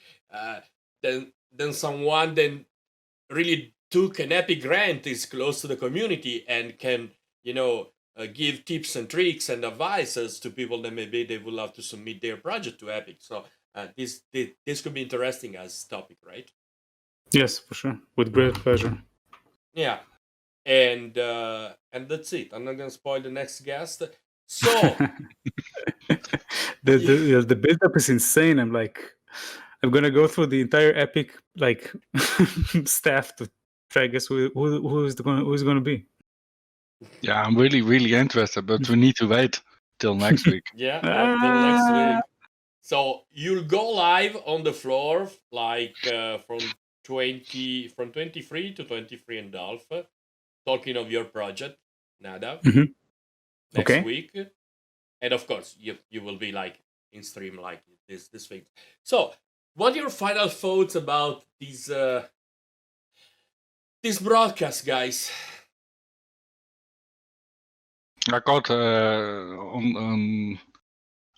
then someone then really took an Epic grant, is close to the community, and can give tips and tricks and advices to people that maybe they would love to submit their project to Epic. So this could be interesting as topic, right? Yes, for sure. With great pleasure. Yeah, and that's it. I'm not gonna spoil the next guest. So the build-up is insane. I'm gonna go through the entire Epic staff to try to guess who's gonna be. Yeah, I'm really, really interested, but we need to wait till next week. yeah, till next week. So you'll go live on the floor from 23 to 23 and Dolph, talking of your project, Nadav, next week, and of course you will be in stream this thing. So, what are your final thoughts about these broadcasts, guys? I got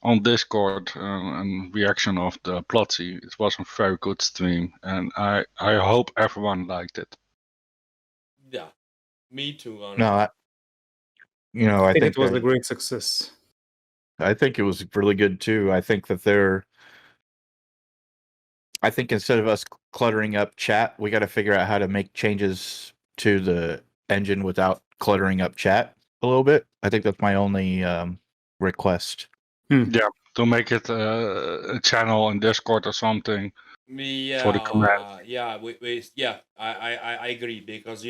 on Discord a reaction of the Plotzy. It was a very good stream, and I hope everyone liked it. Yeah, me too. Honestly. No, I think it was a great success. I think it was really good too. I think instead of us cluttering up chat, we got to figure out how to make changes to the engine without cluttering up chat a little bit. I think that's my only request. Yeah, to make it a channel in Discord or something. Yeah, for the command. I agree, because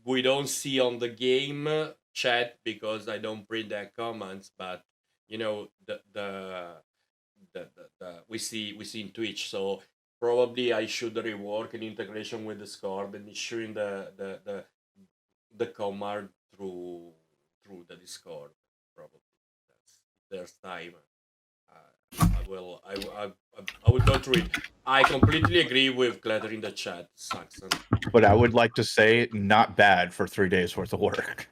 we don't see on the game chat because I don't print their comments, but the we see in Twitch. So probably I should rework an integration with Discord and issuing the command through the Discord. Probably there's time. I will go through it. I completely agree with Glitter in the chat, Saxon. But I would like to say, not bad for 3 days worth of work.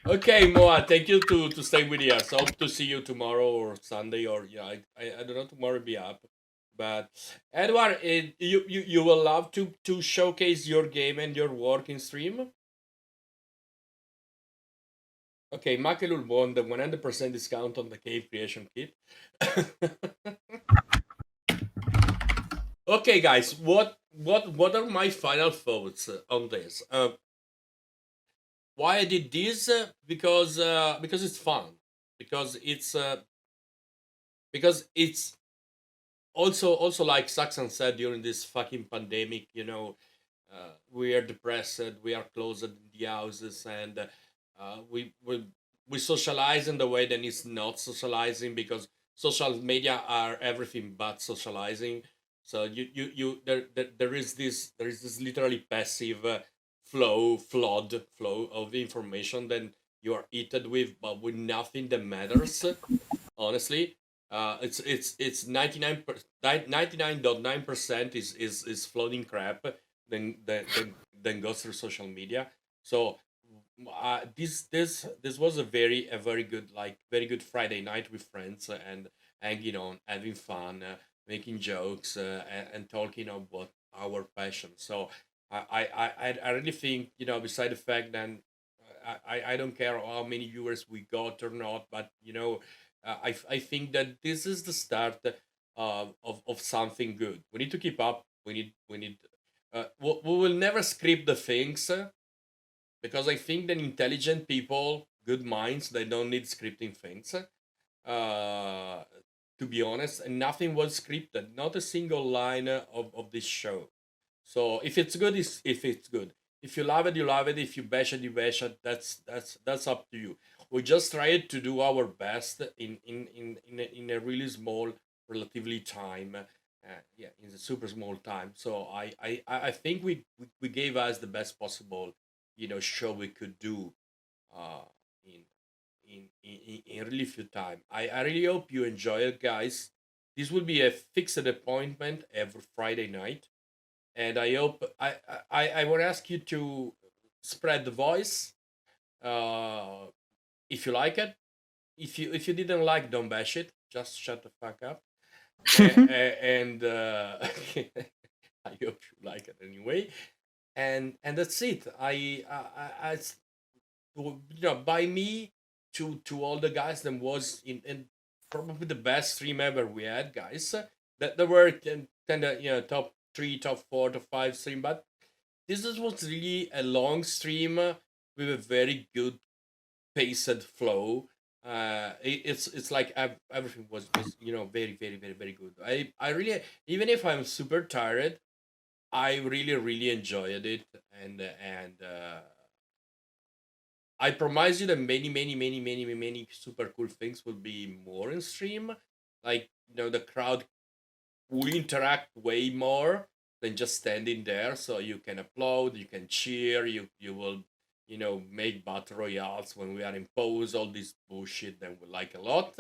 Okay, Moa, thank you to stay with us. Hope to see you tomorrow or Sunday, or I don't know, tomorrow be up. But Edward, you will love to showcase your game and your work in stream. Okay, Makelul won the 100% discount on the cave creation kit. Okay, guys, what are my final thoughts on this? Why I did this? Because it's fun. Because it's also like Saxanth said, during this fucking pandemic, we are depressed, we are closed in the houses, and we socialize in the way that it's not socializing, because social media are everything but socializing. So there is this literally passive flow of information that you are eaten with, but with nothing that matters. Honestly, it's 99.9% is floating crap. Then goes through social media. So this was a very good very good Friday night with friends, and hanging on, having fun, making jokes, and talking about our passion. So I really think, beside the fact that I don't care how many viewers we got or not, but I think that this is the start of something good. We need to keep up. We need we will never script the things, because I think that intelligent people, good minds, they don't need scripting things. To be honest, and nothing was scripted. Not a single line of this show. So if it's good, if it's good. If you love it, you love it. If you bash it, you bash it. That's up to you. We just tried to do our best in a really small relatively time. Yeah, in the super small time. So I think we gave us the best possible, show we could do uh, in in really few time. I really hope you enjoy it, guys. This will be a fixed appointment every Friday night, and I hope I want to ask you to spread the voice. If you like it, if you didn't like, don't bash it. Just shut the fuck up. And I hope you like it anyway. And that's it. By me to all the guys that was in probably the best stream ever we had, guys. That there were kind of top 3, top 4, top 5 stream, but this was really a long stream with a very good paced flow. It's like everything was very very very very good. I really, even if I'm super tired, I really enjoyed it, and I promise you that many super cool things will be more in stream. Like, the crowd will interact way more than just standing there. So you can applaud, you can cheer, you will, make battle royales when we are in pose, all this bullshit that we like a lot.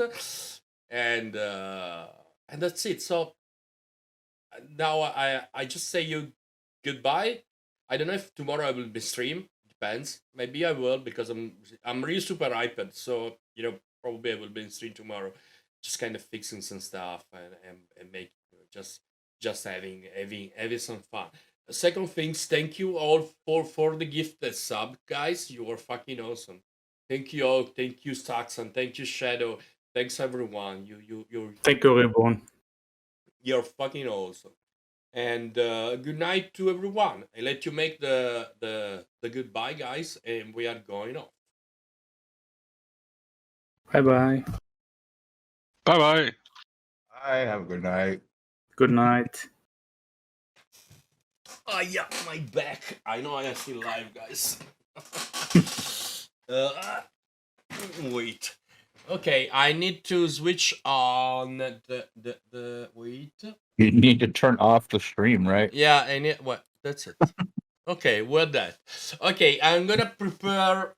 And that's it. So now I just say you goodbye. I don't know if tomorrow I will be stream. Depends. Maybe I will, because I'm really super hyped. So probably I will be in stream tomorrow, just kind of fixing some stuff and make just having some fun. Second things, thank you all for the gifted sub, guys. You are fucking awesome. Thank you all. Thank you, Saxanth. Thank you, Shadow. Thanks everyone. Thank you, Reborn. You're fucking awesome. And good night to everyone. I let you make the goodbye, guys, and we are going off. Bye-bye. Bye-bye. Hi, have a good night. Good night. Oh, yeah, my back. I know I am still live, guys. Wait. Okay, I need to switch on the wait. You need to turn off the stream, right? Yeah, and what? That's it. Okay, well that. Okay, I'm gonna prepare.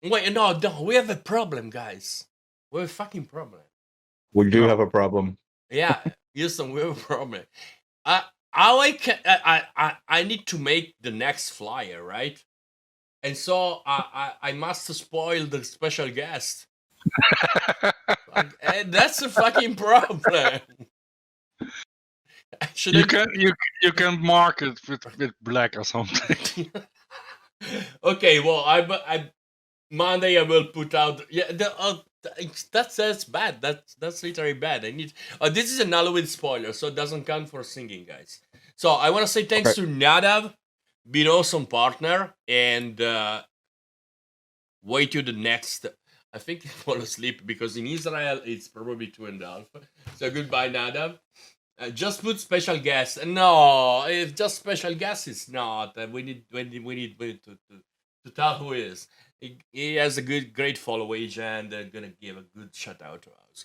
Wait, no, we have a problem, guys. We have a fucking problem. We do have a problem. Yeah, Houston, we have a problem. How I need to make the next flyer, right? And so I must spoil the special guest. And that's a fucking problem. You can mark it with black or something. Okay, well, I Monday I will put out. Yeah, that's bad. That's literally bad. I need. This is an Halloween spoiler, so it doesn't count for singing, guys. So I want to say thanks to Nadav, being awesome partner, and wait to the next. I think he fall asleep because in Israel it's probably 2.5. So goodbye, Nadav. Just put special guest. No, if just special guest is not. We need to tell who he is. He has a great followage, and they're gonna give a good shout out to us.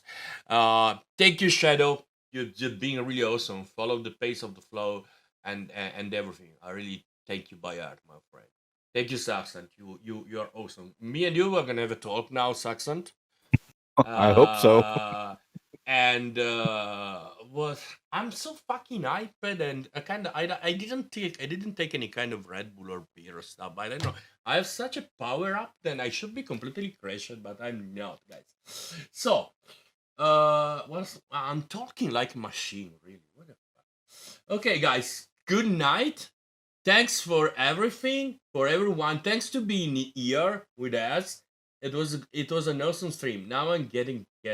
Thank you, Shadow. You're being really awesome. Follow the pace of the flow and everything. I really take you by heart, my friend. Thank you, Saxanth. You are awesome. Me and you are gonna have a talk now, Saxanth. I hope so. And I'm so fucking hyped, and I didn't take any kind of Red Bull or beer or stuff. I don't know. I have such a power up, then I should be completely crashed, but I'm not, guys. So, I'm talking like a machine, really. What the fuck? Okay, guys. Good night. Thanks for everything, for everyone. Thanks to being here with us. It was an awesome stream. Now I'm get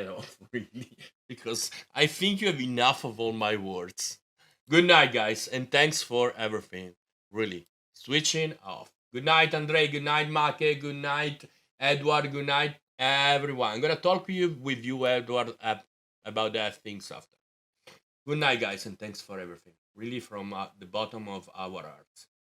off, really, because I think you have enough of all my words. Good night, guys, and thanks for everything. Really, switching off. Good night, Andre. Good night, Make. Good night, Edward. Good night, everyone. I'm gonna talk with you, Edward, about that things after. Good night, guys, and thanks for everything. Really, from the bottom of our hearts.